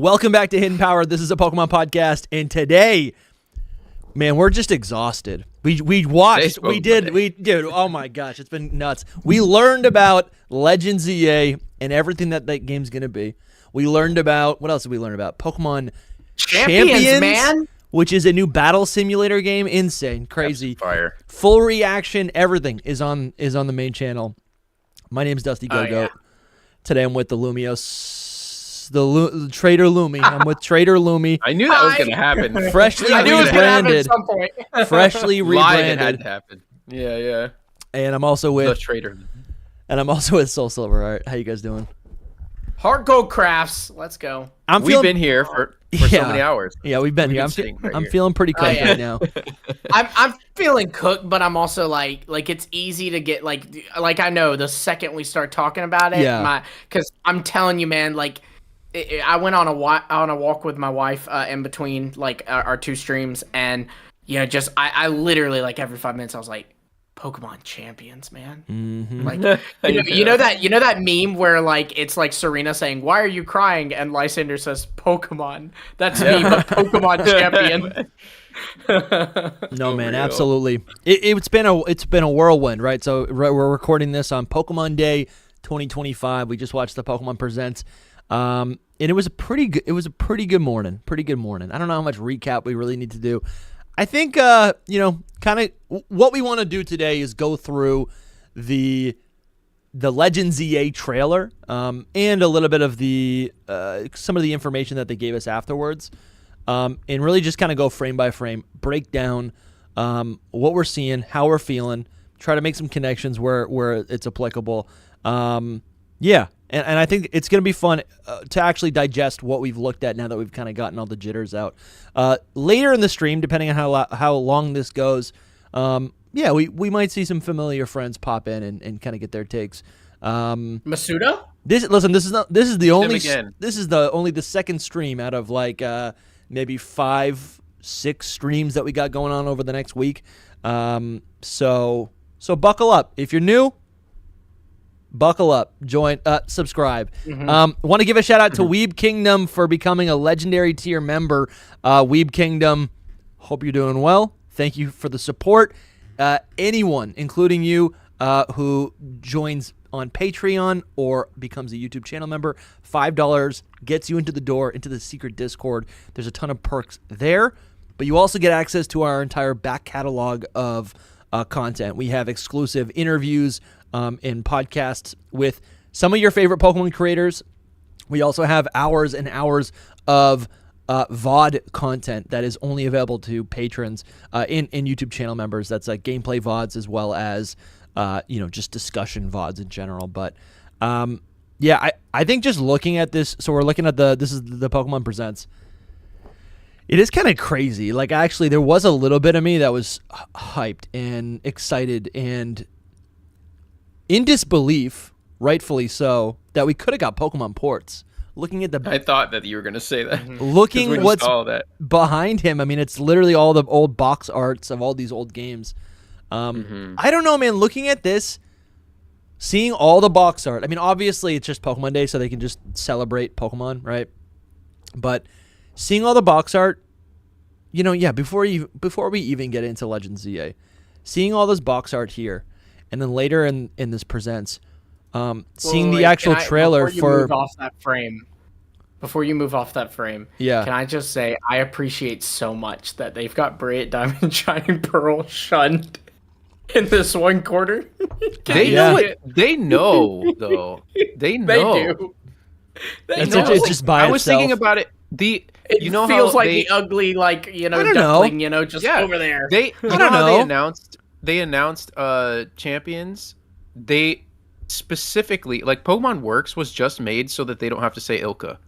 Welcome back to Hidden Power. This is a Pokemon podcast, and today, man, we're just exhausted. We watched, we did. Oh my gosh, it's been nuts. We learned about Legends EA and everything that game's gonna be. We learned about, what else did we learn about? Pokemon Champions, man. Which is a new battle simulator game. Insane, crazy, fire. Full reaction. Everything is on the main channel. My name's DustyGogoat. Yeah. Today I'm with the Trader Lumi. I'm with Trader Lumi. I knew that was going to happen. Freshly I knew it was gonna happen at some point. Freshly Live, it had rebranded. to happen. Yeah. And I'm also The with Trader. SoulSilverArt. How you guys doing? Heart Gold Crafts. Let's go. We've been here for so many hours. Yeah, we've been here. I'm feeling pretty cooked right now. I'm feeling cooked, but I'm also like it's easy to get like I know the second we start talking about it, because I'm telling you, man, like I went on a walk with my wife in between like our two streams, and just I literally like every 5 minutes I was like, Pokemon Champions, man. Mm-hmm. Like you know that meme where like it's like Serena saying, "Why are you crying?" and Lysander says, "Pokemon." That's me, but Pokemon Champion. No, man, absolutely. It's been a whirlwind, right? So we're recording this on Pokemon Day 2025. We just watched the Pokemon Presents, and it was a pretty good morning. Pretty good morning. I don't know how much recap we really need to do. I think, kind of what we want to do today is go through the Legends EA trailer and a little bit of the some of the information that they gave us afterwards, and really just kind of go frame by frame, break down what we're seeing, how we're feeling, try to make some connections where it's applicable. And I think it's going to be fun to actually digest what we've looked at now that we've kind of gotten all the jitters out. Later in the stream, depending on how long this goes, we might see some familiar friends pop in and kind of get their takes. Masuda? This is only the second stream out of like maybe 5-6 streams that we got going on over the next week. So buckle up. If you're new, buckle up, join, subscribe. Want to give a shout out to Weeb Kingdom for becoming a legendary tier member. Weeb Kingdom, hope you're doing well. Thank you for the support. Anyone, including you, who joins on Patreon or becomes a YouTube channel member, $5 gets you into the door, into the secret Discord. There's a ton of perks there, but you also get access to our entire back catalog of content. We have exclusive interviews in podcasts with some of your favorite Pokemon creators. We also have hours and hours of VOD content that is only available to patrons in YouTube channel members. That's like gameplay VODs as well as just discussion VODs in general. But I think just looking at this, so we're looking at this is the Pokemon Presents. It is kind of crazy. Like, actually, there was a little bit of me that was hyped and excited and in disbelief, rightfully so, that we could have got Pokemon ports. Looking at I thought that you were going to say that. Looking what's behind him, I mean, it's literally all the old box arts of all these old games. I don't know, man. Looking at this, seeing all the box art, I mean, obviously it's just Pokemon Day, so they can just celebrate Pokemon, right? But seeing all the box art, before we even get into Legends EA, seeing all this box art here, and then later in this Presents, seeing the actual trailer for... Before you move off that frame, can I just say I appreciate so much that they've got Brilliant Diamond Shining Pearl shunned in this one quarter. They know, though. They know. They do. It's just by itself. I was thinking about it. It feels like the ugly, duckling, over there. They announced Champions. They specifically, like, Pokemon Works was just made so that they don't have to say Ilka.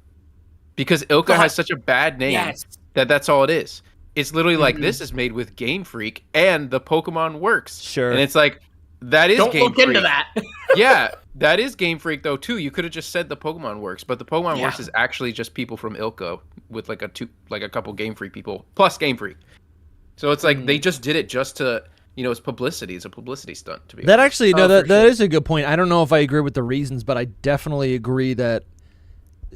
Because Ilka has such a bad name that's all it is. It's literally like, this is made with Game Freak and the Pokemon Works. Sure. And it's like, that is Don't Game look Freak. into that. Yeah, that is Game Freak, though, too. You could have just said the Pokemon Works, but the Pokemon Works is actually just people from Ilka with like a couple Game Freak people, plus Game Freak. So it's like, they just did it just to... it's publicity. It's a publicity stunt, to be that honest. Actually, no, that is a good point. I don't know if I agree with the reasons, but I definitely agree that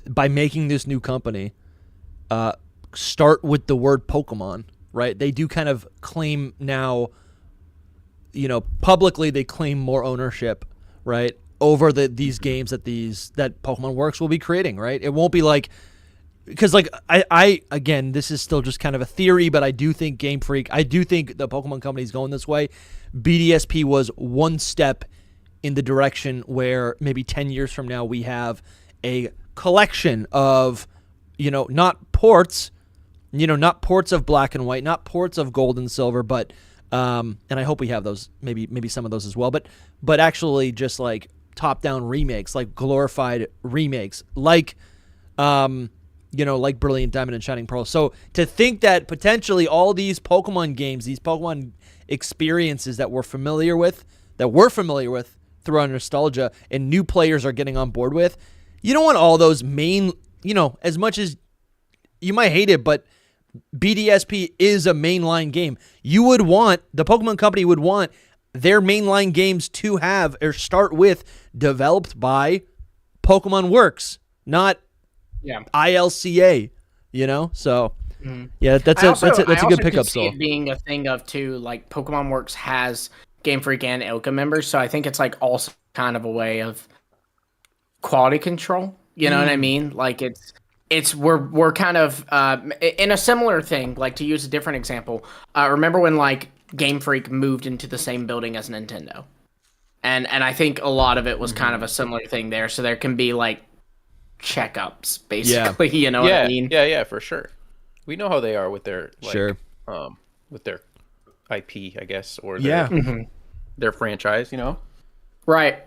by making this new company, start with the word Pokemon, right? They do kind of claim now, publicly they claim more ownership, right, over these games that Pokemon Works will be creating, right? It won't be like, because like I again, this is still just kind of a theory, but I do think Game Freak, I do think the Pokemon company is going this way. BDSP was one step in the direction where maybe 10 years from now we have a collection of, not ports, not ports of Black and White, not ports of Gold and Silver, but and I hope we have those, maybe some of those as well, but actually just like top-down remakes, like glorified remakes, like like Brilliant Diamond and Shining Pearl. So to think that potentially all these Pokemon games, these Pokemon experiences that we're familiar with through our nostalgia, and new players are getting on board with, you don't want all those main, as much as you might hate it, but BDSP is a mainline game. The Pokemon company would want their mainline games to have or start with developed by Pokemon Works, not ILCA, so yeah, that's a good pickup. So it being a thing of too, like Pokemon Works has Game Freak and ILCA members, so I think it's like also kind of a way of quality control. You know what I mean? Like we're kind of in a similar thing. Like, to use a different example, remember when like Game Freak moved into the same building as Nintendo, and I think a lot of it was kind of a similar thing there. So there can be like checkups, basically. You know what I mean? Yeah, for sure. We know how they are with their with their IP, I guess, or their franchise. Right.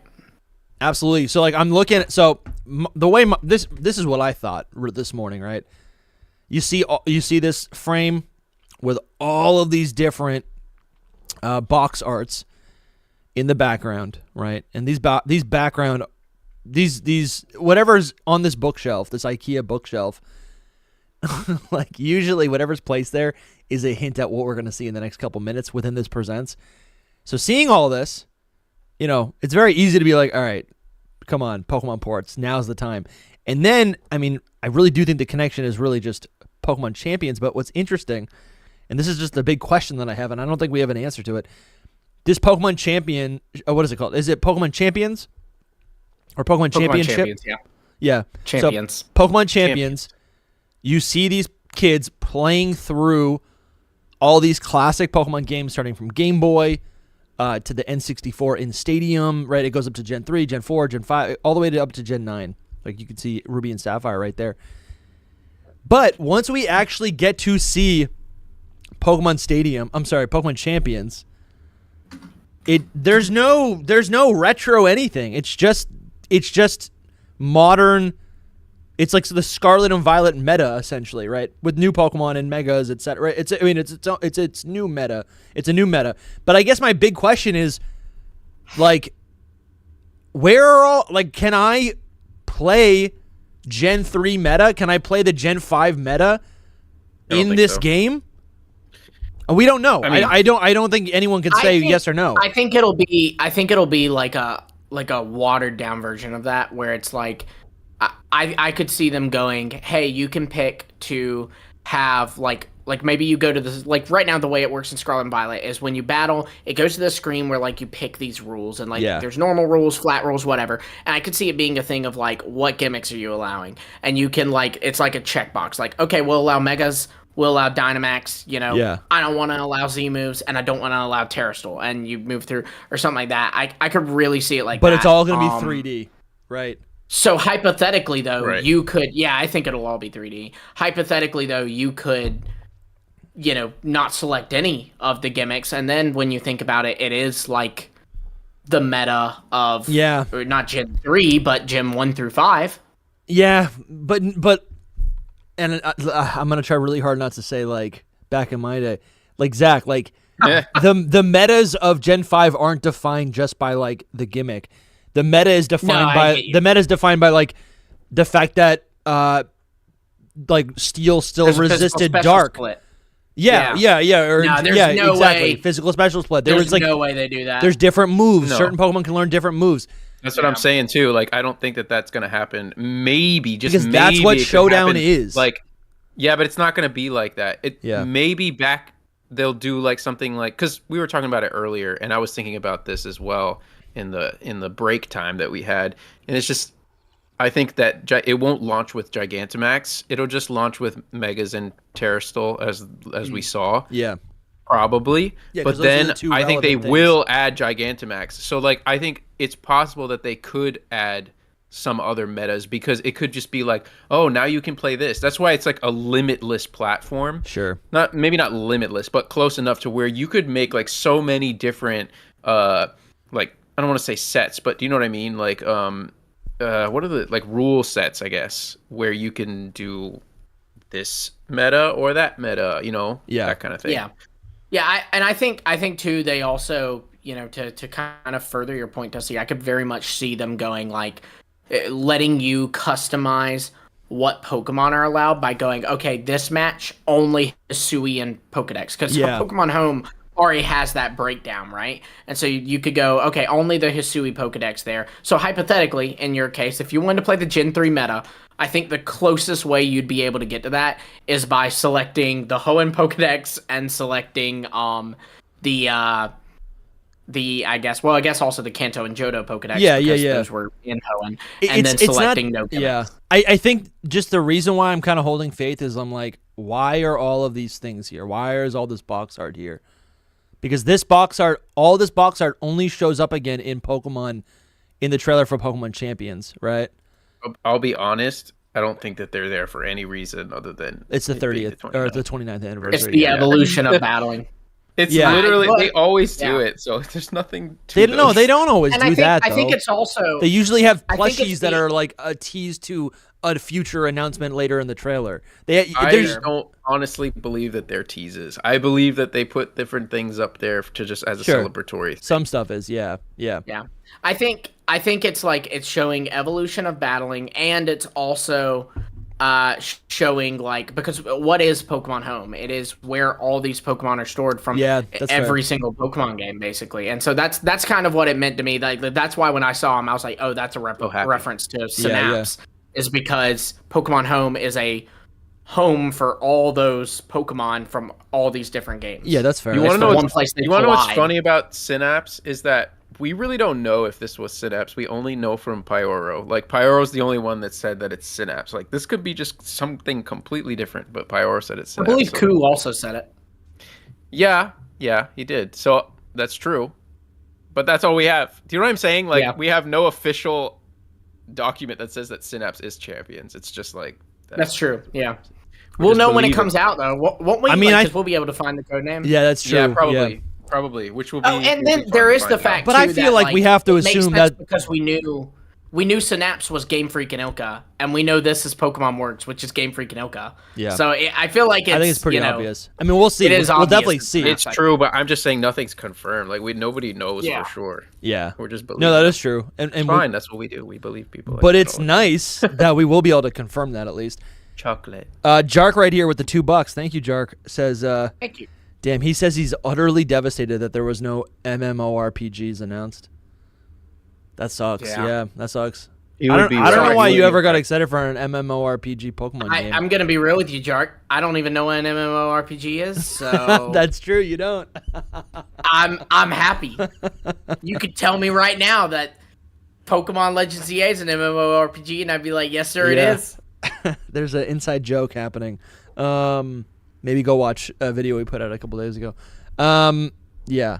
Absolutely. So like I'm looking at, so the way this is what I thought this morning, right? You see this frame with all of these different box arts in the background, right? And these background these whatever's on this bookshelf, this IKEA bookshelf, like usually whatever's placed there is a hint at what we're going to see in the next couple minutes within this presents. So seeing all this, it's very easy to be like, all right, come on, Pokemon ports, now's the time. And then, I mean, I really do think the connection is really just Pokemon Champions, but what's interesting, and this is just a big question that I have, and I don't think we have an answer to it, this Pokemon Champion, what is it called? Is it Pokemon Champions? Or Pokemon Championship? Champions, yeah. Champions. So, Pokemon Champions, you see these kids playing through all these classic Pokemon games, starting from Game Boy to the N64 in Stadium, right? It goes up to Gen 3, Gen 4, Gen 5, all the way up to Gen 9. Like you can see Ruby and Sapphire right there. But once we actually get to see Pokemon Champions, there's no retro anything. It's just modern. It's like the Scarlet and Violet meta, essentially, right? With new Pokemon and Megas, etc. Right? It's new meta. It's a new meta. But I guess my big question is, like, where are all, like, can I play Gen 3 meta? Can I play the Gen 5 meta in this game? We don't know. I don't think anyone can say yes or no. I think it'll be like a watered down version of that, where it's like, I could see them going, hey, you can pick to have like maybe you go to this, like right now the way it works in Scarlet and Violet is when you battle, it goes to the screen where like you pick these rules and like there's normal rules, flat rules, whatever. And I could see it being a thing of like, what gimmicks are you allowing? And you can like, it's like a checkbox, like, okay, we'll allow Megas, we'll allow Dynamax, I don't want to allow Z moves, and I don't want to allow Terrastal, and you move through or something like that. I could really see it like but that. But it's all going to be 3D, right? So hypothetically, though, you could, I think it'll all be 3D. Hypothetically, though, you could, not select any of the gimmicks. And then when you think about it, it is like the meta of, or not Gen 3, but Gen 1 through 5. Yeah, but and I'm going to try really hard not to say, like, back in my day, like, Zach, like, the metas of Gen 5 aren't defined just by, like, the gimmick. The meta is defined by like the fact that like Steel still resisted Dark. Split. Yeah. There's no way. Physical special split. There's no way they do that. There's different moves. No. Certain Pokemon can learn different moves. That's what I'm saying too. Like, I don't think that that's gonna happen. Maybe because that's what Showdown is. Like, Yeah, but it's not going to be like that. Maybe back they'll do like something like, because we were talking about it earlier, and I was thinking about this as well in the break time that we had, and it's just I think that it won't launch with Gigantamax. It'll just launch with Megas and Terrastal as we saw. Yeah. Probably. Yeah, but then I think they will add Gigantamax. So like I think it's possible that they could add some other metas, because it could just be like, oh, now you can play this. That's why it's like a limitless platform. Sure. Maybe not limitless, but close enough to where you could make like so many different like, I don't want to say sets, but do you know what I mean? Like what are the like rule sets, I guess, where you can do this meta or that meta, that kind of thing. Yeah, I think too, they also, to kind of further your point, Dusty, I could very much see them going like letting you customize what Pokemon are allowed by going, okay, this match only Hisui and Pokedex, because Pokemon Home already has that breakdown, right? And so you could go, okay, only the Hisui Pokedex there. So hypothetically, in your case, if you wanted to play the Gen 3 meta, I think the closest way you'd be able to get to that is by selecting the Hoenn Pokedex and selecting I guess also the Kanto and Johto Pokedex. Yeah. Those were in Hoenn. And then selecting no gimmicks. Yeah. I think just the reason why I'm kind of holding faith is I'm like, why are all of these things here? Why is all this box art here? Because all this box art only shows up again in Pokemon, in the trailer for Pokemon Champions, right? I'll be honest, I don't think that they're there for any reason other than it's the 30th or the 29th anniversary. It's the evolution of battling. It's literally they always do it, so there's nothing to they don't always do that. I think it's also they usually have plushies that are like a tease to a future announcement later in the trailer. I don't honestly believe that they're teases. I believe that they put different things up there to just as a celebratory thing. Some stuff is, yeah. I think it's like it's showing evolution of battling, and it's also showing like, because what is Pokemon Home? It is where all these Pokemon are stored from every single Pokemon game, basically. And so that's kind of what it meant to me. Like that's why when I saw him, I was like, oh, that's a reference to Synapse. Is because Pokemon Home is a home for all those Pokemon from all these different games. Yeah, that's fair. You want to know what's funny about Synapse is that we really don't know if this was Synapse. We only know from Pyoro. Like, Pyoro's the only one that said that it's Synapse. Like, this could be just something completely different, but Pyoro said it's Synapse. I believe Ku also said it. Yeah, he did. So, that's true. But that's all we have. Do you know what I'm saying? Like, we have no official document that says that Synapse is Champions. It's just like... That's true, yeah. We'll know when it comes out, though. Won't we? Because we'll be able to find the code name. Yeah, that's true. Yeah, probably. Yeah. Probably, which will be. Oh, and then there is the fact, but I feel like we have to assume that because we knew Synapse was Game Freak and Ilka, and we know this is Pokemon Works, which is Game Freak and Ilka. Yeah. So I feel like I think it's pretty obvious. I mean, we'll see. We'll definitely see. It's true, but I'm just saying nothing's confirmed. Like nobody knows for sure. Yeah. We're just believing. No, that is true. And fine. That's what we do. We believe people. But it's nice that we will be able to confirm that at least. Chocolate. Jark right here with the $2. Thank you, Jark. Says. Thank you. Damn, he says he's utterly devastated that there was no MMORPGs announced. That sucks. Yeah, that sucks. I don't know why you ever got excited for an MMORPG Pokemon game. I'm going to be real with you, Jark. I don't even know what an MMORPG is, so... That's true, you don't. I'm happy. You could tell me right now that Pokemon Legends EA is an MMORPG, and I'd be like, yes, sir, it is. There's an inside joke happening. Maybe go watch a video we put out a couple days ago. Yeah.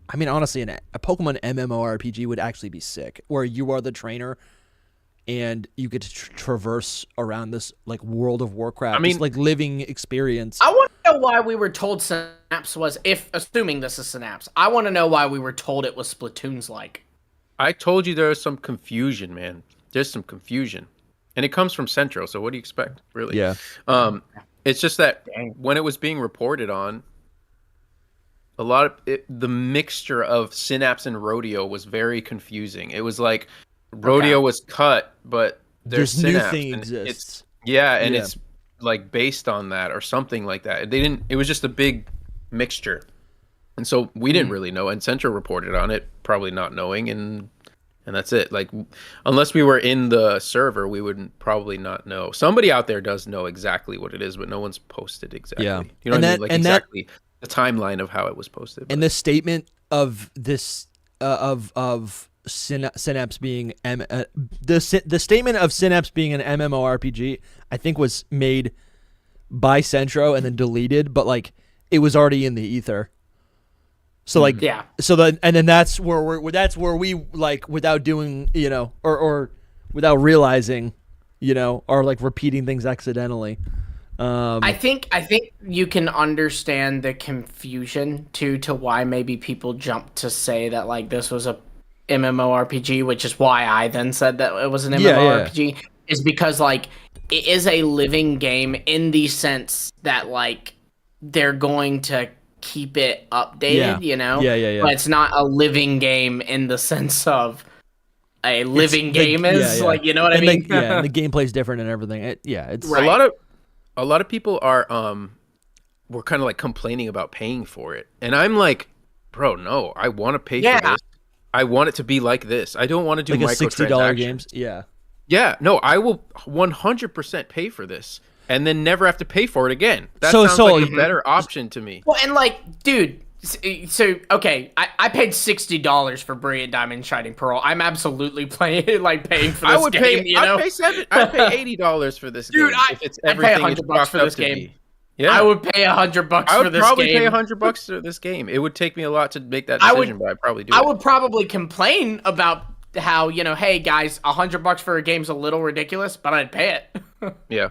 I mean, honestly, a Pokemon MMORPG would actually be sick, where you are the trainer and you get to traverse around this like World of Warcraft, this like living experience. I want to know why we were told Synapse was, assuming this is Synapse, I want to know why we were told it was Splatoon's like. I told you there was some confusion, man. There's some confusion. And it comes from Central, so what do you expect, really? Yeah. It's just that when it was being reported on, a lot of the mixture of Synapse and Rodeo was very confusing. It was like Rodeo was cut, but there's Synapse. New thing exists. It's like based on that or something like that. It was just a big mixture. And so we didn't really know, and Central reported on it, probably not knowing, and and that's it. Like, unless we were in the server, we would probably not know. Somebody out there does know exactly what it is, but no one's posted exactly. Yeah. You know what I mean? Like, exactly the timeline of how it was posted. And the statement of this of Synapse being the statement of Synapse being an MMORPG, I think was made by Centro and then deleted, but like it was already in the ether. So like so then and then that's where we like without doing, you know, or without realizing, you know, are like repeating things accidentally. I think you can understand the confusion to why maybe people jumped to say that like this was a MMORPG, which is why I then said that it was an MMORPG, is because like it is a living game in the sense that like they're going to keep it updated, you know? But it's not a living game in the sense of a living game is like, you know what I mean? And the gameplay's different and everything. It's right. A lot of people are were kind of like complaining about paying for it. And I'm like, bro, no, I want to pay for this. I want it to be like this. I don't want to do like microtransactions. games. Yeah, no, I will 100% pay for this and then never have to pay for it again. That sounds like a better option to me. Well, and like, dude, so okay, I paid $60 for Brilliant Diamond Shining Pearl. I'm absolutely paying for this game. I'd pay $80 for this game. Dude, I'd pay $100 for this game. Yeah, I would pay $100 for this game. I would probably pay $100 for this game. It would take me a lot to make that decision, but I'd probably do it. I would probably complain about how, you know, hey guys, $100 for a game's a little ridiculous, but I'd pay it. Yeah,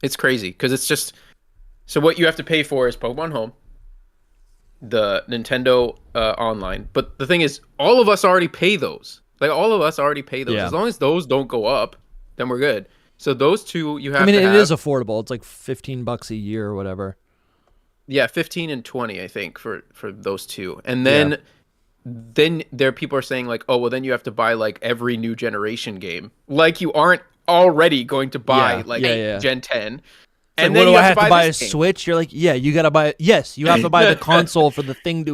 it's crazy because it's just so what you have to pay for is Pokemon Home, the Nintendo Online. But the thing is, all of us already pay those. Like all of us already pay those. As long as those don't go up, then we're good. So those two you have. I mean, it is affordable. It's like $15 a year or whatever. Yeah, 15 and 20, I think, for those two. And then there people are saying like, oh, well, then you have to buy like every new generation game, like you aren't already going to buy Gen 10. And then what do I have to buy a Switch? You're like, yeah, you gotta buy. Yes, you have to buy the console for the thing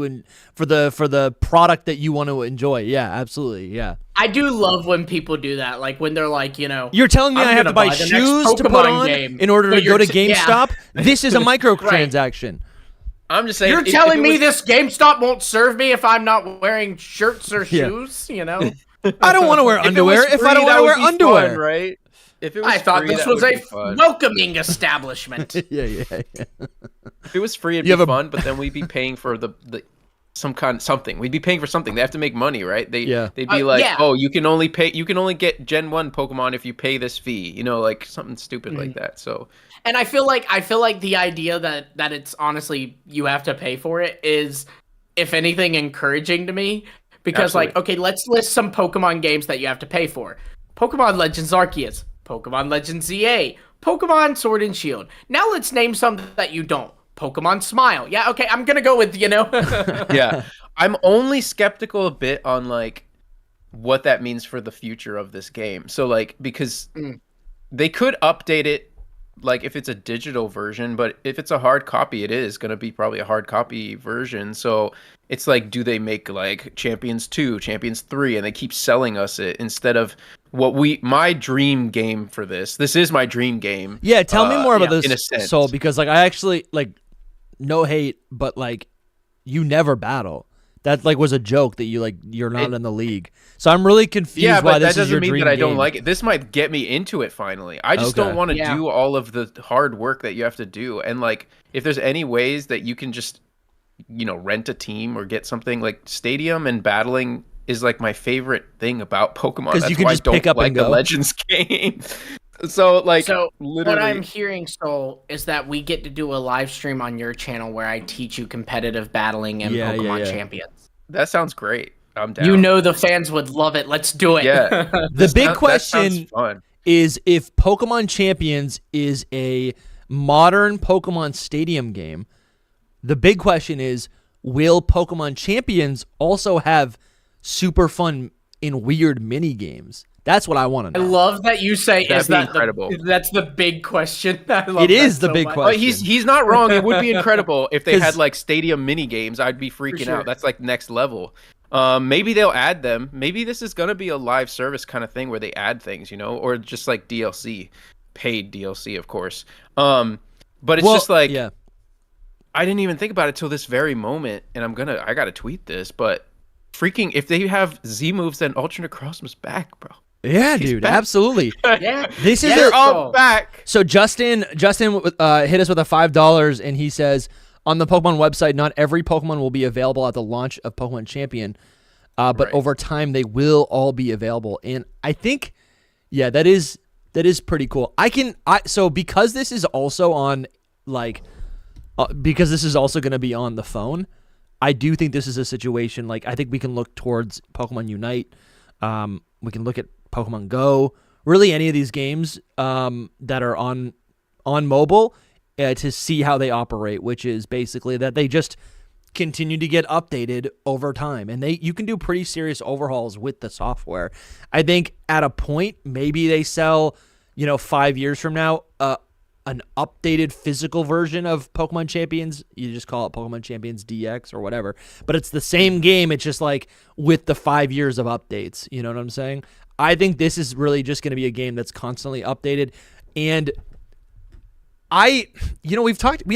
for the product that you want to enjoy. Yeah, absolutely. Yeah. I do love when people do that. Like when they're like, you know, you're telling me I have to buy shoes to put on in order to go to GameStop. This is a microtransaction. I'm just saying. You're telling me this GameStop won't serve me if I'm not wearing shirts or shoes. You know, I don't want to wear underwear if I don't want to wear underwear. Fun, right? If it was I thought this was a welcoming establishment. Yeah. If it was free, it'd be fun, but then we'd be paying for something. We'd be paying for something. They have to make money, right? They'd be like, oh, you can only get Gen 1 Pokemon if you pay this fee. You know, like something stupid like that. So, and I feel like the idea that it's honestly you have to pay for it is, if anything, encouraging to me because like, okay, let's list some Pokemon games that you have to pay for. Pokemon Legends Arceus, Pokemon Legends ZA, Pokemon Sword and Shield. Now let's name some that you don't. Pokemon Smile. Yeah, okay, I'm gonna go with, you know. Yeah. I'm only skeptical a bit on like what that means for the future of this game. So like, because they could update it like if it's a digital version, but if it's a hard copy, it is going to be probably a hard copy version. So it's like, do they make like Champions 2, Champions 3, and they keep selling us it instead of my dream game for this. This is my dream game. Yeah, tell me more about this, Soul, because like I actually like, no hate, but like you never battle. That like was a joke that you're not in the league. So I'm really confused why this is your dream game. That doesn't mean that I don't like it. This might get me into it finally. I just don't want to do all of the hard work that you have to do. And like, if there's any ways that you can just, you know, rent a team or get something like Stadium and battling is like my favorite thing about Pokemon. Because you can just pick up and go. The Legends game. So literally, what I'm hearing, Soul, is that we get to do a live stream on your channel where I teach you competitive battling and Pokemon Champions. That sounds great. I'm down. You know the fans would love it. Let's do it. Yeah. The big question is if Pokemon Champions is a modern Pokemon Stadium game. The big question is, will Pokemon Champions also have super fun in weird mini games? That's what I want to know. I love that you say That'd be incredible. That's the big question. It is the big question. He's not wrong. It would be incredible if they had like stadium mini games. I'd be freaking out. That's like next level. Maybe they'll add them. Maybe this is gonna be a live service kind of thing where they add things, or just like DLC, paid DLC, of course. But it's just like, I didn't even think about it till this very moment, and I gotta tweet this, but freaking if they have Z moves, then alternate Crossman's back, bro. Yeah, dude, absolutely. Yeah, this is they're all back. So Justin hit us with a $5, and he says on the Pokemon website, not every Pokemon will be available at the launch of Pokemon Champion, but over time they will all be available. And I think, that is pretty cool. So because this is also on because this is also going to be on the phone, I do think this is a situation I think we can look towards Pokemon Unite. We can look at Pokemon Go, really any of these games that are on mobile to see how they operate, which is basically that they just continue to get updated over time, and you can do pretty serious overhauls with the software. I think at a point maybe they sell 5 years from now an updated physical version of Pokemon Champions. You just call it Pokemon Champions DX or whatever, but it's the same game. It's just with the 5 years of updates. You know what I'm saying? I think this is really just going to be a game that's constantly updated. And we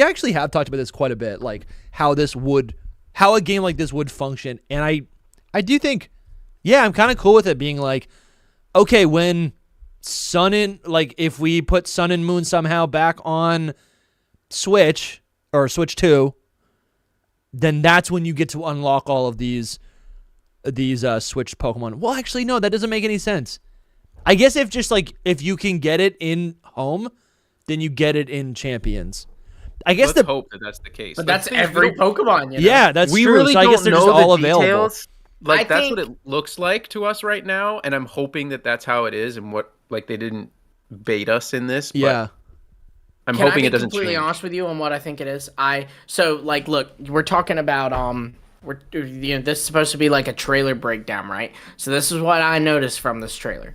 actually have talked about this quite a bit, how a game like this would function. And I do think, I'm kind of cool with it being okay, when if we put Sun and Moon somehow back on Switch or Switch 2, then that's when you get to unlock all of these Switch Pokemon. Well, actually, no, that doesn't make any sense. I guess if you can get it in home, then you get it in Champions. I guess Let's hope that that's the case. But that's every Pokemon. Yeah, that's we true. Really so I guess they're just all available. Details. That's what it looks like to us right now, and I'm hoping that that's how it is, and what they didn't bait us in this. But I'm hoping it doesn't change. Can I be completely honest with you on what I think it is? Look, we're talking about this is supposed to be like a trailer breakdown, right? So this is what I noticed from this trailer.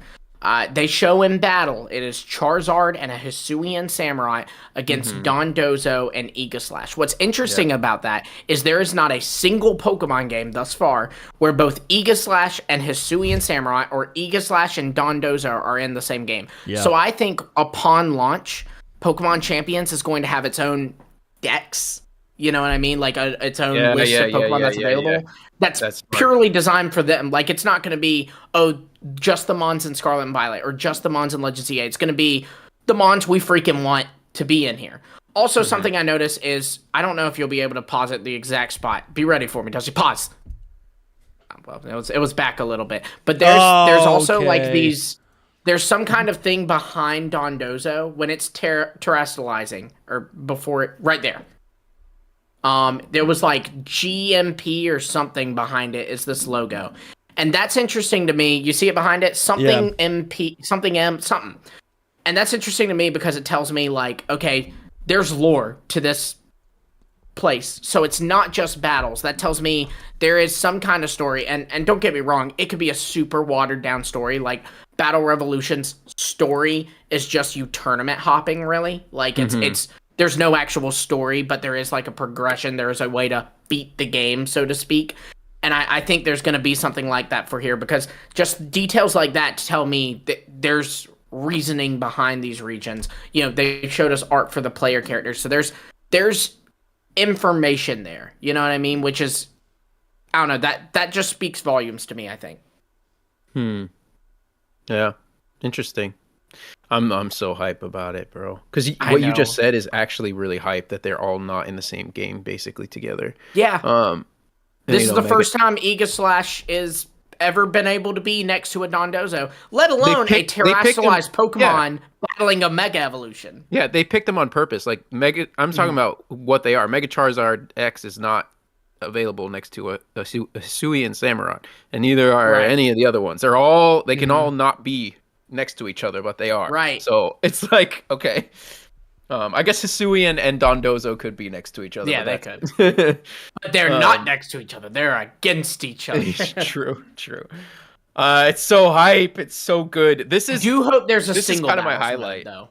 They show in battle, it is Charizard and a Hisuian Samurai against Dondozo and Aegislash. What's interesting about that is there is not a single Pokemon game thus far where both Aegislash and Hisuian Samurai or Aegislash and Dondozo are in the same game. Yeah. So I think upon launch, Pokemon Champions is going to have its own decks. You know what I mean? Its own list of Pokemon that's available. Yeah. That's purely designed for them. It's not going to be, just the Mons in Scarlet and Violet or just the Mons in Legends EA. It's going to be the Mons we freaking want to be in here. Also, something I noticed is, I don't know if you'll be able to pause at the exact spot. Be ready for me, Dusty. Pause. Well, it was back a little bit. But there's also there's some kind of thing behind Dondozo when it's terrestrializing or before it, right there. There was GMP or something behind it is this logo. And that's interesting to me. You see it behind it? Something MP, something M, something. And that's interesting to me because it tells me okay, there's lore to this place. So it's not just battles. That tells me there is some kind of story. And don't get me wrong, it could be a super watered down story. Battle Revolution's story is just you tournament hopping, really. It's there's no actual story, but there is a progression. There is a way to beat the game, so to speak. And I think there's going to be something like that for here, because just details like that tell me that there's reasoning behind these regions. They showed us art for the player characters. So there's information there. You know what I mean? Which is, I don't know, that just speaks volumes to me, I think. Yeah. Interesting. I'm so hype about it, bro. Because what you just said is actually really hype, that they're all not in the same game, basically, together. Yeah. This is the first time Aegislash is ever been able to be next to a Dondozo, let alone a terrestrialized Pokemon battling a Mega Evolution. Yeah, they picked them on purpose. I'm talking about what they are. Mega Charizard X is not available next to a Hisuian Samurai, and neither are any of the other ones. They can all not be next to each other, but they are. Right. So it's okay. I guess Hisuian and Dondozo could be next to each other. Yeah, they could. But they're not next to each other. They're against each other. True. It's so hype. It's so good. This is. I do hope there's a this single. Is kind of my battles highlight mode, though.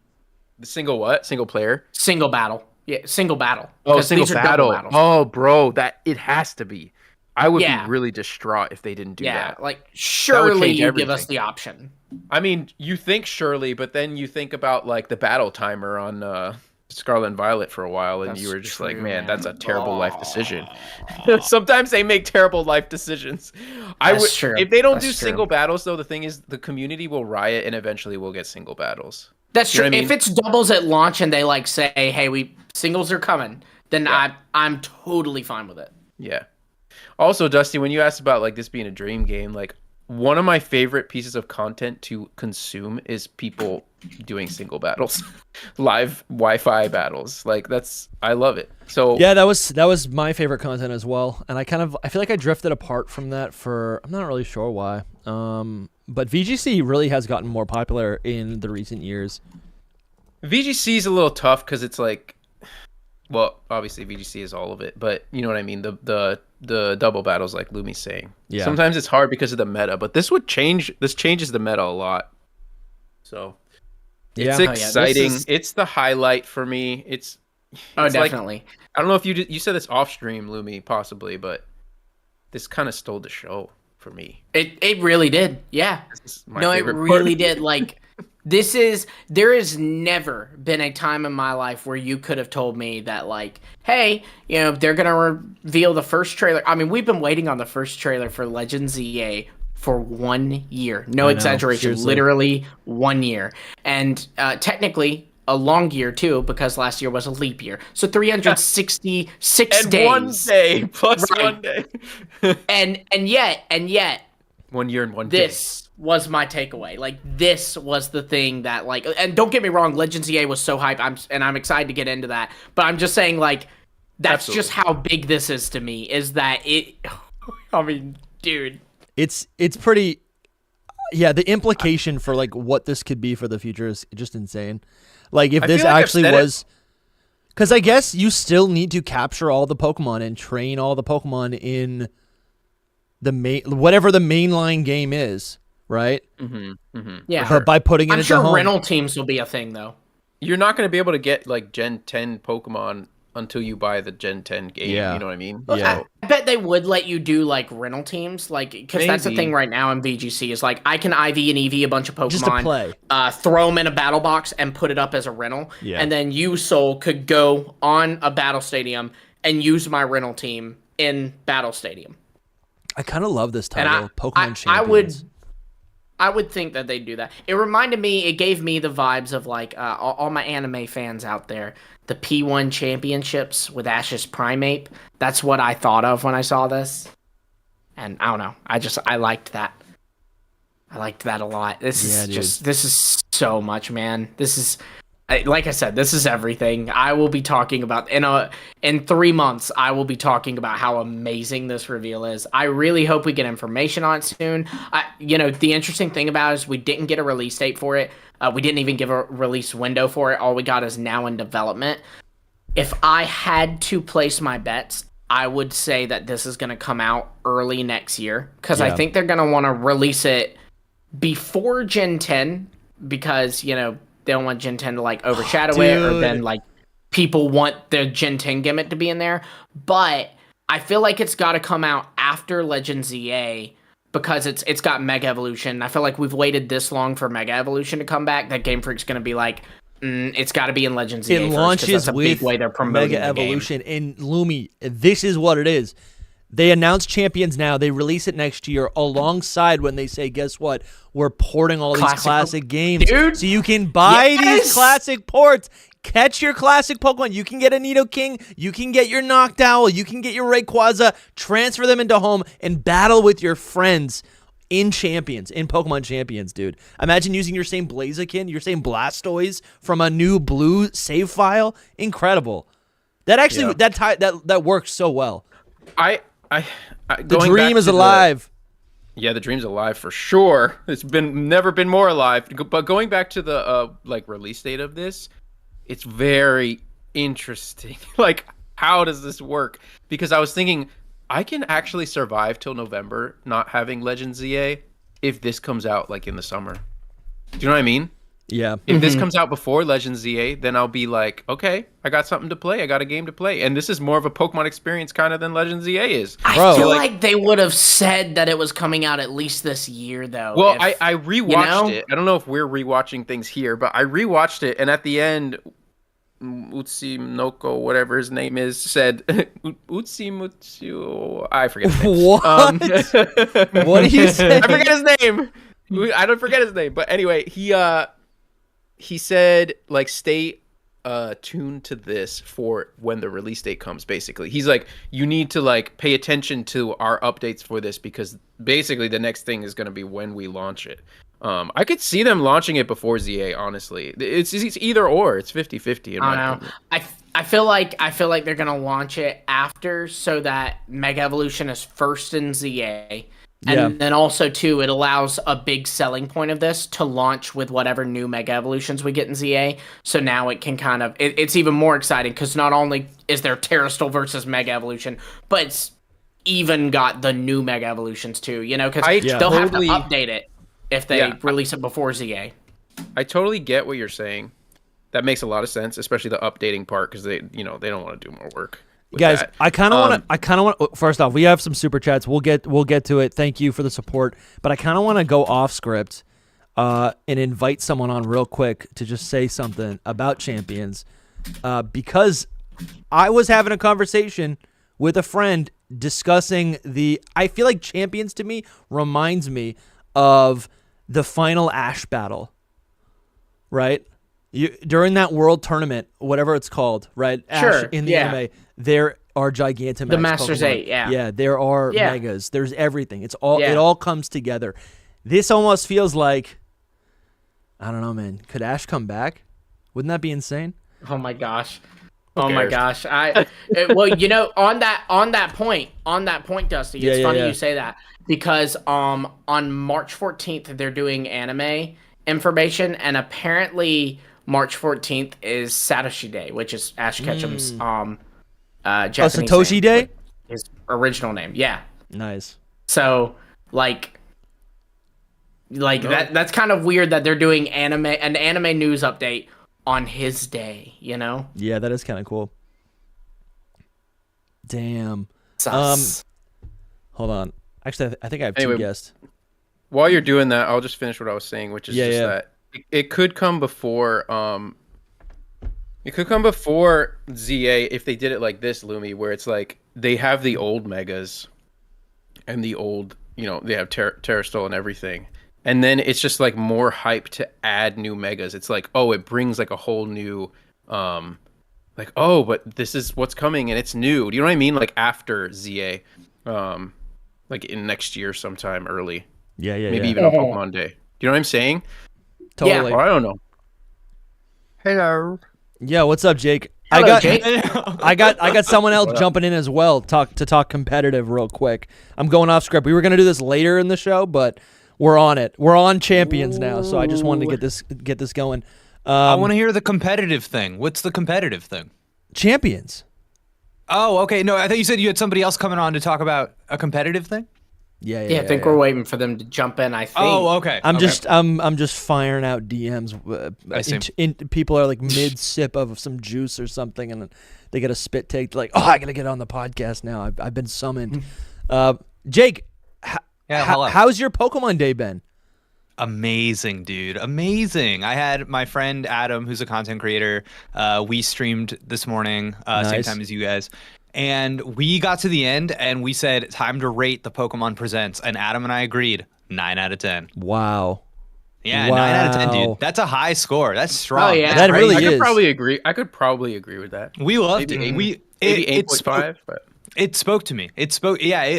The single what? Single player? Single battle. Yeah, single battle. Oh, single these are battle. Battles. Oh, bro, that it has to be. I would be really distraught if they didn't do that. Yeah, like surely you give us the option. I mean, you think surely, but then you think about like the battle timer on Scarlet and Violet for a while, and you were just like, man, that's a terrible life decision. Sometimes they make terrible life decisions. True. If they don't do single battles, though, the thing is the community will riot, and eventually we'll get single battles. That's true. If it's doubles at launch and they like say, hey, singles are coming, then I'm totally fine with it. Yeah. Also, Dusty, when you asked about like this being a dream game, like one of my favorite pieces of content to consume is people doing single battles, live Wi-Fi battles. Like I love it. So yeah, that was my favorite content as well. And I feel like I drifted apart from that I'm not really sure why. But VGC really has gotten more popular in the recent years. VGC is a little tough because it's like, well, obviously VGC is all of it, but you know what I mean. The double battles, like Lumi's saying. Yeah. Sometimes it's hard because of the meta, but this changes the meta a lot. So it's exciting. It's the highlight for me. It's definitely. Like, I don't know if you said this off stream, Lumi, possibly, but this kind of stole the show for me. It really did. Yeah. No, it really did. Like there has never been a time in my life where you could have told me that, like, hey, they're going to reveal the first trailer. I mean, we've been waiting on the first trailer for Legends EA for 1 year. No exaggeration. Seriously. Literally 1 year. And technically a long year too, because last year was a leap year. So 366 and days. 1 day plus 1 day. and yet 1 year and 1 day. This was my takeaway. Like, this was the thing that, like, and don't get me wrong, Legends EA was so hype. I'm excited to get into that. But I'm just saying, like, that's just how big this is to me. Is that it? I mean, dude, it's pretty. Yeah, the implication for like what this could be for the future is just insane. Like, if this actually was, because I guess you still need to capture all the Pokemon and train all the Pokemon in the whatever the mainline game is, right? Yeah, but by putting it I'm into sure home, rental teams will be a thing, though. You're not going to be able to get like Gen 10 Pokemon until you buy the Gen 10 game. Yeah. You know what I mean? Yeah. I bet they would let you do like rental teams, like, because that's the thing right now in VGC is like I can IV and EV a bunch of Pokemon, just to play. Throw them in a battle box and put it up as a rental, and then you, Soul, could go on a battle stadium and use my rental team in Battle Stadium. I kind of love this title, Pokemon Champions. I would think that they'd do that. It gave me the vibes of like all my anime fans out there, the P1 championships with Ash's Primeape. That's what I thought of when I saw this. And I don't know. I liked that. I liked that a lot. This is so much, man. This is, like I said, this is everything. I will be talking about in 3 months. I will be talking about how amazing this reveal is. I really hope we get information on it soon. The interesting thing about it is we didn't get a release date for it. We didn't even give a release window for it. All we got is now in development. If I had to place my bets, I would say that this is going to come out early next year because I think they're going to want to release it before Gen 10 because they don't want Gen 10 to like overshadow it, or then like people want the Gen 10 gimmick to be in there. But I feel like it's got to come out after Legends EA because it's got Mega Evolution. I feel like we've waited this long for Mega Evolution to come back that Game Freak's going to be like, it's got to be in Legends EA. It launches with Mega Evolution. And Lumi, this is what it is. They announce Champions now. They release it next year alongside when they say, guess what? We're porting all these classic games. Dude. So you can buy these classic ports. Catch your classic Pokemon. You can get a Nidoking. You can get your Noctowl. You can get your Rayquaza. Transfer them into home and battle with your friends in Champions, in Pokemon Champions, dude. Imagine using your same Blaziken, your same Blastoise from a new blue save file. Incredible. That actually, that works so well. The dream is alive. The dream's alive for sure. It's never been more alive. But going back to the release date of this, it's very interesting. Like, how does this work? Because I was thinking I can actually survive till November not having Legends EA. if this comes out like in the summer. Do you know what I mean? Yeah. If this comes out before Legends ZA, then I'll be like, okay, I got something to play. I got a game to play. And this is more of a Pokemon experience kind of than Legends ZA is. I feel like they would have said that it was coming out at least this year, though. Well, I rewatched it. I don't know if we're rewatching things here, but I rewatched it. And at the end, Utsi Noko, whatever his name is, said, Utsi Mutsu. I forget his name. What? What did he say? I forget his name. I don't forget his name. But anyway, he said, like, stay tuned to this for when the release date comes, basically. He's like, you need to, like, pay attention to our updates for this because basically the next thing is going to be when we launch it. I could see them launching it before ZA, honestly. It's either or. It's 50-50 in my opinion. I feel like they're going to launch it after so that Mega Evolution is first in ZA. And then also, too, it allows a big selling point of this to launch with whatever new Mega Evolutions we get in ZA. So now it can kind of... It's even more exciting because not only is there Terrastal versus Mega Evolution, but it's even got the new Mega Evolutions, too. You know, because they'll have to update it if they release it before ZA. I totally get what you're saying. That makes a lot of sense, especially the updating part because they don't want to do more work. Guys, that. I kind of want. First off, we have some super chats. We'll get to it. Thank you for the support. But I kind of want to go off script, and invite someone on real quick to just say something about Champions, because I was having a conversation with a friend discussing I feel like Champions to me reminds me of the final Ash battle, right? During that world tournament, whatever it's called, right? Ash in the anime. There are Gigantamax. The Masters Pokemon. 8, yeah. Yeah, there are Megas. There's everything. It all comes together. This almost feels like, I don't know, man. Could Ash come back? Wouldn't that be insane? Oh my gosh. My gosh. Well, you know, on that point, Dusty, it's funny you say that because on March 14th they're doing anime information, and apparently March 14th is Satoshi Day, which is Ash Ketchum's Japanese Satoshi name, Day? His original name, yeah. Nice. So, like that's kind of weird that they're doing an anime news update on his day, you know? Yeah, that is kind of cool. Damn. Sus. Hold on. Actually, I think I have two guests. While you're doing that, I'll just finish what I was saying, which is that it could come before it could come before ZA if they did it like this, Lumi, where it's like they have the old Megas and the old, they have Terrastal and everything. And then it's just like more hype to add new Megas. It's like, oh, it brings like a whole new like, oh, but this is what's coming and it's new. Do you know what I mean? Like after ZA. Like in next year sometime early. Yeah. Maybe even on Pokemon Day. Do you know what I'm saying? Totally. Yeah. I don't know. Hello. Yeah, what's up, Jake? Hello, Jake. I got someone else jumping in as well. Talk competitive real quick. I'm going off script. We were gonna do this later in the show, but we're on it. We're on Champions now, so I just wanted to get this going. I want to hear the competitive thing. What's the competitive thing? Champions. Oh, okay. No, I thought you said you had somebody else coming on to talk about a competitive thing. Yeah, I think we're waiting for them to jump in. I think. Oh, okay. I'm just firing out DMs. People are like mid sip of some juice or something, and they get a spit take. Like, oh, I gotta get on the podcast now. I've been summoned. Jake, how's your Pokemon day been? Amazing, dude. Amazing. I had my friend Adam, who's a content creator. We streamed this morning, same time as you guys. And we got to the end and we said, time to rate the Pokemon Presents. And Adam and I agreed, 9 out of 10. Wow. Yeah, 9 out of 10, dude. That's a high score. That's strong. Oh, yeah. That really is. I could probably agree with that. We loved it. Maybe 8.5, but... It spoke to me. It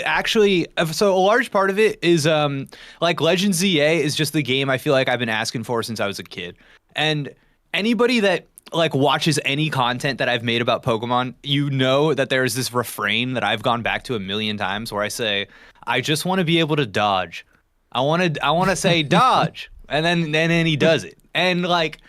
actually, so a large part of it is, like Legends ZA is just the game I feel like I've been asking for since I was a kid. And anybody that like watches any content that I've made about Pokemon, you know that there's this refrain that I've gone back to a million times where I say, I just want to be able to dodge. I want to say dodge. And then he does it. And like,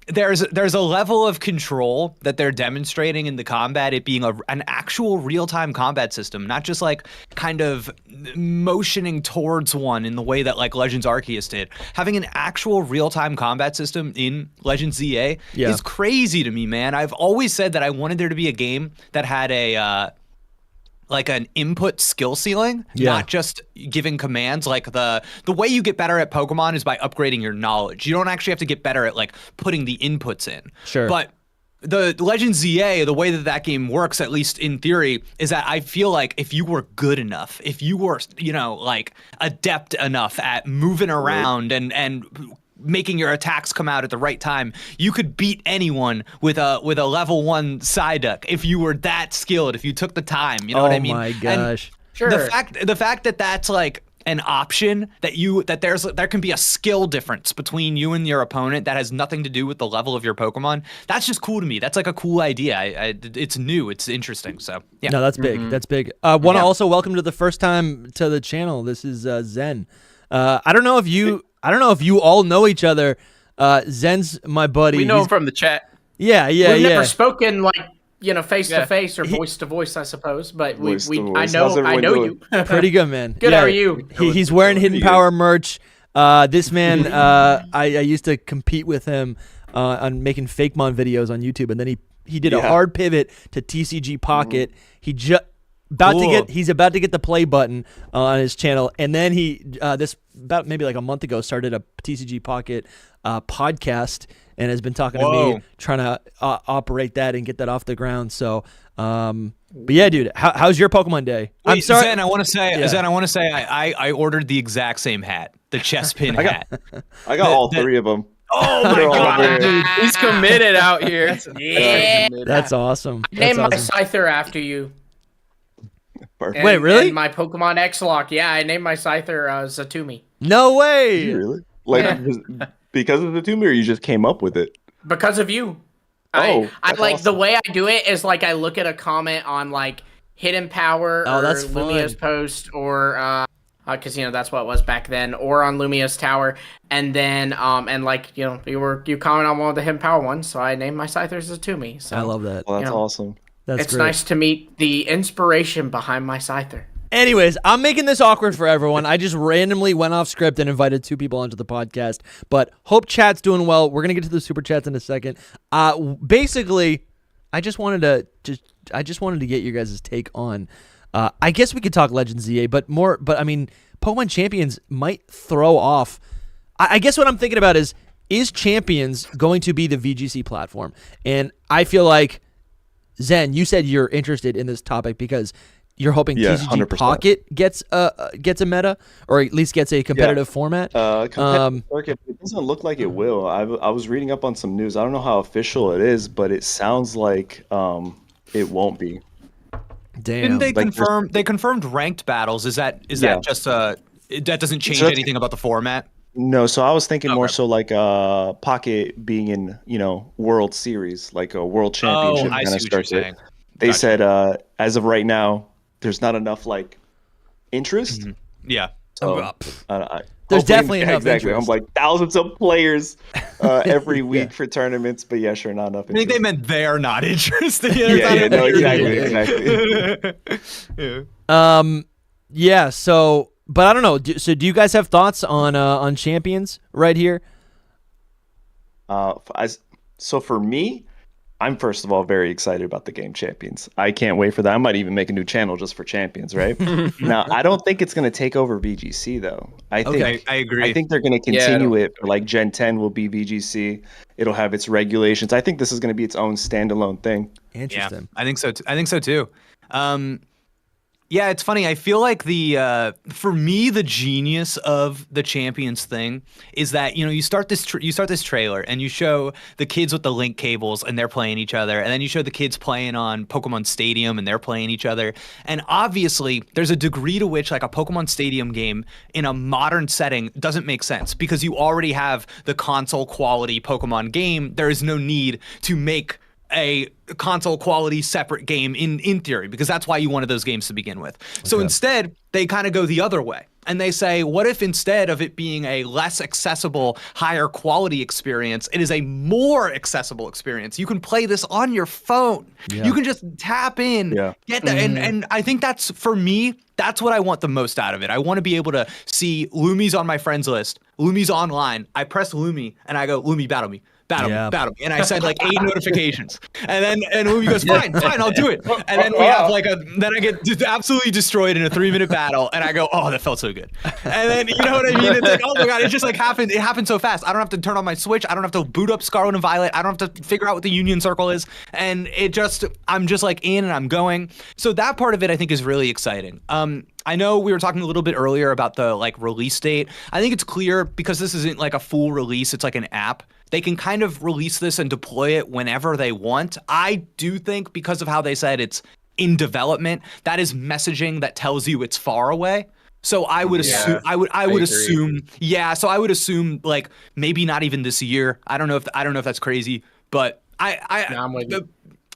there's a level of control that they're demonstrating in the combat, it being an actual real-time combat system, not just like kind of motioning towards one in the way that like Legends Arceus did. Having an actual real-time combat system in Legends ZA is crazy to me, man. I've always said that I wanted there to be a game that had a like an input skill ceiling, not just giving commands. Like the way you get better at Pokemon is by upgrading your knowledge. You don't actually have to get better at like putting the inputs in. Sure. But the Legends ZA, the way that game works, at least in theory, is that I feel like if you were good enough, if you were, like adept enough at moving around and making your attacks come out at the right time, you could beat anyone with a level 1 Psyduck if you were that skilled, if you took the time, you know what I mean? Oh my gosh. Sure. The fact that that's like an option, that there can be a skill difference between you and your opponent that has nothing to do with the level of your Pokemon, that's just cool to me. That's like a cool idea. It's new, it's interesting. So yeah. No, that's big. That's big. Want to also welcome to the first time to the channel. This is Zen. I don't know if you all know each other. Zen's my buddy. We know him from the chat. Yeah. We've never spoken like face to face or voice to voice, I suppose. But I know you. Pretty good, man. Good. How are you? He's wearing Hidden Power merch. This man, I used to compete with him on making Fakemon videos on YouTube, and then he did a hard pivot to TCG Pocket. He he's about to get the play button on his channel, and then he about maybe like a month ago started a TCG Pocket podcast and has been talking to me, trying to operate that and get that off the ground. So but yeah, dude, how's your Pokemon day? Wait, I'm sorry, Zen, I want to say I ordered the exact same hat, the chest pin hat. I got all 3 of them. Oh my god, dude. He's committed out here. That's awesome. Name my Scyther after you. Wait, really? And my Pokemon X-Lock. Yeah, I named my Scyther Zatumi. No way. Really? Like because of the Zatumi, or you just came up with it? Because of you. I like awesome. The way I do it is like I look at a comment on like Hidden Power or LumiosePost or because that's what it was back then, or on Lumiose Tower, and then and like you comment on one of the Hidden Power ones, so I named my Scyther Zatumi. So I love that. Well, that's awesome. It's great. Nice to meet the inspiration behind my Scyther. Anyways, I'm making this awkward for everyone. I just randomly went off script and invited 2 people onto the podcast. But hope chat's doing well. We're gonna get to the super chats in a second. Basically, I just wanted to get your guys' take on. I guess we could talk Legends ZA, but I mean, Pokemon Champions might throw off. I guess what I'm thinking about is Champions going to be the VGC platform? And I feel like, Zen, you said you're interested in this topic because you're hoping TCG 100%. Pocket gets a meta, or at least gets a competitive format. It doesn't look like it will. I was reading up on some news. I don't know how official it is, but it sounds like it won't be. Damn. Didn't they confirm? They confirmed ranked battles. Is that just that doesn't change anything about the format? No, so I was thinking more so like Pocket being in World Series, like a World Championship kind of starts it. They said as of right now, there's not enough like interest. Mm-hmm. Yeah. So, there's definitely enough interest. I'm like thousands of players every week for tournaments, but yeah, sure, not enough interest. I think they meant they're not interested. Exactly. Yeah. So, but I don't know. So, do you guys have thoughts on Champions right here? So for me, I'm first of all very excited about the game Champions. I can't wait for that. I might even make a new channel just for Champions, right? Now, I don't think it's going to take over VGC though. I agree. I think they're going to continue it. Like Gen 10 will be VGC. It'll have its regulations. I think this is going to be its own standalone thing. Interesting. Yeah, I think so too. Yeah, it's funny. I feel like for me, the genius of the Champions thing is that you start this trailer and you show the kids with the link cables and they're playing each other, and then you show the kids playing on Pokemon Stadium and they're playing each other. And obviously, there's a degree to which like a Pokemon Stadium game in a modern setting doesn't make sense because you already have the console quality Pokemon game. There is no need to make a console quality separate game in theory, because that's why you wanted those games to begin with. So instead they kind of go the other way. and they say, what if instead of it being a less accessible, higher quality experience, it is a more accessible experience? You can play this on your phone. You can just tap in, get that. And I think that's, for me, that's what I want the most out of it. I want to be able to see Lumi's on my friends list. Lumi's online. I press Lumi and I go, Lumi, battle me. Battle me. And I send like 8 notifications. And Lumi goes, fine, I'll do it. And then we have then I get just absolutely destroyed in a 3-minute battle. And I go, oh, that felt so good. And then, you know what I mean? It's like, oh my God, it just like happened. It happened so fast. I don't have to turn on my Switch. I don't have to boot up Scarlet and Violet. I don't have to figure out what the Union Circle is. And I'm just like in and I'm going. So that part of it I think is really exciting. I know we were talking a little bit earlier about the like release date. I think it's clear because this isn't like a full release. It's like an app. They can kind of release this and deploy it whenever they want. I do think because of how they said it's in development, that is messaging that tells you it's far away. So I would assume, I would assume, so I would assume like maybe not even this year. I don't know if that's crazy, but I'm with you.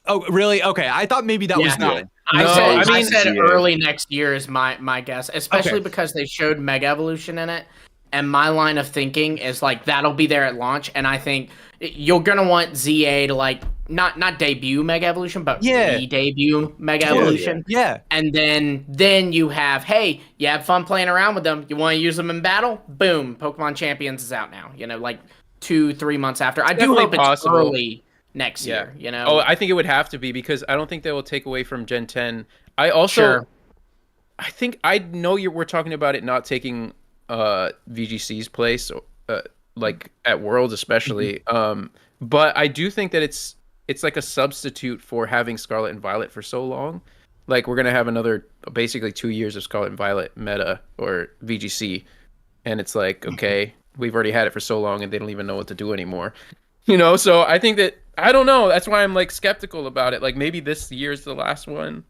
Oh, really? Okay. I thought maybe that was not. I said early next year is my guess, especially because they showed Mega Evolution in it. And my line of thinking is like that'll be there at launch, and I think you're gonna want ZA to like not debut Mega Evolution, but re-debut Mega Evolution. Yeah. And then you have, hey, you have fun playing around with them. You want to use them in battle? Boom, Pokemon Champions is out now. You know, like 2-3 months after. I do hope it's early next year. You know. Oh, I think it would have to be because I don't think they will take away from Gen 10. I also, I think I know we're talking about it not taking VGC's place, like at Worlds especially. But I do think that it's like a substitute for having Scarlet and Violet for so long. Like we're gonna have another basically 2 years of Scarlet and Violet meta or VGC, and it's like okay, we've already had it for so long, and they don't even know what to do anymore. You know, so I think that I don't know. That's why I'm like skeptical about it. Like maybe this year's the last one.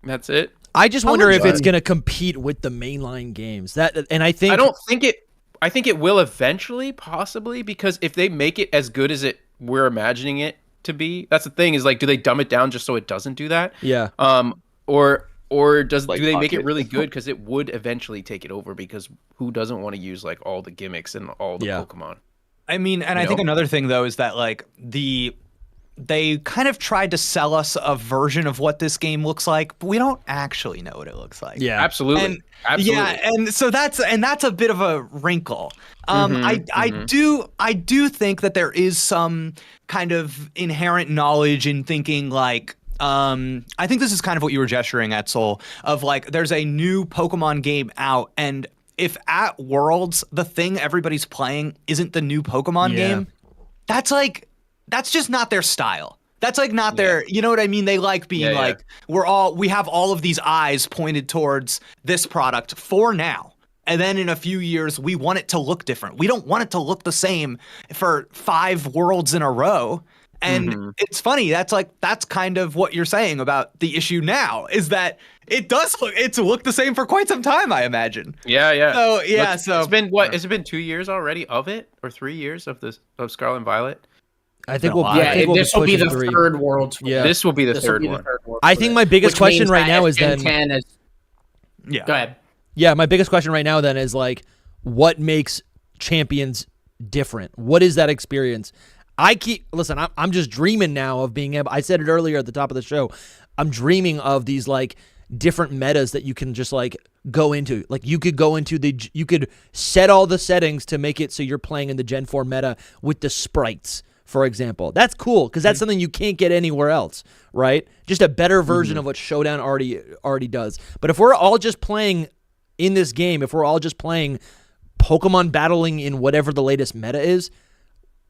That's it. I just wonder if it's going to compete with the mainline games. I think it will eventually, possibly, because if they make it as good as we're imagining it to be, that's the thing. Is like, do they dumb it down just so it doesn't do that? Yeah. Or do they make it really good because it would eventually take it over? Because who doesn't want to use like all the gimmicks and all the Pokemon? I mean, and I think another thing though is that like they kind of tried to sell us a version of what this game looks like, but we don't actually know what it looks like. Yeah, absolutely. Yeah, and so that's a bit of a wrinkle. I do think that there is some kind of inherent knowledge in thinking like I think this is kind of what you were gesturing at, Soul, of like there's a new Pokemon game out, and if at Worlds the thing everybody's playing isn't the new Pokemon game, that's just not their style. That's like not their, you know what I mean? They like being like, we have all of these eyes pointed towards this product for now. And then in a few years, we want it to look different. We don't want it to look the same for 5 Worlds in a row. And it's funny. That's kind of what you're saying about the issue now is that it's looked the same for quite some time, I imagine. Yeah. So it's been what? Has it been 2 years already of it, or 3 years of Scarlet and Violet? I think this will be the third World. Yeah, this will be the third one. I think my biggest question right now is then. Go ahead. Yeah, my biggest question right now then is like, what makes Champions different? What is that experience? I'm just dreaming now of being able. I said it earlier at the top of the show. I'm dreaming of these like different metas that you can just like go into. Like you could go into you could set all the settings to make it so you're playing in the Gen 4 meta with the sprites. For example, that's cool because that's something you can't get anywhere else, right? Just a better version of what Showdown already does. But if we're all just playing in this game, if we're all just playing Pokemon battling in whatever the latest meta is,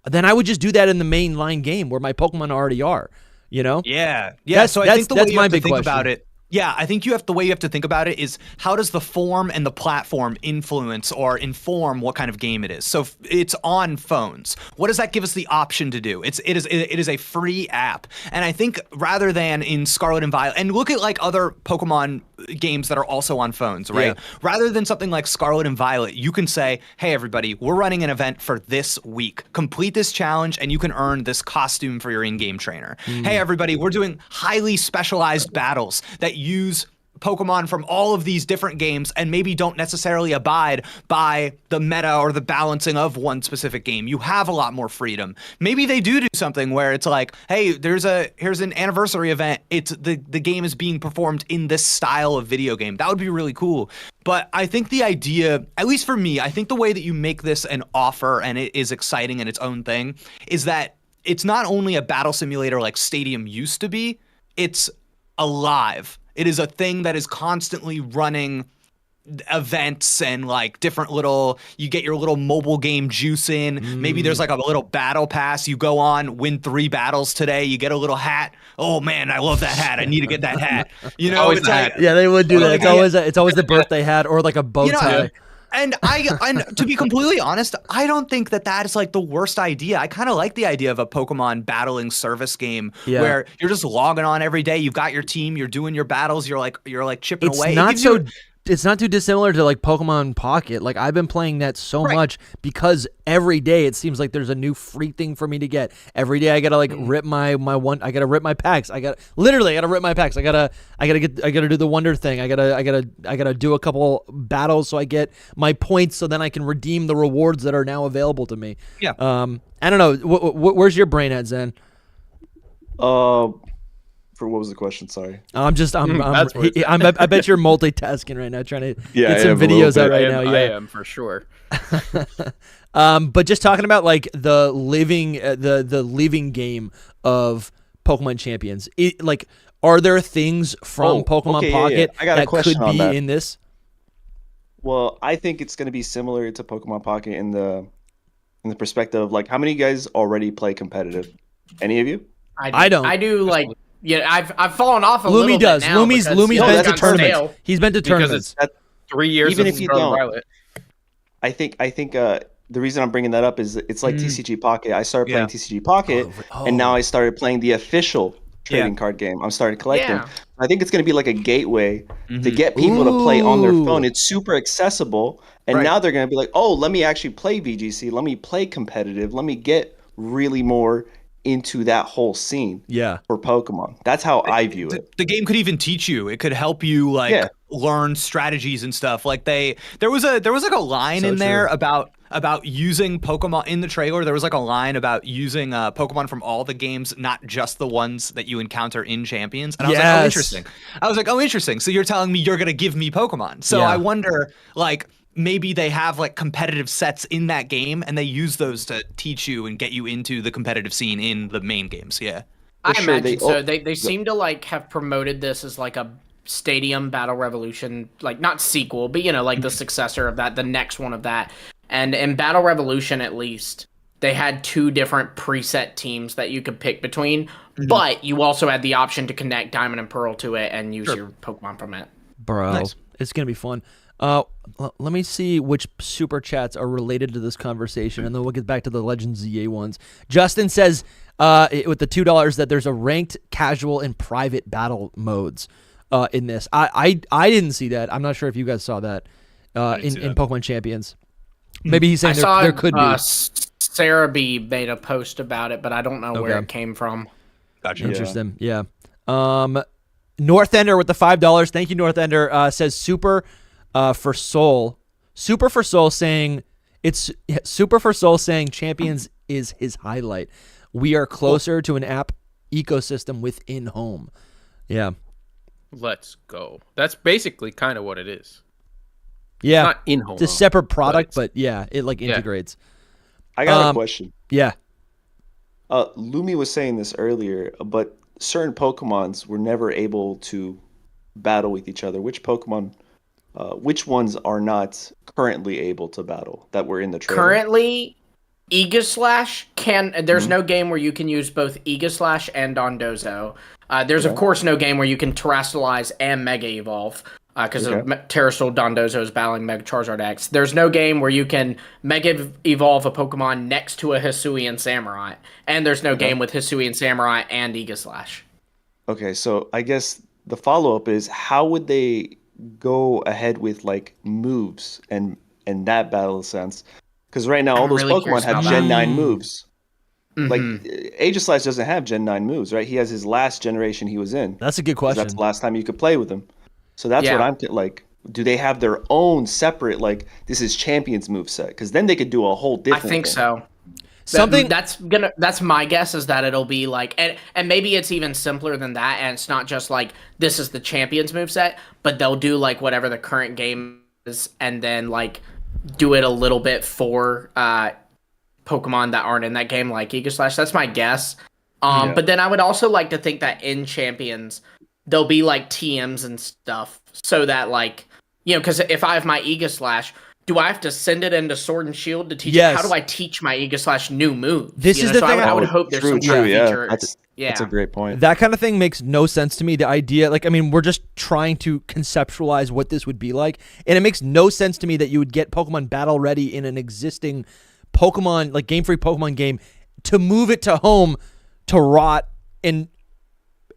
then I would just do that in the mainline game where my Pokemon already are. You know? Yeah. So I think the way you have to think about it. Yeah, I think the way you have to think about it is how does the form and the platform influence or inform what kind of game it is? So it's on phones. What does that give us the option to do? It is a free app. And I think rather than in Scarlet and Violet, and look at like other Pokemon games that are also on phones, right? Yeah. Rather than something like Scarlet and Violet, you can say, hey, everybody, we're running an event for this week. Complete this challenge and you can earn this costume for your in-game trainer. Hey, everybody, we're doing highly specialized battles that use Pokemon from all of these different games and maybe don't necessarily abide by the meta or the balancing of one specific game. You have a lot more freedom. Maybe they do something where it's like, hey, here's an anniversary event. It's the game is being performed in this style of video game. That would be really cool. But I think the idea, at least for me, I think the way that you make this an offer and it is exciting in its own thing is that it's not only a battle simulator like Stadium used to be, it's alive. It is a thing that is constantly running events and like different little, you get your little mobile game juice in. Maybe there's like a little battle pass. You go on, win 3 battles today. You get a little hat. Oh man, I love that hat. I need to get that hat. You know, it's like, yeah, they would do that. It's always the birthday hat or like a bow tie. And to be completely honest, I don't think that is like the worst idea. I kind of like the idea of a Pokemon battling service game where you're just logging on every day. You've got your team. You're doing your battles. You're like chipping away. It's not too dissimilar to like Pokemon Pocket. Like I've been playing that so much because every day it seems like there's a new free thing for me to get. Every day I gotta like rip my one. I gotta rip my packs. I gotta rip my packs. I gotta do the wonder thing. I gotta do a couple battles so I get my points so then I can redeem the rewards that are now available to me. Yeah. I don't know. Where's your brain at, Zen? What was the question? Sorry. I bet you're multitasking right now, trying to get some videos out right now. Yeah, I am for sure. But just talking about like the living game of Pokemon Champions. Are there things from Pokemon Pocket that could be in this? Well, I think it's going to be similar to Pokemon Pocket in the perspective of like, how many of you guys already play competitive? Any of you? I don't. I do like. Yeah, I've fallen off a little bit now. Lumi's been to tournaments. He's been to tournaments. Because it's 3 years even if you don't. Violet. I think the reason I'm bringing that up is it's like TCG Pocket. I started playing TCG Pocket, and now I started playing the official trading card game. I'm starting collecting. Yeah. I think it's going to be like a gateway to get people to play on their phone. It's super accessible, and now they're going to be like, oh, let me actually play VGC. Let me play competitive. Let me get really more into that whole scene for Pokemon. That's how I view it. The game could even teach you. It could help you learn strategies and stuff. Like there was like a line in there about using Pokemon in the trailer. There was like a line about using Pokemon from all the games, not just the ones that you encounter in Champions. And I was like, oh, interesting. Interesting. So you're telling me you're going to give me Pokemon. So I wonder, like, maybe they have like competitive sets in that game and they use those to teach you and get you into the competitive scene in the main games. Yeah. I imagine so. They seem to like have promoted this as like a Stadium Battle Revolution, like not sequel, but like the successor of that, the next one of that. And in Battle Revolution, at least, they had 2 different preset teams that you could pick between, but you also had the option to connect Diamond and Pearl to it and use your Pokemon from it. Bro, it's going to be fun. Let me see which super chats are related to this conversation, and then we'll get back to the Legends ZA ones. Justin says, with the $2, that there's a ranked, casual, and private battle modes in this. I didn't see that. I'm not sure if you guys saw that in Pokemon Champions. Maybe he's saying there could be. Sarah B made a post about it, but I don't know where it came from. Gotcha. Interesting. Yeah. Northender with the $5. Thank you, Northender. Says Super for Soul. Super for Soul saying Champions is his highlight. We are closer to an app ecosystem within home. Yeah. Let's go. That's basically kind of what it is. Yeah. It's not in home. It's a separate product, but it like integrates. I got a question. Yeah. Lumi was saying this earlier, but certain Pokemons were never able to battle with each other. Which Pokemon, which ones are not currently able to battle that were in the trailer? Currently, Aegislash can. There's no game where you can use both Aegislash and Dondozo. There's of course no game where you can Terastallize and Mega Evolve. Because Terrestrial Dondozo is battling Mega Charizard X. There's no game where you can Mega Evolve a Pokemon next to a Hisuian Samurai. And there's no game with Hisuian Samurai and Aegislash. Okay, so I guess the follow-up is, how would they go ahead with like moves and that battle sense? Because right now all those Pokemon have Gen 9 moves. Like Aegislash doesn't have Gen 9 moves, right? He has his last generation he was in. That's a good question. That's the last time you could play with him. So that's what I'm like. Do they have their own separate, like, this is Champions moveset? Because then they could do a whole different I think thing. so. That's my guess, is that it'll be like, and maybe it's even simpler than that, and it's not just like this is the Champions moveset, but they'll do like whatever the current game is, and then like do it a little bit for Pokemon that aren't in that game, like Aegislash. That's my guess. But then I would also like to think that in Champions there'll be like TMs and stuff, so that like, you know, because if I have my Aegislash, do I have to send it into Sword and Shield to teach it? How do I teach my Aegislash new moves? This is the thing. I would hope there's some kind of feature. That's a great point. That kind of thing makes no sense to me. The idea, like, I mean, we're just trying to conceptualize what this would be like, and it makes no sense to me that you would get Pokemon Battle Ready in an existing Pokemon, like Game Freak Pokemon game, to move it to home to rot and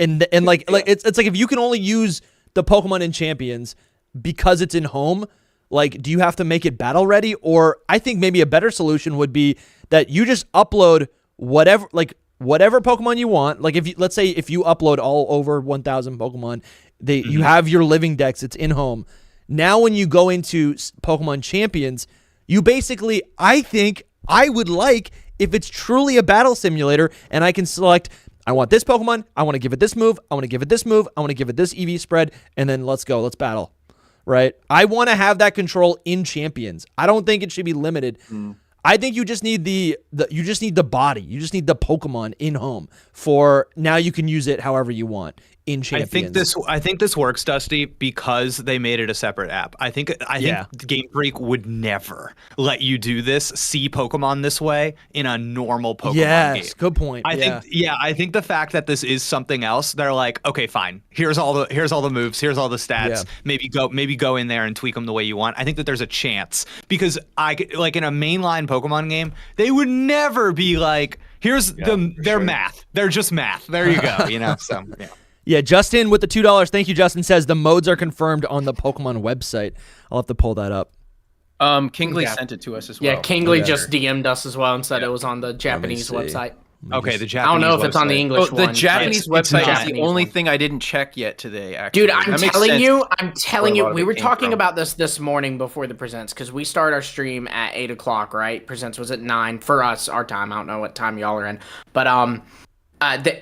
like it's like if you can only use the Pokemon in Champions because it's in home. Like, do you have to make it battle ready? Or I think maybe a better solution would be that you just upload whatever Pokemon you want. Like, let's say if you upload all over 1,000 Pokemon, you have your living dex. It's in home. Now, when you go into Pokemon Champions, you basically, I think I would like if it's truly a battle simulator, and I can select, I want this Pokemon, I want to give it this move, I want to give it this move, I want to give it this EV spread, and then let's go, let's battle. Right? I want to have that control in Champions. I don't think it should be limited. I think you just need the body. You just need the Pokemon in home for now. You can use it however you want in Champions. I think this works, Dusty, because they made it a separate app. I think Game Freak would never let you do this, see Pokemon this way in a normal Pokemon game. Yes, good point. I think the fact that this is something else, they're like, okay, fine. Here's all the moves, here's all the stats. Yeah. Maybe go in there and tweak them the way you want. I think that there's a chance, because like in a mainline Pokemon game, they would never be like, here's their math. They're just math. There you go. You know. So yeah. Yeah, Justin with the $2. Thank you, Justin. Says the modes are confirmed on the Pokemon website. I'll have to pull that up. Kingley sent it to us as well. Yeah, Kingley just DM'd us as well and said it was on the Japanese website. Okay, the Japanese. I don't know if it's on the English one. The Japanese website is the only thing I didn't check yet today. Actually, dude, I'm telling you, we were talking about this morning before the presents, because we start our stream at 8:00, right? Presents was at 9 for us, our time. I don't know what time y'all are in, but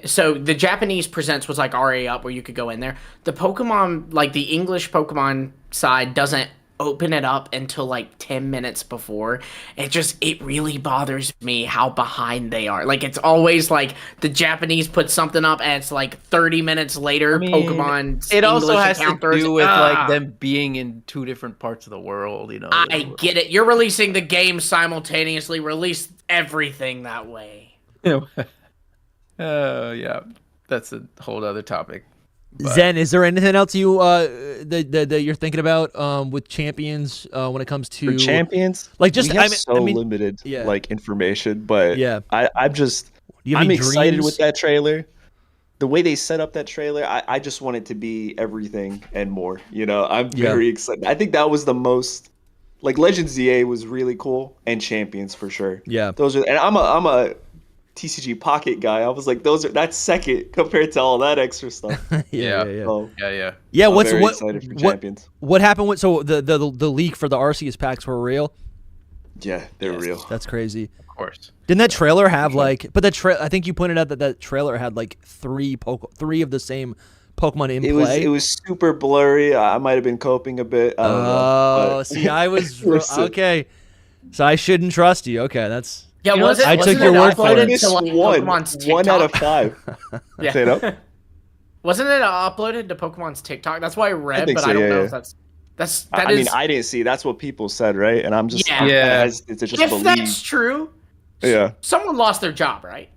so the Japanese presents was like already up where you could go in there. The Pokemon, like the English Pokemon side, doesn't open it up until like 10 minutes before. It really bothers me how behind they are. Like, it's always like the Japanese put something up and it's like 30 minutes later. Pokemon. It also has to do with like them being in two different parts of the world. You know, I get it. You're releasing the game simultaneously. Release everything that way. Yeah, that's a whole other topic. But Zen, is there anything else you that you're thinking about with Champions when it comes to Champions? Like, just limited like information, but I'm excited with that trailer. The way they set up that trailer, I just want it to be everything and more. You know, I'm very excited. I think that was the most, like, Legends ZA was really cool, and Champions for sure. Yeah, those are, and I'm a TCG Pocket guy. I was like, that's second compared to all that extra stuff. Yeah. What's excited for Champions. What happened with the leak for the Arceus packs were real? Yeah, they're real. That's crazy. Of course. Didn't that trailer have like? But I think you pointed out that trailer had like three of the same Pokemon in play. It was super blurry. I might have been coping a bit. I don't know, see, I was okay. So I shouldn't trust you. Okay, that's. Yeah, I took your word for it. To, like, one out of 5. Yeah. Say it up. Wasn't it uploaded to Pokemon's TikTok? That's why I read, but I don't know if that's. I mean, I didn't see. That's what people said, right? And I'm just if that's true. Yeah. Someone lost their job, right?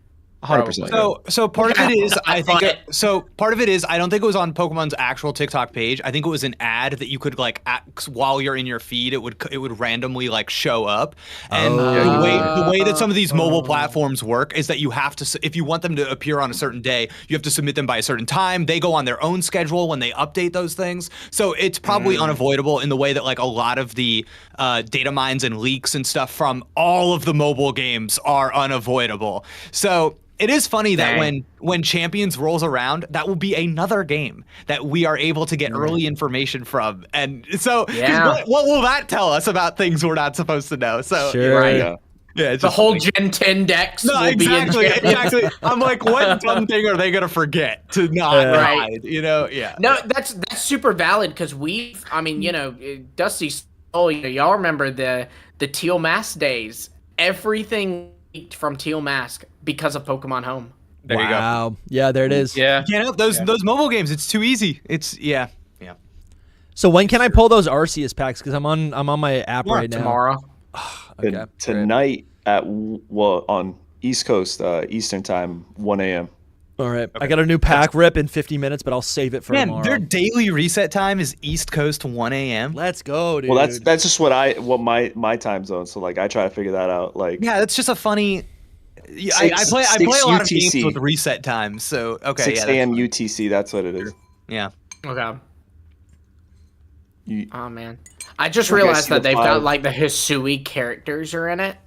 100%. So part of it is I don't think it was on Pokemon's actual TikTok page. I think it was an ad that you could like while you're in your feed, it would randomly like show up. And the way that some of these mobile platforms work is that you have to, if you want them to appear on a certain day, you have to submit them by a certain time. They go on their own schedule when they update those things. So it's probably unavoidable in the way that like a lot of the data mines and leaks and stuff from all of the mobile games are unavoidable. So It is funny that when Champions rolls around, that will be another game that we are able to get early information from. And so what will that tell us about things we're not supposed to know? So right. Yeah, it's the whole Gen 10 decks will be in exactly. I'm like, what dumb thing are they gonna forget to not ride? You know? Yeah. No, that's super valid because Dusty. Oh, y'all remember the Teal Mask days? Everything from Teal Mask because of Pokemon Home. There you go. Yeah, there it is. Yeah. Those mobile games, it's too easy. It's yeah. So when can I pull those Arceus packs? Because I'm on my app right now. Tomorrow. Okay. Tonight on East Coast Eastern time, 1 a.m. All right. Okay. I got a new pack rip in 50 minutes, but I'll save it for tomorrow. Their daily reset time is East Coast 1 a.m. Let's go, dude. Well, that's just what my time zone. So like I try to figure that out. Like that's just a funny. I play a lot of games with reset times. So 6 a.m. UTC. That's what it is. Yeah. Okay. Oh man, I just realized that they've got like the Hisui characters are in it.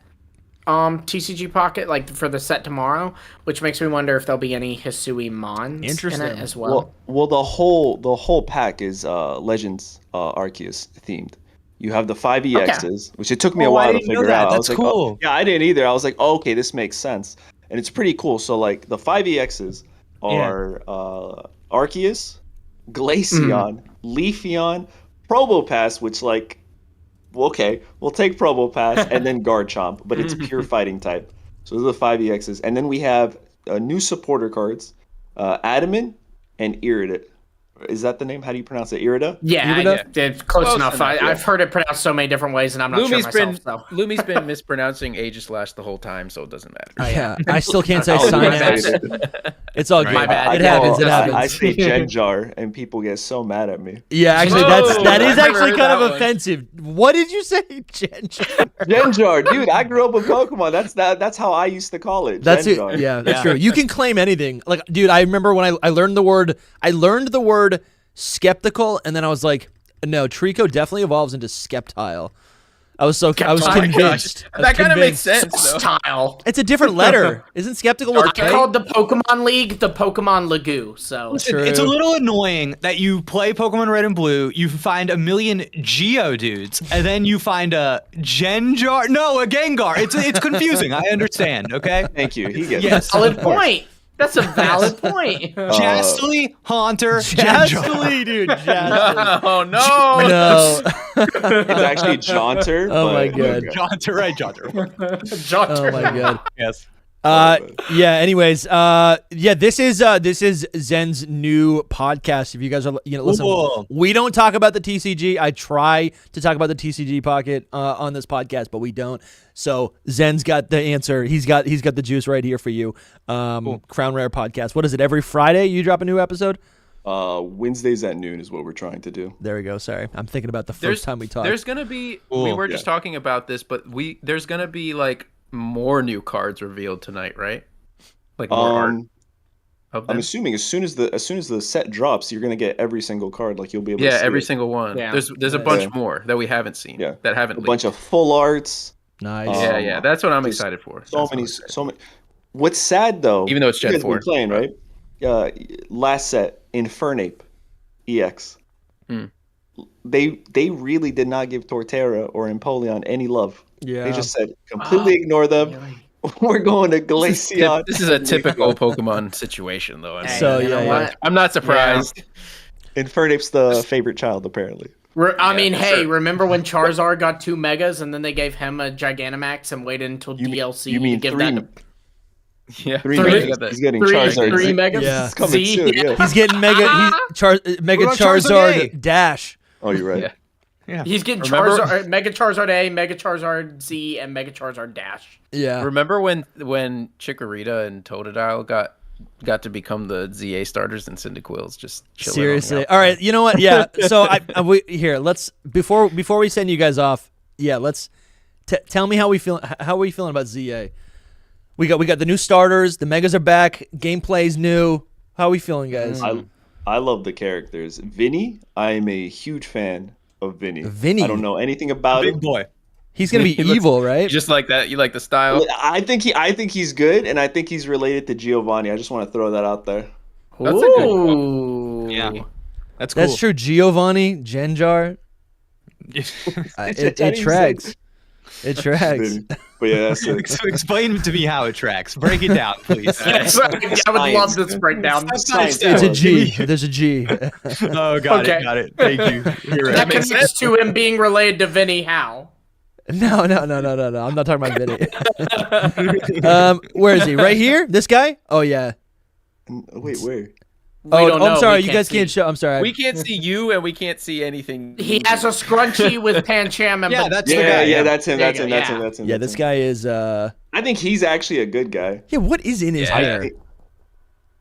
TCG Pocket, like for the set tomorrow, which makes me wonder if there'll be any Hisui Mons in it as well. Well, the whole pack is Legends Arceus themed. You have the 5 EXs, which it took me a while to figure out. That's cool. Yeah, I didn't either. I was like, okay, this makes sense, and it's pretty cool. So like the 5 EXs are Arceus, Glaceon, Leafeon, Probopass, which like. Okay, we'll take Probopass and then Garchomp, but it's pure fighting type. So those are the 5 EXs. And then we have new supporter cards, Adamant and Irida. Is that the name? How do you pronounce it? Irida? Yeah, it's close enough. I've heard it pronounced so many different ways, and I'm not sure myself. Lumi's been mispronouncing Aegislash the whole time, so it doesn't matter. Yeah, I still can't say Synapse. It's all good. My bad. It happens. I say Genjar, and people get so mad at me. Yeah, actually, that is actually kind of offensive. What did you say, Genjar? Genjar, dude. I grew up with Pokemon. That's how I used to call it. That's Genjar. It. Yeah, that's true. You can claim anything. Like, dude, I remember when I learned the word. I learned the word skeptical, and then I was like, no, Trico definitely evolves into Skeptile. I was convinced. That kind of makes sense. Style. It's a different letter. Isn't skeptical with I called the Pokemon League the Pokemon Lagoo. So it's a little annoying that you play Pokemon Red and Blue, you find a million Geodudes, and then you find a Gengar. No, a Gengar. It's confusing. I understand. Okay. Thank you. He gets it. Solid point. That's a valid point. Jastly, Haunter, Jastly, dude. Jastly. Oh no! No. It's actually Jaunter. Oh my god. Jaunter, right? Jaunter. Oh my god. Yes. Yeah. Anyways, this is Zen's new podcast. If you guys are, listen, we don't talk about the TCG. I try to talk about the TCG Pocket on this podcast, but we don't. So Zen's got the answer. He's got the juice right here for you. Crown Rare Podcast. What is it? Every Friday you drop a new episode? Wednesdays at noon is what we're trying to do. There we go. Sorry, I'm thinking about the first time we talked. There's gonna be. We were just talking about this, but there's gonna be like more new cards revealed tonight, right? Like more art. I'm assuming as soon as the set drops, you're gonna get every single card. Like you'll be able to see every single one. Yeah. There's a bunch more that we haven't seen. Yeah. That haven't. A bunch of full arts. Nice. Yeah. That's what I'm excited for. So many. What's sad though? Even though it's Gen 4. Playing right. Last set Infernape, EX. They really did not give Torterra or Empoleon any love. Yeah. They just said completely ignore them. Really? We're going to Glaceon. This is a typical Pokemon situation, though. I mean, I'm not surprised. Yeah. Infernape's the favorite child, apparently. Remember when Charizard got 2 Megas and then they gave him a Gigantamax and waited until DLC to give that to... Yeah, 3 Megas. He's getting Charizard. 3 Megas. Yeah. It's coming soon. Yeah. He's getting Mega Charizard Dash. Oh, you're right. Yeah. He's getting Charizard, Mega Charizard A, Mega Charizard Z, and Mega Charizard Dash. Yeah. Remember when Chikorita and Totodile got to become the ZA starters and Cyndaquil's just chilling? Seriously. All right. You know what? Yeah. So let's before we send you guys off. Yeah. Let's tell me how we feel. How are we feeling about ZA? We got the new starters. The Megas are back. Gameplay's new. How are we feeling, guys? I love the characters. Vinny, I am a huge fan of Vinny. Vinny. I don't know anything about him. Big boy. He's gonna be evil, right? Just like that. You like the style? I think he's good, and I think he's related to Giovanni. I just want to throw that out there. That's a good one. Yeah, that's cool. That's true. Giovanni, Genjar. It tracks. It tracks. But yeah, that's it. So explain to me how it tracks. Break it down, please. I would love this breakdown. It's a G. There's a G. Oh, got it. Thank you. You're right. That connects to him being related to Vinny How? No. I'm not talking about Vinny. Where is he? Right here? This guy? Oh yeah. Wait, where? I'm sorry. You guys can't show. I'm sorry. We can't see you, and we can't see anything. He has a scrunchie with Pancham. And that's the guy. Yeah, that's him. That's him. Yeah, this guy is. I think he's actually a good guy. Yeah, what is in his hair?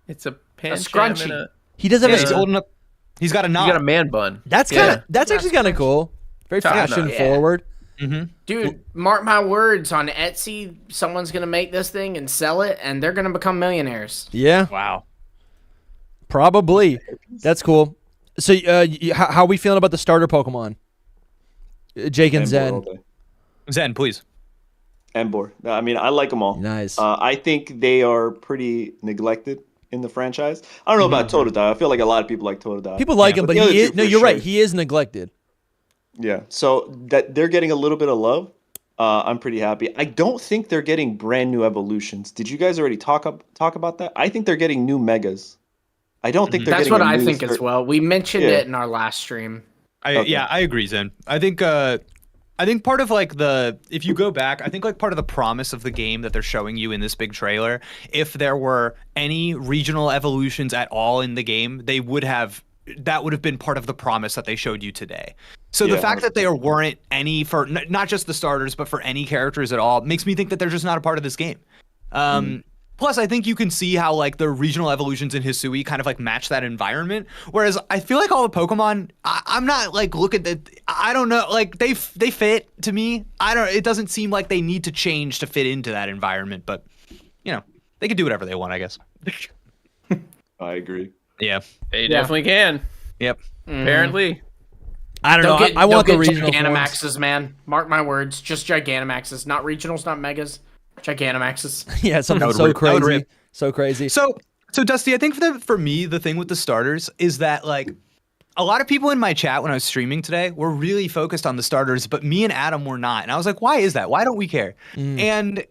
It's a scrunchie. He does have he's holding up. He's got a knot. He's got a man bun. That's actually kind of cool. Very fashion forward. Mm-hmm. Dude, mark my words, on Etsy, someone's gonna make this thing and sell it, and they're gonna become millionaires. Yeah. Wow. Probably. That's cool. So, how are we feeling about the starter Pokemon? Jake and Zen. Zen, please. Embor. I mean, I like them all. Nice. I think they are pretty neglected in the franchise. I don't know about Totodile. I feel like a lot of people like Totodile. People like him, but he is. No, you're right. He is neglected. Yeah. So that they're getting a little bit of love. I'm pretty happy. I don't think they're getting brand new evolutions. Did you guys already talk about that? I think they're getting new megas. I don't think they're That's getting. That's what I think as well. We mentioned it in our last stream. Yeah, I agree, Zen. I think part of like if you go back, I think like part of the promise of the game that they're showing you in this big trailer, if there were any regional evolutions at all in the game, that would have been part of the promise that they showed you today. So the fact that there weren't any for not just the starters, but for any characters at all, makes me think that they're just not a part of this game. Plus, I think you can see how like the regional evolutions in Hisui kind of like match that environment. Whereas I feel like all the Pokemon, I'm not like I don't know, like they fit to me. It doesn't seem like they need to change to fit into that environment, but you know, they can do whatever they want, I guess. I agree. Yeah. They definitely can. Yep. Apparently. I don't know. I want the regional Gigantamaxes, man. Mark my words. Just Gigantamaxes. Not regionals, not megas. Gigantamaxes. Yeah, something so crazy. So crazy. So Dusty, I think for me, the thing with the starters is that like a lot of people in my chat when I was streaming today were really focused on the starters, but me and Adam were not. And I was like, why is that? Why don't we care? And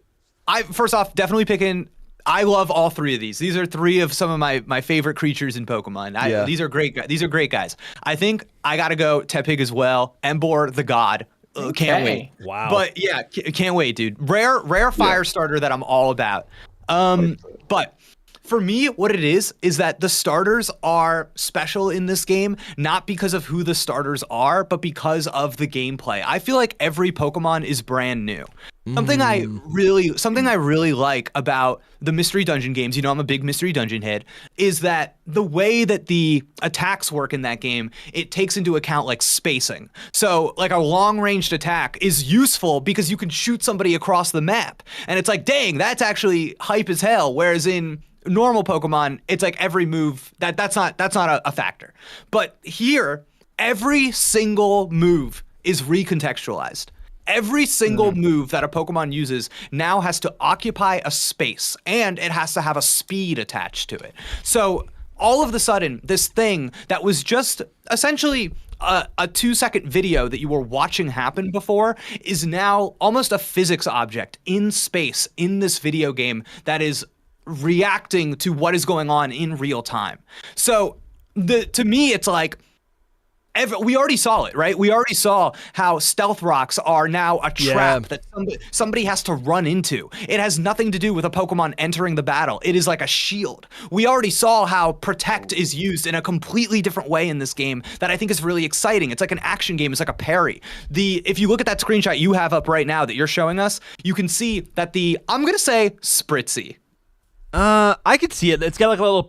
I, first off, definitely picking. I love all three of these. These are three of some of my favorite creatures in Pokemon. These are great guys. These are great guys. I think I got to go Tepig as well. Embor, the god. Can't wait. Wow. But yeah, can't wait, dude. Rare fire starter that I'm all about. But for me, what it is that the starters are special in this game, not because of who the starters are, but because of the gameplay. I feel like every Pokemon is brand new. Something I really like about the Mystery Dungeon games, you know, I'm a big Mystery Dungeon head, is that the way that the attacks work in that game, it takes into account like spacing. So like a long-ranged attack is useful because you can shoot somebody across the map. And it's like, dang, that's actually hype as hell. Whereas in normal Pokemon, it's like every move, that's not a factor. But here, every single move is recontextualized. Every single move that a Pokemon uses now has to occupy a space, and it has to have a speed attached to it. So all of a sudden, this thing that was just essentially a 2-second video that you were watching happen before is now almost a physics object in space in this video game that is reacting to what is going on in real time. So to me, it's like, we already saw it, right? We already saw how stealth rocks are now a trap that somebody has to run into. It has nothing to do with a Pokemon entering the battle. It is like a shield. We already saw how Protect is used in a completely different way in this game that I think is really exciting. It's like an action game. It's like a parry. If you look at that screenshot you have up right now that you're showing us, you can see that I'm going to say Spritzy. I could see it. It's got like a little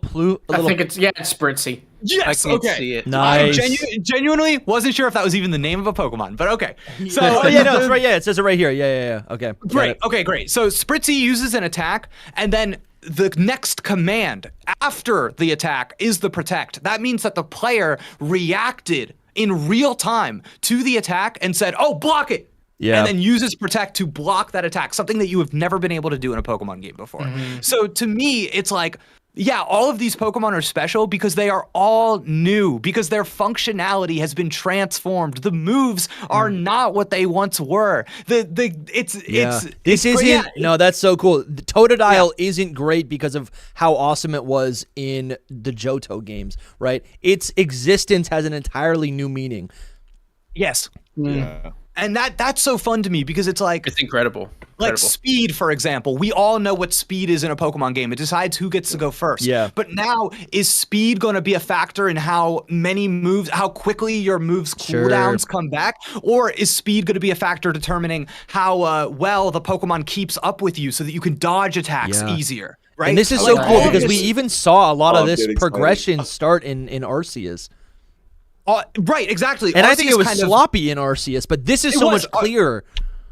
I think it's Spritzy. Yes, I can't see it. Nice. I genuinely wasn't sure if that was even the name of a Pokemon, but okay. So, it's right. Yeah, it says it right here. Yeah. Okay. Great. Okay, great. So Spritzy uses an attack, and then the next command after the attack is the Protect. That means that the player reacted in real time to the attack and said, "Oh, block it." and then uses Protect to block that attack, something that you have never been able to do in a Pokemon game before. So to me, it's like, yeah, all of these Pokemon are special because they are all new, because their functionality has been transformed. The moves are not what they once were. No, that's so cool. The Totodile isn't great because of how awesome it was in the Johto games, right? Its existence has an entirely new meaning. Yes. Yeah. And that's so fun to me because it's like, it's incredible. Like speed, for example. We all know what speed is in a Pokemon game. It decides who gets to go first. Yeah. But now, is speed going to be a factor in how many moves, how quickly your moves cooldowns come back? Or is speed going to be a factor determining how well the Pokemon keeps up with you so that you can dodge attacks easier? Right? And this is so cool because we even saw a lot of this progression start in Arceus. Right, exactly. And Arceus I think it was sloppy in Arceus, but this is so much clearer.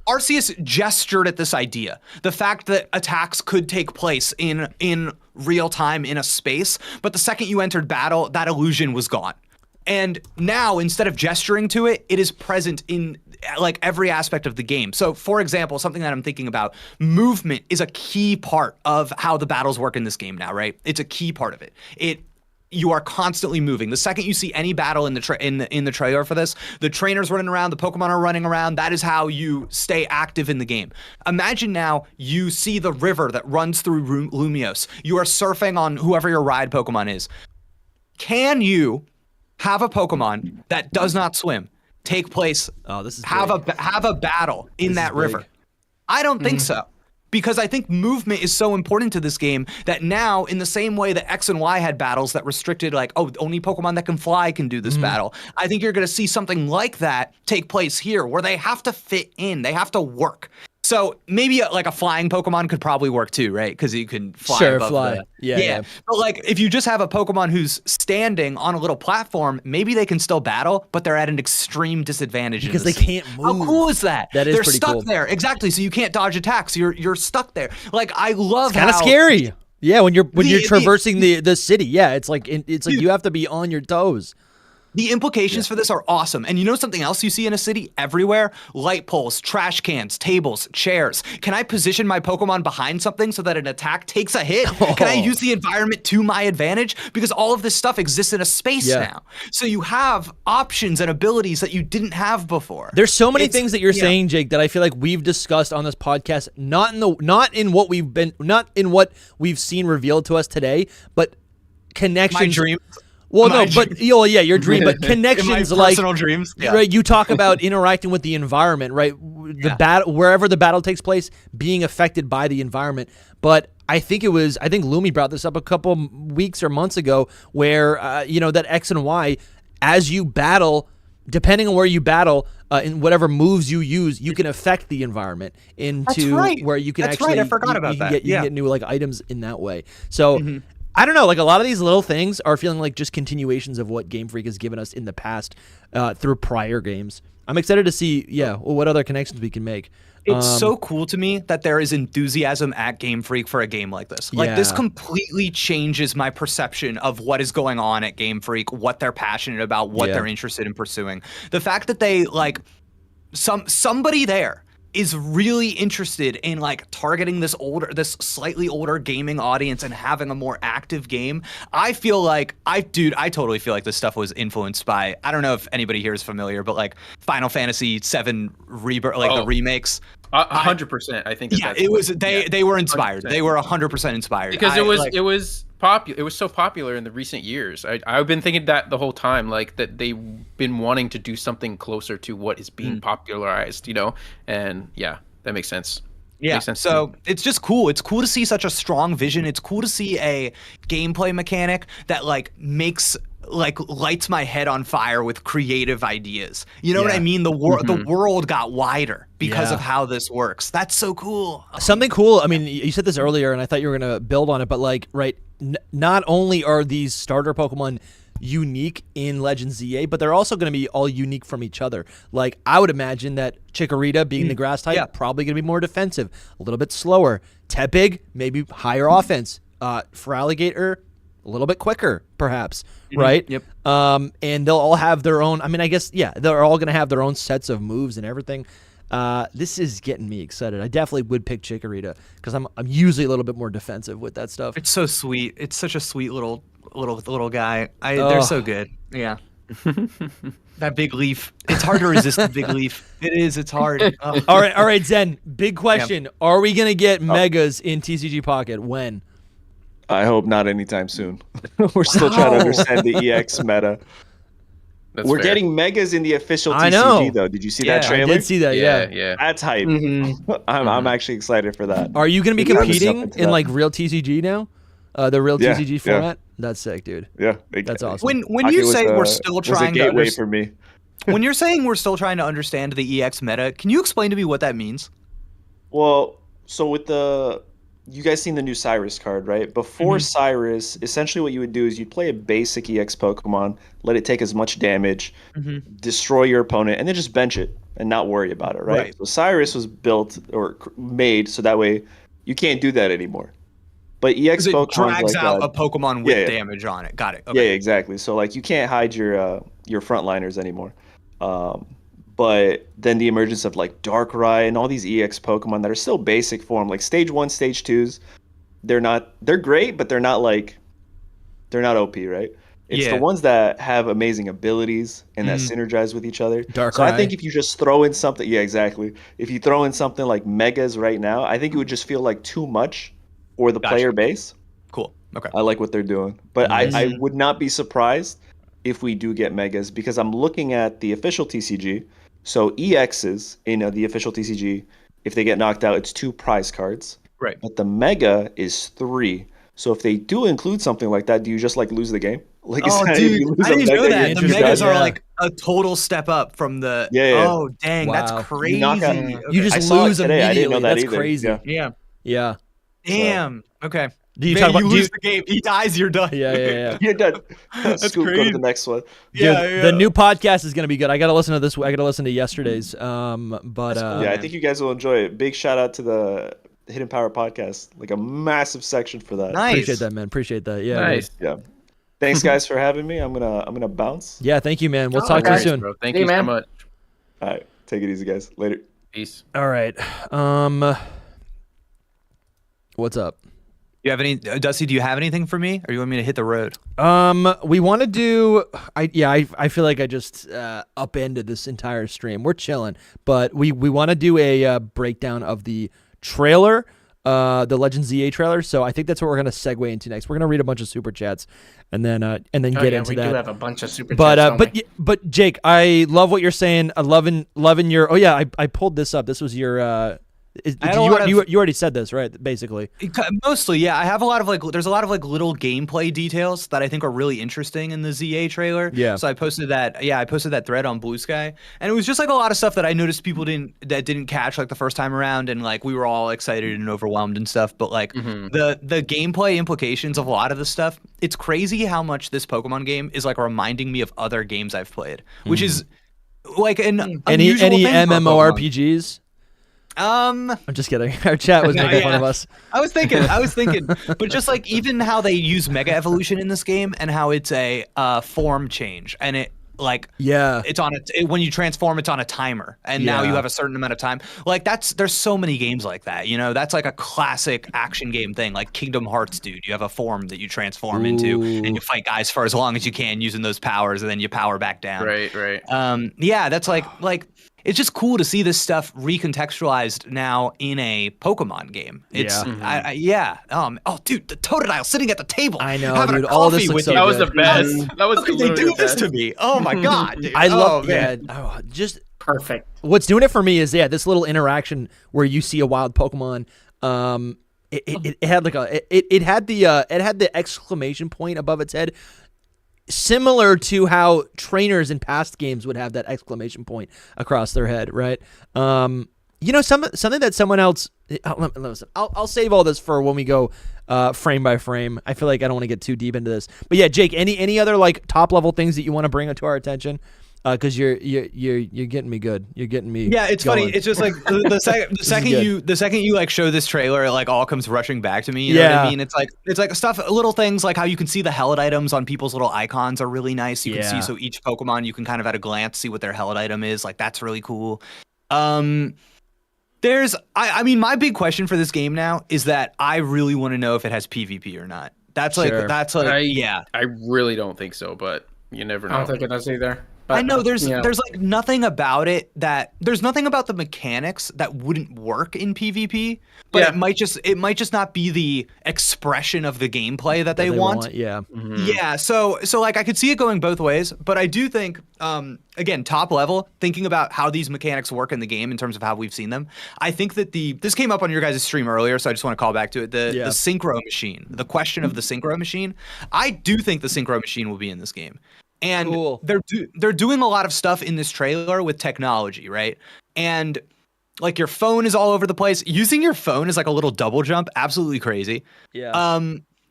Arceus gestured at this idea. The fact that attacks could take place in real time in a space, but the second you entered battle, that illusion was gone. And now, instead of gesturing to it, it is present in like every aspect of the game. So, for example, something that I'm thinking about, movement is a key part of how the battles work in this game now, right? It's a key part of it. You are constantly moving. The second you see any battle in the trailer for this, the trainer's running around, the Pokemon are running around. That is how you stay active in the game. Imagine now you see the river that runs through Lumiose. You are surfing on whoever your ride Pokemon is. Can you have a Pokemon that does not swim take place? Have a battle in that river? I don't think so. Because I think movement is so important to this game that now, in the same way that X and Y had battles that restricted, like, oh, only Pokemon that can fly can do this battle, I think you're going to see something like that take place here, where they have to fit in, they have to work. So maybe like a flying Pokemon could probably work too, right? Because you can fly above Yeah. But like if you just have a Pokemon who's standing on a little platform, maybe they can still battle, but they're at an extreme disadvantage because they can't move. How cool is that? That is they're pretty stuck cool. there. Exactly. So you can't dodge attacks. You're stuck there. Like I love kind of scary. Yeah, when you're traversing the city. Yeah, it's like you have to be on your toes. The implications for this are awesome. And you know something else you see in a city everywhere? Light poles, trash cans, tables, chairs. Can I position my Pokemon behind something so that an attack takes a hit? Can I use the environment to my advantage? Because all of this stuff exists in a space now. So you have options and abilities that you didn't have before. There's so many things that you're saying, Jake, that I feel like we've discussed on this podcast, not in what we've seen revealed to us today, but connections. My dreams. Well, your dream, but connections my personal dreams. Yeah. Right? You talk about interacting with the environment, right? The battle, wherever the battle takes place, being affected by the environment. But I think Lumi brought this up a couple weeks or months ago, where that X and Y, as you battle, depending on where you battle, in whatever moves you use, you can affect the environment into where you can I forgot about that. You can get new like items in that way. So. I don't know, like a lot of these little things are feeling like just continuations of what Game Freak has given us in the past through prior games. I'm excited to see, what other connections we can make. It's so cool to me that there is enthusiasm at Game Freak for a game like this. Like this completely changes my perception of what is going on at Game Freak, what they're passionate about, what they're interested in pursuing. The fact that they like somebody there is really interested in like targeting this slightly older gaming audience and having a more active game. I feel like I totally feel like this stuff was influenced by, I don't know if anybody here is familiar, but like Final Fantasy VII Rebirth, like the remakes. 100%. I think. It was. They were inspired. 100%. They were 100% inspired because it was popular. It was so popular in the recent years. I've been thinking that the whole time, like that they've been wanting to do something closer to what is being popularized, and that makes sense. Yeah. Makes sense so it's just cool. It's cool to see such a strong vision. It's cool to see a gameplay mechanic that lights my head on fire with creative ideas. You know what I mean? The world got wider because of how this works. That's so cool. Something cool. I mean, you said this earlier, and I thought you were gonna build on it, but not only are these starter Pokemon unique in Legends ZA, but they're also going to be all unique from each other. Like, I would imagine that Chikorita, being the grass type, probably going to be more defensive, a little bit slower. Tepig, maybe higher offense. Feraligatr, a little bit quicker, perhaps, right? Yep. And they'll all have their own, I mean, I guess, they're all going to have their own sets of moves and everything. This is getting me excited. I definitely would pick Chikorita because I'm usually a little bit more defensive with that stuff. It's so sweet. It's such a sweet little guy. They're so good. Yeah. That big leaf. It's hard to resist the big leaf. It is. It's hard. Oh. All right, Zen. Big question. Yep. Are we gonna get megas in TCG Pocket? When? I hope not anytime soon. We're still trying to understand the EX meta. We're getting megas in the official TCG though. Did you see that trailer? I did see that. Yeah. That's hype. Mm-hmm. I'm actually excited for that. Are you gonna be competing in like real TCG now? The real TCG format? That's sick, dude. Yeah. That's awesome. When you say we're still trying to gateway for me. When you're saying we're still trying to understand the EX meta, can you explain to me what that means? Well, so with you guys seen the new Cyrus card, right? Before Cyrus, essentially what you would do is you'd play a basic EX Pokemon, let it take as much damage, destroy your opponent, and then just bench it and not worry about it, right? So Cyrus was built or made so that way you can't do that anymore. But EX Pokemon drags out a Pokemon with damage on it. Got it. Okay. Yeah, exactly. So like you can't hide your frontliners anymore. But then the emergence of like Darkrai and all these EX Pokemon that are still basic form, like stage 1, stage 2s, they're great, but they're not OP, right? It's the ones that have amazing abilities and that synergize with each other. Darkrai. So I think if you just throw in something, exactly. If you throw in something like Megas right now, I think it would just feel like too much for the player base. Cool. Okay. I like what they're doing. But I would not be surprised if we do get Megas because I'm looking at the official TCG. So EXs in the official TCG, if they get knocked out, it's 2 prize cards. Right. But the Mega is 3. So if they do include something like that, do you just like lose the game? Like, dude, I didn't know that. The Megas are like a total step up from the. Oh, dang, that's crazy. You just lose immediately. I didn't know that that's either. crazy. Yeah. Damn. Okay. Do you lose the game? He dies. You're done. Yeah. You're done. That's Scoop, crazy. Go to the next one. The new podcast is gonna be good. I gotta listen to this. I gotta listen to yesterday's. I think you guys will enjoy it. Big shout out to the Hidden Power podcast. Like a massive section for that. Nice. Appreciate that, man. Appreciate that. Yeah. Nice. Yeah. Thanks, guys, for having me. I'm gonna bounce. Yeah. Thank you, man. We'll talk to you soon. Bro. Thank you so much. All right. Take it easy, guys. Later. Peace. All right. What's up? You have any, Dusty? Do you have anything for me, or you want me to hit the road? We want to do. I feel like I just upended this entire stream. We're chilling, but we want to do a breakdown of the trailer, the Legend ZA trailer. So I think that's what we're gonna segue into next. We're gonna read a bunch of super chats, and then get into that. We do have a bunch of super chats. But Jake, I love what you're saying. I loving your. Oh yeah, I pulled this up. This was your. You already said this, right? Basically, mostly, yeah. I have a lot of there's a lot of little gameplay details that I think are really interesting in the ZA trailer. Yeah. So I posted that. Yeah, I posted that thread on Blue Sky, and it was just a lot of stuff that I noticed people didn't catch the first time around, and we were all excited and overwhelmed and stuff. But the gameplay implications of a lot of this stuff, it's crazy how much this Pokemon game is reminding me of other games I've played, which is an any unusual thing for MMORPGs. I'm just kidding. Our chat was making fun of us. I was thinking, but just even how they use Mega Evolution in this game and how it's a form change, and it it's on when you transform, it's on a timer, and now you have a certain amount of time. There's so many games like that. That's a classic action game thing, like Kingdom Hearts, dude. You have a form that you transform into, and you fight guys for as long as you can using those powers, and then you power back down. Right. That's it's just cool to see this stuff recontextualized now in a Pokemon game. It's dude, the Totodile sitting at the table. I know, dude. All this looks so good. That was the best. That was they do this to me. Oh my god, dude. I love just perfect. What's doing it for me is this little interaction where you see a wild Pokemon. It had it had the exclamation point above its head. Similar to how trainers in past games would have that exclamation point across their head, right? Something that someone else. Listen, I'll save all this for when we go frame by frame. I feel like I don't want to get too deep into this, but yeah, Jake, any other top level things that you want to bring to our attention? Because you're getting me good. You're getting me. Yeah, it's going. funny. It's just the second you show this trailer, it all comes rushing back to me. You know what I mean? It's stuff, little things how you can see the held items on people's little icons are really nice. You can see, so each Pokemon you can kind of at a glance see what their held item is. That's really cool. I mean, my big question for this game now is that I really want to know if it has PvP or not. That's like, yeah. I really don't think so, but you never know. I don't think it does either. But, I know there's like nothing about it there's nothing about the mechanics that wouldn't work in PvP, but it might just not be the expression of the gameplay that they want. Yeah. Mm-hmm. Yeah. So like I could see it going both ways, but I do think again, top level, thinking about how these mechanics work in the game in terms of how we've seen them, I think that this came up on your guys' stream earlier, so I just want to call back to it. The synchro machine, the question of the synchro machine. I do think the synchro machine will be in this game. And they're doing a lot of stuff in this trailer with technology, right? And like your phone is all over the place. Using your phone is like a little double jump, absolutely crazy. Yeah.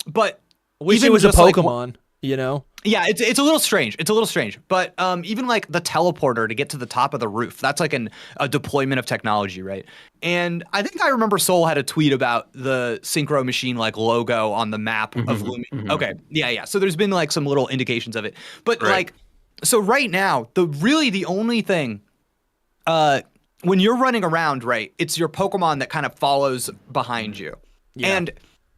But wish it was a Pokemon, you know? Yeah, it's a little strange. It's a little strange. But even like the teleporter to get to the top of the roof, that's like a deployment of technology, right? And I think I remember Soul had a tweet about the synchro machine like logo on the map of Lumia. Mm-hmm. Okay, yeah. So there's been like some little indications of it. But like, so right now, the only thing, when you're running around, right, it's your Pokemon that kind of follows behind you. Yeah. And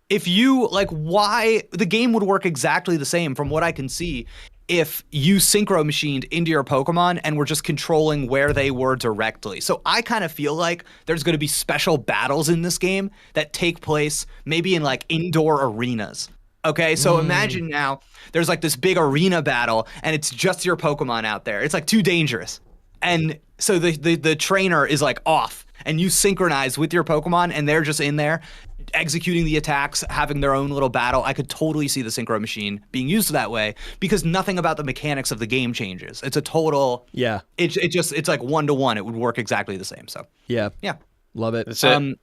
if you why the game would work exactly the same from what I can see if you synchro machined into your Pokemon and were just controlling where they were directly. So I kind of feel like there's going to be special battles in this game that take place maybe in like indoor arenas. Okay, so imagine now there's like this big arena battle and it's just your Pokemon out there. It's like too dangerous. And so the trainer is like off and you synchronize with your Pokemon and they're just in there executing the attacks, having their own little battle. I could totally see the synchro machine being used that way because nothing about the mechanics of the game changes. It's a total it's like 1-to-1. It would work exactly the same. So yeah, love it. It's a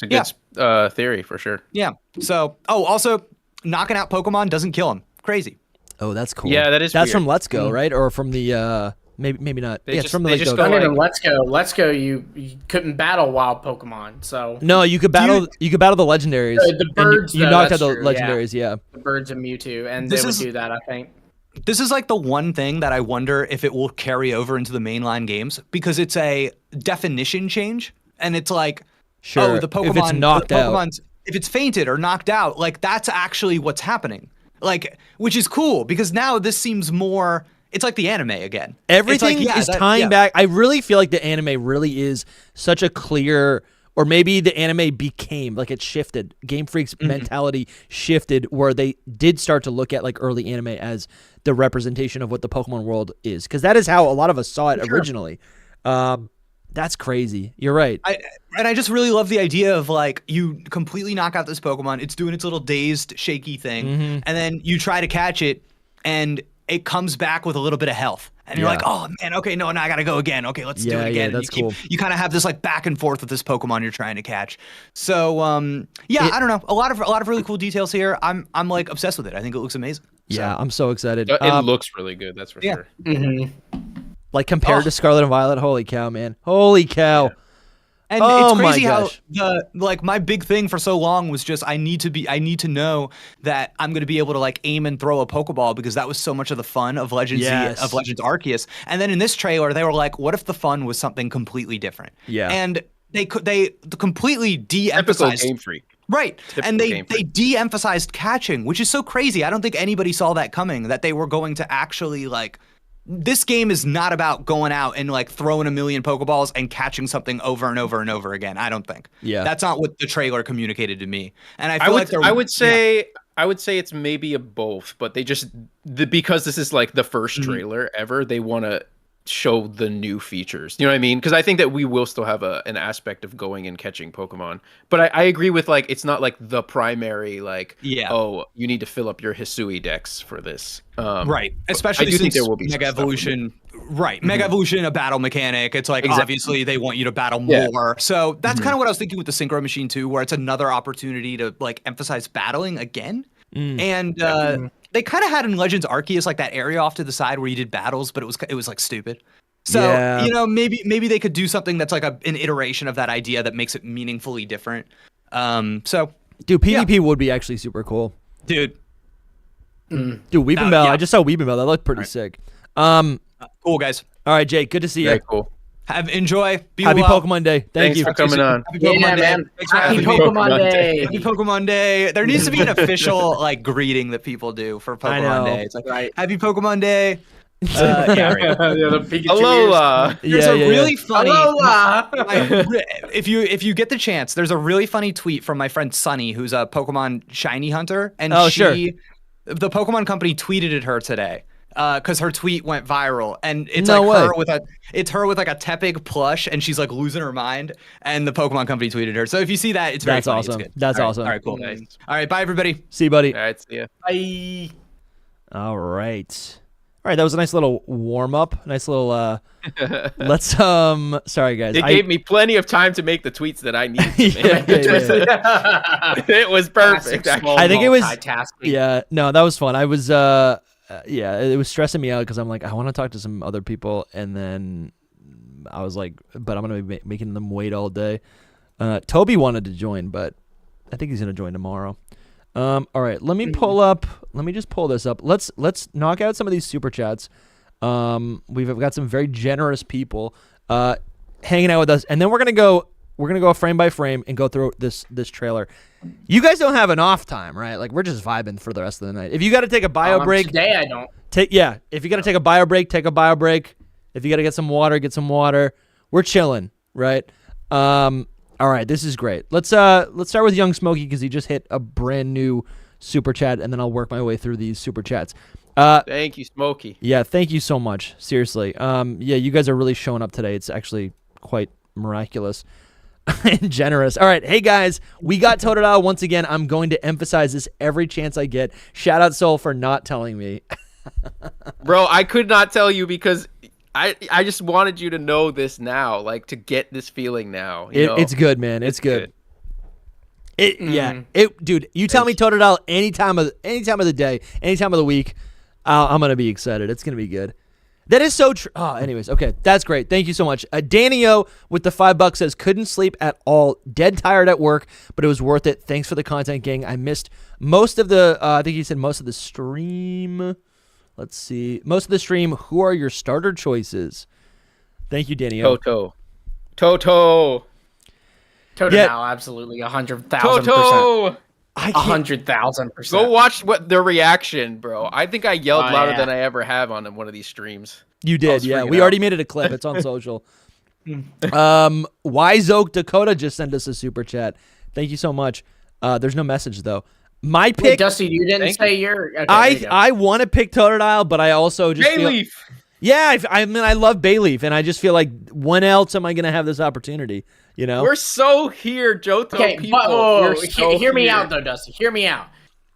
good theory for sure. Yeah. So also knocking out Pokemon doesn't kill them. Crazy. Oh, that's cool. Yeah, that's weird. From Let's Go, right? Or from the Maybe not. It's from the Let's Go. Let's Go. You couldn't battle wild Pokemon, so no, you could battle. You could battle the legendaries. The birds. You knocked out the legendaries. Yeah. The birds and Mewtwo, and they would do that. I think. This is like the one thing that I wonder if it will carry over into the mainline games because it's a definition change, and it's like, the Pokemon. If it's knocked out. If it's fainted or knocked out, like that's actually what's happening. Like, which is cool because now this seems more. It's like the anime again. Everything is tying back. I really feel like the anime really is such a clear, or maybe the anime became, like it shifted. Game Freak's mentality shifted where they did start to look at like early anime as the representation of what the Pokemon world is. Because that is how a lot of us saw it originally. That's crazy. You're right. I just really love the idea of like you completely knock out this Pokemon. It's doing its little dazed, shaky thing. And then you try to catch it and it comes back with a little bit of health. And you're like, oh man, okay, no, I gotta go again. Okay, let's do it again. Yeah, that's cool. You kind of have this like back and forth with this Pokemon you're trying to catch. So I don't know. A lot of really cool details here. I'm like obsessed with it. I think it looks amazing. Yeah, I'm so excited. It looks really good, that's for sure. Like compared to Scarlet and Violet, holy cow, man. Holy cow. Yeah. And it's crazy how my big thing for so long was just I need to know that I'm going to be able to like aim and throw a Pokeball because that was so much of the fun of Legends Arceus. And then in this trailer they were like, what if the fun was something completely different? Yeah. And they completely de-emphasized Game Freak. Right. And they de-emphasized catching, which is so crazy. I don't think anybody saw that coming, that they were going to actually like this game is not about going out and like throwing a million Pokeballs and catching something over and over and over again. I don't think. Yeah. That's not what the trailer communicated to me. And I would say it's maybe a both, but they just because this is like the first trailer ever, they want to show the new features. You know what I mean? Because I think that we will still have an aspect of going and catching Pokemon. But I agree with like it's not like the primary like you need to fill up your Hisui Dex for this. Right. Especially since think there will be Mega Evolution. Right. Mega Evolution, a battle mechanic. It's like obviously they want you to battle more. So that's kind of what I was thinking with the Synchro Machine too, where it's another opportunity to like emphasize battling again. And they kind of had in Legends Arceus like that area off to the side where you did battles, but it was like stupid. So you know, maybe they could do something that's like an iteration of that idea that makes it meaningfully different. So dude, PvP would be actually super cool. Dude, Weepinbell. I just saw Weepinbell. That looked pretty sick. Cool guys. All right, Jake. Good to see you. Very cool. Enjoy. Be Happy well. Pokemon Day. Thank you for coming on. Happy Pokemon Day. Man. Happy Pokemon Day. Happy Pokemon Day. There needs to be an official like greeting that people do for Pokemon Day. It's like Happy Pokemon Day. Alola. There's a really funny. Alola. If you get the chance, there's a really funny tweet from my friend Sunny, who's a Pokemon shiny hunter, and the Pokemon company tweeted at her today. Because her tweet went viral, and it's her with a like a Tepig plush, and she's like losing her mind, and the Pokemon company tweeted her. So if you see that, it's very funny. Awesome. It's good. That's awesome. All right, cool. Nice. All right, bye everybody. See you, buddy. All right, see ya. Bye. All right. That was a nice little warm up. Nice little. Let's Sorry guys. It gave me plenty of time to make the tweets that I needed to make. It was perfect. I think it was. Yeah. No, that was fun. I was. It was stressing me out because I'm like, I want to talk to some other people, and then I was like, but I'm gonna be making them wait all day. Toby wanted to join, but I think he's gonna join tomorrow. All right, let me just pull this up. Let's knock out some of these super chats. We've got some very generous people hanging out with us, and then we're gonna go frame by frame and go through this trailer. You guys don't have an off time, right? Like, we're just vibing for the rest of the night. If you got to take a bio break today, I don't. If you got to take a bio break, take a bio break. If you got to get some water, get some water. We're chilling, right? All right, this is great. Let's start with Young Smokey because he just hit a brand new super chat, and then I'll work my way through these super chats. Thank you, Smokey. Yeah, thank you so much. Seriously. You guys are really showing up today. It's actually quite miraculous. And generous. All right, hey guys, we got Totodile once again. I'm going to emphasize this every chance I get. Shout out Soul for not telling me. Bro, I could not tell you because I just wanted you to know this now, like to get this feeling now. It's good, man. It's good. Dude, you tell me Totodile any time of the day, any time of the week, I'm gonna be excited. It's gonna be good. That is so true. Oh, anyways, okay, that's great. Thank you so much. Danny O with the $5 says couldn't sleep at all, dead tired at work, but it was worth it. Thanks for the content, gang. I missed most of the. I think he said most of the stream. Let's see, most of the stream. Who are your starter choices? Thank you, Danny O. Toto. Now, absolutely 100,000%. Toto. 100,000%. Go watch their reaction, bro. I think I yelled louder than I ever have on one of these streams. You did, yeah. We already made it a clip. It's on social. Wyzoke Dakota just sent us a super chat. Thank you so much. There's no message though. My pick. Wait, Dusty, you didn't say your. Okay, I want to pick Totodile, but I also just Bayleaf. I mean, I love Bayleaf, and I just feel like when else am I going to have this opportunity? You know, we're so here, Johto. Okay, but hear me out though, Dusty. Hear me out.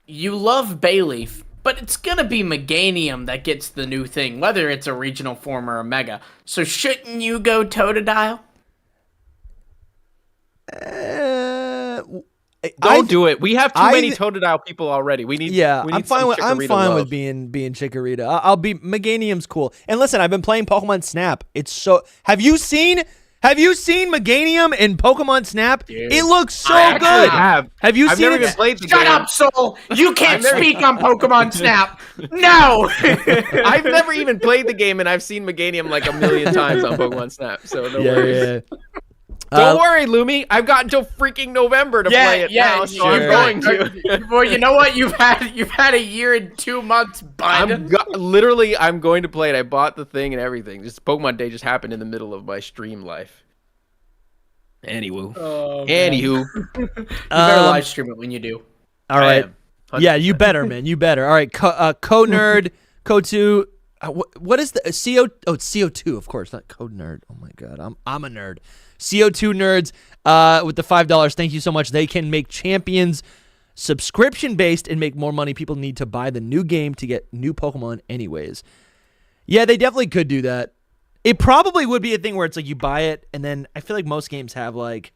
You love Bayleaf, but it's gonna be Meganium that gets the new thing, whether it's a regional form or a mega. So shouldn't you go Totodile? Don't do it. We have too many Totodile people already. We need. I'm fine with being Chikorita. I'll be Meganium's cool. And listen, I've been playing Pokemon Snap. It's so. Have you seen Meganium in Pokemon Snap? Dude, it looks so good. Have you I've seen never it? even played the Shut game. up, Soul. You can't speak on Pokemon Snap. No. I've never even played the game, and I've seen Meganium like a million times on Pokemon Snap. So no worries. Yeah. Don't worry, Lumi. I've got until freaking November to play it now, so I'm going to. Well, you know what? You've had a year and 2 months, bud. I'm going to play it. I bought the thing and everything. Just Pokemon Day just happened in the middle of my stream life. Anywho. You better live stream it when you do. All right. Yeah, you better, man. You better. All right. Code Nerd, Code 2. What is the CO? Oh, it's CO2, of course, not Code Nerd. Oh my God, I'm a nerd. CO2 nerds with the $5. Thank you so much. They can make champions subscription based and make more money. People need to buy the new game to get new Pokemon anyways. Yeah, they definitely could do that. It probably would be a thing where it's like you buy it and then I feel like most games have like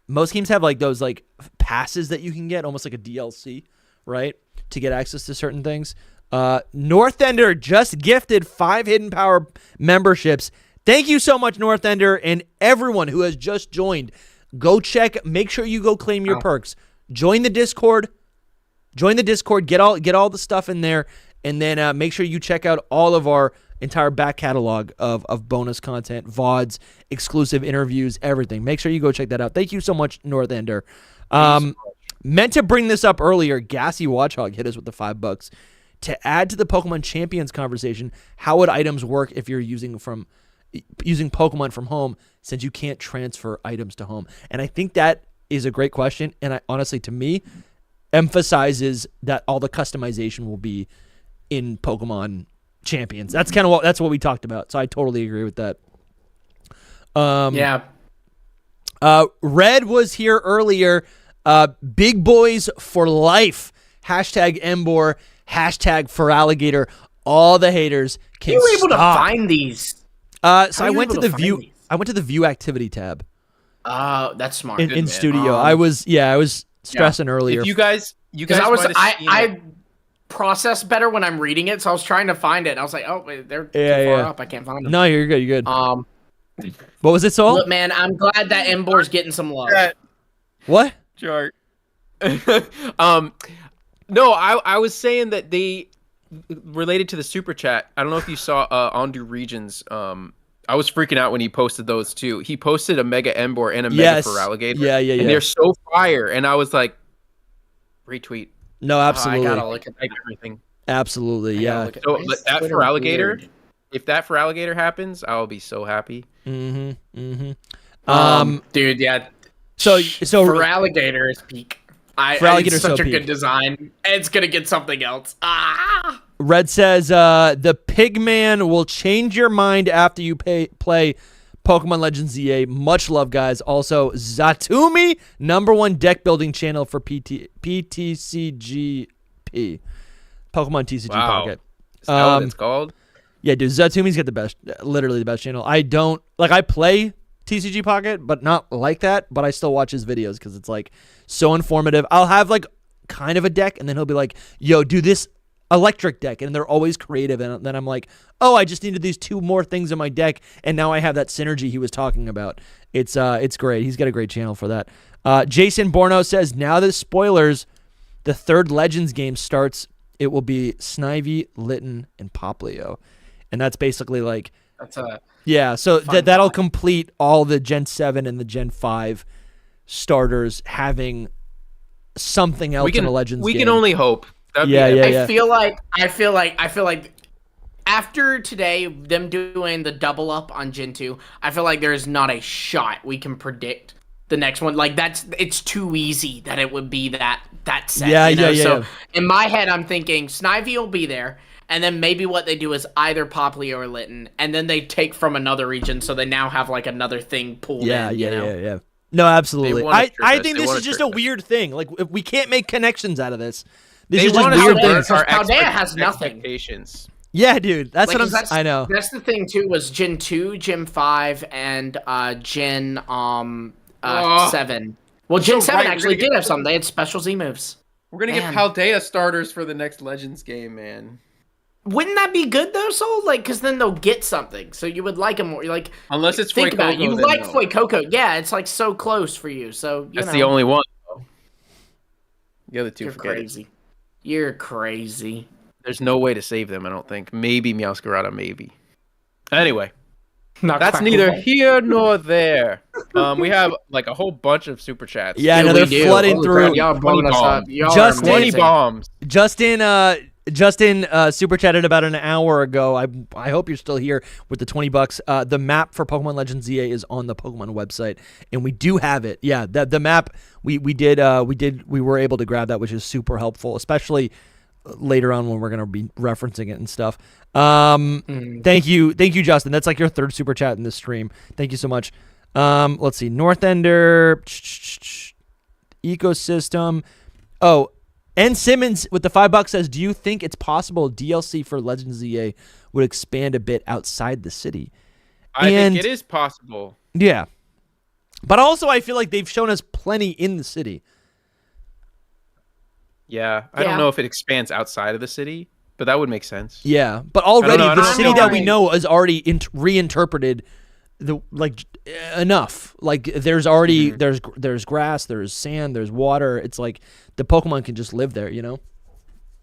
those like passes that you can get, almost like a DLC, right? To get access to certain things. Northender just gifted 5 Hidden Power memberships. Thank you so much, Northender, and everyone who has just joined. Go check. Make sure you go claim your perks. Join the Discord. Get all the stuff in there. And then make sure you check out all of our entire back catalog of bonus content, VODs, exclusive interviews, everything. Make sure you go check that out. Thank you so much, Northender. Meant to bring this up earlier, Gassy Watchhog hit us with the $5. To add to the Pokemon Champions conversation, how would items work if you're using Pokemon from home, since you can't transfer items to home? And I think that is a great question. And honestly, to me, emphasizes that all the customization will be in Pokemon Champions. That's kind of what we talked about. So I totally agree with that. Red was here earlier. Big boys for life. Hashtag Embor. Hashtag for alligator. All the haters can You were able to stop. find these. So I went to the view. I went to the view activity tab. That's smart. In studio. I was stressing earlier. If you guys I process better when I'm reading it, so I was trying to find it. And I was like, oh, wait, they're too far up. I can't find them. No, you're good. You're good. What was it, Soul? Look, man, I'm glad that Embor's getting some love. What? Chart. No, I was saying that they related to the super chat. I don't know if you saw Ondu Regions. I was freaking out when he posted those too. He posted a Mega Embor and a Mega for Alligator. Yeah. And they're so fire. And I was like, retweet. No, absolutely. I gotta look at everything. Absolutely, yeah. So that for alligator, if that for alligator happens, I'll be so happy. Dude, yeah. So for alligator is peak. It's such a good design. It's gonna get something else. Red says the Pigman will change your mind after you play Pokemon Legends ZA. Much love, guys. Also, Zatumi, #1 deck building channel for PTCGP. Pokemon TCG Pocket. Is that what it's called? Yeah, dude. Zatumi's got the best, literally the best channel. I play TCG Pocket, but not like that. But I still watch his videos because it's like so informative. I'll have like kind of a deck, and then he'll be like, "Yo, do this electric deck," and they're always creative. And then I'm like, "Oh, I just needed these 2 more things in my deck, and now I have that synergy he was talking about." It's great. He's got a great channel for that. Jason Borno says, now that spoilers, the 3rd Legends game starts, it will be Snivy, Litten, and Poplio. And that's basically like... So that'll complete all the Gen 7 and the Gen 5 starters having something else in a Legends game. We can only hope. I feel like after today, them doing the double up on Gen 2, I feel like there is not a shot we can predict the next one. Like it's too easy that it would be that set. So in my head, I'm thinking Snivy will be there, and then maybe what they do is either Poplio or Litten, and then they take from another region, so they now have like another thing pulled in. Yeah. No, absolutely. I think this is just a weird thing. Like we can't make connections out of this. This is just weird things. Paldea has nothing. Yeah, dude. That's what I know. That's the thing too. Was Gen 2, Gen 5, and Gen 7. Well, Gen 7 actually did have some. They had special Z moves. We're gonna get Paldea starters for the next Legends game, man. Wouldn't that be good though, Soul? Like, because then they'll get something. So you would like them more. You're like, unless it's think about it. You like Fuecoco. Yeah, it's like so close for you. So that's the only one. The other 2, you're crazy. You're crazy. There's no way to save them, I don't think. Maybe Meowscarada, maybe. Anyway, that's neither here nor there. We have like a whole bunch of super chats. Yeah, no, they're flooding through. Y'all blowing us up. Just 20 bombs. Justin super chatted about an hour ago. I hope you're still here with the $20. The map for Pokemon Legends ZA is on the Pokemon website, and we do have it. Yeah, the map we were able to grab that, which is super helpful, especially later on when we're gonna be referencing it and stuff. Thank you, Justin. That's like your 3rd super chat in this stream. Thank you so much. Let's see, Northender, ecosystem. Oh. N. Simmons with the $5 says, do you think it's possible DLC for Legends ZA would expand a bit outside the city? I think it is possible. Yeah. But also I feel like they've shown us plenty in the city. Yeah. I don't know if it expands outside of the city, but that would make sense. Yeah. But already the city that we know is already reinterpreted enough. Like there's already there's grass, there's sand, there's water. It's like the Pokemon can just live there, you know?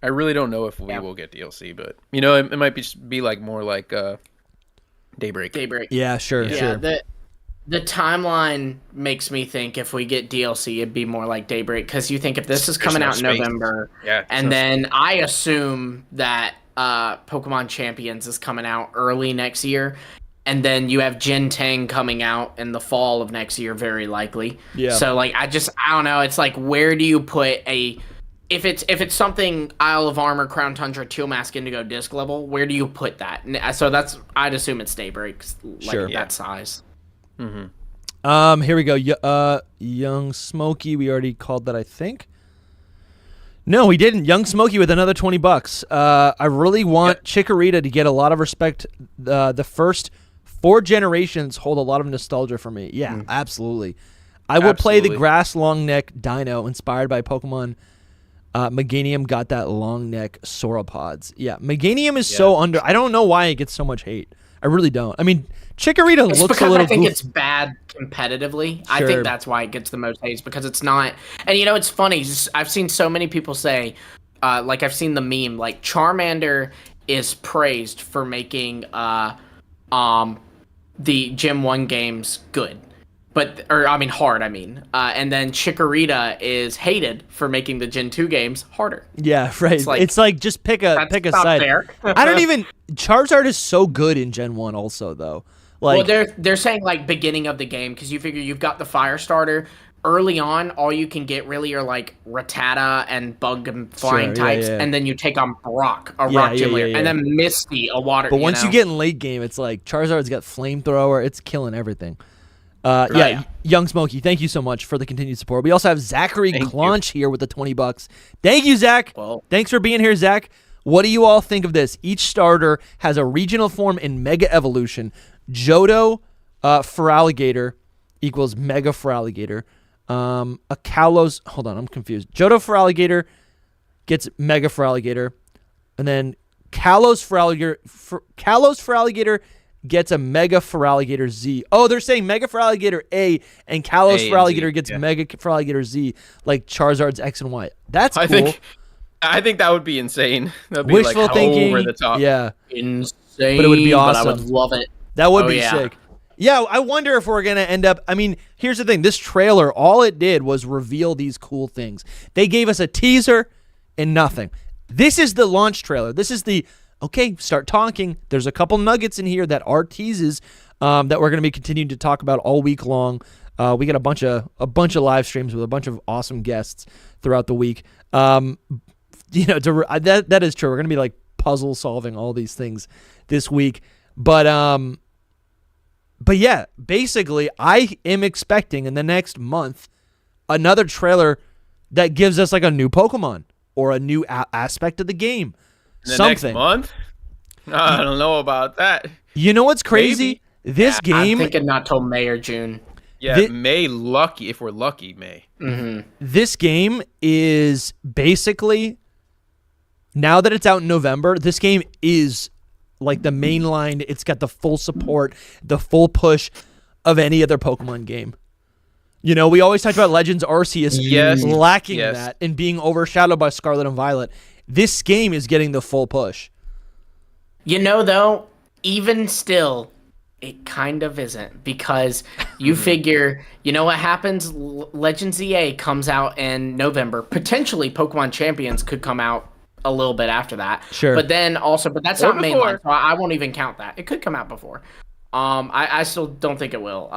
I really don't know if we will get DLC, but it might be like more like Daybreak. Yeah, sure. The timeline makes me think if we get DLC, it'd be more like Daybreak, because you think if this is coming out in November, and then I assume that Pokemon Champions is coming out early next year, and then you have Gen 10 coming out in the fall of next year, very likely. Yeah. So like, I don't know. It's like, where do you put if it's something Isle of Armor, Crown Tundra, Teal Mask, Indigo disc level, where do you put that? So I'd assume it's Daybreak, that size. Mm-hmm. Here we go. Young Smokey, we already called that, I think. No, we didn't. Young Smokey with another $20. I really want Chikorita to get a lot of respect. The first 4 generations hold a lot of nostalgia for me. Yeah, absolutely. I will play the grass long neck dino inspired by Pokemon. Meganium got that long neck sauropods. Yeah, Meganium is so under. I don't know why it gets so much hate. I really don't. I mean, Chikorita looks a little. I think it's bad competitively. Sure. I think that's why it gets the most hate, because it's not. And it's funny. I've seen so many people say, like I've seen the meme, like Charmander is praised for making the Gen 1 games good. Hard. And then Chikorita is hated for making the Gen 2 games harder. Yeah, right. It's like just pick a side. I don't even. Charizard is so good in Gen 1, also though. Like, well, they're saying like beginning of the game, because you figure you've got the fire starter early on. All you can get really are like Rattata and bug and flying types, and then you take on Brock, rock gym leader, and then Misty, a water. But once you get in late game, it's like Charizard's got flamethrower. It's killing everything. Young Smokey, thank you so much for the continued support. We also have Zachary Clonch here with the $20. Thank you, Zach. Well, thanks for being here, Zach. What do you all think of this? Each starter has a regional form in Mega Evolution. Johto Feraligatr equals Mega Feraligatr. A Kalos. Hold on, I'm confused. Johto Feraligatr gets Mega Feraligatr, and then Kalos Feraligatr gets a Mega Feraligatr Z. Oh, they're saying Mega Feraligatr A and Kalos Feraligatr gets Mega Feraligatr Z, like Charizard's X and Y. That's cool. I think that would be insane. That'd be wishful thinking. Over the top. Yeah. Insane. But it would be awesome. But I would love it. That would be sick. Yeah, I wonder if we're going to end up... I mean, here's the thing. This trailer, all it did was reveal these cool things. They gave us a teaser and nothing. This is the launch trailer. This is the... Okay, start talking. There's a couple nuggets in here that are teases that we're going to be continuing to talk about all week long. We got a bunch of live streams with a bunch of awesome guests throughout the week. That is true. We're going to be like puzzle solving all these things this week. But yeah, basically, I am expecting in the next month another trailer that gives us like a new Pokemon or a new aspect of the game. Next month? I don't know about that. You know what's crazy? Maybe. This game... I'm thinking not till May or June. Yeah, May, lucky. If we're lucky, May. Mm-hmm. This game is basically... Now that it's out in November, this game is like the mainline. It's got the full support, the full push of any other Pokemon game. We always talked about Legends Arceus lacking that and being overshadowed by Scarlet and Violet. This game is getting the full push. Though, even still, it kind of isn't, because you figure, what happens? Legends EA comes out in November. Potentially, Pokemon Champions could come out a little bit after that. Sure. But that's not mainline, so I won't even count that. It could come out before. I still don't think it will.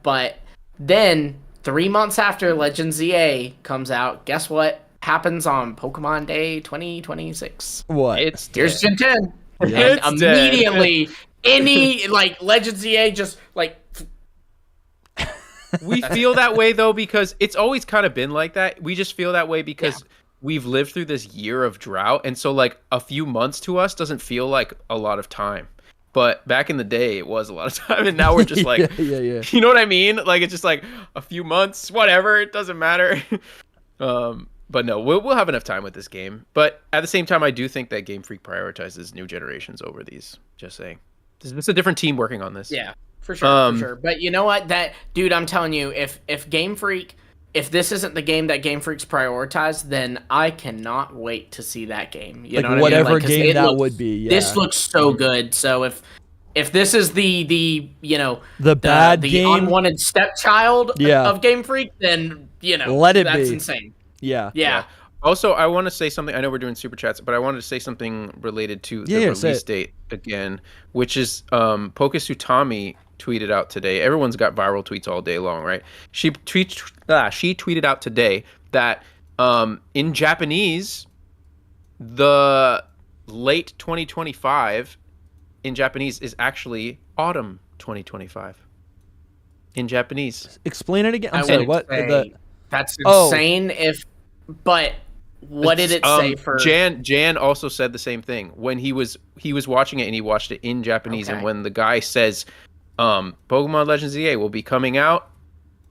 But then 3 months after Legends EA comes out, guess what happens on Pokemon Day 2026? What? Here's Gen 10. Yeah. And immediately, any Legends EA just We feel that way though because it's always kind of been like that. We just feel that way because we've lived through this year of drought, and so a few months to us doesn't feel like a lot of time. But back in the day, it was a lot of time, and now we're just yeah. You know what I mean? It's just a few months, whatever. It doesn't matter. But no, we'll have enough time with this game. But at the same time, I do think that Game Freak prioritizes new generations over these. Just saying, this is a different team working on this. Yeah, for sure, for sure. But you know what? Dude, I'm telling you, if Game Freak if this isn't the game that Game Freak's prioritized, then I cannot wait to see that game. You know what whatever I mean? Like, game that would be. Yeah. This looks so good. So if this is the bad the game, unwanted stepchild of Game Freak, then let it that's be. Insane. Yeah. Also, I want to say something. I know we're doing super chats, but I wanted to say something related to the release date again, which is Pokesutami tweeted out today. Everyone's got viral tweets all day long, right? She tweeted out today that in Japanese, the late 2025 in Japanese is actually autumn 2025. In Japanese. Explain it again. I'm sorry. What? That's insane. But what did it say for Jan also said the same thing when he was watching it, and he watched it in Japanese. And when the guy says Pokemon Legends EA will be coming out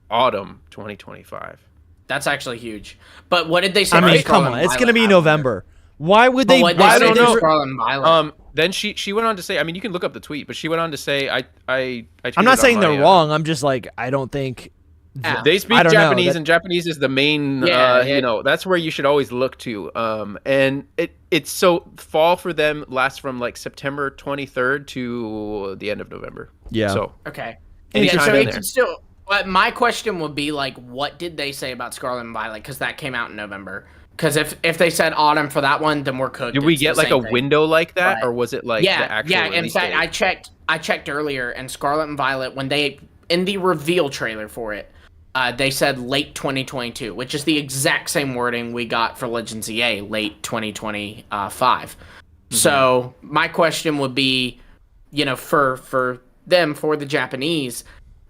autumn 2025, that's actually huge. But what did they say? I mean, come on, it's gonna be November. Why would they? I don't know. Then she went on to say, I mean, you can look up the tweet, but she went on to say, I'm not saying they're wrong. I'm just like, I don't think. They speak Japanese, and Japanese is the main, that's where you should always look to. And it's so fall for them lasts from like September 23rd to the end of November. Yeah. So okay. Yeah, so it can still. My question would be like, what did they say about Scarlet and Violet? Because that came out in November. Because if they said autumn for that one, then we're cooked. Did we get like a window like that, or was it like the actual? Yeah. In fact, I checked earlier, and Scarlet and Violet, when they in the reveal trailer for it. They said late 2022, which is the exact same wording we got for Legends EA, late 2025. Mm-hmm. So my question would be, for them, for the Japanese,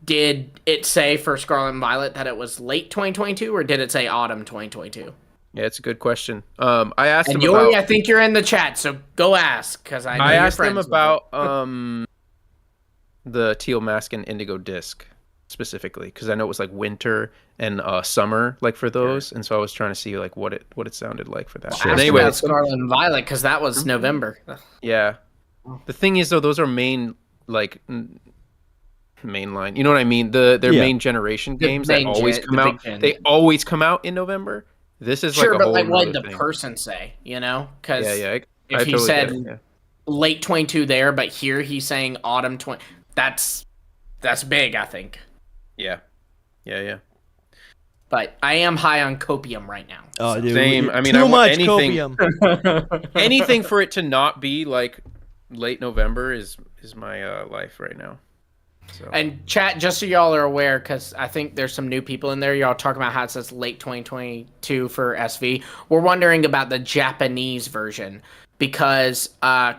did it say for Scarlet and Violet that it was late 2022, or did it say autumn 2022? Yeah, it's a good question. I asked him Yuri, about... I think you're in the chat, so go ask, because I asked him about the Teal Mask and Indigo Disc. Specifically, because I know it was like winter and summer, like for those, and so I was trying to see like what it sounded like for that. Well, anyway, about Scarlet and Violet, because that was November. Yeah, the thing is though, those are mainline. You know what I mean? Their main generation games that always come out. They always come out in November. This is sure, like a but whole like what did the thing. person say? Because if he totally said late 22 there, but here he's saying autumn 20. That's big, I think. Yeah. But I am high on copium right now. Oh, dude. Same. I mean, too I want much anything, copium. anything for it to not be like late November is my life right now. So. And chat, just so y'all are aware, because I think there's some new people in there. Y'all talking about how it says late 2022 for SV. We're wondering about the Japanese version. Because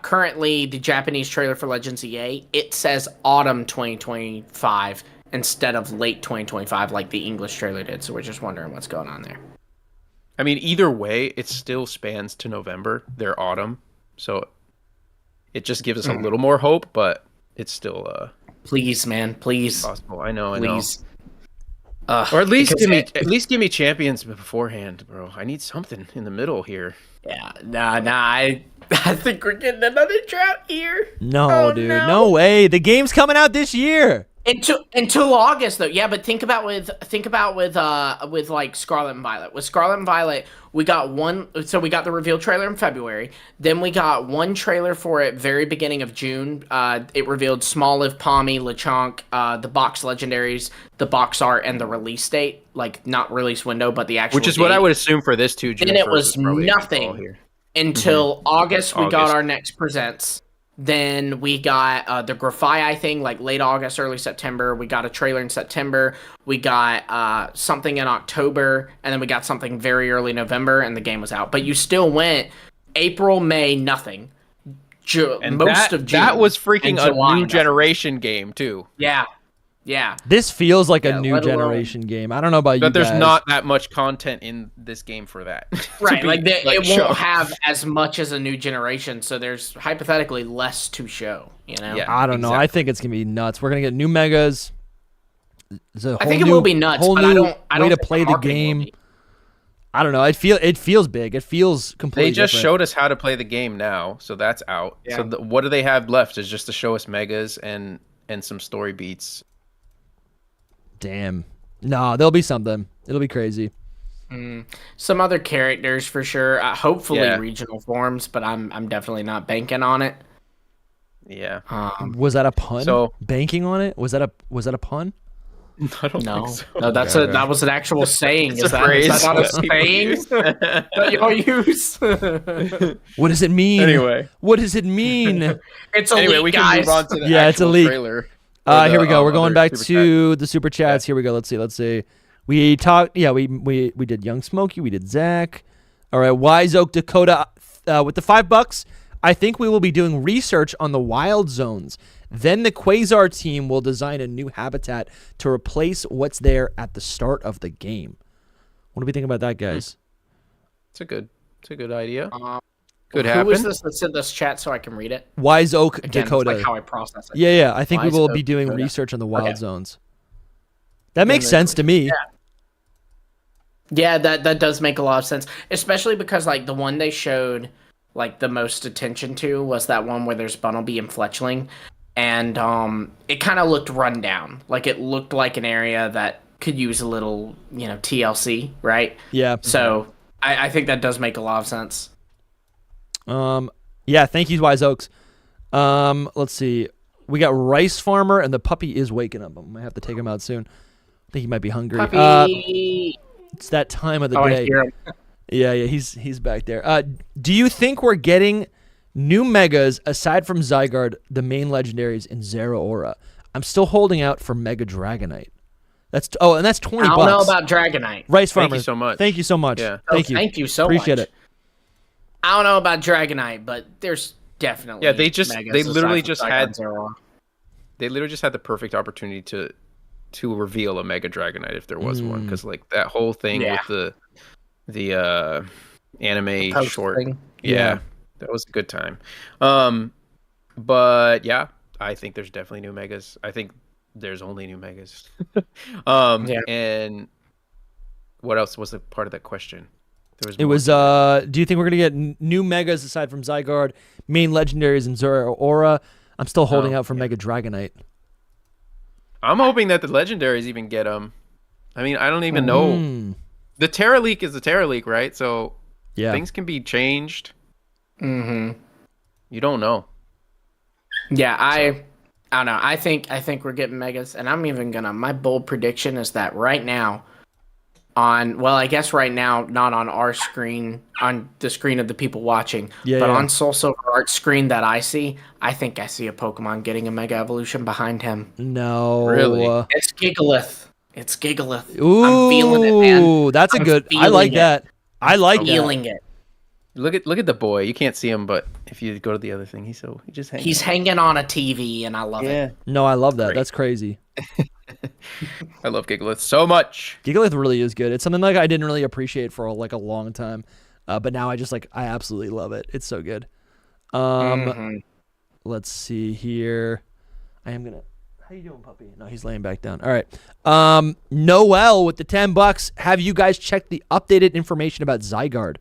currently the Japanese trailer for Legends EA, it says autumn 2025 instead of late 2025 like the English trailer did. So we're just wondering what's going on there. I mean, either way, it still spans to November, their autumn. So it just gives us a little more hope, but it's still please, man, please. Possible. I know. Or at least give me champions beforehand, bro. I need something in the middle here. Yeah, I think we're getting another drought here. No, dude, no way. The game's coming out this year. Until August though. Yeah, but think about with like Scarlet and Violet. With Scarlet and Violet, we got the reveal trailer in February. Then we got one trailer for it very beginning of June. It revealed Smoliv, Palmy, Lechonk, the box legendaries, the box art, and the release date. Like not release window, but the actual. Which is what I would assume for this too. June. And it was nothing until August. We got our next presents. Then we got the Grafai thing like late August, early September. We got a trailer in September. We got something in October. And then we got something very early November, and the game was out. But you still went April, May, nothing. Most of June. That was freaking a new generation game, too. Yeah. This feels like a new generation game. I don't know about you guys. But there's not that much content in this game for that. Right, it won't have as much as a new generation, so there's hypothetically less to show, Yeah, I don't know. I think it's going to be nuts. We're going to get new megas. I think it will be nuts, but I don't way to play the game. I don't know. It feels big. It feels completely They just different. showed us how to play the game now, so that's out. Yeah. So what do they have left is just to show us megas and some story beats. Damn. No, there'll be something. It'll be crazy. Some other characters for sure. Hopefully regional forms, but I'm definitely not banking on it. Yeah. Was that a pun? So banking on it? Was that a pun? I don't think so. No, that was an actual saying. Is that not a saying that y'all use? What does it mean? Anyway, what does it mean? It's elite, we can move on to the it's elite. Trailer. Here we go. We're going back to the super chats. Here we go. Let's see. We talked. Yeah, we did Young Smokey. We did Zach. All right, Wise Oak Dakota with the $5. I think we will be doing research on the wild zones. Then the Quasar team will design a new habitat to replace what's there at the start of the game. What do we think about that, guys? It's a good idea. Could happen. Who is this that's in this chat so I can read it? Wise Oak Dakota. Like how I process it. Yeah. I think we will be doing research on the wild zones. That makes sense to me. Yeah, that does make a lot of sense, especially because like the one they showed like the most attention to was that one where there's Bunnelby and Fletchling. And it kind of looked run down. Like it looked like an area that could use a little, TLC, right? Yeah. So I think that does make a lot of sense. Yeah, thank you, Wise Oaks. Let's see. We got Rice Farmer, and the puppy is waking up. I might have to take him out soon. I think he might be hungry. Puppy! It's that time of the day. I hear him. Yeah, he's back there. Do you think we're getting new megas aside from Zygarde, the main legendaries in Zeraora? I'm still holding out for Mega Dragonite. That's $20. I don't know about Dragonite. Rice Farmer. Thank you so much. Thank you so much. Yeah. Thank you. Thank you so Appreciate much. it. I don't know about Dragonite, but there's definitely they literally just had the perfect opportunity to reveal a Mega Dragonite if there was one, because like that whole thing with the anime short thing. Yeah, that was a good time. But yeah, I think there's definitely new megas. I think there's only new megas. And what else was a part of that question? Do you think we're gonna get new megas aside from Zygarde, main legendaries, and Zeraora? I'm still holding out for Mega Dragonite. I'm hoping that the legendaries even get them. I mean, I don't even know. The Terra Leak is the Terra Leak, right? So things can be changed. Mm-hmm. You don't know. Yeah, I don't know. I think we're getting megas, and I'm even gonna. My bold prediction is that right now, I guess right now, not on our screen, on the screen of the people watching, but on SoulSilverArt's screen that I see, I think I see a Pokemon getting a Mega Evolution behind him. No. Really? It's Gigalith. Ooh, I'm feeling it, man. Ooh, that's a good. I like that. I like feeling it. Look at the boy. You can't see him, but if you go to the other thing, he's hanging on a TV, and I love it. No, I love that. Great. That's crazy. I love Gigalith so much. Gigalith really is good. It's something like I didn't really appreciate for a long time, but now I absolutely love it. It's so good. Let's see here. How you doing, puppy? No, he's laying back down. All right. Noel with the $10. Have you guys checked the updated information about Zygarde?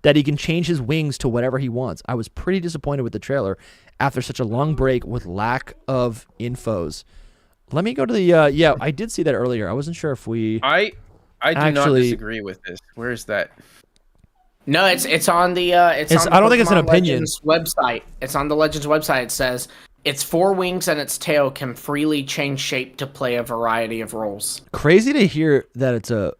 That he can change his wings to whatever he wants. I was pretty disappointed with the trailer after such a long break with lack of infos. Let me go to the I did see that earlier. I wasn't sure if we I do not disagree with this. Where is that? No, it's on the I don't think it's an opinion. Legends website. It's on the Legends website. It says its 4 wings and its tail can freely change shape to play a variety of roles. Crazy to hear that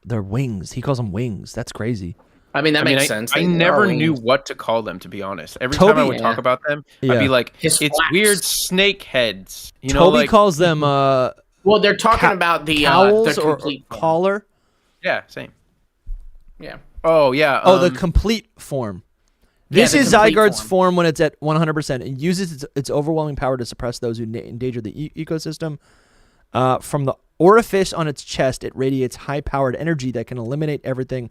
they're wings. He calls them wings. That's crazy. I mean, that makes sense. I never knew what to call them, to be honest. Every time I would talk about them, I'd be like, it's weird snake heads. Toby calls them... well, they're talking about the complete or collar. Yeah, same. Yeah. Oh, yeah. The complete form. This is Zygarde's form when it's at 100%. It uses its overwhelming power to suppress those who endanger the ecosystem. From the orifice on its chest, it radiates high-powered energy that can eliminate everything...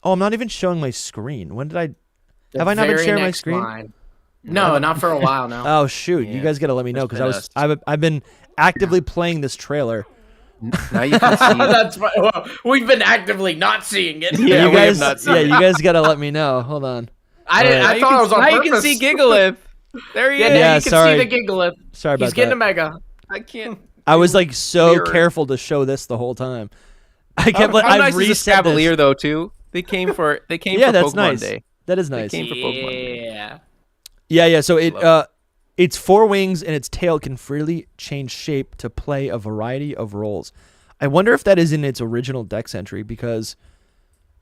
I'm not even showing my screen. When did I... Have I not been sharing my screen? Line. No, not for a while now. Oh, shoot. Yeah. You guys got to let me know, because I've been actively playing this trailer. Now you can see That's right. Well, we've been actively not seeing it. Yeah, you guys got to let me know. Hold on. I thought it was on purpose. Now you can see Gigalith. There he is. Yeah, you can see the Gigalith. Sorry about that. He's getting a Mega. I can't. I was like so careful to show this the whole time. I kept like, how nice reset is this Cavalier this. though too? They came for yeah, for that's Pokemon nice. Day. That is nice. They came for Pokemon Day. Yeah. So its 4 wings and its tail can freely change shape to play a variety of roles. I wonder if that is in its original dex entry because,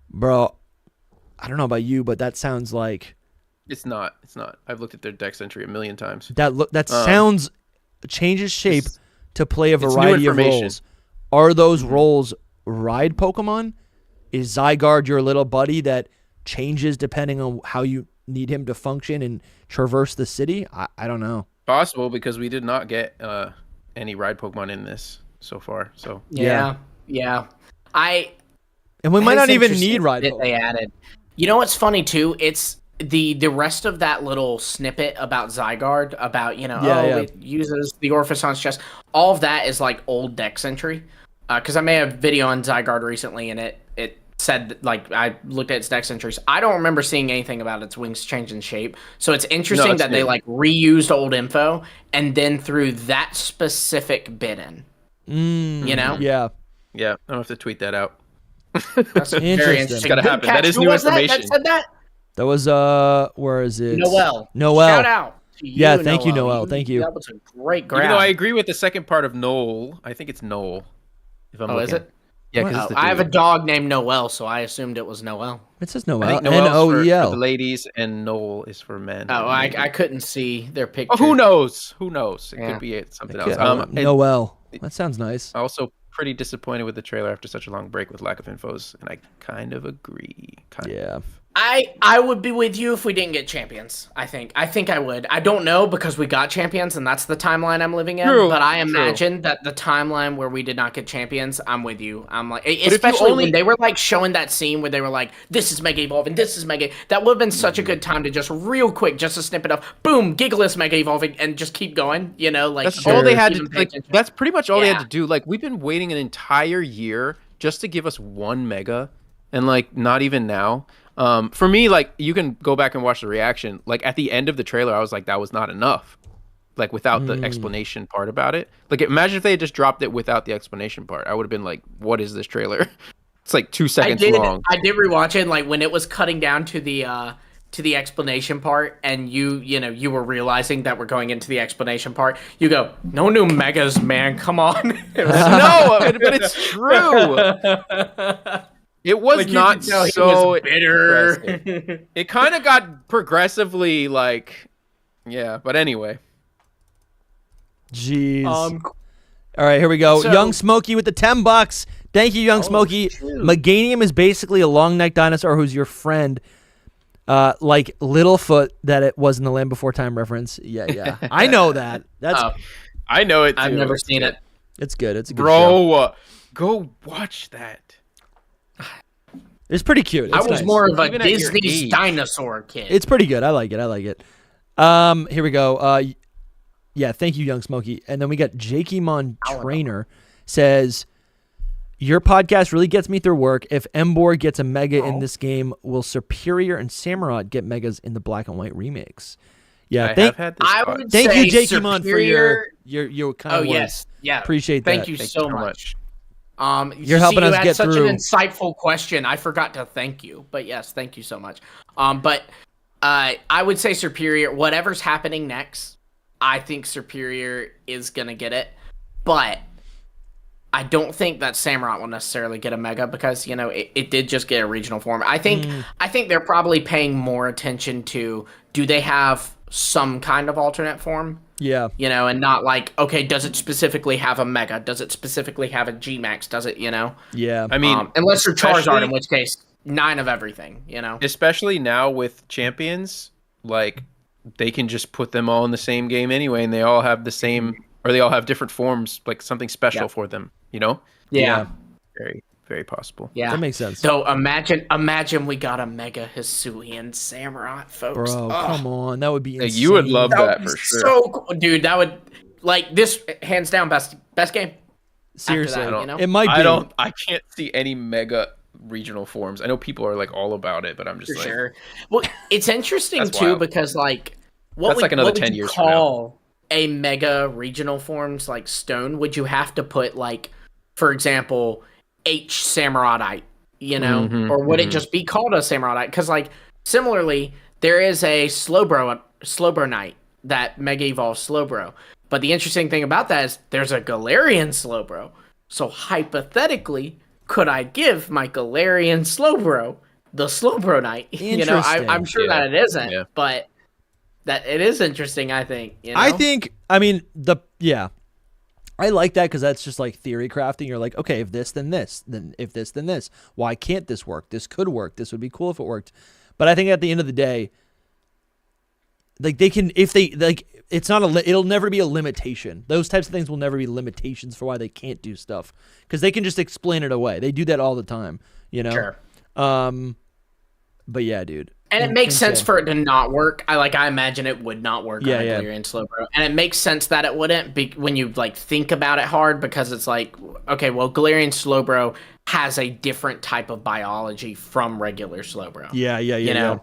bro, I don't know about you, but that sounds like It's not. I've looked at their dex entry a million times. That sounds changes shape to play a variety of roles. Are those roles ride Pokemon? Is Zygarde your little buddy that changes depending on how you need him to function and traverse the city? I don't know. Possible because we did not get any ride Pokemon in this so far. So yeah. And we might not even need ride Pokemon. They added. You know what's funny too? It's the rest of that little snippet about Zygarde, about it uses the Orphison's chest. All of that is like old dex entry. Because I made a video on Zygarde recently, and it said, like, I looked at its dex entries. I don't remember seeing anything about its wings changing shape. So it's interesting that they, like, reused old info and then threw that specific bit in. You know? Yeah. Yeah, I'll have to tweet that out. That's very interesting. It's gotta happen. That is new information. That said that? That was, where is it? Noel. Shout out to you, Yeah, thank you, Noel. Thank you. That was a great grab. Even though I agree with the second part of Noel, I think it's Noel. If I'm looking. Is it? Yeah, because I have a dog named Noel, so I assumed it was Noel. It says Noel. I think Noel's N-O-E-L. for the ladies, and Noel is for men. Oh, I couldn't see their picture. Oh, who knows? It could be something else. Noel. That sounds nice. Also, pretty disappointed with the trailer after such a long break with lack of infos, and I kind of agree. Yeah. I would be with you if we didn't get champions. I think I would. I don't know because we got champions and that's the timeline I'm living in. But I imagine that the timeline where we did not get champions, I'm with you. I'm like, especially when they were like showing that scene where they were like, this is Mega Evolve and this is Mega. That would have been such a good time to just real quick, just a snippet of boom, Gigalith Mega Evolving and just keep going. You know, like that's all they had to. Like that's pretty much all they had to do. Like we've been waiting an entire year just to give us one Mega, and like not even now. For me, like you can go back and watch the reaction. Like at the end of the trailer, I was like, that was not enough. Like without the explanation part about it. Like imagine if they had just dropped it without the explanation part. I would have been like, what is this trailer? It's like 2 seconds long. I did rewatch it, like when it was cutting down to the explanation part, and you were realizing that we're going into the explanation part. You go, no new megas, man, come on. No, but it's true. It was like not so was bitter. It kind of got progressively like, yeah. But anyway, jeez. All right, here we go. So, Young Smokey with the $10. Thank you, Young Smokey. Meganium is basically a long-necked dinosaur who's your friend, like Littlefoot that it was in the Land Before Time reference. Yeah. I know that. That's. I know it. Too. I've never seen it. It's good. It's a good show. Go watch that. It's pretty cute. It's I was nice. More of a Disney's dinosaur kid. It's pretty good. I like it. Here we go. Yeah, thank you, Young Smokey. And then we got Jakemon Trainer says, your podcast really gets me through work. If Emboar gets a mega in this game, will Superior and SoulSilverArt get megas in the black and white remakes? Yeah, thank you, Jakemon, for your kind of words. Yeah. Appreciate that. Thank you so much. You're helping us get through. You had such an insightful question. I forgot to thank you, but yes, thank you so much. But I would say Superior. Whatever's happening next, I think Superior is gonna get it, but I don't think that SoulSilverArt will necessarily get a mega because it did just get a regional form. I think they're probably paying more attention to do they have some kind of alternate form. Yeah. And not like, okay, does it specifically have a mega? Does it specifically have a G-Max? Does it, Yeah. I mean, unless you're Charizard, in which case, 9 of everything, Especially now with champions, like, they can just put them all in the same game anyway, and they all have the same, or they all have different forms, like something special for them, Yeah. Very, very possible. Yeah. That makes sense. So imagine we got a Mega Hisuian SoulSilverArt, folks. Bro, come on. That would be insane. You would love that for sure. So cool. Dude, that would, like, this, hands down, best game. Seriously. That, It might be. I can't see any Mega regional forms. I know people are, like, all about it, but I'm just Sure. Well, it's interesting, too, wild. Because, like, what That's like another 10 years from now. a mega regional forms like stone, would you have to put like, for example, H Samurai, or would it just be called a Samurai? Because like similarly, there is a Slowbro Knight that mega evolves Slowbro. But the interesting thing about that is there's a Galarian Slowbro. So hypothetically, could I give my Galarian Slowbro the Slowbro Knight? I'm sure that it isn't, but that it is interesting, I think. I think, I like that because that's just like theory crafting. You're like, okay, if this, then this. Then if this, then this. Why can't this work? This could work. This would be cool if it worked. But I think at the end of the day, like they can, if they like, it's not it'll never be a limitation. Those types of things will never be limitations for why they can't do stuff because they can just explain it away. They do that all the time, Sure. But yeah, dude. And it makes sense for it to not work. I imagine it would not work on a Galarian Slowbro. And it makes sense that it wouldn't be when you like think about it hard because it's like, okay, well, Galarian Slowbro has a different type of biology from regular Slowbro. Yeah.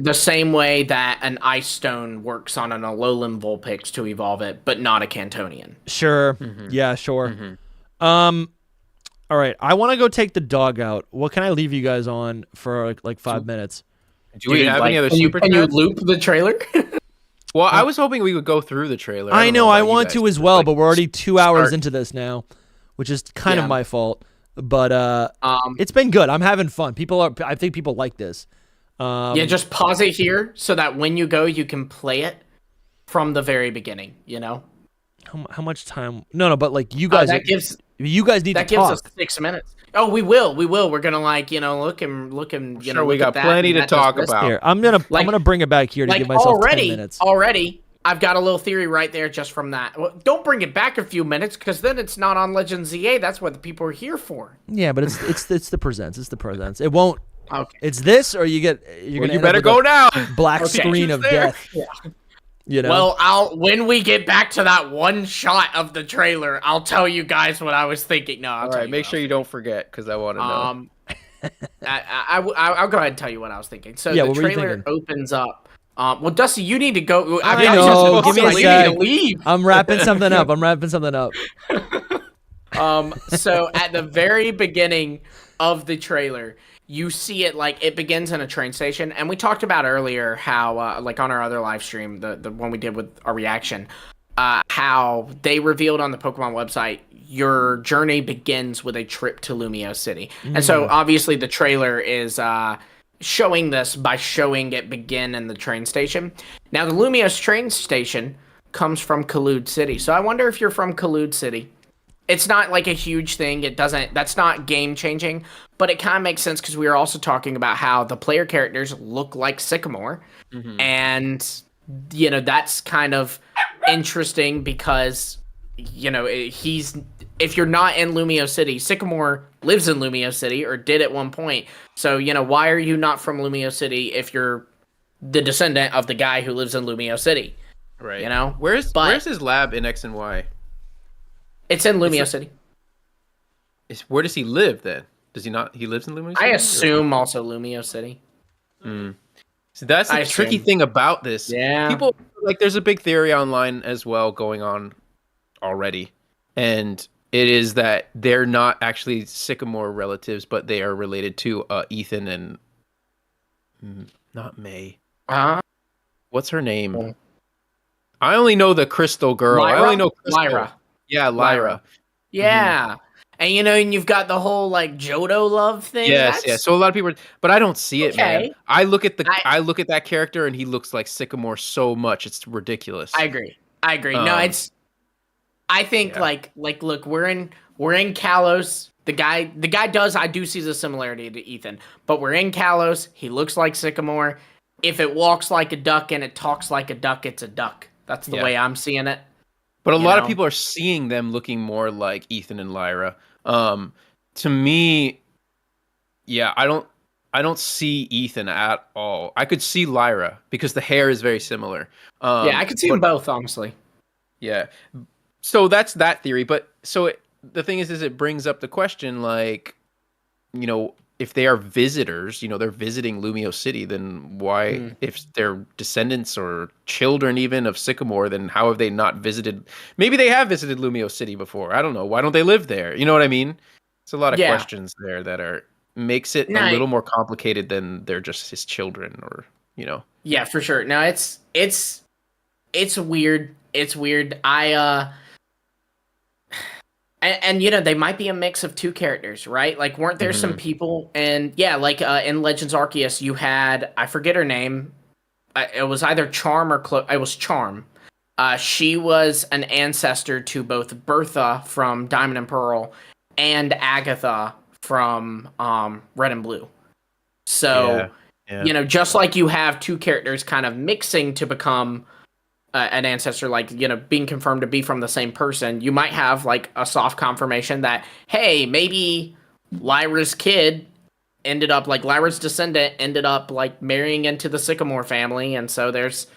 The same way that an Ice Stone works on an Alolan Vulpix to evolve it, but not a Cantonian. Sure. Mm-hmm. Yeah, sure. Mm-hmm. All right. I want to go take the dog out. What can I leave you guys on for like 5 minutes? Do we have any other super chats? Can you loop the trailer? Well, I was hoping we would go through the trailer. I know. I want to as well, but we're already 2 hours into this now, which is kind of my fault. But it's been good. I'm having fun. I think people like this. Just pause it here so that when you go, you can play it from the very beginning. How much time? No, but like you guys, you guys need to talk. That gives us 6 minutes. Oh, we will. We're gonna look and Sure, we got plenty to talk about. Here, I'm gonna bring it back here to give myself 10 minutes. Already, I've got a little theory right there just from that. Well, don't bring it back a few minutes because then it's not on Legends ZA. That's what the people are here for. Yeah, but it's the presents. It's the presents. It won't. Okay. It's this, or you better go now. Black screen of death. Yeah. Well, when we get back to that one shot of the trailer, I'll tell you guys what I was thinking. No, all right. Make sure you don't forget because I want to know. I'll go ahead and tell you what I was thinking. So the trailer opens up. Well, Dusty, you need to go. I know. Give me a sec. Leave. I'm wrapping something up. So at the very beginning of the trailer, you see it like it begins in a train station, and we talked about earlier how like on our other live stream, the one we did with our reaction, how they revealed on the Pokemon website your journey begins with a trip to Lumio City. And so obviously the trailer is showing this by showing it begin in the train station. Now the Lumiose train station comes from Kalude City, so I wonder if you're from Kalude City. It's not like a huge thing. That's not game changing, but it kind of makes sense because we were also talking about how the player characters look like Sycamore. And, that's kind of interesting because, if you're not in Lumio City, Sycamore lives in Lumio City or did at one point. So, why are you not from Lumio City if you're the descendant of the guy who lives in Lumio City? Right. Where's his lab in X and Y? It's in Lumio City. Where does he live then? Does he not? He lives in Lumio City? I assume also Lumio City. So that's the tricky thing about this. Yeah. People there's a big theory online as well going on already, and it is that they're not actually Sycamore relatives, but they are related to Ethan and not May. What's her name? I only know the Crystal girl. Lyra? I only know Crystal. Lyra. Yeah, Lyra. Yeah. And and you've got the whole like Johto love thing. Yes. So a lot of people but I don't see it, man. I look at that character and he looks like Sycamore so much. It's ridiculous. I agree. No, I think look, we're in Kalos. I do see the similarity to Ethan, but we're in Kalos. He looks like Sycamore. If it walks like a duck and it talks like a duck, it's a duck. That's the way I'm seeing it. But a lot of people are seeing them looking more like Ethan and Lyra. To me, I don't see Ethan at all. I could see Lyra because the hair is very similar. I could see them both, honestly. Yeah. So that's that theory. But the thing is it brings up the question, if they are visitors, they're visiting Lumio City, then why, if they're descendants or children even of Sycamore, then how have they not visited? Maybe they have visited Lumio City before. I don't know. Why don't they live there? You know what I mean? It's a lot of questions there that makes it a little more complicated than they're just his children or, Yeah, for sure. No, it's weird. It's weird. And they might be a mix of two characters, right? Like, weren't there some people? And like in Legends Arceus, you had, I forget her name. It was either Charm or it was Charm. She was an ancestor to both Bertha from Diamond and Pearl and Agatha from Red and Blue. So, just like you have two characters kind of mixing to become an ancestor, like, being confirmed to be from the same person, you might have like a soft confirmation that, hey, maybe Lyra's kid ended up, like, Lyra's descendant ended up like marrying into the Sycamore family, and so there's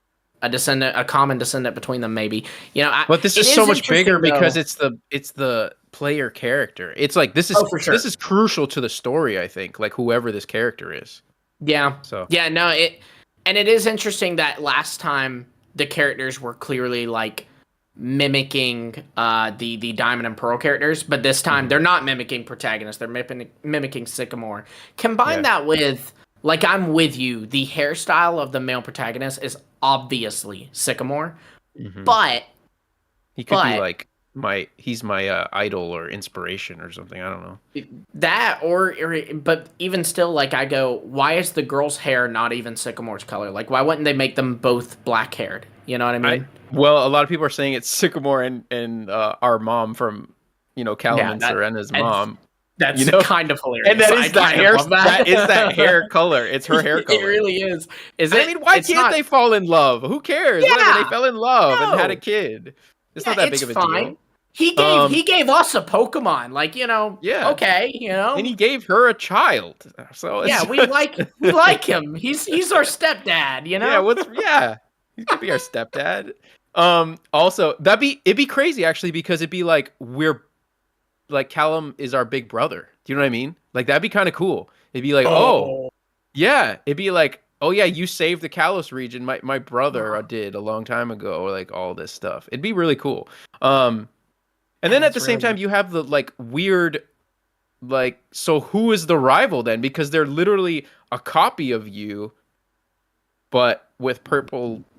a common descendant between them, maybe. But this is so much bigger because it's the player character. It's like this is crucial to the story, I think, like whoever this character is. Yeah. So it is interesting that last time the characters were clearly like mimicking the Diamond and Pearl characters, but this time they're not mimicking protagonists. They're mimicking Sycamore. Combine that with, like, I'm with you, the hairstyle of the male protagonist is obviously Sycamore, but he could be like he's my idol or inspiration or something. I don't know that, but even still, like, I go, why is the girl's hair not even Sycamore's color? Like, why wouldn't they make them both black haired? You know what I mean? Well, a lot of people are saying it's Sycamore and our mom from Callum and Serena's mom. That's kind of hilarious. And that is the hair. That is that hair color. It's her hair color. It really is. Why can't they fall in love? Who cares? Yeah. Whatever, they fell in love and had a kid. It's not that big of a deal. He gave us a Pokemon, like, okay, and he gave her a child. So we like him. He's our stepdad, Yeah, he could be our stepdad. Also, it'd be crazy actually, because it'd be like we're like Callum is our big brother. Do you know what I mean? Like, that'd be kind of cool. It'd be like, it'd be like, oh yeah, you saved the Kalos region. My brother did a long time ago. Like, all this stuff. It'd be really cool. And then at the same time, you have the like weird, like, so who is the rival then? Because they're literally a copy of you, but with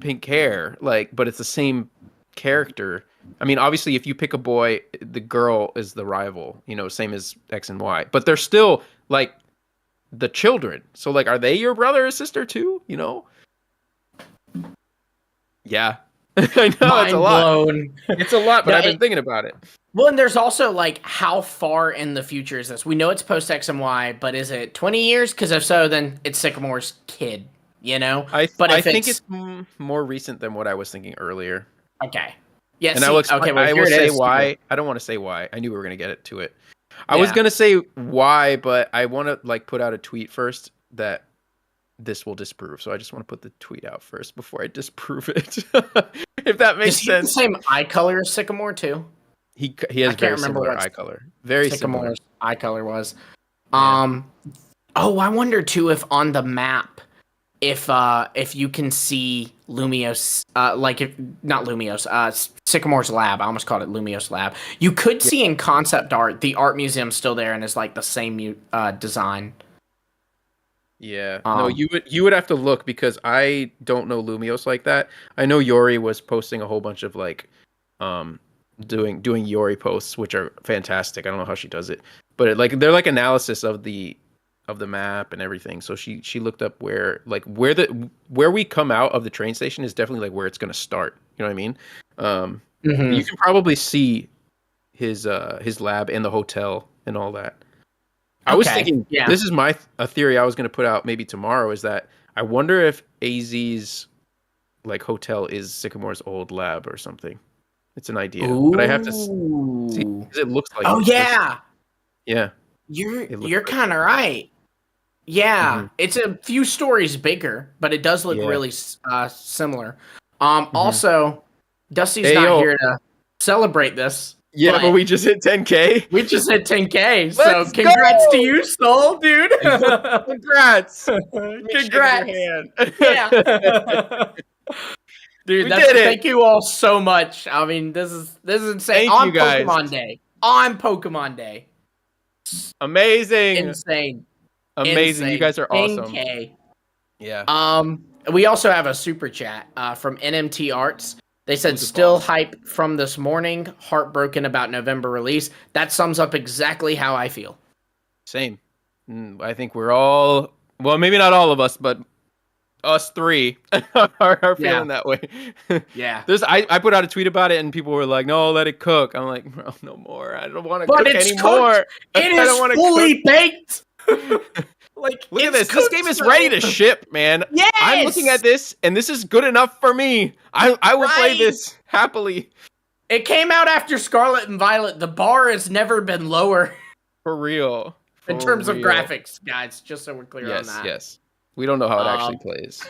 pink hair, like, but it's the same character. I mean, obviously, if you pick a boy, the girl is the rival, same as X and Y, but they're still like the children. So, like, are they your brother or sister too? Yeah. I know, it's a lot. It's a lot, but I've been thinking about it. Well, and there's also, like, how far in the future is this? We know it's post X and Y, but is it 20 years? Because if so, then it's Sycamore's kid, I think it's more recent than what I was thinking earlier. Okay. Yes. And I will say why. I don't want to say why. I knew we were going to get to it. I was going to say why, but I want to, like, put out a tweet first that this will disprove. So I just want to put the tweet out first before I disprove it. If that makes sense. The same eye color as Sycamore too? He has very similar eye color. Very Sycamore's similar. eye color was. Yeah. I wonder too if on the map, if you can see Lumiose, not Lumiose, Sycamore's lab. I almost called it Lumiose lab. You could see in concept art, the art museum's still there and is like the same design. Yeah. No, you would have to look, because I don't know Lumiose like that. I know Yori was posting a whole bunch of like doing Yori posts, which are fantastic. I don't know how she does it, but they're like analysis of the map and everything. So she looked up where we come out of the train station is definitely like where it's going to start. You know what I mean? You can probably see his lab and the hotel and all that. I was thinking, this is a theory I was going to put out maybe tomorrow, is that I wonder if AZ's like hotel is Sycamore's old lab or something. It's an idea, but I have to see, because it looks like. Oh yeah, yeah. You're kind of right. Yeah, it's a few stories bigger, but it does look really similar. Also, Dusty's not here to celebrate this. Yeah, but we just hit 10K. We just hit 10K. So congrats to you, Soul, dude. Congrats. Congrats. Yeah. Dude, thank you all so much. I mean, this is insane. Thank on you guys. Pokemon Day. On Pokemon Day. Amazing. Insane. Amazing. You guys are awesome. 10K. Yeah. We also have a super chat from NMT Arts. They said still hype from this morning, heartbroken about November release. That sums up exactly how I feel. Same. I think we're all, well, maybe not all of us, but us three are feeling that way. Yeah. I put out a tweet about it and people were like, no, let it cook. I'm like, bro, no more. I don't want to cook anymore. It is fully baked. Like, look at this. This game is ready to ship, man. Yes! I'm looking at this, and this is good enough for me. I will play this happily. It came out after Scarlet and Violet. The bar has never been lower. For real. In terms of graphics, guys, just so we're clear on that. Yes. We don't know how it actually plays.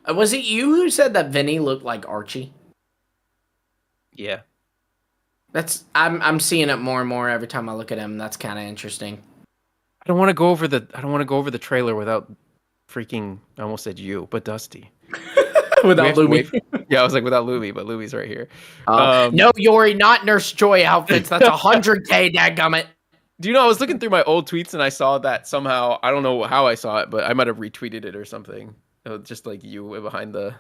Was it you who said that Vinny looked like Archie? Yeah. I'm seeing it more and more every time I look at him. That's kind of interesting. I don't want to go over the trailer without freaking, I almost said you, but Dusty. Without Lumi. Yeah, I was like without Lumi, but Lumi's right here. No, Yori, not Nurse Joy outfits. That's 100K, dadgummit. Do you know, I was looking through my old tweets and I saw that somehow, I don't know how I saw it, but I might have retweeted it or something. It was just like you behind the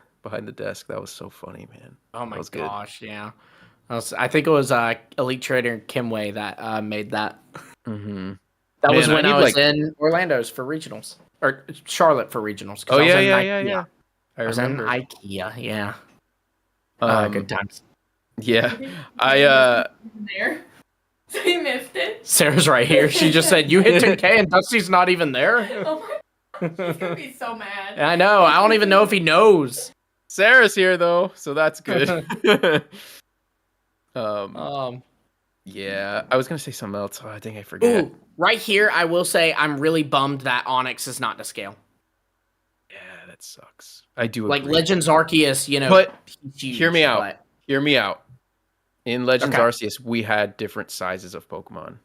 desk. That was so funny, man. Oh my gosh, yeah. I think it was Elite Trader Kimway that made that. Mm-hmm. That was when I was in Orlando's for regionals. Or Charlotte for regionals. Oh, yeah. I was in IKEA, yeah. Good times. Yeah. There. So you missed it. Sarah's right here. She just said, you hit 10K and Dusty's not even there? Oh my. He's going to be so mad. I know. I don't even know if he knows. Sarah's here, though, so that's good. Yeah, I was going to say something else. I think I forget. Ooh, right here, I will say I'm really bummed that Onyx is not to scale. Yeah, that sucks. I do like agree. Legends Arceus, you know. But huge, hear me out. Hear me out. In Legends Okay. Arceus, we had different sizes of Pokemon.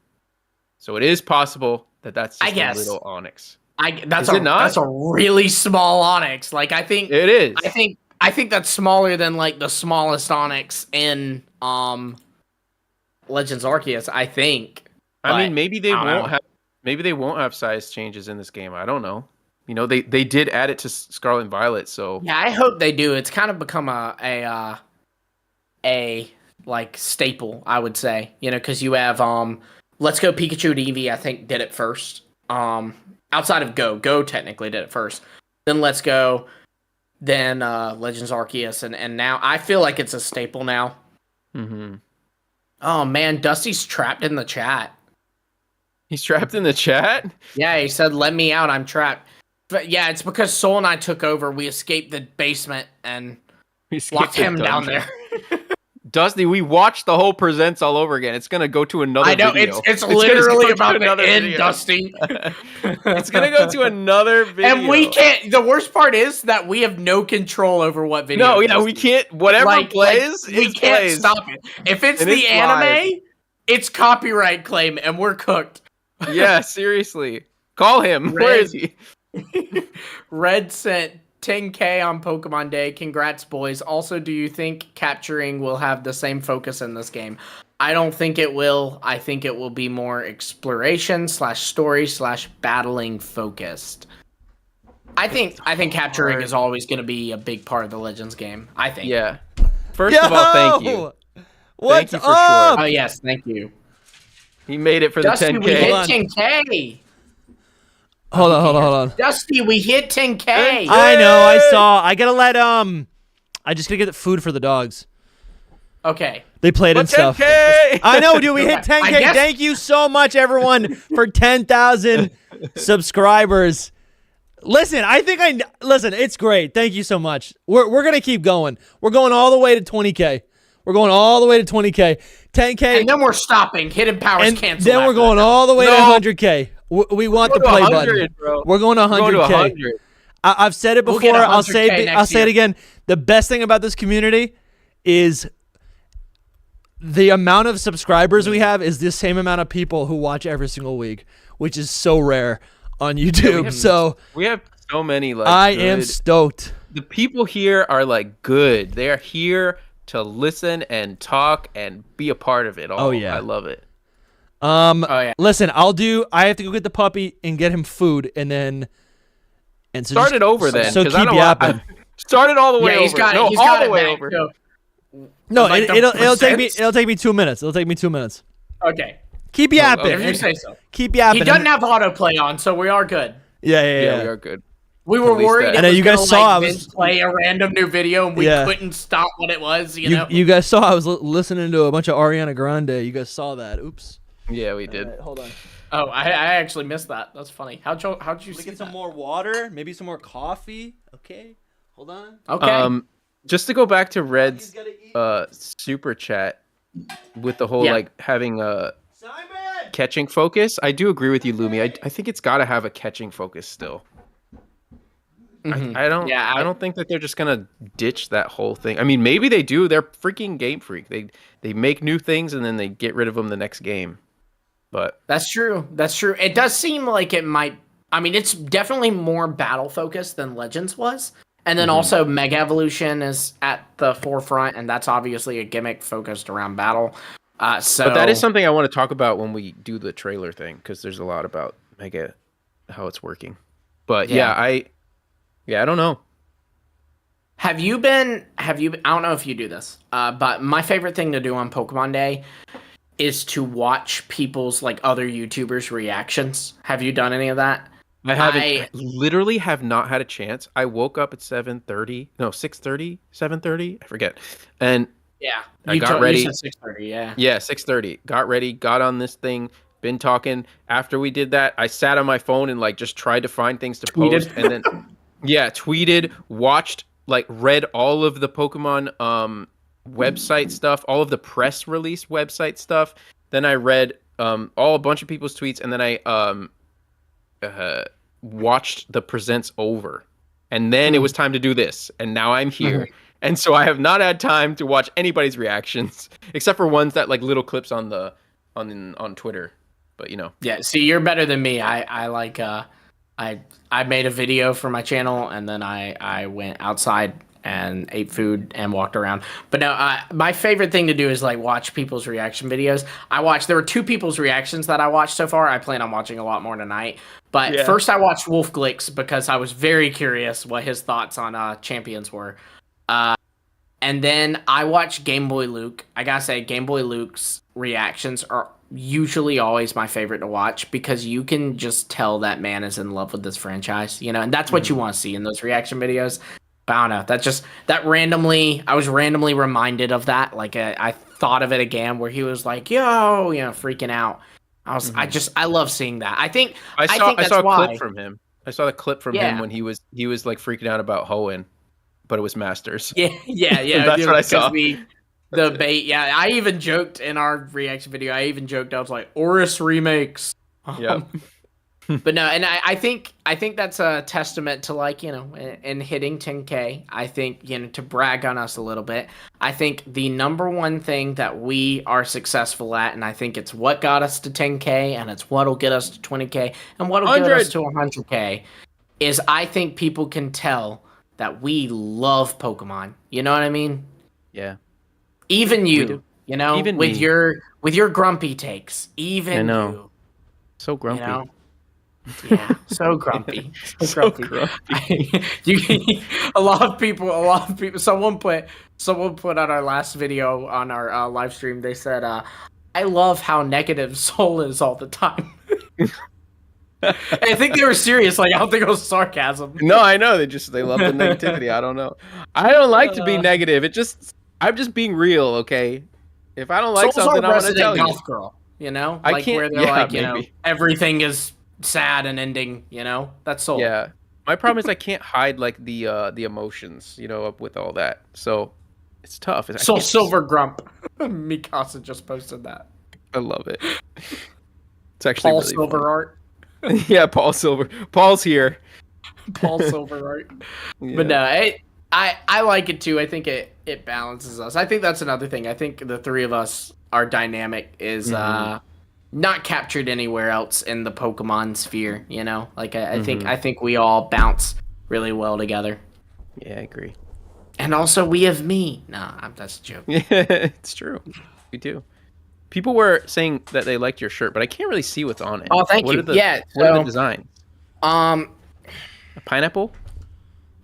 So it is possible that that's just a little Onyx. That's a really small Onyx. Like I think it is. I think that's smaller than like the smallest Onyx in Legends Arceus, I think. I mean, maybe they won't have size changes in this game. I don't know. You know, they did add it to Scarlet and Violet, so yeah, I hope they do. It's kind of become a like staple, I would say. You know, because you have Let's Go Pikachu and Eevee, I think, did it first. Outside of Go technically did it first. Then Let's Go, then Legends Arceus, and now I feel like it's a staple now. Mm-hmm. Oh man, Dusty's trapped in the chat. He's trapped in the chat? Yeah, he said, "Let me out, I'm trapped." But yeah, it's because Soul and I took over. We escaped the basement and locked him down there. Dusty, we watched the whole Presents all over again. It's gonna go to another video. I know, it's literally about to end, Dusty. It's gonna go to another video. And we can't, the worst part is that we have no control over what video. No, yeah, we can't, whatever plays, we can't stop it. If it's the anime, it's copyright claim, and we're cooked. Yeah, seriously. Call him. Where is he? Red sent 10K on Pokemon Day. Congrats, boys. Also, do you think capturing will have the same focus in this game? I don't think it will. I think it will be more exploration / story / battling focused. I think capturing is always going to be a big part of the Legends game. I think. Yeah. First of all, thank you. What's up? Oh yes, thank you. He made it for Dusty, the 10K. we hit 10K. Hold on. Dusty, we hit 10K. I know, I saw. I gotta let I just gotta get food for the dogs. Okay. They played and stuff. 10K! I know, dude. We hit 10K. Thank you so much, everyone, for 10,000 subscribers. Listen, it's great. Thank you so much. We're gonna keep going. We're going all the way to 20K. 10K. And then we're stopping. Hidden powers cancel. Then we're going all the way to 100K. We want the play button. Bro. We're going to 100K. I've said it before. I'll say it again. The best thing about this community is the amount of subscribers we have is the same amount of people who watch every single week, which is so rare on YouTube. We have so many. Like, I am stoked. The people here are like good. They are here to listen and talk and be a part of it all. Oh yeah, I love it. Listen, I have to go get the puppy and get him food, and so start it over then. So keep yapping. Start it all the way over. He's got it way back, over. so. No, Like it'll take me 2 minutes. It'll take me 2 minutes. Okay. Keep yapping. If you say so. Keep yapping. He doesn't have autoplay on, so we are good. Yeah. We are good. We were worried. And you guys saw I was play a random new video, and we couldn't stop what it was. You know. You guys saw I was listening to a bunch of Ariana Grande. You guys saw that. Oops. Yeah, we did. Right, hold on. Oh, I actually missed that. That's funny. How'd you see get that? some more water? Maybe some more coffee. Okay. Hold on. Okay. Just to go back to Red's super chat with the whole like having a catching focus. I do agree with you, Lumi. I think it's got to have a catching focus still. Mm-hmm. I don't think that they're just gonna ditch that whole thing. I mean, maybe they do. They're freaking Game Freak. They make new things and then they get rid of them the next game. But that's true. It does seem like it might. I mean, it's definitely more battle focused than Legends was, and then also Mega Evolution is at the forefront, and that's obviously a gimmick focused around battle. But that is something I want to talk about when we do the trailer thing, because there's a lot about Mega, how it's working. But I don't know. Have you I don't know if you do this, but my favorite thing to do on Pokemon Day is to watch people's like other YouTubers' reactions. Have you done any of that? I haven't. I literally have not had a chance. I woke up at 6:30, 7:30, I forget. And I got ready. You said 6:30, yeah. Yeah, 6:30. Got ready, got on this thing, been talking. After we did that, I sat on my phone and like just tried to find things to post, and then tweeted, watched, like read all of the Pokemon website stuff, all of the press release website stuff. Then I read a bunch of people's tweets, and then I watched the presents over. And then it was time to do this, and now I'm here. And so I have not had time to watch anybody's reactions except for ones that like little clips on Twitter. But you know. Yeah, see, you're better than me. I made a video for my channel, and then I went outside and ate food and walked around. But no, my favorite thing to do is like watch people's reaction videos. There were 2 people's reactions that I watched so far. I plan on watching a lot more tonight. But first I watched Wolf Glix because I was very curious what his thoughts on Champions were. And then I watched Game Boy Luke. I gotta say, Game Boy Luke's reactions are usually always my favorite to watch because you can just tell that man is in love with this franchise, you know, and that's what you want to see in those reaction videos. But I don't know. I was randomly reminded of that. Like I thought of it again where he was like, yo, you know, freaking out. I love seeing that. I saw a clip from him. I saw the clip from him when he was like freaking out about Hoenn, but it was Masters. Yeah. That's what I saw. The bait, yeah. I even joked in our reaction video. I was like, Oris remakes. Yeah. But no, and I think that's a testament to, like, you know, in hitting 10K. I think, you know, to brag on us a little bit. I think the number one thing that we are successful at, and I think it's what got us to 10K, and it's what'll get us to 20K, and what'll get us to 100K, is I think people can tell that we love Pokemon. You know what I mean? Yeah. Even you know, even with me. with your grumpy takes. Even I know. you. So grumpy. You know? Yeah, so grumpy. So grumpy. A lot of people. Someone put on our last video on our live stream. They said, "I love how negative Soul is all the time." I think they were serious. Like, I don't think it was sarcasm. No, I know. They love the negativity. I don't know. I don't like to be negative. I'm just being real, okay? If I don't like something, I'm gonna tell you. Golf girl, you know, I like can't, where they're like, you know, everything is sad and ending. You know, that's Soul. Yeah. My problem is I can't hide like the emotions, you know, up with all that. So it's tough. Soul Silver Grump. Mikasa just posted that. I love it. It's actually Paul really SoulSilverArt. Yeah, Paul Silver. Paul's here. Paul SoulSilverArt. Yeah. But no, I like it too. I think it balances us. I think that's another thing. I think the three of us, our dynamic is not captured anywhere else in the Pokemon sphere. You know, like I think we all bounce really well together. Yeah, I agree. And also, we have me. Nah, that's a joke. Yeah, it's true. We do. People were saying that they liked your shirt, but I can't really see what's on it. Oh, thank you. What are the designs? A pineapple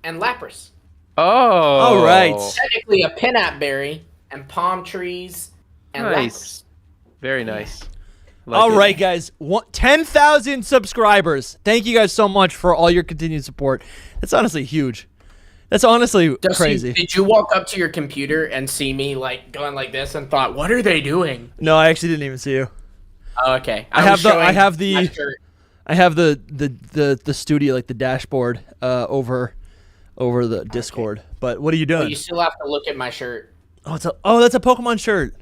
and Lapras. Oh, all right. Technically, a pinnap berry and palm trees and Lapras. Very nice. All right, guys. 10,000 subscribers. Thank you guys so much for all your continued support. That's honestly huge. That's honestly crazy. Did you walk up to your computer and see me like going like this and thought, "What are they doing?" No, I actually didn't even see you. Oh, okay. I have the studio, like the dashboard, over the Discord. Okay. But what are you doing? Well, you still have to look at my shirt. Oh, that's a Pokemon shirt.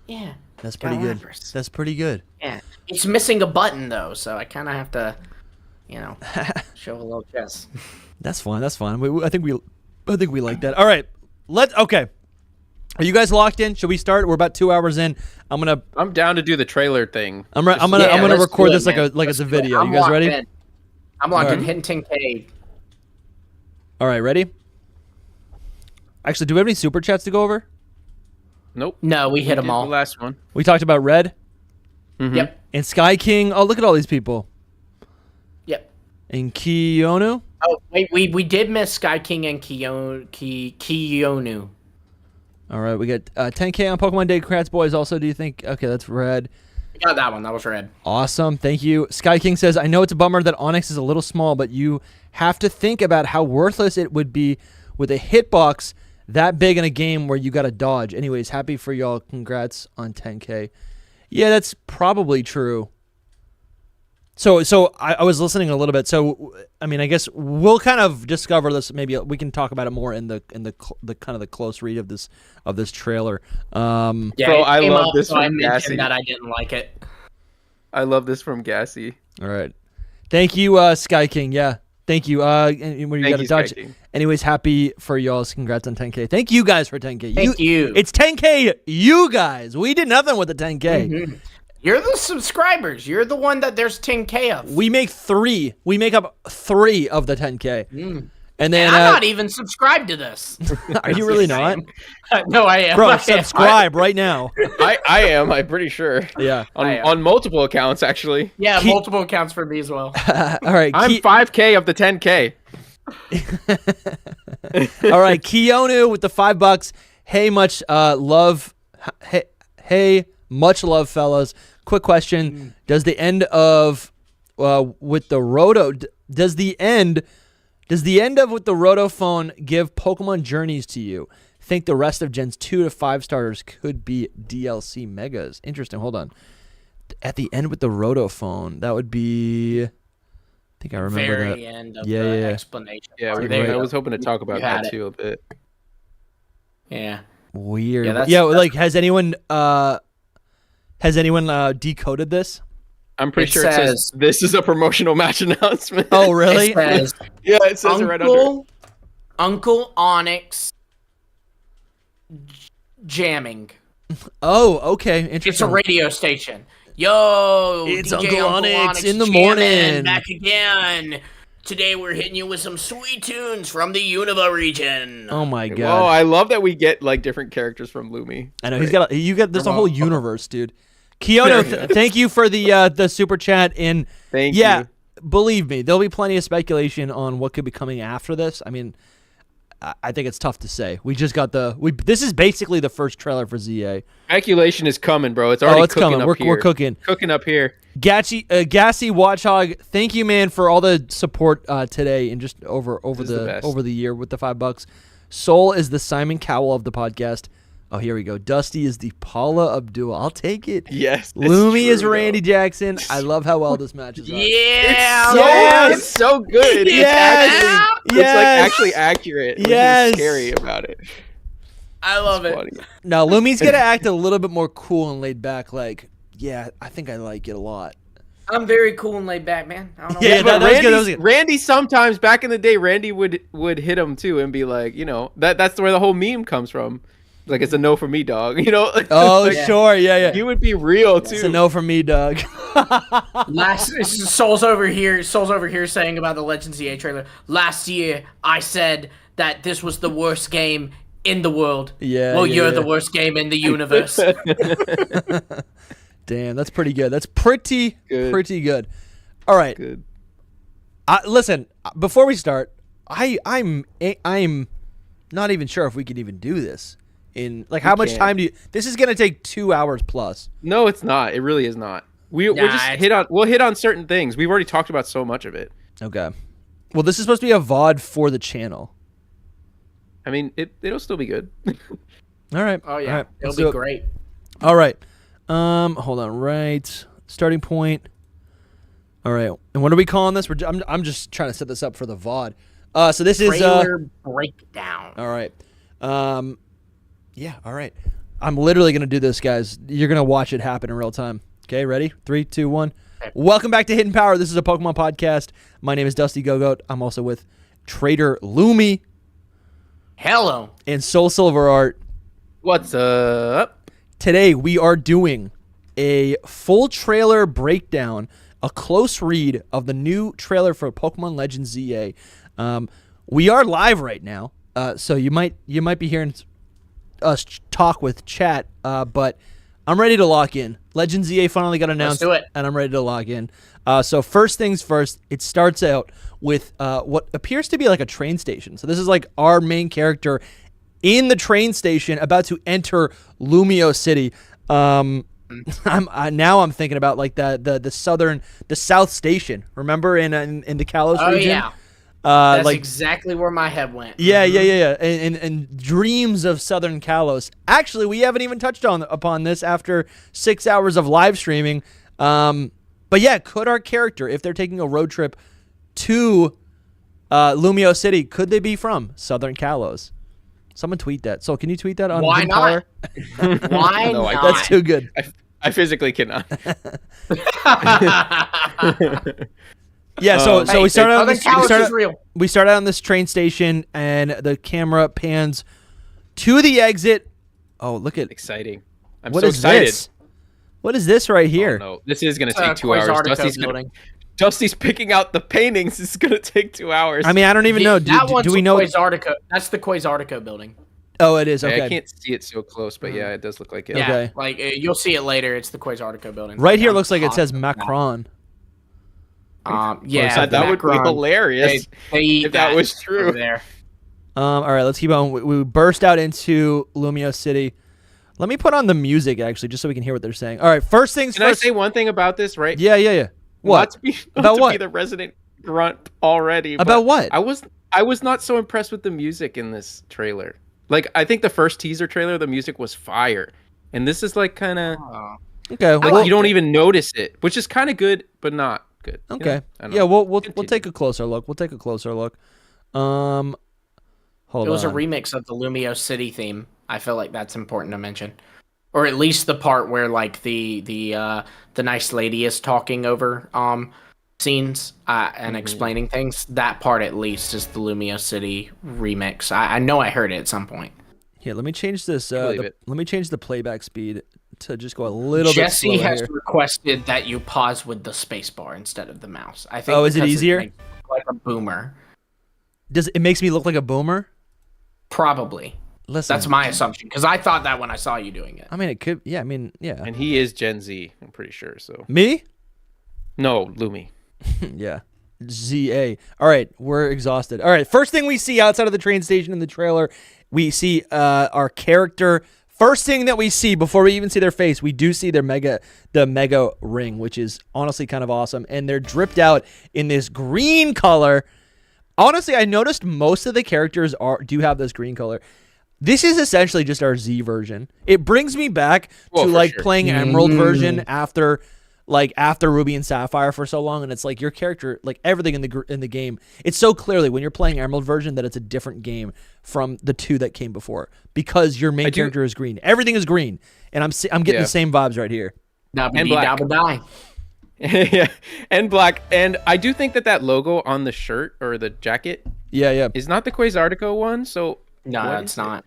Yeah. That's pretty good. That's pretty good. Yeah. It's missing a button though, so I kind of have to, show a little chest. That's fine. That's fine. I think we like that. All right. Okay. Are you guys locked in? Should we start? We're about 2 hours in. I'm down to do the trailer thing. I'm gonna record this like it's a video. You guys ready? I'm locked in. Hitting 10K. All right. Ready? Actually, do we have any super chats to go over? Nope. No, we hit them all. The last one. We talked about Red. Mm-hmm. Yep. And Sky King. Oh, look at all these people. Yep. And Kionu. Oh, wait, we did miss Sky King and Kionu. All right, we got 10K on Pokemon Day. Congrats, boys. Also, do you think... Okay, that's Red. We got that one. That was Red. Awesome. Thank you. Sky King says, I know it's a bummer that Onyx is a little small, but you have to think about how worthless it would be with a hitbox that big in a game where you got to dodge. Anyways, happy for y'all. Congrats on 10K. Yeah, that's probably true. So I was listening a little bit. So I mean, I guess we'll kind of discover this. Maybe we can talk about it more in the kind of the close read of this trailer. Yeah, bro, I love this so from I mentioned Gassy. that I didn't like it. I love this from Gassy. All right, thank you, Sky King. Yeah, thank you. And when you got to dodge. Anyways, happy for y'all's. Congrats on 10K. Thank you guys for 10K. Thank you. It's 10K. You guys. We did nothing with the 10K. Mm-hmm. You're the subscribers. You're the one that there's 10K of. We make 3. We make up 3 of the 10K. Mm. And then I'm not even subscribed to this. Are you really not? No, I am. Bro, subscribe right now. I am. I'm pretty sure. Yeah. On multiple accounts, actually. Yeah, multiple accounts for me as well. All right. I'm 5K of the 10K. All right. Kionu with the $5. Hey, much love. Hey, much love, fellas. Quick question: does the end of with the Roto? Does the end of with the Roto phone give Pokemon journeys to you? Think the rest of Gens 2 to 5 starters could be DLC megas. Interesting. Hold on. At the end with the Roto phone, that would be. I think I remember Very that. end of the explanation. Yeah, I was hoping to talk about that too a bit. Yeah. Weird. Yeah, like has anyone decoded this? I'm pretty sure it says this is a promotional match announcement. Oh, really? It says it right under. Uncle Onyx jamming. Oh, okay. Interesting. It's a radio station. Yo, it's DJ Uncle Onyx in the jamming, morning. Back again. Today we're hitting you with some sweet tunes from the Unova region. Oh my god! Whoa, I love that we get like different characters from Lumi. I know there's a whole universe, dude. Kiyono, thank you for the super chat. And thank you. Believe me, there'll be plenty of speculation on what could be coming after this. I mean, I think it's tough to say. We just got this is basically the first trailer for ZA. Speculation is coming, bro. It's already cooking coming. Up here. We're cooking. Cooking up here. Gassy Watchhog, thank you, man, for all the support today and just over the year with the $5. Soul is the Simon Cowell of the podcast. Oh, here we go. Dusty is the Paula Abdul. I'll take it. Yes. Lumi is Randy Jackson. I love how well this matches up. Yeah. It's so good. Yes. It's like actually accurate. Yes. Which is scary about it. I love it. Funny. Now, Lumi's going to act a little bit more cool and laid back. Like, yeah, I think I like it a lot. I'm very cool and laid back, man. I don't know. Yeah, but that was good. Randy sometimes back in the day, Randy would hit him too and be like, that's where the whole meme comes from. Like, it's a no for me, dog. Oh, like, sure, yeah. You would be real too. It's a no for me, dog. Soul's over here saying about the Legends EA trailer. Last year, I said that this was the worst game in the world. Yeah. Well, you're the worst game in the universe. Damn, that's pretty good. That's pretty good. All right. Good. Listen, before we start, I'm not even sure if we can even do this. How much time do you? This is gonna take 2 hours plus. No, it's not. It really is not. We'll hit on certain things. We've already talked about so much of it. Okay. Well, this is supposed to be a VOD for the channel. I mean, it'll still be good. All right. Oh yeah, all right. it'll be great. All right. Hold on. Right. Starting point. All right. And what are we calling this? I'm just trying to set this up for the VOD. So this is trailer breakdown. All right. Yeah. All right. I'm literally gonna do this, guys. You're gonna watch it happen in real time. Okay. Ready? 3, 2, 1. Okay. Welcome back to Hidden Power. This is a Pokemon podcast. My name is DustyGogoat. I'm also with Trader Lumi. Hello. And SoulSilverArt. What's up? Today we are doing a full trailer breakdown, a close read of the new trailer for Pokemon Legends ZA. We are live right now, so you might be hearing us talk with chat, but I'm ready to lock in. Legends ZA finally got announced, and I'm ready to log in. So first things first, it starts out with what appears to be like a train station. So this is like our main character in the train station about to enter Lumio City. I'm thinking about like the South Station. Remember in the Kalos region? Yeah. That's exactly where my head went. Yeah. And dreams of Southern Kalos. Actually, we haven't even touched upon this after 6 hours of live streaming. But yeah, could our character, if they're taking a road trip to Lumio City, could they be from Southern Kalos? Someone tweet that. So can you tweet that on Why not? Why no, not? That's too good. I physically cannot. Yeah, so we start out on this train station, and the camera pans to the exit. Oh, look at exciting! I'm what so is excited. This? What is this right here? Oh, no. This is gonna take 2 hours. Dusty's picking out the paintings. This is gonna take 2 hours. I mean, I don't even know. Do we know? That's the Quasartico building. Oh, it is. Okay. I can't see it so close, but yeah, it does look like it. Yeah, okay. Like you'll see it later. It's the Quasartico building. Right here looks like it says Macron. Yeah, that would be hilarious if that was true. There. All right, let's keep on. We burst out into Lumio City. Let me put on the music actually, just so we can hear what they're saying. All right, first things first. Can I say one thing about this, right? Yeah. What? Not to be the resident grunt already. About what? I was not so impressed with the music in this trailer. Like, I think the first teaser trailer, the music was fire, and this is like kind of okay. Well, you don't even notice it, which is kind of good, but not good. Okay. Yeah, we'll take a closer look. Hold on. It was a remix of the Lumio City theme. I feel like that's important to mention, or at least the part where like the nice lady is talking over scenes and explaining things. That part at least is the Lumio City remix. I know I heard it at some point. Here, let me change this. Let me change the playback speed to just go a little bit slower. Jesse has requested that you pause with the spacebar instead of the mouse. I think. Oh, is it easier? It like a boomer. Does it makes me look like a boomer? Probably. Listen, that's my assumption because I thought that when I saw you doing it. I mean, it could. Yeah, I mean, yeah. And he is Gen Z. I'm pretty sure. So me? No, Lumi. Yeah. ZA. All right, we're exhausted. All right, first thing we see outside of the train station in the trailer, we see our character. First thing that we see before we even see their face, we do see the mega ring, which is honestly kind of awesome, and they're dripped out in this green color. Honestly, I noticed most of the characters do have this green color. This is essentially just our Z version. It brings me back to playing Emerald version after Ruby and Sapphire for so long, and it's like your character, like everything in the game, it's so clearly when you're playing Emerald version that it's a different game from the two that came before because your main character is green. Everything is green, and I'm getting the same vibes right here. And black. Yeah, and black. And I do think that logo on the shirt or the jacket, is not the Quasartico one. So no, it's not.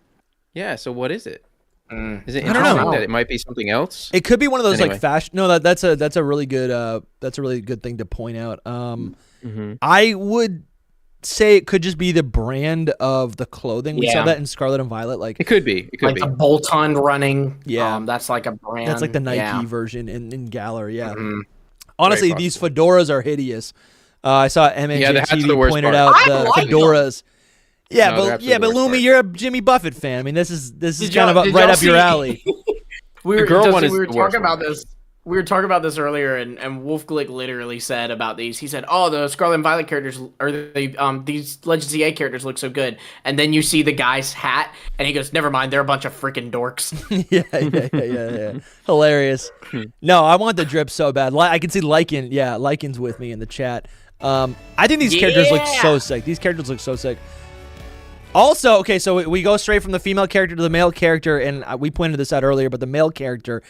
Yeah. So what is it? Is it I don't know. that it might be something else? It could be one of those like fashion. No, that's a really good thing to point out. I would say it could just be the brand of the clothing. We saw that in Scarlet and Violet. Like it could be. It could be a bolt-on running. Yeah, that's like a brand. That's like the Nike version in Galar. Yeah. Honestly, these fedoras are hideous. I saw MMORPG pointed out the fedoras. Yeah, but Lumi, you're a Jimmy Buffett fan. I mean, this is kind of right up your alley. We were talking about this. We were talking about this earlier, and Wolf Glick literally said about these. He said, "Oh, the Scarlet and Violet characters, or these Legends EA characters look so good." And then you see the guy's hat, and he goes, "Never mind, they're a bunch of freaking dorks." yeah. Hilarious. No, I want the drip so bad. I can see Lycan. Yeah, Lycan's with me in the chat. I think these characters look so sick. These characters look so sick. Also, okay, so we go straight from the female character to the male character, and we pointed this out earlier, but the male character,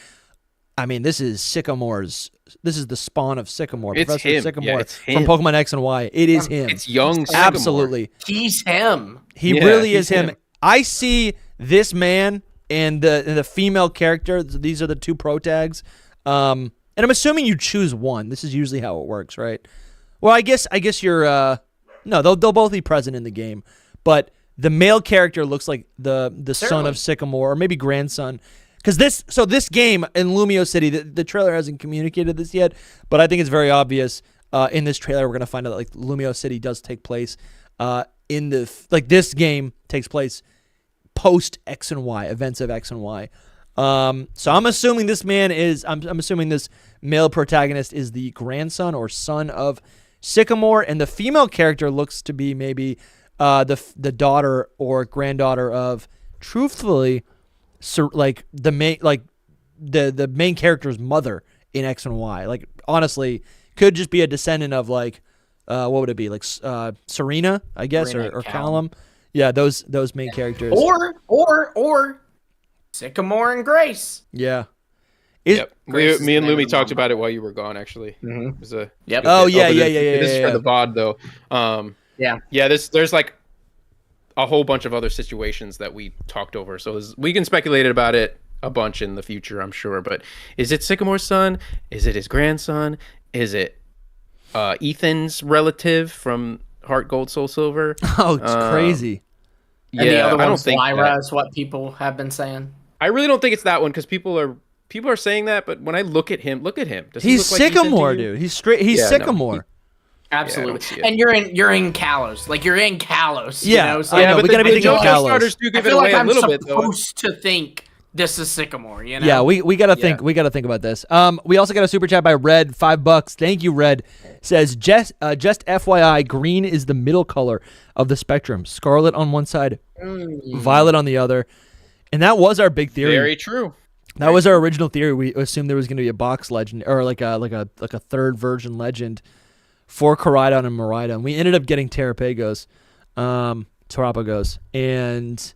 I mean, this is the spawn of Sycamore. It's Professor him. Sycamore from Pokemon X and Y. It is him. It's young Sycamore. Absolutely. He's him. He really is him. I see this man and the female character. These are the two pro tags. And I'm assuming you choose one. This is usually how it works, right? Well, I guess you're no, they'll both be present in the game. But the male character looks like the son of Sycamore, or maybe grandson. Because this game in Lumio City, the trailer hasn't communicated this yet, but I think it's very obvious in this trailer we're going to find out like Lumio City does take place this game takes place post X and Y, events of X and Y. So I'm assuming this male protagonist is the grandson or son of Sycamore, and the female character looks to be maybe the daughter or granddaughter of, truthfully, the main character's mother in X and Y. Like, honestly, could just be a descendant of like what would it be, like Serena, I guess, or Callum. Yeah, those main characters. Or Sycamore and Grace. Yeah. Me and Lumi talked about it while you were gone, actually. Mm-hmm. It was a, This is for the VOD, though. There's like a whole bunch of other situations that we talked over, so we can speculate about it a bunch in the future, I'm sure. But is it Sycamore's son? Is it his grandson? Is it Ethan's relative from Heart Gold Soul Silver? Oh, it's crazy. And the other one's Lyra is what people have been saying. I really don't think it's that one, because people are saying that, but when I look at him. Does he look Sycamore, like dude. He's Sycamore. No, absolutely. And you're in Kalos. Like, you're in Kalos. Yeah. You know? So, I know, we gotta be thinking Kalos. Starters do give I it feel away like a little bit, I'm though. supposed to think this is Sycamore, you know? Yeah, we gotta think. We gotta think about this. We also got a super chat by Red, $5. Thank you, Red. Says just FYI, green is the middle color of the spectrum. Scarlet on one side, violet on the other, and that was our big theory. Very true. That was our original theory. We assumed there was going to be a box legend or like a third version legend for Koraidon and Miraidon. We ended up getting Terrapagos, and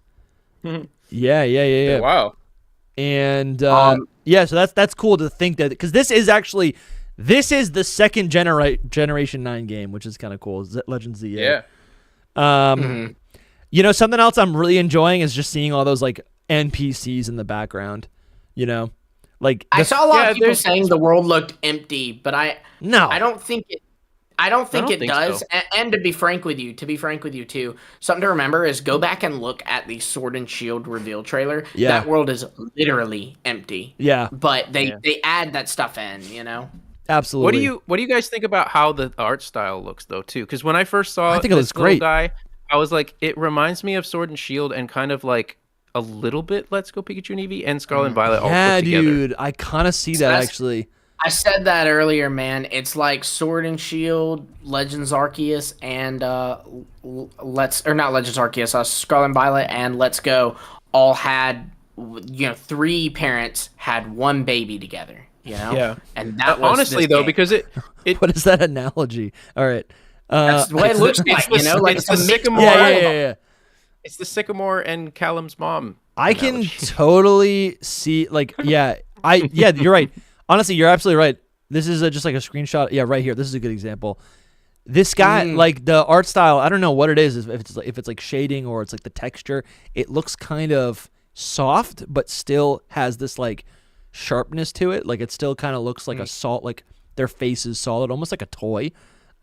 yeah. Wow. And so that's cool to think that, because this is the second generation 9 game, which is kind of cool. Legends ZA. Yeah. You know, something else I'm really enjoying is just seeing all those like NPCs in the background. You know, like I saw a lot of people saying the world looked empty, but I don't think it. I don't think it does. So. And to be frank with you too, something to remember is go back and look at the Sword and Shield reveal trailer. Yeah. That world is literally empty. Yeah. But they add that stuff in, you know? Absolutely. What do you guys think about how the art style looks, though, too? Because when I first saw this great guy, I was like, it reminds me of Sword and Shield and kind of like a little bit Let's Go Pikachu and Eevee and Scarlet and Violet all put together. Dude, I kind of see that actually. I said that earlier, man. It's like Sword and Shield, Legends Arceus, and not Legends Arceus, Scarlet and Violet and Let's Go all had, 3 parents had one baby together. You know? Yeah. And that was honestly though, game. because it what is that analogy? All right. That's what it looks like, like it's the Sycamore. Yeah. It's the Sycamore and Callum's mom. I can totally see, like, you're right. Honestly, you're absolutely right. This is just like a screenshot. Yeah, right here. This is a good example. This guy, like the art style, I don't know what it is. If it's like shading or it's like the texture, it looks kind of soft, but still has this like sharpness to it. Like it still kind of looks like like their face is solid, almost like a toy.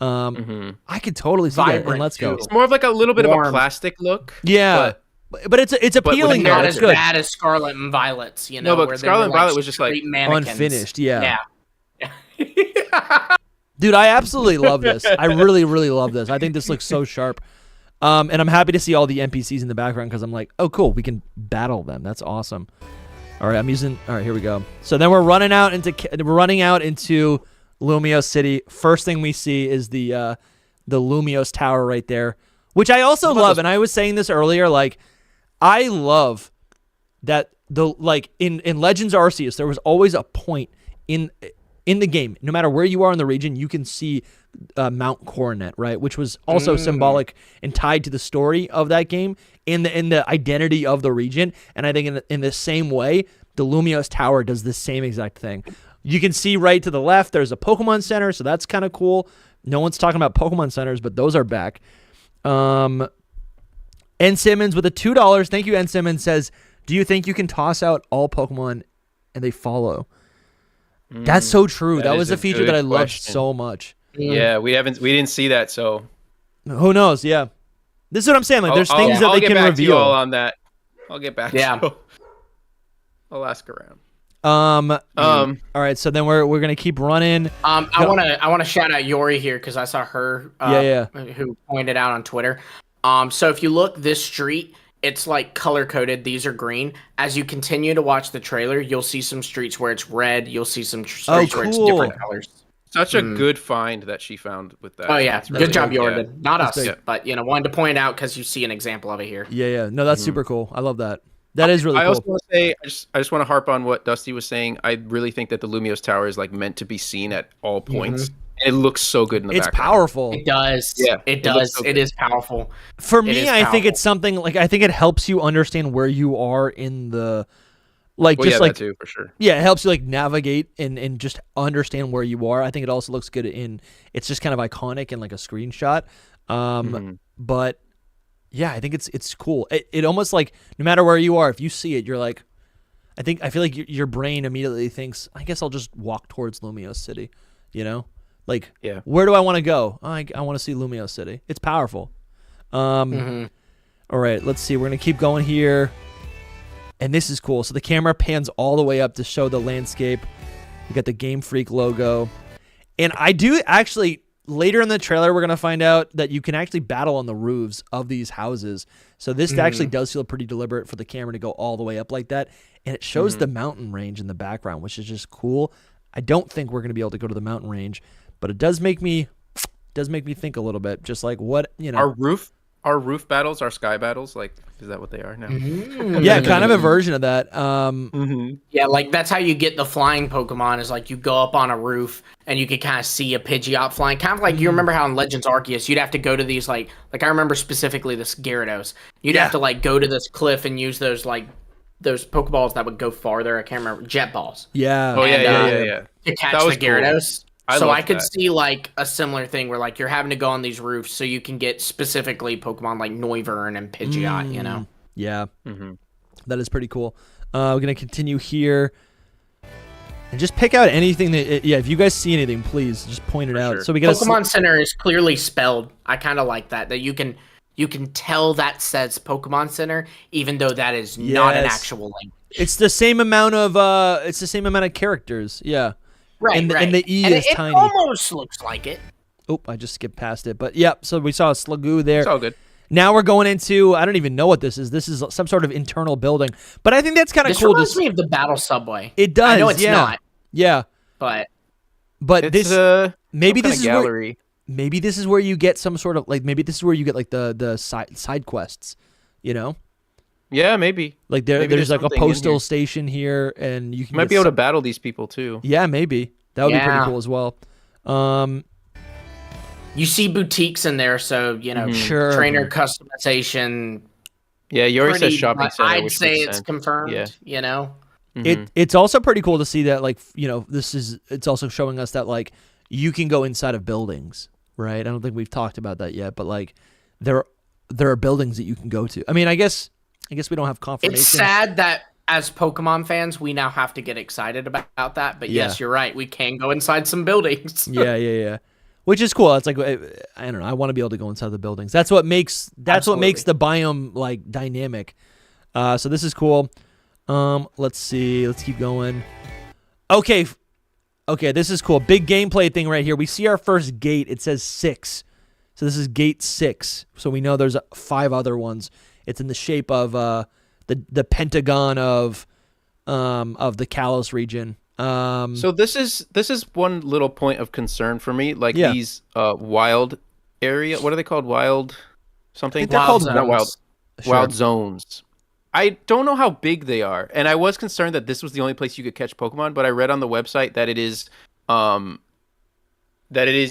I could totally see that. And let's go. It's more of like a little bit of a plastic look. Yeah. But it's appealing. Not as bad as Scarlet and Violet's, you know. No, but Scarlet and Violet was just like unfinished. Yeah. Dude, I absolutely love this. I really, really love this. I think this looks so sharp. And I'm happy to see all the NPCs in the background because I'm like, oh, cool. We can battle them. That's awesome. All right, all right, here we go. So then we're running out into Lumiose City. First thing we see is the Lumiose Tower right there, which I also love. And I was saying this earlier, like, I love that in Legends Arceus, there was always a point in the game, no matter where you are in the region, you can see Mount Coronet, right? Which was also symbolic and tied to the story of that game in the identity of the region. And I think in the same way, the Lumiose Tower does the same exact thing. You can see right to the left, there's a Pokemon Center, so that's kind of cool. No one's talking about Pokemon Centers, but those are back. N. Simmons with a $2. Thank you, N. Simmons says, do you think you can toss out all Pokemon and they follow? That's so true. That was a feature that I loved so much. Yeah, we didn't see that, so who knows? Yeah, this is what I'm saying. Like, there's things that they can reveal. All on that. I'll get back. Yeah, I'll ask around. All right. So then we're gonna keep running. I wanna shout out Yori here because I saw her. Who pointed out on Twitter. So if you look this street, it's like color coded. These are green. As you continue to watch the trailer, you'll see some streets where it's red. You'll see some streets where it's different colors. Such a good find that she found with that. Oh yeah, good job, Jordan. Not us, but wanted to point out because you see an example of it here. Yeah. No, that's super cool. I love that. That is really cool. I also want to say, I just want to harp on what Dusty was saying. I really think that the Lumiose Tower is like meant to be seen at all points. It looks so good in the background. It's powerful. It does. Yeah, it does. So it is powerful. For me, I think it's something like I think it helps you understand where you are in the that too, for sure. Yeah, it helps you like navigate and just understand where you are. I think it also looks good it's just kind of iconic in like a screenshot. But yeah, I think it's cool. It almost like no matter where you are, if you see it, you're like, I feel like your brain immediately thinks, I guess I'll just walk towards Lumiose City, you know? Like, where do I want to go? I want to see Lumiose City. It's powerful. All right, let's see. We're going to keep going here. And this is cool. So the camera pans all the way up to show the landscape. We got the Game Freak logo. And I do actually, later in the trailer, we're going to find out that you can actually battle on the roofs of these houses. So this actually does feel pretty deliberate for the camera to go all the way up like that. And it shows the mountain range in the background, which is just cool. I don't think we're going to be able to go to the mountain range. But it does make me think a little bit, just like what, Our roof battles, our sky battles, like, is that what they are now? Yeah, kind of a version of that. Yeah, like that's how you get the flying Pokemon is like you go up on a roof and you can kind of see a Pidgeot flying. Kind of like you remember how in Legends Arceus you'd have to go to these like I remember specifically this Gyarados. You'd have to like go to this cliff and use those Pokeballs that would go farther. I can't remember, Jet Balls. Yeah. Oh yeah. To catch the Gyarados. Cool. I could see like a similar thing where like you're having to go on these roofs so you can get specifically Pokemon like Noivern and Pidgeot, you know? Yeah. That is pretty cool. We're going to continue here and just pick out anything that, if you guys see anything, please just point it out. Sure. So we got Pokemon Center is clearly spelled. I kind of like that you can tell that says Pokemon Center, even though that is not an actual language. It's the same amount of characters. Yeah. Right, and the E is tiny. It almost looks like it. Oh, I just skipped past it. But, so we saw a Slugoo there. It's all good. Now we're going into, I don't even know what this is. This is some sort of internal building. But I think that's kind of cool. This reminds me of the Battle Subway. It does, I know it's not. Yeah. But it's maybe this is gallery. Maybe this is where you get some sort of, like, maybe this is where you get, like, the side quests, you know? Yeah, maybe. Like there's like a postal station here, and you might be able to battle these people too. Yeah, maybe that would be pretty cool as well. You see boutiques in there, so sure. Trainer customization. Yeah, you already said shopping center. I'd say it's confirmed. Yeah. It's also pretty cool to see that, like, it's also showing us that, like, you can go inside of buildings, right? I don't think we've talked about that yet, but, like, there are buildings that you can go to. I mean, I guess we don't have confirmation. It's sad that as Pokemon fans, we now have to get excited about that. But yes, you're right. We can go inside some buildings. Yeah. Which is cool. It's like, I don't know. I want to be able to go inside the buildings. That's what makes the biome, like, dynamic. So this is cool. Let's see. Let's keep going. Okay, this is cool. Big gameplay thing right here. We see our first gate. It says 6. So this is gate 6. So we know there's 5 other ones. It's in the shape of the pentagon of the Kalos region. So this is one little point of concern for me. Like these wild area. What are they called? Wild something? They're called not wild. Sure. Wild zones. I don't know how big they are, and I was concerned that this was the only place you could catch Pokemon. But I read on the website that it is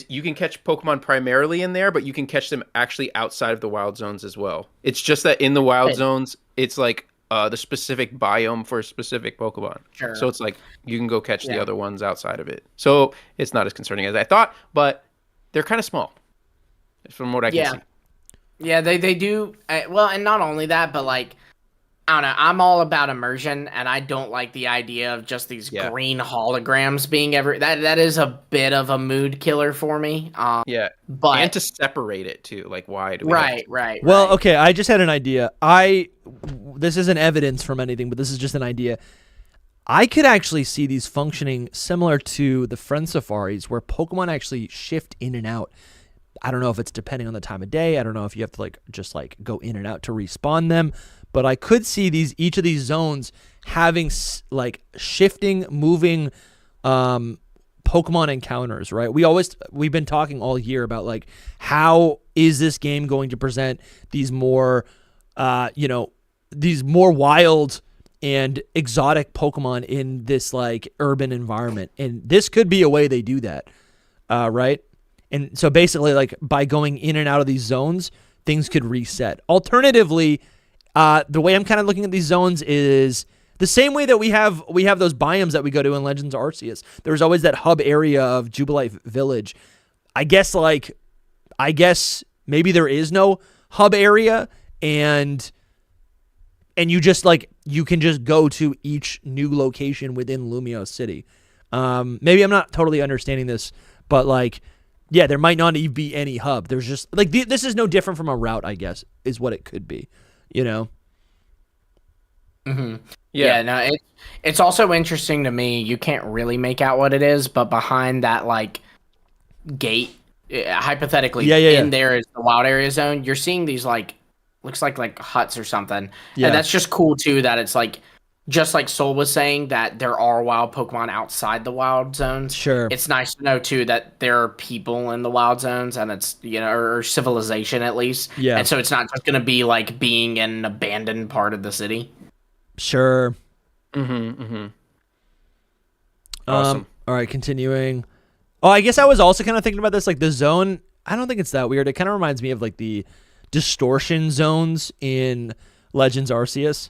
you can catch Pokemon primarily in there, but you can catch them actually outside of the wild zones as well. It's just that in the wild zones, it's like the specific biome for a specific Pokemon. Sure. So it's like you can go catch the other ones outside of it. So it's not as concerning as I thought, but they're kind of small, from what I can see. Yeah, they do. Well, and not only that, but like, I don't know. I'm all about immersion, and I don't like the idea of just these green holograms being that is a bit of a mood killer for me. But and to separate it too, like why do we right. Well, okay, I just had an idea. This isn't evidence from anything, but this is just an idea. I could actually see these functioning similar to the Friend Safaris, where Pokemon actually shift in and out. I don't know if it's depending on the time of day. I don't know if you have to just go in and out to respawn them. But I could see each of these zones having like shifting, moving Pokemon encounters, right? We've been talking all year about like how is this game going to present these more these more wild and exotic Pokemon in this like urban environment. And this could be a way they do that. Right? And so basically like by going in and out of these zones, things could reset. Alternatively, the way I'm kind of looking at these zones is the same way that we have those biomes that we go to in Legends Arceus. There's always that hub area of Jubilife Village. I guess maybe there is no hub area, and you just you can just go to each new location within Lumiose City. Maybe I'm not totally understanding this, but there might not even be any hub. There's just this is no different from a route, I guess, is what it could be. Mm-hmm. Yeah, no, it's also interesting to me. You can't really make out what it is, but behind that gate, hypothetically, in there is the wild area zone. You're seeing these looks like huts or something, and that's just cool too. That it's just like Soul was saying, that there are wild Pokemon outside the wild zones. Sure. It's nice to know, too, that there are people in the wild zones, and it's, or civilization at least. Yeah. And so it's not just going to be like being in an abandoned part of the city. Sure. Awesome. All right, continuing. Oh, I guess I was also kind of thinking about this, the zone. I don't think it's that weird. It kind of reminds me of the distortion zones in Legends Arceus.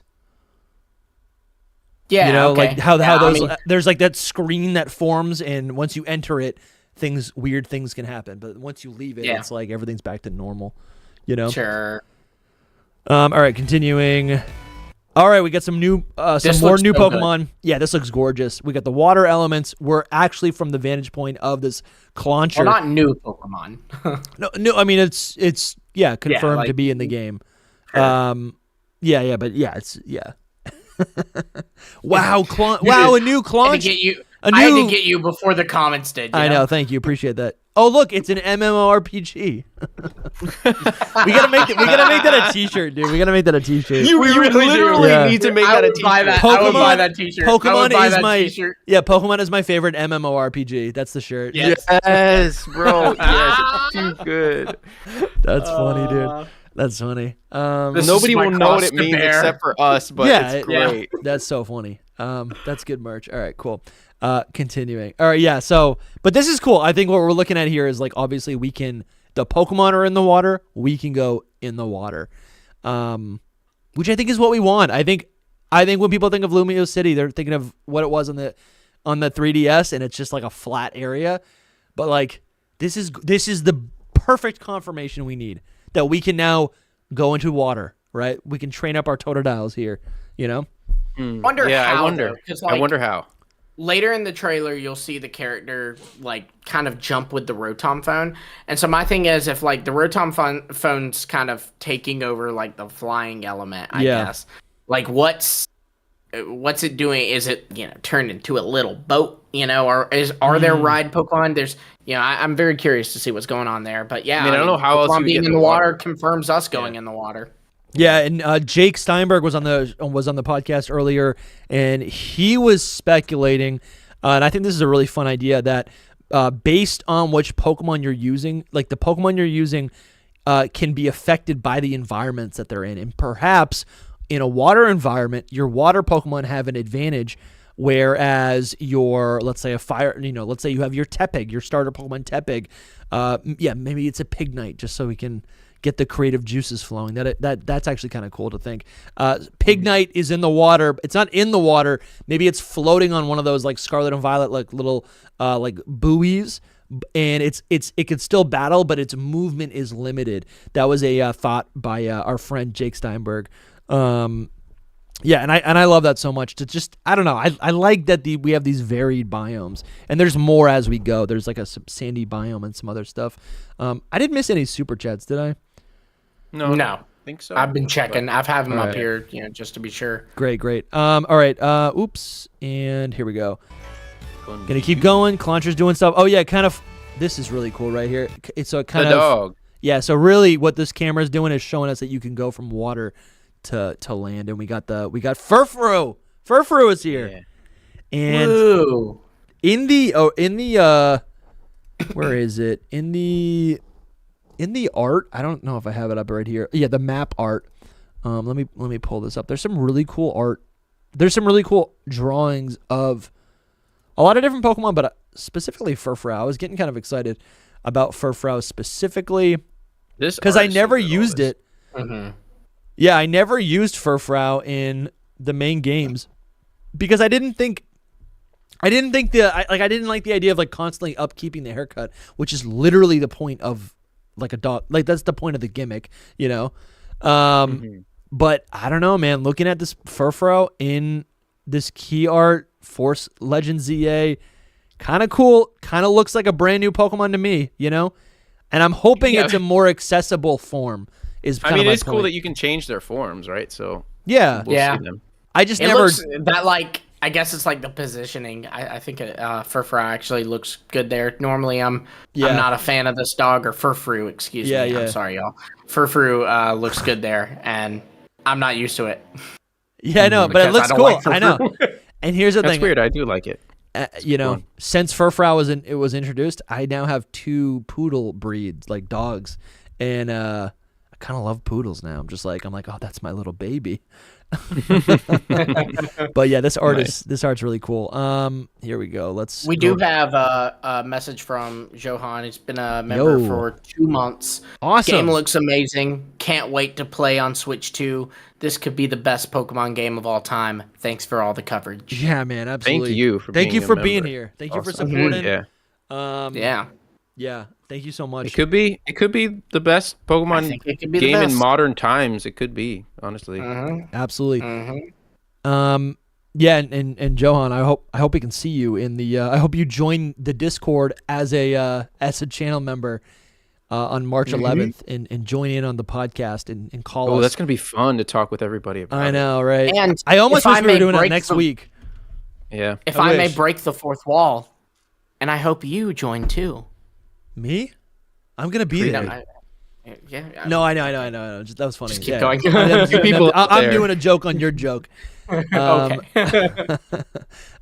Yeah, how those there's that screen that forms, and once you enter it, weird things can happen. But once you leave it, it's like everything's back to normal. Sure. All right, continuing. All right, we got some more new Pokemon. Good. Yeah, this looks gorgeous. We got the water elements. We're actually from the vantage point of this Clauncher. Well, not new Pokemon. no. I mean, it's confirmed to be in the game. Sure. It's Wow, a new Clauncher. I had to get you before the comments did. I know, thank you, appreciate that. Oh, look, it's an MMORPG. we gotta make that a T-shirt, dude. We gotta make that a T-shirt. You literally need to make that a T-shirt. I would buy that T-shirt. Pokemon is my favorite MMORPG. That's the shirt. Yes, bro. Yes, it's too good. That's funny, dude. That's funny. Nobody will know what it means except for us, but it's great. That's so funny. That's good merch. All right, cool. Continuing. All right, yeah. So, but this is cool. I think what we're looking at here is obviously the Pokemon are in the water. We can go in the water, which I think is what we want. I think I think when people think of Lumio City, they're thinking of what it was on the 3DS, and it's just like a flat area. But like this is the perfect confirmation we need that we can now go into water, right? We can train up our Totodiles here, you know? I wonder how. Later in the trailer, you'll see the character like kind of jump with the Rotom phone. And so my thing is, if like the Rotom phone's kind of taking over like the flying element, I guess, like what's it doing? Is it, turned into a little boat, or are there ride Pokemon? There's, I'm very curious to see what's going on there. But yeah, I don't know how else being in the water confirms us going in the water. Yeah, and Jake Steinberg was on the podcast earlier, and he was speculating, and I think this is a really fun idea, that based on which Pokemon you're using, like the Pokemon you're using can be affected by the environments that they're in, and perhaps in a water environment, your water Pokemon have an advantage, whereas your, let's say a fire, let's say you have your Tepig, your starter Pokemon Tepig, maybe it's a Pignite, just so we can get the creative juices flowing. That's actually kind of cool to think. Pignite is in the water. It's not in the water. Maybe it's floating on one of those like Scarlet and Violet like little like buoys, and it could still battle, but its movement is limited. That was a thought by our friend Jake Steinberg. And I love that so much. To just, I don't know. I like that we have these varied biomes, and there's more as we go. There's like a sandy biome and some other stuff. I didn't miss any super chats, did I? No. I think so. I've been checking. I've had them up here, just to be sure. Great. All right. Oops. And here we go. Gonna keep going. Clauncher's doing stuff. Oh yeah, kind of. This is really cool right here. So it kind the of. Dog. Yeah. So really, what this camera is doing is showing us that you can go from water to land, and we got Furfrou. Furfrou is here. Yeah. And Woo. in the where is it? In the art, I don't know if I have it up right here. Yeah, the map art. Let me pull this up. There's some really cool art. There's some really cool drawings of a lot of different Pokemon, but specifically Furfrou. I was getting kind of excited about Furfrou specifically because I never used it. Mm-hmm. Yeah, I never used Furfrou in the main games because I didn't like the idea of like constantly upkeeping the haircut, which is literally the point of like a dog. Like that's the point of the gimmick, But I don't know, man. Looking at this Furfrou in this key art Force Legend ZA, kind of cool. Kind of looks like a brand new Pokemon to me, And I'm hoping it's a more accessible form. It's cool that you can change their forms, right? So yeah, we'll see them. I just looks that like. I guess it's like the positioning. I think Furfrou actually looks good there. Normally, I'm not a fan of this dog, or Furfrou, excuse me. I'm sorry, y'all. Furfrou looks good there, and I'm not used to it. Yeah, I know, but it looks cool. Like I know. And here's the thing. That's weird. I do like it. Since Furfrou was introduced, I now have 2 poodle breeds, like dogs, and I kind of love poodles now. I'm like, oh, that's my little baby. But yeah, this art's really cool. Here we go. We do have a message from Johan. He's been a member for 2 months. Awesome. Game looks amazing. Can't wait to play on Switch 2. This could be the best Pokemon game of all time. Thanks for all the coverage. Yeah, man, absolutely. Thank you for being here. Thank you for supporting. Yeah. Yeah. Thank you so much. It could be the best Pokemon game in modern times. It could be, honestly. Absolutely. Mm-hmm. Yeah, and Johan, I hope we can see you in the. I hope you join the Discord as a channel member on March 11th and join in on the podcast and call us. Oh, that's gonna be fun to talk with everybody about. I know, right? And I almost wish we were doing it next week. Yeah. If I may break the fourth wall, and I hope you join too. Me? I'm gonna be there. No, I know. That was funny. Just keep going. I'm doing a joke on your joke. Okay. This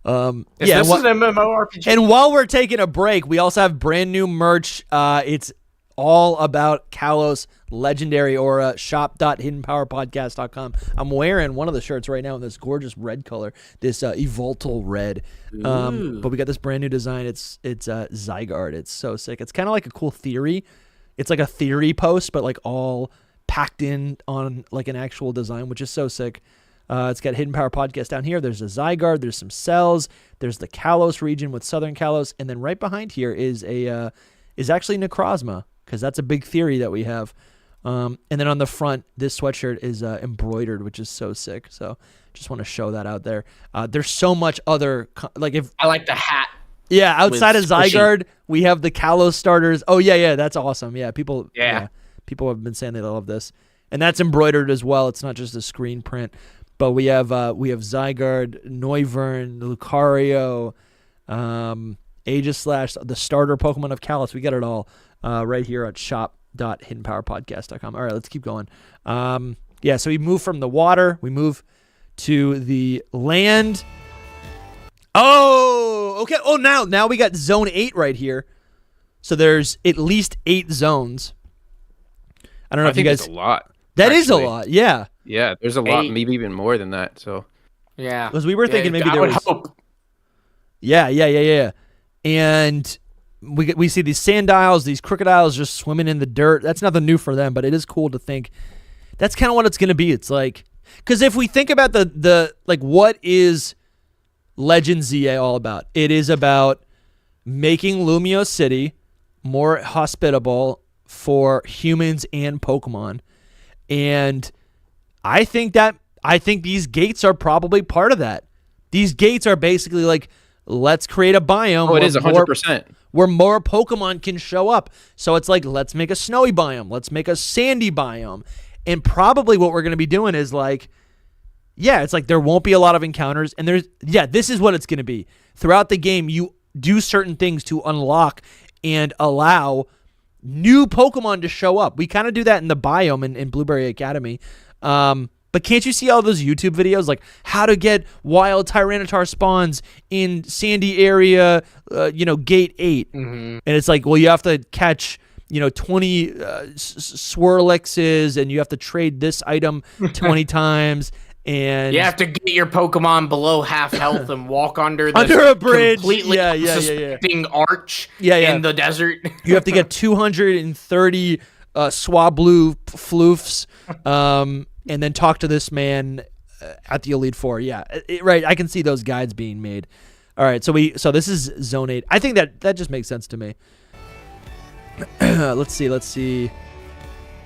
is an MMORPG. And while we're taking a break, we also have brand new merch. It's all about Kalos Legendary Aura. Shop.hiddenpowerpodcast.com. I'm wearing one of the shirts right now in this gorgeous red color, this Evoltal red. But we got this brand new design. It's Zygarde. It's so sick. It's kind of like a cool theory. It's like a theory post, but like all packed in on like an actual design, which is so sick. It's got Hidden Power Podcast down here. There's a Zygarde. There's some cells. There's the Kalos region with Southern Kalos, and then right behind here is actually Necrozma, because that's a big theory that we have. And then on the front, this sweatshirt is embroidered, which is so sick. So just want to show that out there. There's so much other I like the hat. Yeah, outside of Zygarde, we have the Kalos starters. Oh yeah, that's awesome. Yeah, people have been saying they love this, and that's embroidered as well. It's not just a screen print, but we have Zygarde, Noivern, Lucario, Aegislash, the starter Pokemon of Kalos. We got it all right here at shop.hiddenpowerpodcast.com. All right, let's keep going. So we move from the water, we move to the land. Oh, okay. Oh, now we got Zone 8 right here. So there's at least 8 zones. I don't know if you guys... that's a lot. That is a lot, yeah. Yeah, there's a lot, maybe even more than that. So yeah. Because we were thinking maybe there was... Hope. Yeah. And we see these Sandiles, these Crocodiles just swimming in the dirt. That's nothing new for them, but it is cool to think. That's kind of what it's going to be. It's like... Because if we think about the what is... Legend ZA all about? It is about making Lumio City more hospitable for humans and Pokemon. And I think these gates are probably part of that. These gates are basically like, let's create a biome. Oh, it is 100%. Where more Pokemon can show up. So it's like, let's make a snowy biome. Let's make a sandy biome. And probably what we're going to be doing is like, yeah, it's like there won't be a lot of encounters, and this is what it's going to be. Throughout the game, you do certain things to unlock and allow new Pokemon to show up. We kind of do that in the biome in Blueberry Academy. But can't you see all those YouTube videos, like how to get wild Tyranitar spawns in sandy area, gate 8? Mm-hmm. And it's like, well, you have to catch... 20 Swirlixes, and you have to trade this item 20 times. And you have to get your Pokemon below half health and walk under a bridge, completely unsuspecting arch in the desert. You have to get 230 Swablu floofs, and then talk to this man at the Elite Four. Yeah, right. I can see those guides being made. All right, so this is Zone 8. I think that just makes sense to me. Let's see.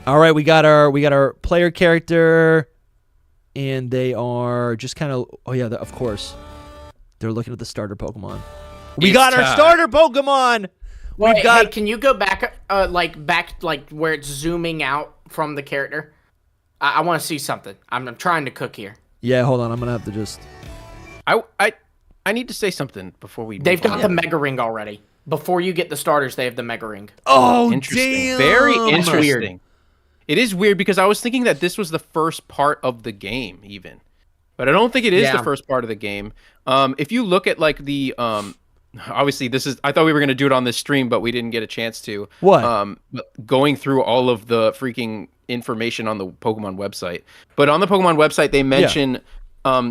All right, we got our player character. And they are just kind of... Oh, yeah, of course. They're looking at the starter Pokemon. We got our starter Pokemon! Hey, can you go back, where it's zooming out from the character? I want to see something. I'm trying to cook here. Yeah, hold on. I'm going to have to just... I need to say something before we... They've got the Mega Ring already. Before you get the starters, they have the Mega Ring. Oh, interesting. Damn! Very interesting. It is weird because I was thinking that this was the first part of the game, even, but I don't think it is the first part of the game. If you look at like the, obviously this is, I thought we were going to do it on this stream, but we didn't get a chance to. What? Going through all of the freaking information on the Pokemon website, but on the Pokemon website they mention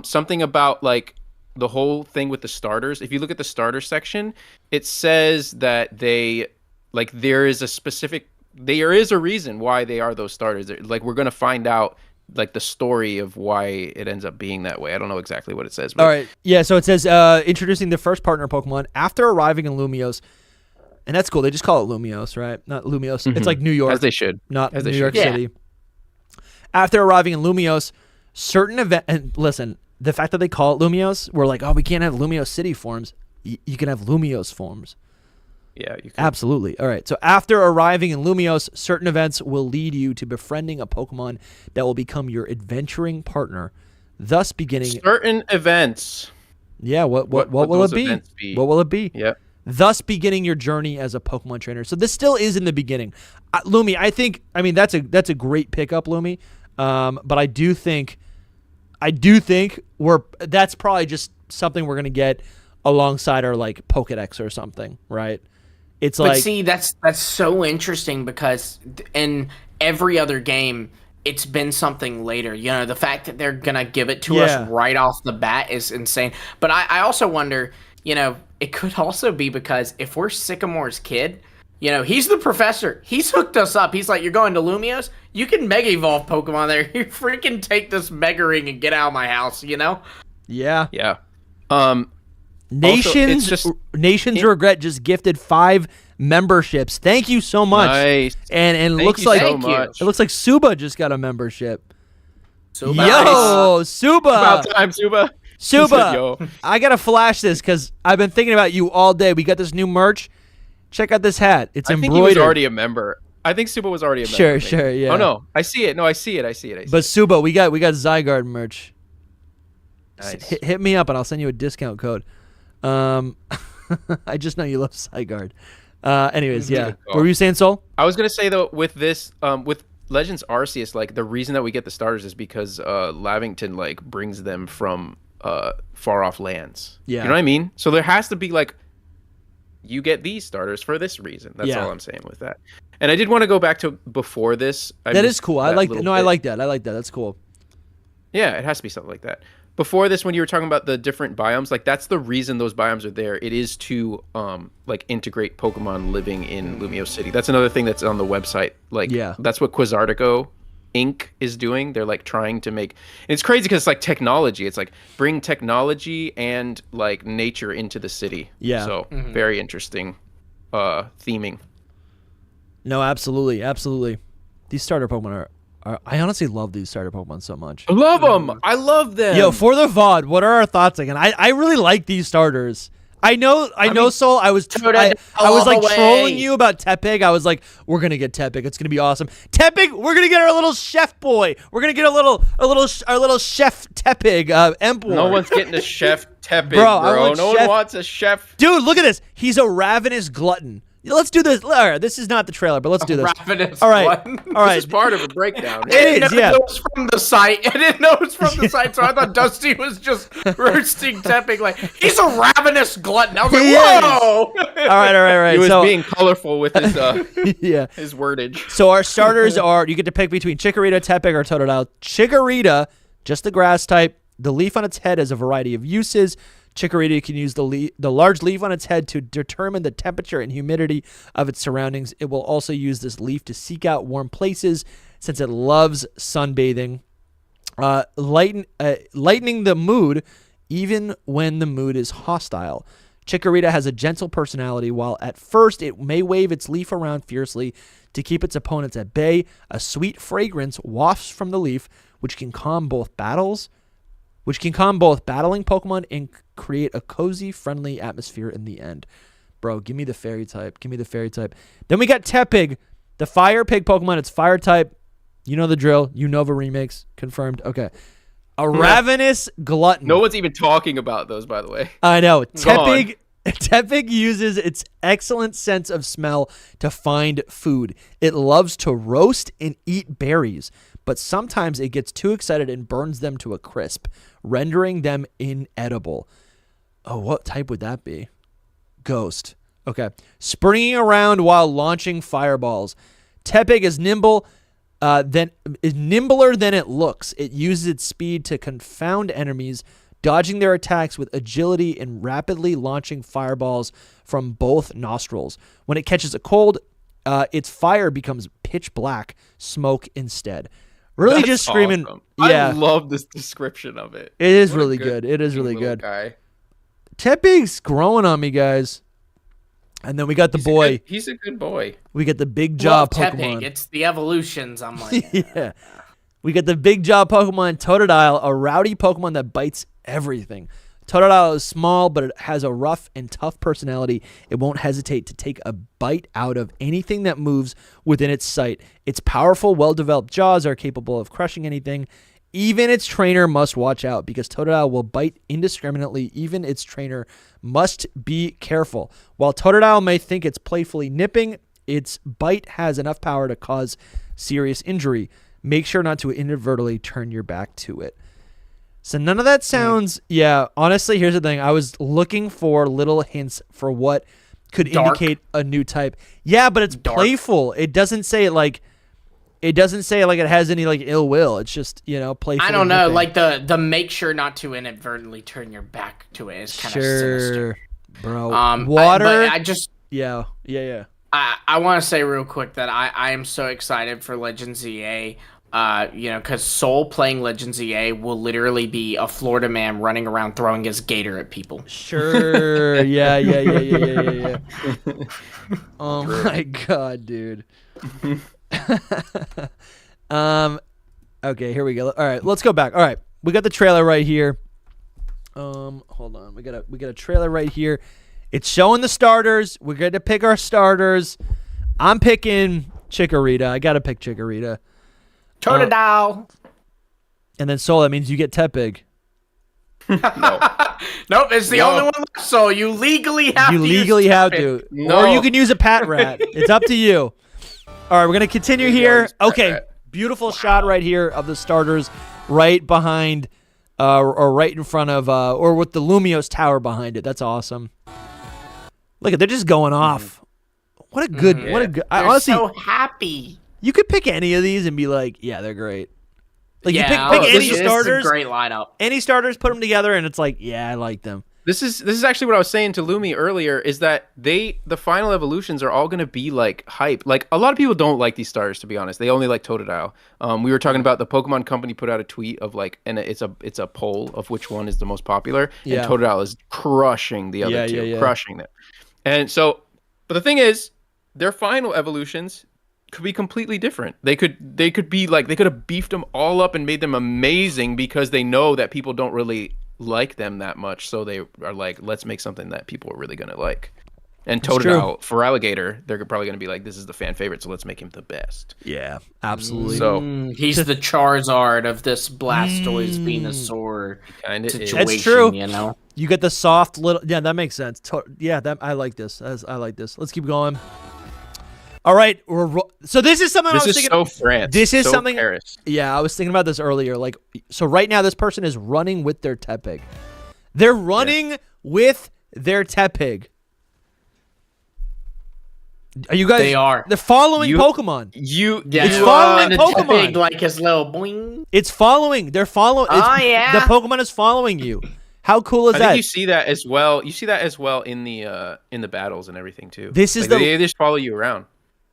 something about like the whole thing with the starters. If you look at the starter section, it says that there is a reason why they are those starters. Like, we're going to find out, like, the story of why it ends up being that way. I don't know exactly what it says. But... All right. Yeah, so it says, introducing the first partner Pokemon after arriving in Lumiose. And that's cool. They just call it Lumiose, right? Not Lumiose. Mm-hmm. It's like New York. As they should. Not New York City. After arriving in Lumiose, certain event... And listen, the fact that they call it Lumiose, we're like, oh, we can't have Lumiose City forms. You can have Lumiose forms. Yeah, you can. Absolutely. All right. So after arriving in Lumiose, certain events will lead you to befriending a Pokemon that will become your adventuring partner, thus beginning... Certain events. Yeah, what will it be? What will it be? Yeah. Thus beginning your journey as a Pokemon trainer. So this still is in the beginning. Lumi, I mean, that's a great pickup, Lumi. But I do think that's probably just something we're going to get alongside our like Pokedex or something, right? It's but see, that's so interesting because in every other game, it's been something later. You know, the fact that they're going to give it to us right off the bat is insane. But I also wonder, you know, it could also be because if we're Sycamore's kid, You know, he's the professor. He's hooked us up. He's like, you're going to Lumiose? You can Mega Evolve Pokemon there. You freaking take this Mega Ring and get out of my house, you know? Yeah. Yeah. Nations Regret just gifted 5 memberships. Thank you so much. Nice. And it looks like Suba just got a membership. Suba. Yo, Suba. About time, Suba. Suba, I gotta flash this because I've been thinking about you all day. We got this new merch. Check out this hat. It's embroidered. I think he was already a member. I think Suba was already a member. Sure, yeah. Oh no, I see it. No, I see it. But Suba, we got Zygarde merch. Nice. Hit me up and I'll send you a discount code. I just know you love Zygarde. Anyways, yeah. What were you saying, Soul? I was gonna say though, with this, with Legends Arceus, like the reason that we get the starters is because Lavington like brings them from far off lands. Yeah. You know what I mean? So there has to be like, you get these starters for this reason. That's all I'm saying with that. And I did want to go back to before this. That is cool. I like that. No, I like that. That's cool. Yeah, it has to be something like that. Before this, when you were talking about the different biomes, like that's the reason those biomes are there. It is to like integrate Pokemon living in Lumiose City. That's another thing that's on the website. Like, that's what Quizartico Inc. is doing. They're like trying to make, and it's crazy because it's like technology. It's like bring technology and like nature into the city. Yeah. So very interesting theming. No, absolutely. These starter Pokemon are I honestly love these starter Pokemon so much. I love them. I love them. Yo, for the VOD, what are our thoughts again? I really like these starters. I know, Soul. I was like trolling you about Tepig. I was like, we're gonna get Tepig. It's gonna be awesome. Tepig, we're gonna get our little chef boy. We're gonna get our little chef Tepig. Emperor. No one's getting a chef Tepig, bro. No one wants a chef. Dude, look at this. He's a ravenous glutton. Let's do this. All right, this is not the trailer, but let's do this. Ravenous all right. This is part of a breakdown. It is, yeah. It was from the site. I didn't know it was from the site, so I thought Dusty was just roasting Tepig like, he's a ravenous glutton. I was like, whoa! All right. He was being colorful with his his wordage. So our starters are, you get to pick between Chikorita, Tepig, or Totodile. Chikorita, just the grass type. The leaf on its head has a variety of uses. Chikorita can use the large leaf on its head to determine the temperature and humidity of its surroundings. It will also use this leaf to seek out warm places since it loves sunbathing. Lightening the mood even when the mood is hostile. Chikorita has a gentle personality. While at first it may wave its leaf around fiercely to keep its opponents at bay, a sweet fragrance wafts from the leaf, which can calm both battling Pokemon and create a cozy, friendly atmosphere in the end. Bro, give me the fairy type. Then we got Tepig, the fire pig Pokemon. It's fire type. You know the drill. Unova remakes. Confirmed. Okay. A ravenous glutton. No one's even talking about those, by the way. I know. Tepig uses its excellent sense of smell to find food. It loves to roast and eat berries, but sometimes it gets too excited and burns them to a crisp, rendering them inedible. Oh, what type would that be? Ghost. Okay. Springing around while launching fireballs. Tepig is nimbler than it looks. It uses its speed to confound enemies, dodging their attacks with agility and rapidly launching fireballs from both nostrils. When it catches a cold, its fire becomes pitch black smoke instead. Really, that's just screaming. Awesome. Yeah, I love this description of it. It is really good. It is really good. Guy. Tepig's growing on me, guys. And then we got the boy. He's a good boy. We get the big jaw Pokemon. Tepig. It's the evolutions. I'm like, yeah. We get the big jaw Pokemon Totodile, a rowdy Pokemon that bites everything. Totodile is small, but it has a rough and tough personality. It won't hesitate to take a bite out of anything that moves within its sight. Its powerful, well-developed jaws are capable of crushing anything. Even its trainer must watch out because Totodile will bite indiscriminately. Even its trainer must be careful. While Totodile may think it's playfully nipping, its bite has enough power to cause serious injury. Make sure not to inadvertently turn your back to it. So none of that sounds... Yeah, honestly, here's the thing. I was looking for little hints for what could indicate a new type. Yeah, but it's playful. It doesn't say like... It doesn't say like it has any like ill will. It's just, playful. I don't know. Like the make sure not to inadvertently turn your back to it is kind of sinister. Bro. Water. I just. Yeah. I want to say real quick that I am so excited for Legends EA. Because Soul playing Legends EA will literally be a Florida man running around throwing his gator at people. Sure. Yeah. Oh my god, dude. Okay, here we go. All right, let's go back. All right, we got the trailer right here. Hold on. We got a trailer right here. It's showing the starters. We're going to pick our starters. I'm picking Chikorita. I got to pick Chikorita. Totodile. And then Soul, that means you get Tepig. Nope, it's the only one left, so you legally have to. No. Or you can use a Pat Rat. It's up to you. All right, we're going to continue here. Okay, beautiful shot right here of the starters right behind or right in front of or with the Lumiose tower behind it. That's awesome. Look at, they're just going off. What a good. They're honestly so happy. You could pick any of these and be like, yeah, they're great. Like you pick any starters. This is a great lineup. Any starters, put them together, and it's like, yeah, I like them. This is actually what I was saying to Lumi earlier. Is that the final evolutions are all going to be like hype. Like a lot of people don't like these starters, to be honest. They only like Totodile. We were talking about the Pokemon Company put out a tweet of like, and it's a poll of which one is the most popular. Yeah. And Totodile is crushing the other two, crushing them. And so, but the thing is, their final evolutions could be completely different. They could be like, they could have beefed them all up and made them amazing because they know that people don't really like them that much. So they are like, let's make something that people are really going to like. And Totodile for Alligator, they're probably going to be like, this is the fan favorite, so let's make him the best. Yeah, absolutely. So he's the Charizard of this Blastoise Venusaur situation. That's true. You know, you get the soft little. Yeah, that makes sense. I like this. I like this. Let's keep going. All right, so this is something I was thinking. This is so France. This is so something. Paris. Yeah, I was thinking about this earlier. Like, so right now, this person is running with their Tepig. They're running with their Tepig. Are you guys? They are. They're following Pokemon. It's following Pokemon. Like his little boing. It's following. They're following. Yeah. The Pokemon is following you. How cool is that? I think you see that as well. You see that as well in the battles and everything too. This is they just follow you around.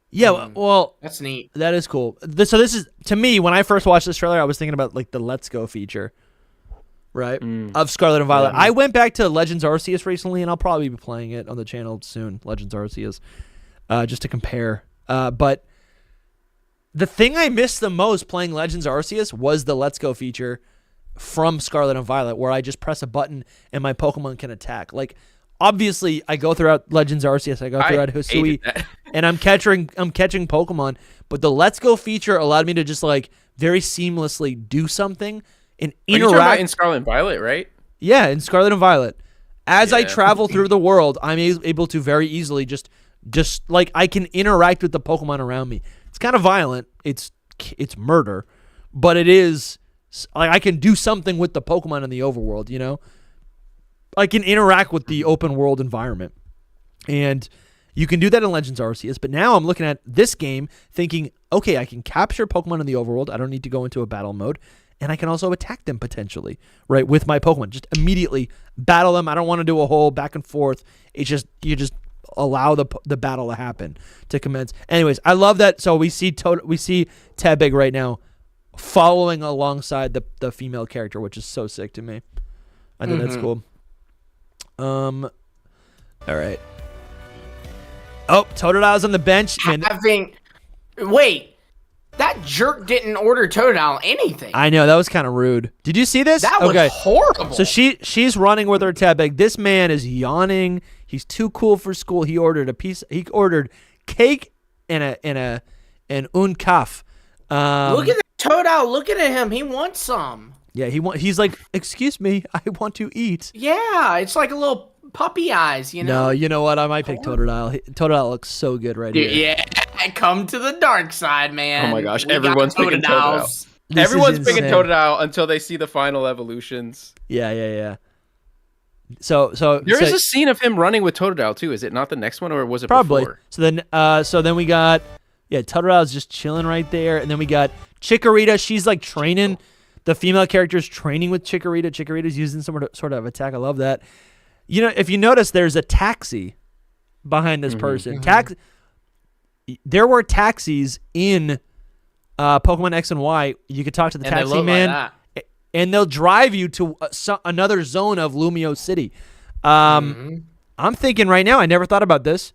Yeah, well, that's neat. That is cool. So this is, to me, when I first watched this trailer, I was thinking about like the Let's Go feature, right, of Scarlet and Violet. Yeah. I went back to Legends Arceus recently, and I'll probably be playing it on the channel soon. Legends Arceus, just to compare. But the thing I missed the most playing Legends Arceus was the Let's Go feature from Scarlet and Violet, where I just press a button and my Pokemon can attack. Like, obviously, I go throughout Legends Arceus, I go throughout Hisui, and I'm catching Pokemon. But the Let's Go feature allowed me to just like very seamlessly do something and interact. Are you talking about in Scarlet and Violet, right? Yeah, in Scarlet and Violet. As I travel through the world, I'm able to very easily just like I can interact with the Pokemon around me. It's kind of violent. It's murder, but it is like I can do something with the Pokemon in the overworld. You know. I can interact with the open world environment. And you can do that in Legends Arceus. But now I'm looking at this game thinking, okay, I can capture Pokemon in the overworld. I don't need to go into a battle mode. And I can also attack them potentially, right, with my Pokemon. Just immediately battle them. I don't want to do a whole back and forth. It's just, you just allow the battle to happen, to commence. Anyways, I love that. So we see Tepig right now following alongside the female character, which is so sick to me. I think that's cool. All right. Oh, Totodile's on the bench. Wait, that jerk didn't order Totodile anything. I know, that was kind of rude. Did you see this? That was horrible. So she's running with her Tepig. This man is yawning. He's too cool for school. He ordered cake and an unkaf. Look at the Totodile looking at him. He wants some. Yeah, he's like, excuse me, I want to eat. Yeah, it's like a little puppy eyes, you know? No, you know what? I might pick Totodile. Totodile looks so good right here. Yeah, come to the dark side, man. Oh my gosh, everyone's picking Totodile. Everyone's picking Totodile until they see the final evolutions. Yeah. So there is a scene of him running with Totodile too. Is it not the next one, or was it probably before? So then we got Totodile's just chilling right there, and then we got Chikorita. She's like training. The female character is training with Chikorita. Chikorita's using some sort of attack. I love that. You know, if you notice, there's a taxi behind this person. there were taxis in Pokemon X and Y. You could talk to the taxi man, and they'll drive you to another zone of Lumio City. I'm thinking right now, I never thought about this.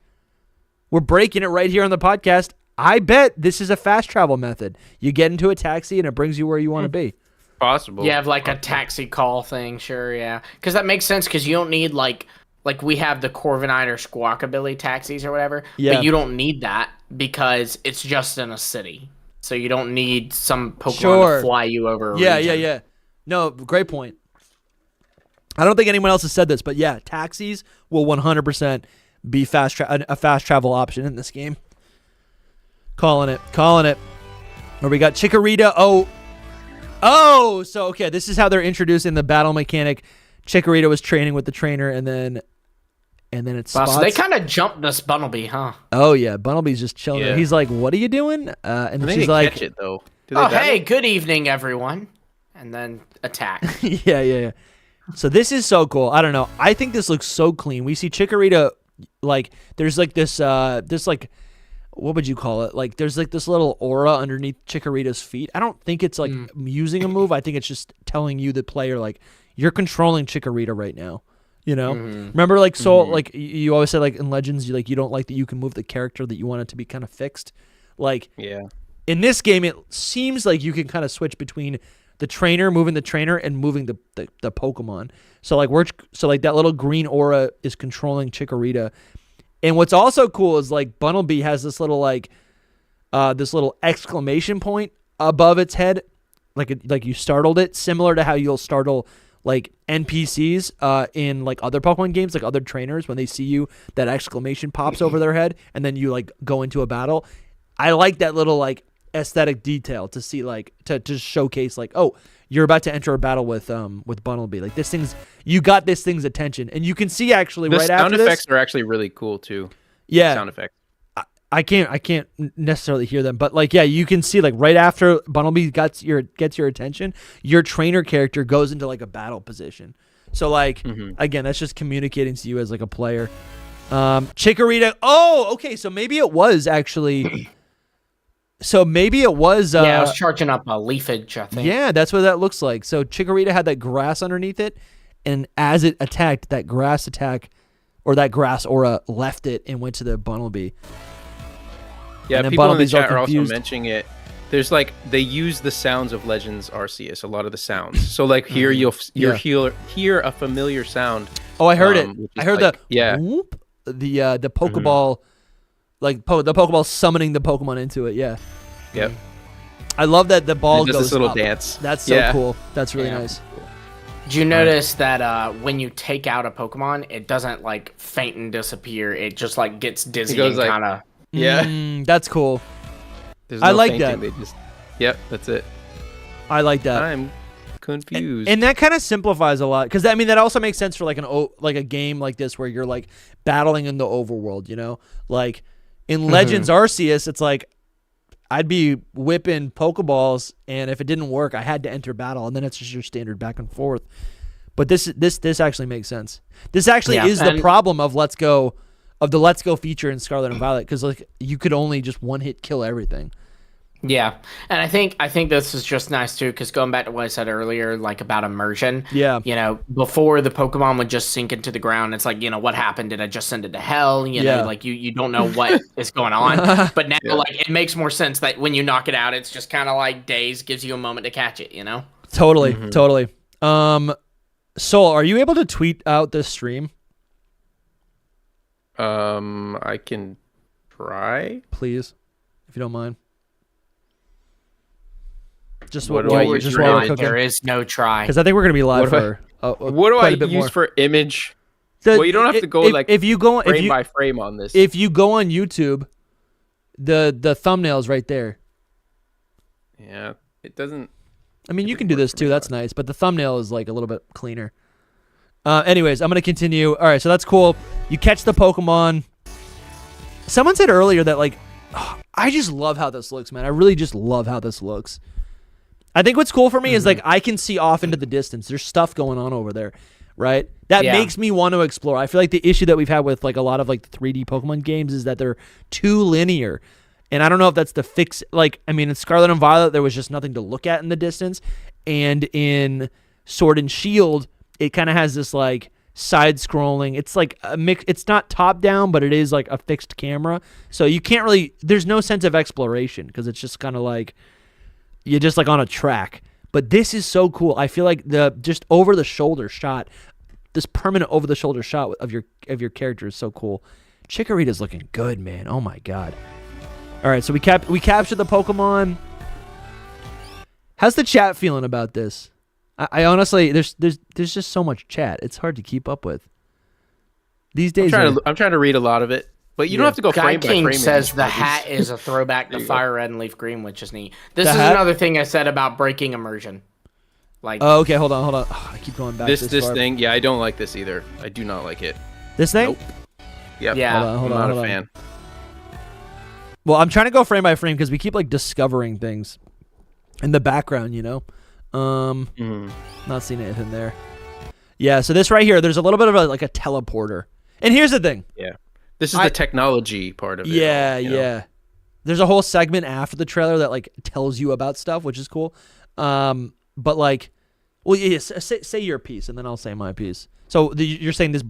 We're breaking it right here on the podcast. I bet this is a fast travel method. You get into a taxi and it brings you where you want to be. Possible. You have like a taxi call thing, sure, yeah. Because that makes sense because you don't need like we have the Corviknight or Squawkabilly taxis or whatever, but you don't need that because it's just in a city. So you don't need some Pokemon to fly you over a region. Yeah. No, great point. I don't think anyone else has said this, but yeah, taxis will 100% be a fast travel option in this game. Calling it. Where we got Chikorita. So okay, this is how they're introducing the battle mechanic. Chikorita was training with the trainer, and then it's Wow, so they kind of jumped this Bunnelby, huh? Oh yeah, Bunnelby's just chilling. Yeah. He's like, "What are you doing?" And she's like, catch it, though. "Oh hey, good evening, everyone," and then attack. Yeah. So this is so cool. I don't know. I think this looks so clean. We see Chikorita, like there's like this like, what would you call it? Like there's like this little aura underneath Chikorita's feet. I don't think it's like using a move. I think it's just telling you, the player, like you're controlling Chikorita right now. You know, remember like like you always said, like in Legends, you don't like that you can move the character, that you want it to be kind of fixed. Like in this game, it seems like you can kind of switch between the trainer, moving the trainer, and moving the Pokemon. So like that little green aura is controlling Chikorita. And what's also cool is like Bunnelby has this little this little exclamation point above its head, like you startled it, similar to how you'll startle like NPCs in like other Pokemon games, like other trainers, when they see you, that exclamation pops over their head, and then you like go into a battle. I like that little like aesthetic detail to see, like to showcase like, oh, you're about to enter a battle with Bunnelby. Like you got this thing's attention, and you can see actually right after this. The sound effects are actually really cool too. Yeah, sound effects. I can't necessarily hear them, but like, yeah, you can see like right after Bunnelby gets your attention, your trainer character goes into like a battle position. So like, again, that's just communicating to you as like a player. Chikorita. Oh, okay. So maybe it was actually. Yeah, I was charging up a leafage, I think. Yeah, that's what that looks like. So Chikorita had that grass underneath it, and as it attacked, that grass attack or that grass aura left it and went to the Bunnelby. Yeah, people in the chat are also mentioning it. There's like, they use the sounds of Legends Arceus, a lot of the sounds. So like here you'll hear a familiar sound. Oh, I heard it. I heard like, whoop, the Pokeball, like the Pokeball summoning the Pokemon into it. Yeah. Yep. I love that the ball goes this little up. dance. That's so cool. That's really nice. Did you notice that when you take out a Pokemon, it doesn't like faint and disappear? It just like gets dizzy and like, kind of. Yeah. That's cool. No, I like that. Yep, that's it. I like that. I'm confused. And that kind of simplifies a lot, because I mean that also makes sense for like a game like this where you're like battling in the overworld, you know? Like in Legends Arceus, it's like I'd be whipping Pokeballs, and if it didn't work, I had to enter battle, and then it's just your standard back and forth. But this actually makes sense. This actually is the problem of the Let's Go feature in Scarlet and Violet, because like you could only just one hit kill everything. Yeah, and I think this is just nice too, because going back to what I said earlier, like about immersion. Yeah. You know, before the Pokemon would just sink into the ground, it's like, you know, what happened? Did I just send it to hell? You know, like you don't know what is going on. But now, like, it makes more sense that when you knock it out, it's just kind of like Daze gives you a moment to catch it. You know. Totally. Soul, are you able to tweet out this stream? I can try, please, if you don't mind. Just what do I use? There is no try, because I think we're gonna be live for. What do I use for image? Well, you don't have to go if you go frame by frame on this. If you go on YouTube, the thumbnail is right there. Yeah, it doesn't. I mean, you can do this too. That's nice, but the thumbnail is like a little bit cleaner. Anyways, I'm gonna continue. All right, so that's cool. You catch the Pokemon. Someone said earlier that like, I just love how this looks, man. I really just love how this looks. I think what's cool for me is like I can see off into the distance. There's stuff going on over there, right? That makes me want to explore. I feel like the issue that we've had with like a lot of like the 3D Pokemon games is that they're too linear. And I don't know if that's the fix. Like, I mean, in Scarlet and Violet, there was just nothing to look at in the distance. And in Sword and Shield, it kind of has this like side-scrolling. It's like a mix. It's not top-down, but it is like a fixed camera. So you can't really. There's no sense of exploration because it's just kind of like you're just like on a track. But this is so cool. I feel like the just over-the-shoulder shot, this permanent over-the-shoulder shot of your character is so cool. Chikorita's looking good, man. Oh my god. All right, so we captured the Pokemon. How's the chat feeling about this? I honestly, there's just so much chat. It's hard to keep up with. These days, I'm trying to read a lot. Of it, but you don't have to go frame by frame. King says the hat is a throwback to Fire Red and Leaf Green, which is neat. This is another thing I said about breaking immersion. Like, oh, okay, hold on. Oh, I keep going back. This thing, yeah, I don't like this either. I do not like it. This thing? Nope. Yep. Yeah, I'm not a fan. Well, I'm trying to go frame by frame because we keep like discovering things in the background, you know. Not seeing anything there. Yeah, so this right here, there's a little bit of a teleporter. And here's the thing. Yeah. This is the technology part of it. Yeah, yeah. There's a whole segment after the trailer that like tells you about stuff, which is cool. But like, well, yes, say your piece, and then I'll say my piece. So you're saying this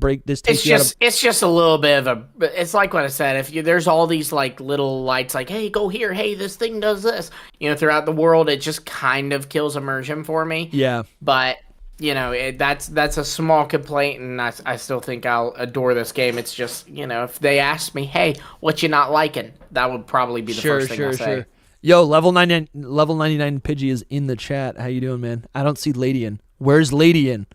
takes it's just a little bit of a. It's like what I said. There's all these like little lights, like, hey, go here, hey, this thing does this. Throughout the world, it just kind of kills immersion for me. Yeah. But that's a small complaint, and I still think I'll adore this game. It's just if they ask me, hey, what you not liking, that would probably be the first thing I say. Sure. Yo, level 99 Pidgey is in the chat. How you doing, man? I don't see Ladian. Where's Ladian?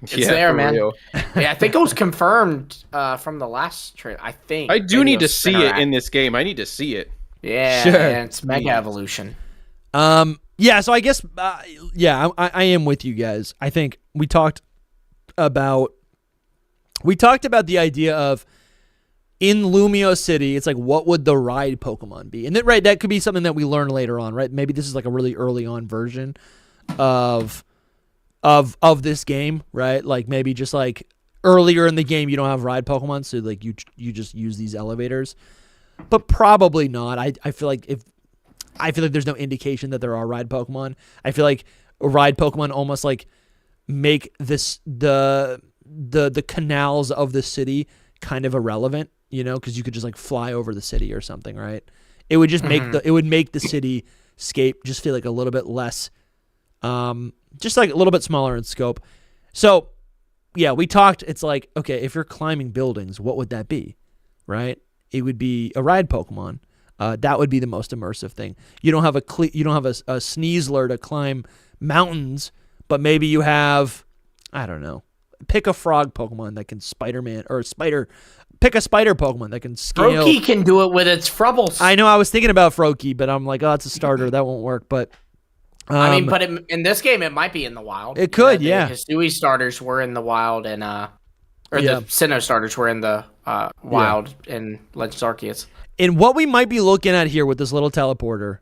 It's there, man. Yeah, I think it was confirmed from the last trailer. I do need to see it in this game. I need to see it. Yeah, sure. And it's Mega Evolution. Yeah, so I guess, I am with you guys. I think we talked about the idea of in Lumio City, it's like, what would the ride Pokemon be? And then, right, that could be something that we learn later on, right? Maybe this is like a really early on version of this game, right? Like maybe just like earlier in the game you don't have ride Pokemon, so like you just use these elevators. But probably not. I feel like there's no indication that there are ride Pokemon. I feel like ride Pokemon almost like make this the canals of the city kind of irrelevant, because you could just like fly over the city or something, right? It would just make the cityscape just feel like a little bit less just like a little bit smaller in scope. So, yeah, we talked. It's like, okay, if you're climbing buildings, what would that be, right? It would be a ride Pokemon. That would be the most immersive thing. You don't have a Sneasler to climb mountains, but maybe you have, I don't know, pick a frog Pokemon that can pick a spider Pokemon that can scale. Froakie can do it with its Frubbles. I know. I was thinking about Froakie, but I'm like, oh, it's a starter. That won't work. But but in this game, it might be in the wild. It could, yeah. The Hisui starters were in the wild, and the Sinnoh starters were in the wild in Legends Arceus. And what we might be looking at here with this little teleporter,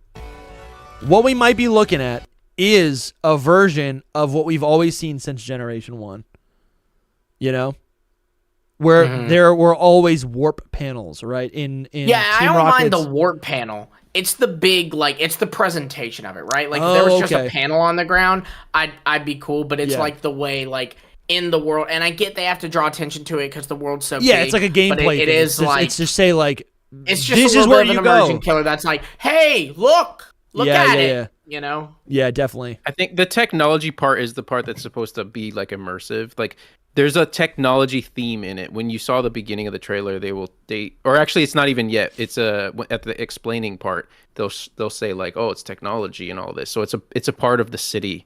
what we might be looking at is a version of what we've always seen since Generation 1. Where there were always warp panels, right? In Team I don't Rocket's... mind the warp panel. It's the big, it's the presentation of it, right? Like, if there was just a panel on the ground, I'd be cool, but it's like the way, in the world, and I get they have to draw attention to it because the world's so big. Yeah, it's like a gameplay thing. It's just say, it's just this is where you go. Killer that's like, hey, look at it. Yeah, definitely. I think the technology part is the part that's supposed to be immersive. Like, there's a technology theme in it. When you saw the beginning of the trailer, or actually, it's not even yet. It's at the explaining part. They'll say oh, it's technology and all this. So it's a part of the city,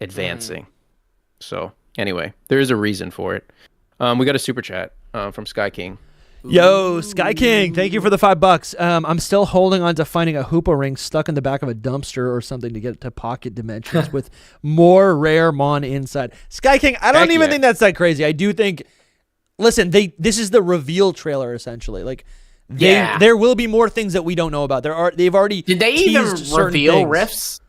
advancing. So anyway, there is a reason for it. We got a super chat from Sky King. Yo, Sky King, thank you for the $5. I'm still holding on to finding a Hoopa ring stuck in the back of a dumpster or something to get to Pocket Dimensions with more rare Mon inside. Sky King, I don't even think that's that crazy. I do think, listen, this is the reveal trailer essentially. There will be more things that we don't know about. They've already did they even reveal rifts?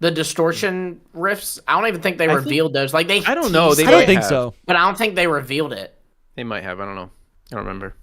The distortion rifts? I don't even think they revealed those. I don't know. I don't think so. But I don't think they revealed it. They might have. I don't know. I don't remember.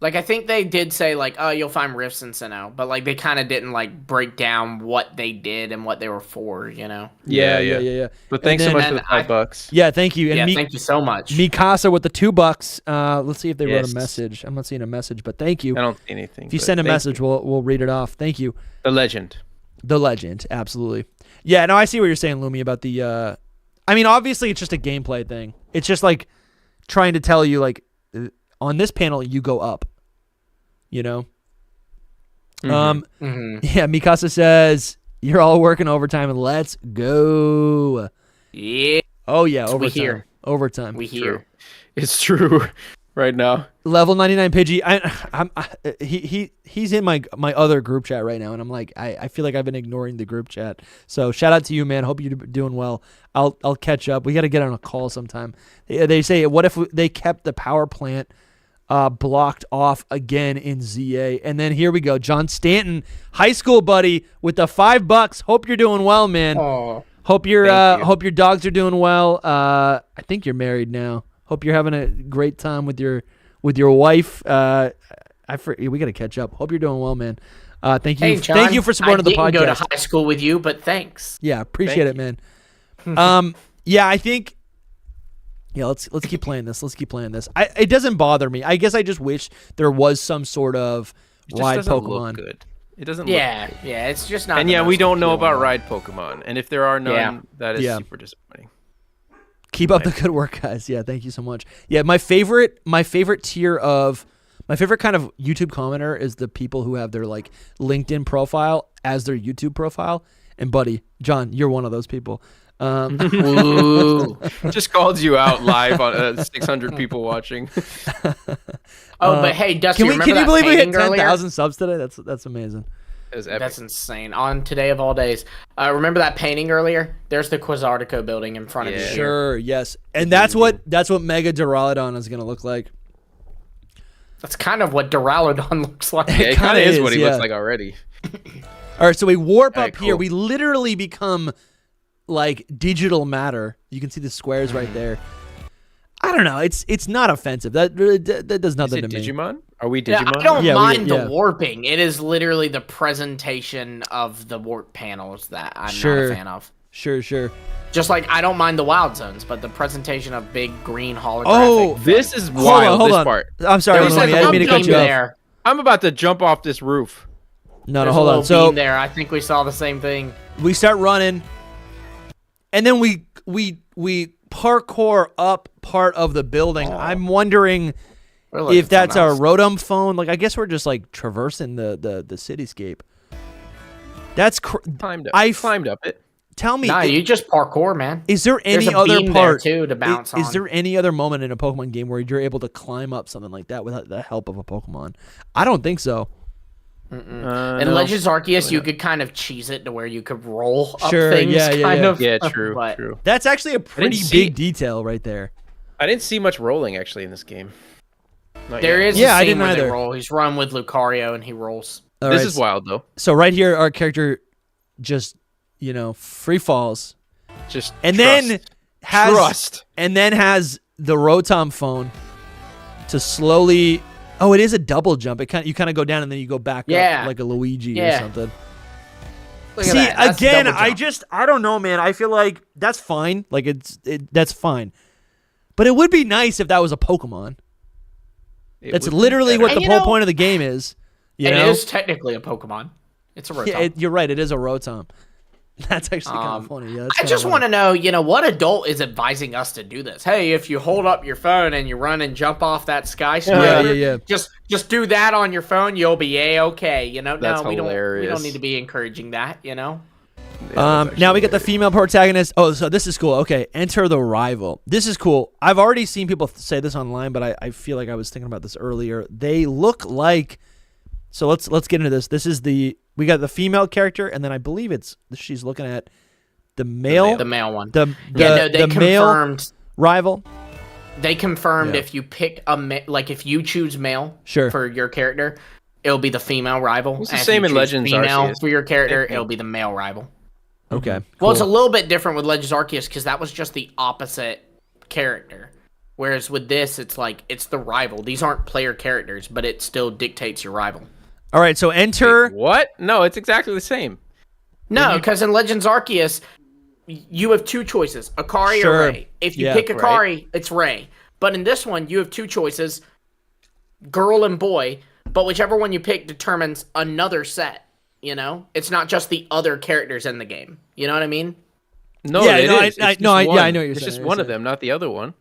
Like, I think they did say, like, oh, you'll find rifts in Sinnoh, but, like, they kind of didn't, like, break down what they did and what they were for, you know? Yeah. But thanks so much for the $5. Yeah, thank you. And thank you so much. Mikasa with the $2. Let's see if they wrote a message. I'm not seeing a message, but thank you. I don't see anything. If you send a message, we'll read it off. Thank you. The legend. The legend, absolutely. Yeah, no, I see what you're saying, Lumi, about the... I mean, obviously, it's just a gameplay thing. It's just, like, trying to tell you, like, on this panel, you go up. You know? Yeah, Mikasa says, you're all working overtime, and let's go. Yeah. Oh, yeah, overtime. We here. Overtime. We here. It's true right now. Level 99 Pidgey. He's in my other group chat right now, and I'm like, I feel like I've been ignoring the group chat. So shout out to you, man. Hope you're doing well. I'll catch up. We got to get on a call sometime. They say, what if they kept the power plant blocked off again in ZA? And then here we go. John Stanton, high school buddy, with the $5. Hope you're doing well, man. Oh, hope your dogs are doing well. I think you're married now. Hope you're having a great time with your wife. We got to catch up. Hope you're doing well, man. Thank you. Hey, John, thank you for supporting the podcast. I didn't go to high school with you, but thanks. Yeah, appreciate it, man. Yeah, I think. Yeah, let's keep playing this. It doesn't bother me. I guess I just wish there was some sort of ride Pokemon. Look good. It doesn't. Yeah, it's just not. And yeah, we don't know about ride Pokemon, and if there are none, that is super disappointing. Keep up the good work, guys. Yeah, thank you so much. Yeah, my favorite kind of YouTube commenter is the people who have their like LinkedIn profile as their YouTube profile. And buddy, John, you're one of those people. Just called you out live on 600 people watching. But hey, Dusty, can you believe we hit 10,000 subs today? That's amazing. That's insane. On today of all days. Remember that painting earlier? There's the Quasartico building in front of you. Sure, yes. And that's what Mega Duraludon is going to look like. That's kind of what Duraludon looks like. Yeah, it kind of is what he looks like already. All right, so we warp up here. We literally become like digital matter. You can see the squares right there. I don't know. It's not offensive. That does nothing to me. Digimon? Are we Digimon? I don't mind the warping. It is literally the presentation of the warp panels that I'm not a fan of. Sure. Just like I don't mind the wild zones, but the presentation of big green holographic. Oh, this is wild. Hold on. Part. I'm sorry. I didn't mean to cut you off. I'm about to jump off this roof. No, hold on. So there, I think we saw the same thing. We start running, and then we parkour up part of the building. I'm wondering if that's our Rotom phone. Like, I guess we're just like traversing the cityscape. That's I climbed up it. Tell me, you just parkour, man. Is there any other part too to bounce on? Is there any other moment in a Pokemon game where you're able to climb up something like that without the help of a Pokemon? I don't think so. In Legends Arceus, you could kind of cheese it to where you could roll up things. Yeah, true. That's actually a pretty big detail right there. I didn't see much rolling actually in this game. There is a scene where they roll. He's run with Lucario and he rolls. This is wild though. So right here, our character just free falls, then has the Rotom phone to slowly. Oh, it is a double jump. You kind of go down and then you go back up like a Luigi or something. See, again, I don't know, man. I feel like that's fine. Like that's fine. But it would be nice if that was a Pokemon. That's literally what the whole point of the game is. It is technically a Pokemon. It's a Rotom. Yeah, you're right. It is a Rotom. That's actually kind of funny. Yeah, I just want to know, what adult is advising us to do this? Hey, if you hold up your phone and you run and jump off that skyscraper, just do that on your phone, you'll be A-okay. That's hilarious. We don't need to be encouraging that, now we get the female protagonist. Oh, so this is cool. Okay, enter the rival. This is cool. I've already seen people say this online, but I feel like I was thinking about this earlier. They look like. So let's get into this. This is we got the female character, and then I believe she's looking at the male. The male one. They confirmed male rival. They confirmed if you pick if you choose male for your character, it'll be the female rival. It's the same in Legends Arceus. For your character, it'll be the male rival. Okay. Well, it's a little bit different with Legends Arceus because that was just the opposite character. Whereas with this, it's like it's the rival. These aren't player characters, but it still dictates your rival. All right, so enter. Wait, what? No, it's exactly the same. No, because in Legends Arceus, you have two choices: Akari or Ray. If you pick Akari, it's Ray. But in this one, you have two choices: girl and boy. But whichever one you pick determines another set. You know, it's not just the other characters in the game. You know what I mean? No, yeah, it is. I know what you're saying. It's just one of them, not the other one.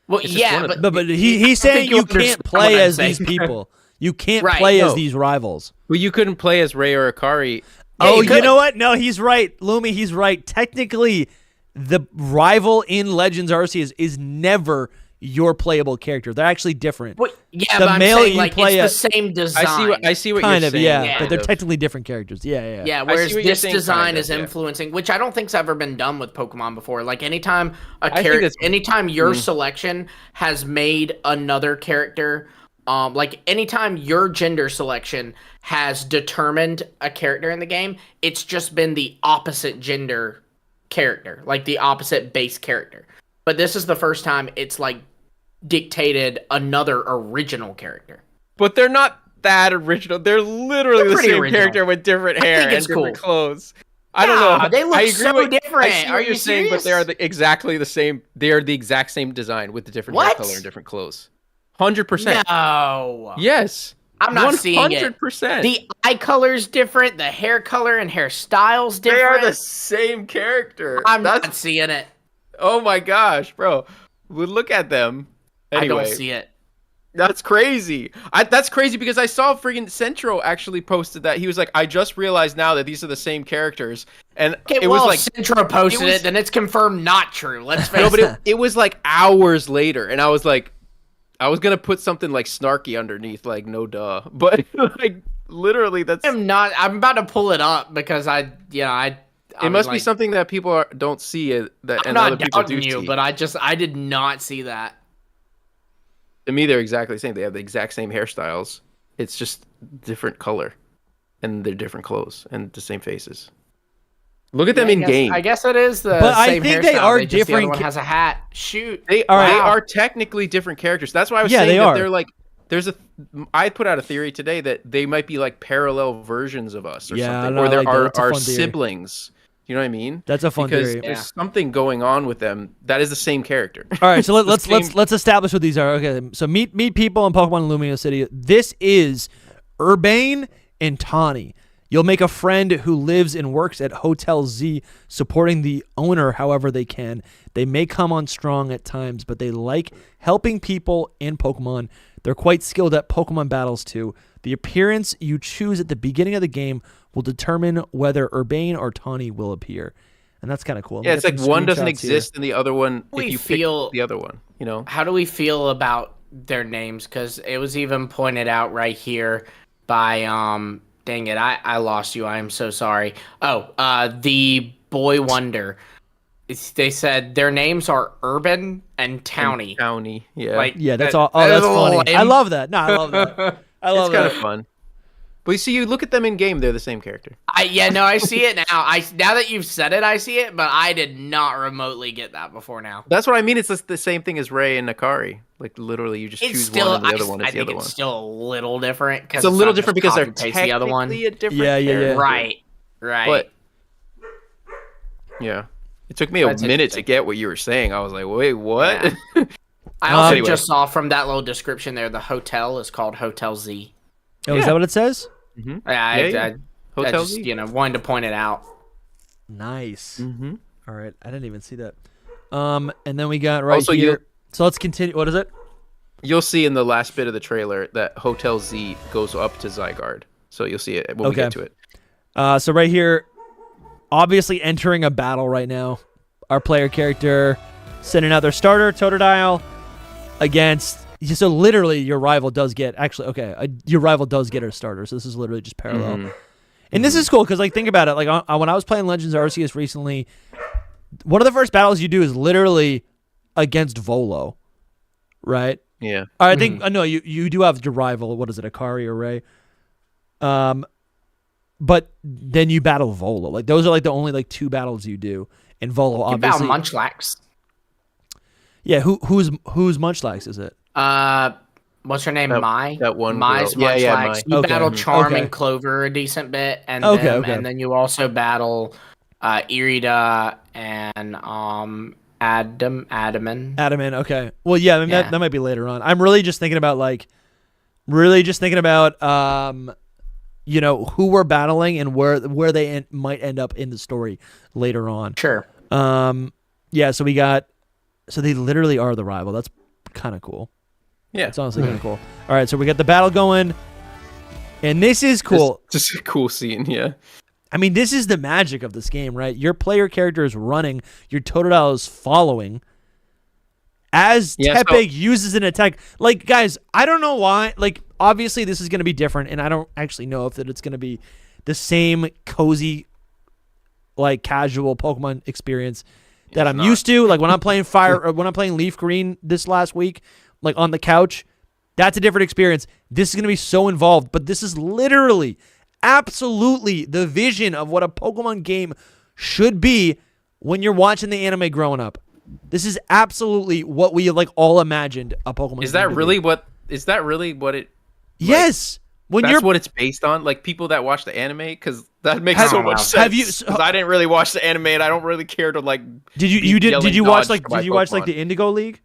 Well, yeah, but he's saying you can't play as these people. You can't play as these rivals. Well, you couldn't play as Ray or Akari. Oh, you know what? No, he's right. Lumi, he's right. Technically, the rival in Legends Arceus is never your playable character. They're actually different. Well, yeah, the but male I'm saying, like, it's the same design. I see what kind you're of, saying. Yeah, but they're technically different characters. Yeah. Yeah, whereas this design is influencing, which I don't think's ever been done with Pokemon before. Like anytime anytime your selection has made another character, like anytime your gender selection has determined a character in the game, it's just been the opposite gender character, like the opposite base character. But this is the first time it's like dictated another original character. But they're not that original. They're literally the same character with different hair and different clothes. I don't know. They look so different. I see what you're saying, but they are exactly the same. They are the exact same design with the different hair color and different clothes. 100%. No. Yes. I'm not seeing it. 100%. The eye color's different. The hair color and hairstyle's different. They are the same character. I'm not seeing it. Oh my gosh, bro. We look at them. Anyway, I don't see it. That's crazy. That's crazy because I saw friggin' Centro actually posted that. He was like, I just realized now that these are the same characters. And it was like Centro posted it, then it's confirmed not true. Let's face it. It was like hours later, and I was like, I was gonna put something like snarky underneath, like no duh. But like literally that's I'm about to pull it up because it must be something that people don't see that and other people do see. But I did not see that. To me, they're exactly the same. They have the exact same hairstyles. It's just different color, and they're different clothes and the same faces. Look at them in game. I guess it is the but same I think hairstyle. they are different. different. The other one has a hat. Shoot, they are technically different characters. That's why I was saying that they're like. I put out a theory today that they might be like parallel versions of us or something, or there are our siblings. You know what I mean? That's a fun theory. There's something going on with them that is the same character. All right, so let's establish what these are. Okay, so meet people in Pokemon Lumio City. This is Urbane and Tawny. You'll make a friend who lives and works at Hotel Z, supporting the owner however they can. They may come on strong at times, but they like helping people and Pokemon. They're quite skilled at Pokemon battles too. The appearance you choose at the beginning of the game will determine whether Urbane or Tawny will appear. And that's kind of cool. Yeah, it's like one doesn't exist and the other one, if you pick the other one, you know? How do we feel about their names? Because it was even pointed out right here by, dang it, I lost you. I am so sorry. The Boy Wonder. They said their names are Urban and Towny. Towny, yeah. That's all. Oh, that's funny. Lame. I love that. No, I love that. I love that. It's kind of fun. But you see, you look at them in game; they're the same character. I see it now. Now that you've said it, I see it. But I did not remotely get that before now. That's what I mean. It's the same thing as Ray and Akari. Like literally, you just choose one, and the other one is the other one. It's still a little different. It's a little different because they're technically the other one. A different yeah. Right. But yeah, it took me a minute to get what you were saying. I was like, wait, what? Yeah. I also just saw from that little description there, the hotel is called Hotel Z. Oh, is that what it says? Mm-hmm. I Hotel just, Z. Wanted to point it out. Nice. Mm-hmm. All right, I didn't even see that. And then we got here. So let's continue. What is it? You'll see in the last bit of the trailer that Hotel Z goes up to Zygarde. So you'll see it when we get to it. So right here, obviously entering a battle right now. Our player character sending out their starter, Totodile, against. So literally, your rival does get your rival does get a starter. So this is literally just parallel, and this is cool because think about it. When I was playing Legends Arceus recently, one of the first battles you do is literally against Volo, right? Yeah. I think no, you do have your rival. What is it, Akari or Ray? But then you battle Volo. Those are the only two battles you do, and Volo obviously. Battle Munchlax. Yeah, who's Munchlax is it? What's her name? That one Mai's girl. Munchlax. Mai. You battle Charm Okay. and Clover a decent bit, and Okay. then you also battle Irida and Adaman. Okay. Well, yeah, I mean, that might be later on. I'm really just thinking about you know, who we're battling and where they might end up in the story later on. Sure. Yeah. So they literally are the rival. That's kind of cool. Yeah. It's honestly kind of cool. All right, so we got the battle going, and this is cool. Just a cool scene, yeah. I mean, this is the magic of this game, right? Your player character is running, your Totodile is following. As Tepig uses an attack, like, guys, I don't know why. Like, obviously, this is going to be different, and I don't actually know if it's going to be the same cozy, like, casual Pokemon experience that I'm used to. Like, when I'm playing when I'm playing Leaf Green this last week, like on the couch, that's a different experience. This is going to be so involved, but this is literally, absolutely the vision of what a Pokemon game should be when you're watching the anime growing up. This is absolutely what we like all imagined a Pokemon game. Is that really what it? Yes. Like, that's what it's based on. Like people that watch the anime, because that makes so much sense. Because I didn't really watch the anime, and I don't really care to like. Did you watch like the Indigo League?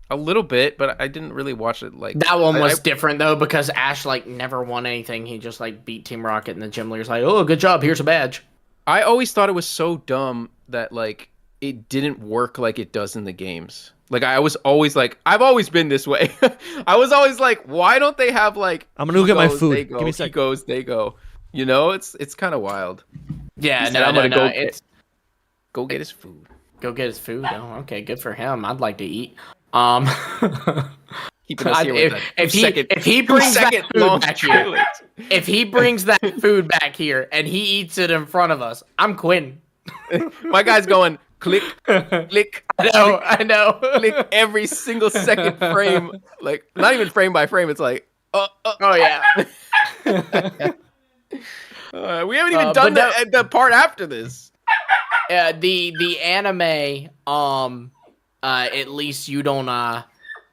A little bit, but I didn't really watch it. Like that one was different though, because Ash like never won anything. He just like beat Team Rocket, and the gym leader's like, "Oh, good job. Here's a badge." I always thought it was so dumb that like it didn't work like it does in the games. Like I was always like, I've always been this way. I was always like, why don't they have like? I'm gonna go get my food. Give me a second. He goes, they go. You know, it's kind of wild. Yeah, go get his food. Go get his food. Oh, okay, good for him. I'd like to eat. Keeping us here if he brings that food back here and he eats it in front of us, I'm quitting. My guy's going click, click. I know. Click every single second frame, like not even frame by frame. It's like, oh yeah. We haven't even done the part after this. The anime, at least you don't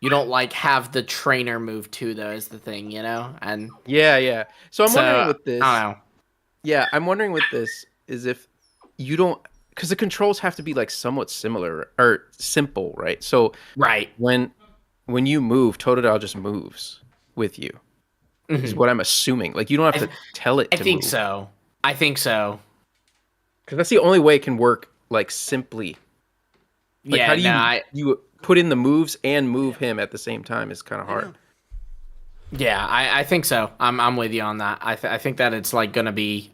like have the trainer move too, though, is the thing, you know? And yeah. So I'm wondering with this. I don't know. Yeah, I'm wondering with this is if you don't, because the controls have to be like somewhat similar or simple, right? So right when you move, Totodile just moves with you. Mm-hmm. Is what I'm assuming. Like you don't have to tell it. I think so. Because that's the only way it can work. Like simply. Like, yeah. How do you put in the moves and move him at the same time is kind of hard. Yeah, I think so. I'm with you on that. I think that it's like gonna be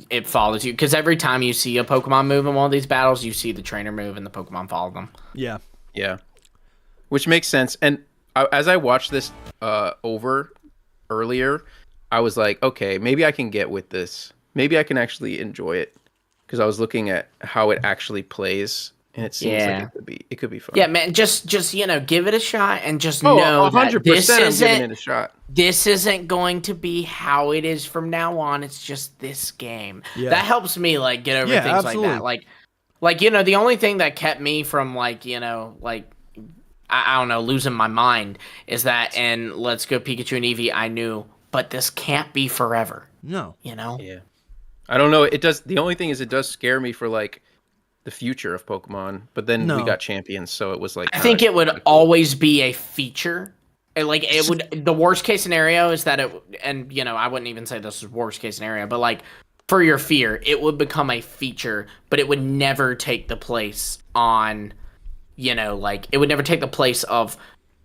it follows you, because every time you see a Pokemon move in one of these battles, you see the trainer move and the Pokemon follow them. Yeah, which makes sense. And as I watched this over earlier, I was like, okay, maybe I can get with this. Maybe I can actually enjoy it, because I was looking at how it actually plays. And it seems like it could be fun. Yeah, man, just give it a shot and just know 100% this isn't giving it a shot. This isn't going to be how it is from now on. It's just this game. Yeah. That helps me like get over things absolutely. Like that. Like you know, the only thing that kept me from like, you know, like I don't know, losing my mind is that in Let's Go Pikachu and Eevee, I knew, but this can't be forever. No. You know? Yeah. I don't know. It does. The only thing is it does scare me for like the future of Pokemon, but then we got champions, so it was like I think it would always be a feature. Like it would. The worst case scenario is that it, and you know, I wouldn't even say this is worst case scenario, but like for your fear, it would become a feature, but it would never take the place on, you know, like it would never take the place of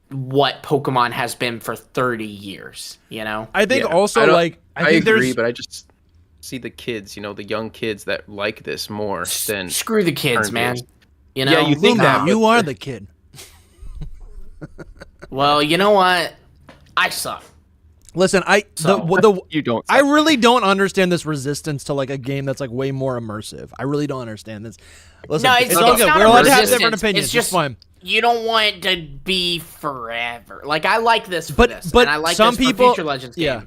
what Pokemon has been for 30 years. You know, I think also like I agree, but I just see the kids, you know, the young kids that like this more than screw the kids, man. You know, yeah, you think that you are the kid. Well, you know what? I suck. Listen, you don't. Suck. I really don't understand this resistance to like a game that's like way more immersive. I really don't understand this. Listen, no, it's all good. We're allowed to have different opinions. It's just fine. You don't want it to be forever. Like I like this for but and I like some this people, for Future Legends game. Yeah,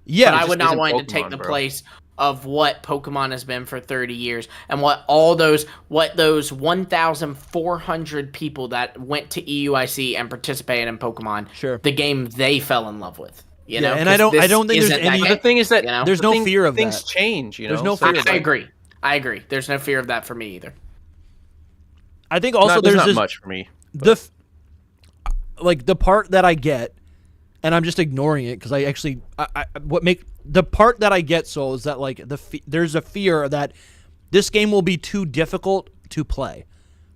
yeah. But I would not want it to take the place of what Pokemon has been for 30 years and what those 1,400 people that went to EUIC and participated in Pokemon, the game they fell in love with. You know, and I don't think there's any. The thing is that there's no fear of things that. change. You know, there's no fear. I agree. There's no fear of that for me either. I think also there's not this, much for me. The part that I get, and I'm just ignoring it because the part that I get, Soul, is that like there's a fear that this game will be too difficult to play.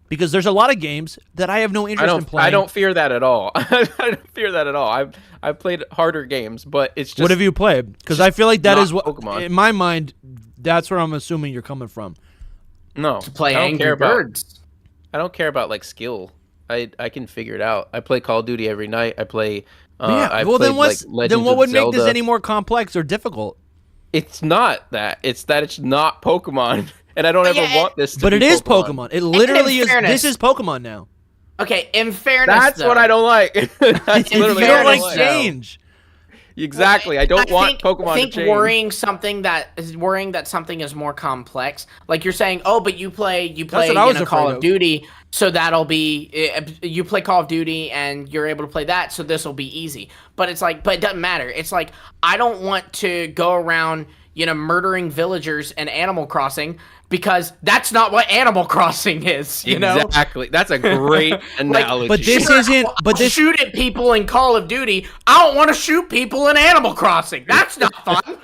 Because there's a lot of games that I have no interest in playing. I don't fear that at all. I don't fear that at all. I've played harder games, but it's just... What have you played? Because I feel like that is what... Pokemon. In my mind, that's where I'm assuming you're coming from. No. To play Angry Birds. I don't care about, like, skill. I can figure it out. I play Call of Duty every night. I play... then what would make this any more complex or difficult? It's not that. It's that it's not Pokemon. And I don't ever want this to be Pokemon. But it is Pokemon. It literally is. This is Pokemon now. Okay, in fairness, that's what I don't like. That's literally you don't like change. Exactly. I don't want Pokemon to change. I think worrying that something is more complex. Like you're saying, oh, but you play Call of Duty, so that'll be you play Call of Duty and you're able to play that, so this will be easy. But it's like, but it doesn't matter. It's like I don't want to go around, murdering villagers in Animal Crossing. Because that's not what Animal Crossing is, Exactly. That's a great analogy. But this isn't. But this shoot at people in Call of Duty. I don't want to shoot people in Animal Crossing. That's not fun.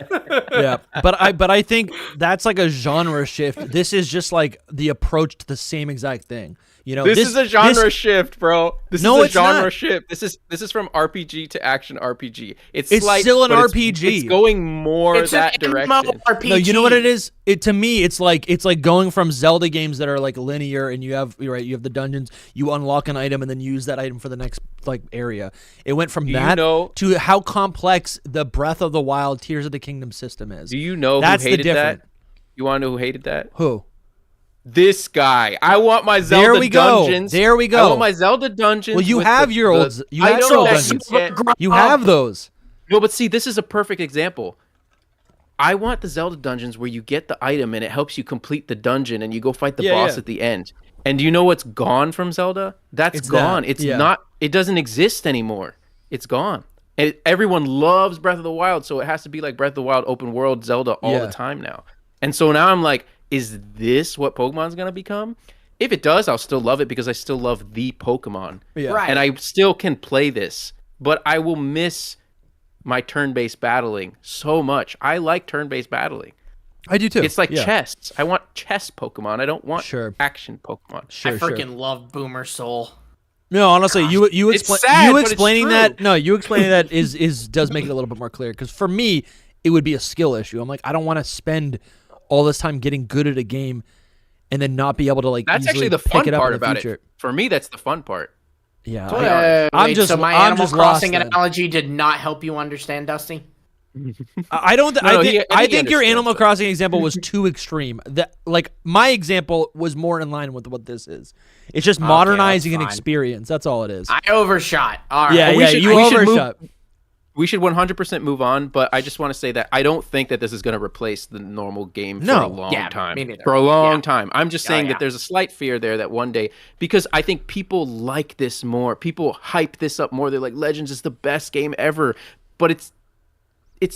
Yeah, but I think that's like a genre shift. This is just like the approach to the same exact thing. This is a genre shift, bro. This is a genre shift. This is from RPG to action RPG. It's still an RPG. It's going more that direction. MMORPG. No, you know what it is? To me, it's like going from Zelda games that are like linear, and you have the dungeons. You unlock an item and then use that item for the next area. It went from that to how complex the Breath of the Wild Tears of the Kingdom system is. Do you know who hated that? You want to know who hated that? Who? This guy. I want my Zelda dungeons. There we go. I want my Zelda dungeons. Well, you have your old. You have dungeons. You have those. No, but see, this is a perfect example. I want the Zelda dungeons where you get the item and it helps you complete the dungeon and you go fight the boss at the end. And do you know what's gone from Zelda? It's gone. It's not. It doesn't exist anymore. It's gone. And everyone loves Breath of the Wild, so it has to be like Breath of the Wild open world Zelda all the time now. And so now I'm like, is this what Pokemon's going to become? If it does, I'll still love it because I still love the Pokemon. Yeah. Right. And I still can play this, but I will miss my turn-based battling so much. I like turn-based battling. I do too. It's like chess. I want chess Pokemon. I don't want action Pokemon. I freaking love Boomer Soul. No, honestly, you explaining that does make it a little bit more clear. Because for me, it would be a skill issue. I'm like, I don't want to spend all this time getting good at a game and then not be able to like. That's actually the fun part about it. For me, that's the fun part. Yeah, so my Animal Crossing analogy did not help you understand, Dusty. I think your Animal Crossing example was too extreme. That like my example was more in line with what this is. It's just modernizing an experience. That's all it is. I overshot. All right. Yeah, you overshot. We should 100% move on, but I just want to say that I don't think that this is going to replace the normal game for a long time. Me neither. For a long time. I'm just saying that there's a slight fear there that one day, because I think people like this more. People hype this up more. They're like, Legends is the best game ever, but it's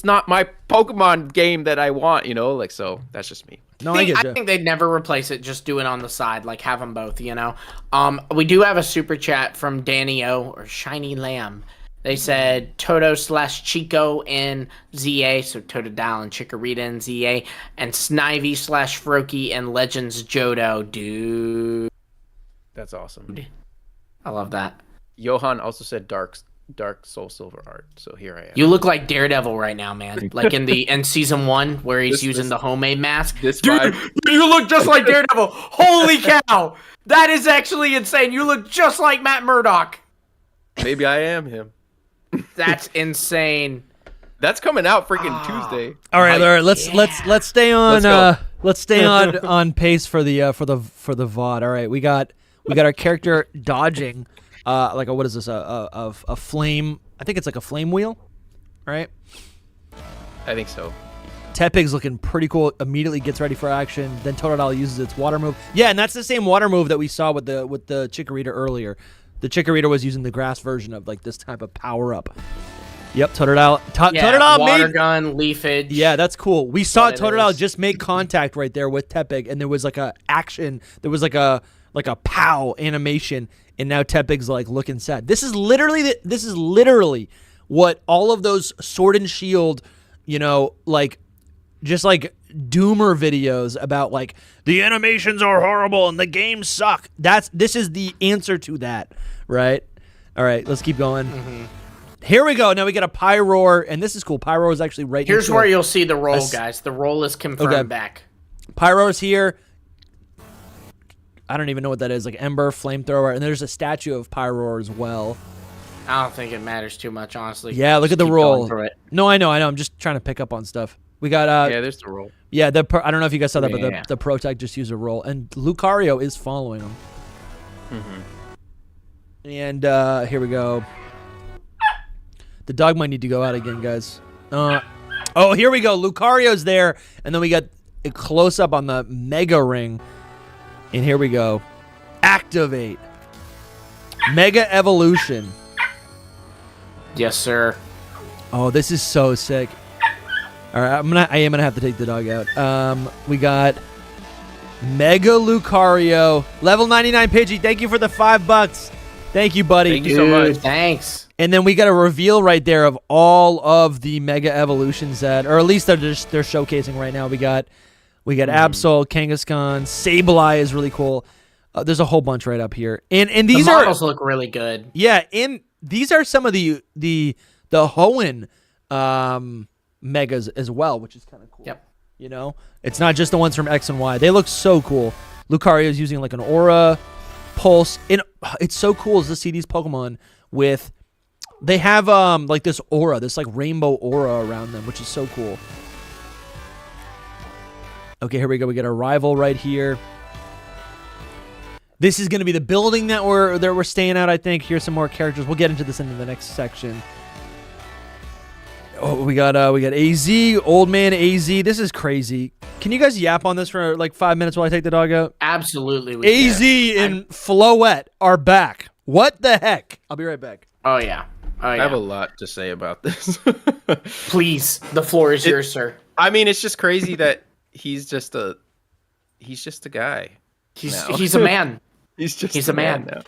not my Pokemon game that I want, so that's just me. No, I think they'd never replace it. Just do it on the side, like have them both, We do have a super chat from Danny O or Shiny Lamb. They said Toto/Chico in ZA, so Totodile and Chikorita in ZA, and Snivy/Froakie and Legends Johto, dude. That's awesome. I love that. Johan also said Dark SoulSilverArt, so here I am. You look like Daredevil right now, man. Like in season 1 where he's using the homemade mask. Dude, you look just like Daredevil. Holy cow! That is actually insane. You look just like Matt Murdock. Maybe I am him. That's insane. That's coming out freaking Tuesday. All right. Let's stay on let's stay on pace for the VOD. All right, we got our character dodging like what is this a flame? I think it's like a flame wheel, right? I think so. Tepig's looking pretty cool. Immediately gets ready for action. Then Totodile uses its water move. Yeah, and that's the same water move that we saw with the Chikorita earlier. The Chikorita was using the grass version of like this type of power up. Yep, Totodile. Totodile water gun, leafage. Yeah, that's cool. We saw Totodile just make contact right there with Tepig, and there was like a action. There was like a pow animation, and now Tepig's like looking sad. This is literally what all of those Sword and Shield, like just like doomer videos about like the animations are horrible and the games suck. This is the answer to that, right? All right, let's keep going. Mm-hmm. Here we go. Now we get a Pyroar, and this is cool. Pyroar is actually right. Here's where you'll see the roll, guys. The roll is confirmed back. Pyroar's here. I don't even know what that is. Like Ember, Flamethrower, and there's a statue of Pyroar as well. I don't think it matters too much, honestly. Yeah, look at the roll. No, I know. I'm just trying to pick up on stuff. We got yeah, there's the roll. Yeah, I don't know if you guys saw that, but the Protect just used a roll, and Lucario is following him. Mm-hmm. And here we go. The dog might need to go out again, guys. Oh, here we go. Lucario's there, and then we got a close up on the Mega Ring, and here we go. Activate. Mega Evolution. Yes, sir. Oh, this is so sick. All right, I am gonna have to take the dog out. We got Mega Lucario, level 99 Pidgey. Thank you for the $5. Thank you, buddy. Thank you so much. Thanks. And then we got a reveal right there of all of the Mega Evolutions or at least they're showcasing right now. We got Absol, Kangaskhan, Sableye is really cool. There's a whole bunch right up here, and these the models look really good. Yeah, and these are some of the Hoenn megas as well, which is kind of cool. Yep. It's not just the ones from X and Y. They look so cool. Lucario is using like an aura, pulse, and it's so cool to see these Pokemon with. They have like this aura, this like rainbow aura around them, which is so cool. Okay, here we go. We get a rival right here. This is going to be the building that we're staying at, I think. Here's some more characters. We'll get into this in the next section. Oh, we got AZ, Old Man AZ. This is crazy. Can you guys yap on this for like 5 minutes while I take the dog out? Absolutely. AZ and Floette are back. What the heck? I'll be right back. Oh yeah. I have a lot to say about this. Please, the floor is yours, sir. I mean, it's just crazy that he's just a guy. He's a man. He's a man now.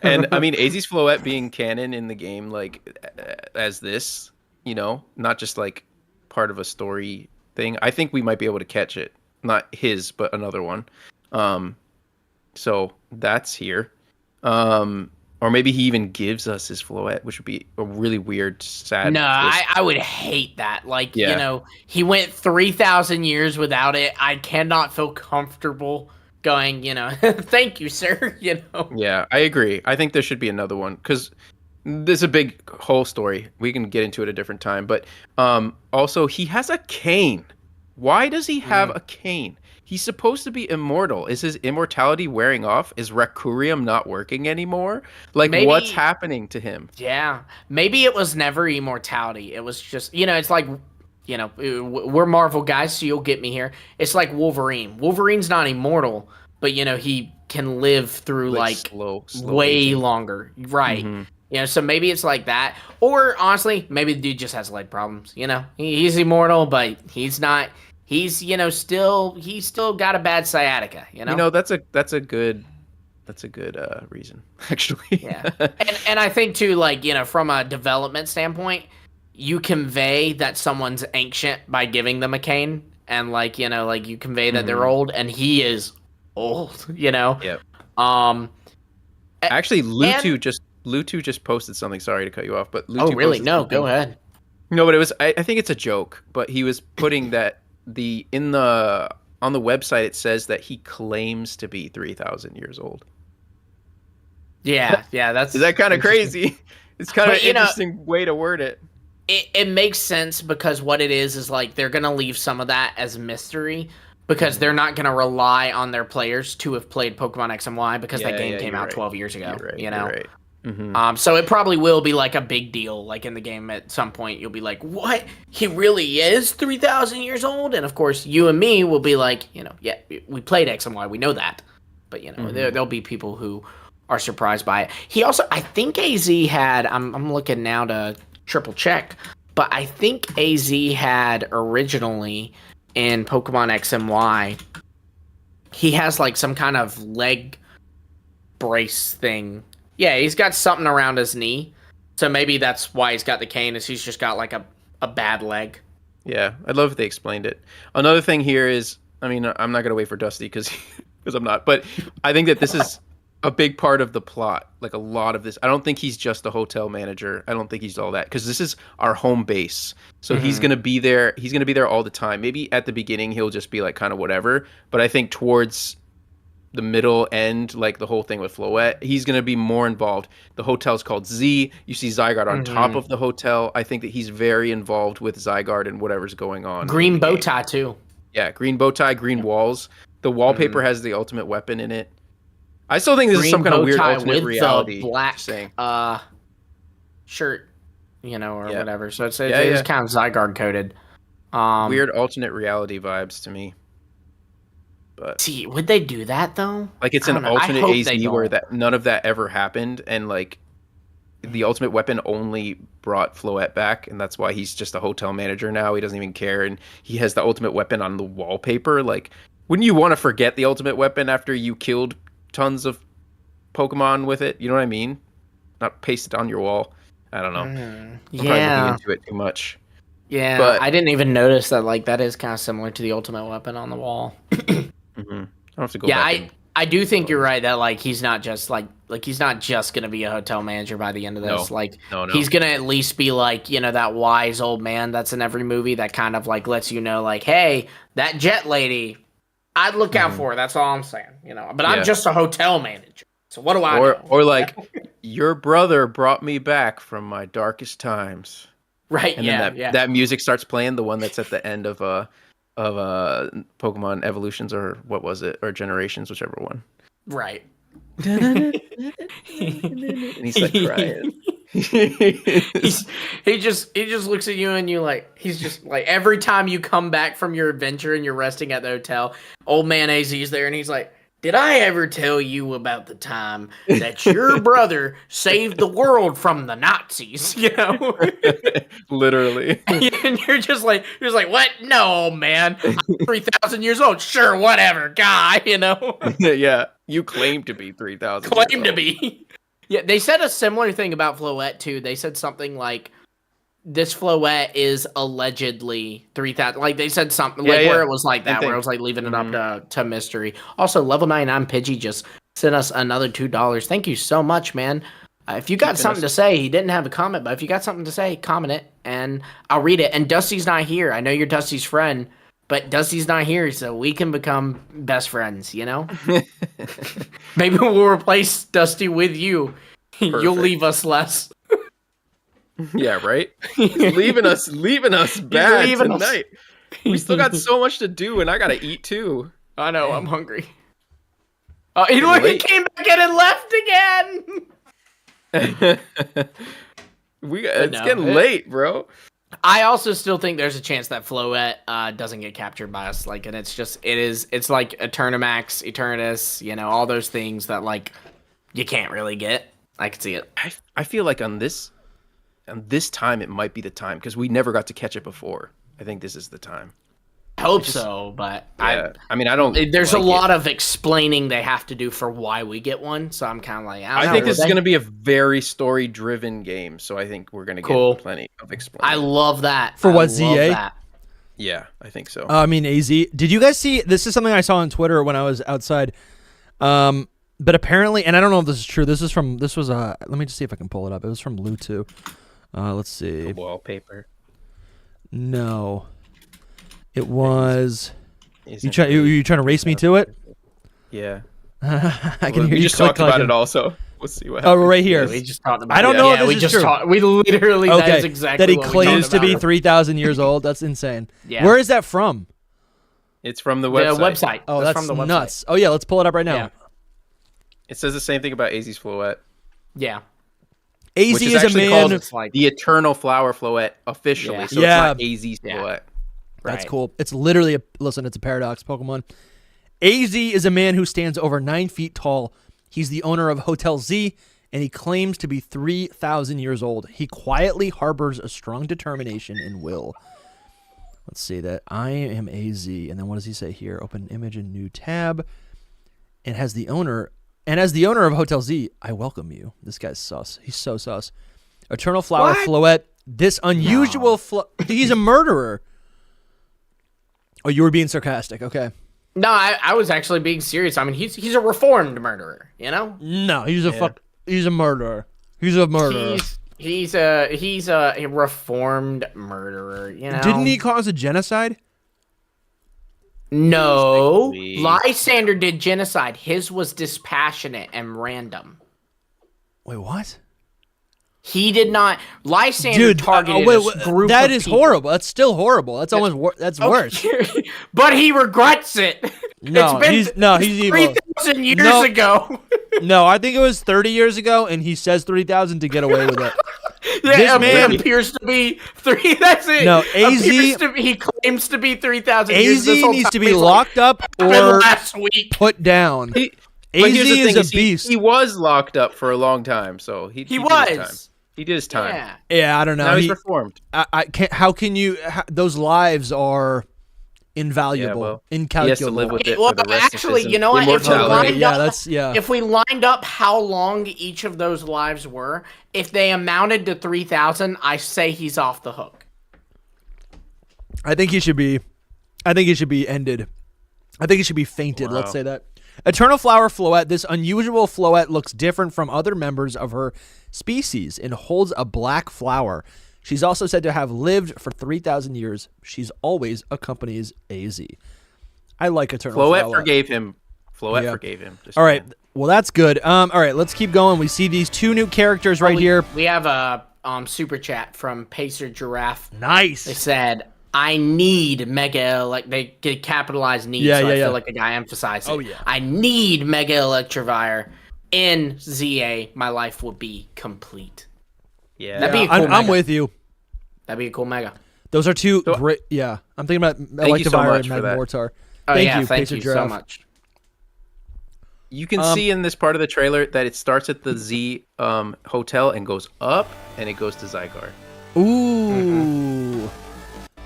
And I mean, AZ's Floette being canon in the game, like as this, not just like part of a story thing. I think we might be able to catch it. Not his, but another one. So that's here. Or maybe he even gives us his Floette, which would be a really weird, sad. No, I would hate that. Like, he went 3,000 years without it. I cannot feel comfortable going, thank you, sir. Yeah, I agree. I think there should be another one because there's a big whole story. We can get into it a different time. But also, he has a cane. Why does he have a cane? He's supposed to be immortal. Is his immortality wearing off? Is Requiem not working anymore? Like, what's happening to him? Yeah. Maybe it was never immortality. It was just, it's like, we're Marvel guys, so you'll get me here. It's like Wolverine. Wolverine's not immortal, but, he can live through, like slow way aging. Longer. Right. Mm-hmm. So maybe it's like that. Or, honestly, maybe the dude just has leg problems. He's immortal, but he's not... He's still got a bad sciatica. That's a good reason actually. Yeah, and I think too, like from a development standpoint, you convey that someone's ancient by giving them a cane, and like you convey that they're old, and he is old. Yep. Actually, Lutu just posted something. Sorry to cut you off, but Lutu really? No, go ahead. No, but it was. I think it's a joke, but he was putting that. On the website it says that he claims to be 3,000 years old. Yeah, is that kind of crazy? It's kind of an interesting way to word it. It makes sense because what it is like they're gonna leave some of that as mystery because they're not gonna rely on their players to have played Pokemon X and Y because that game came out 12 years ago. You're right. So it probably will be like a big deal, like in the game at some point. You'll be like, "What? He really is 3,000 years old?" And of course, you and me will be like, yeah, we played X and Y, we know that. But there'll be people who are surprised by it. He also, I think AZ had. I'm looking now to triple check, but I think AZ had originally in Pokemon X and Y. He has like some kind of leg brace thing. Yeah, he's got something around his knee. So maybe that's why he's got the cane, is he's just got like a bad leg. Yeah, I'd love if they explained it. Another thing here is, I mean, I'm not going to wait for Dusty because I'm not, but I think that this is a big part of the plot. Like a lot of this. I don't think he's just a hotel manager. I don't think he's all that, because this is our home base. So he's going to be there. He's going to be there all the time. Maybe at the beginning he'll just be like kind of whatever, but I think towards the middle end, like the whole thing with Floette, he's going to be more involved. The hotel's called Z. You see Zygarde on top of the hotel. I think that he's very involved with Zygarde and whatever's going on. Green bow tie too. Yeah, green bow tie, green walls. The wallpaper has the ultimate weapon in it. I still think this is some kind of weird alternate reality. Black shirt, or whatever. So it's kind of Zygarde coded. Weird alternate reality vibes to me. But see, would they do that though? Like it's an alternate AZ where that none of that ever happened, and like the ultimate weapon only brought Floette back, and that's why he's just a hotel manager now. He doesn't even care, and he has the ultimate weapon on the wallpaper. Like, wouldn't you want to forget the ultimate weapon after you killed tons of Pokemon with it? You know what I mean? Not paste it on your wall. I don't know. I'm probably looking into it too much. Yeah, but I didn't even notice that. Like that is kind of similar to the ultimate weapon on the wall. I have to go back. I do think you're right that like he's not just like he's not just gonna be a hotel manager by the end of this. No. He's gonna at least be like that wise old man that's in every movie that kind of like lets you know like, hey, that jet lady, I'd look out for her. That's all I'm saying. But I'm just a hotel manager. So what do I know? Or like your brother brought me back from my darkest times. Right. And then that music starts playing, the one that's at the end of Pokemon Evolutions, or what was it, or Generations, whichever one. Right. And he's like crying. he just looks at you and you like, he's just like, every time you come back from your adventure and you're resting at the hotel, old man AZ's there and he's like, did I ever tell you about the time that your brother saved the world from the Nazis? Literally. And you're just like, what? No, man. I'm 3,000 years old. Sure, whatever, guy. Yeah, you claim to be 3,000. Claim to be. Yeah, they said a similar thing about Floette too. They said something like, this Floette is allegedly 3,000. Like they said something where it was like that, where it was like leaving it up to mystery. Also, level 99 Pidgey just sent us another $2. Thank you so much, man. If you got something to say, he didn't have a comment, but if you got something to say, comment it and I'll read it. And Dusty's not here. I know you're Dusty's friend, but Dusty's not here, so we can become best friends. Maybe we'll replace Dusty with you. Perfect. You'll leave us less. Yeah, right? He's leaving us bad tonight. We still got so much to do, and I gotta eat too. I know, I'm hungry. He came back in and left again! It's getting late, bro. I also still think there's a chance that Floette doesn't get captured by us. Like, and it's like Eternamax, Eternatus, all those things that, like, you can't really get. I can see it. I feel like on this time, it might be the time, because we never got to catch it before. I think this is the time. I hope so, but yeah. I mean, I don't. There's a lot of explaining they have to do for why we get one, so I'm kind of like, I think this is going to be a very story-driven game, so I think we're going to get plenty of explaining. I love that. For what, ZA? Yeah, I think so. I mean, AZ. Did you guys see? This is something I saw on Twitter when I was outside. But apparently, and I don't know if this is true. Let me just see if I can pull it up. It was from Lou too. Let's see. The wallpaper. No. It was. You trying to race me to it? Yeah. I can hear you. We just talked about it also. We'll see what happens. Oh, right here. Yeah, we just talked about I don't know if this is true. We literally, that is exactly that he what claims to be 3,000 years old. That's insane. Yeah. Where is that from? It's from the website. Oh, that's from the nuts. Oh, yeah, let's pull it up right now. Yeah. It says the same thing about AZ's Floette. Yeah. AZ is a man. Like the Eternal Flower Floette officially, so it's not AZ Floette. That's cool. It's literally it's a paradox Pokemon. AZ is a man who stands over 9 feet tall. He's the owner of Hotel Z, and he claims to be 3,000 years old. He quietly harbors a strong determination and will. Let's see that. I am AZ, and then what does he say here? Open image in new tab. And as the owner of Hotel Z, I welcome you. This guy's sus. He's so sus. Eternal Flower Floette. This unusual he's a murderer. Oh, you were being sarcastic. Okay. No, I was actually being serious. I mean, he's a reformed murderer, you know? No, he's a murderer. He's a murderer. He's a reformed murderer, you know? Didn't he cause a genocide? No. Lysander did genocide. His was dispassionate and random. Wait, what? He did not. Lysander targeted a group that of is people. Horrible. That's still horrible. That's almost that's worse. But he regrets it. No, he's evil. 3,000 years ago. No, I think it was 30 years ago, and he says 3,000 to get away with it. This man appears to be 3. That's it. No, AZ. He claims to be 3,000 years. AZ needs to be locked up or last week. Put down. AZ is a beast. He was locked up for a long time, so he was. He did his time. Yeah, I don't know. Now he's reformed. I can't. How can you? Those lives are invaluable, incalculable. He has to live with it well, for the rest actually, of his you know what? immortality. If we lined up how long each of those lives were, if they amounted to 3,000, I say he's off the hook. I think he should be. I think he should be ended. I think he should be fainted. Wow. Let's say that. Eternal Flower Floette. This unusual Floette looks different from other members of her species and holds a black flower. She's also said to have lived for 3,000 years. She's always accompanies AZ. I like Eternal Floette. Floette forgave him. Forgave him. All right. Well, that's good. All right, let's keep going. We see these 2 new characters right here. We have a super chat from Pacer Giraffe. Nice. They said, I need Mega, like they capitalize need, I feel like the guy emphasized it. Oh, yeah. I need Mega Electivire. In ZA, my life would be complete. Yeah. That'd be a cool I'm with you. That'd be a cool Mega. Those are 2 great, I'm thinking about Electivire and Magmortar. Thank you so much. You can see in this part of the trailer that it starts at the Z hotel and goes up, and it goes to Zygarde. Ooh.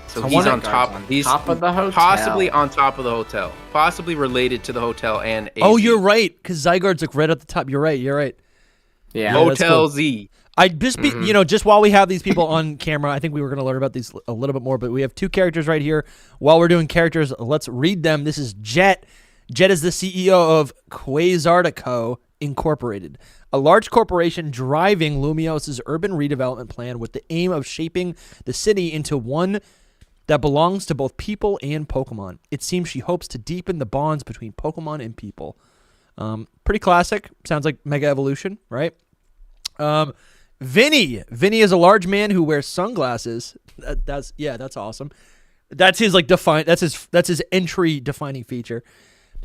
So he's on top. He's top of the hotel. Possibly on top of the hotel. Possibly related to the hotel and AZ. Oh, you're right, because Zygarde's like right at the top. You're right. Yeah. Hotel cool. Z. I'd just be, just while we have these people on camera, I think we were going to learn about these a little bit more, but we have 2 characters right here. While we're doing characters, let's read them. This is Jet. Jet is the CEO of KedzieT Incorporated, a large corporation driving Lumiose's urban redevelopment plan with the aim of shaping the city into one that belongs to both people and Pokemon. It seems she hopes to deepen the bonds between Pokemon and people. Pretty classic. Sounds like Mega Evolution, right? Vinny is a large man who wears sunglasses. That's awesome. That's his that's his entry defining feature.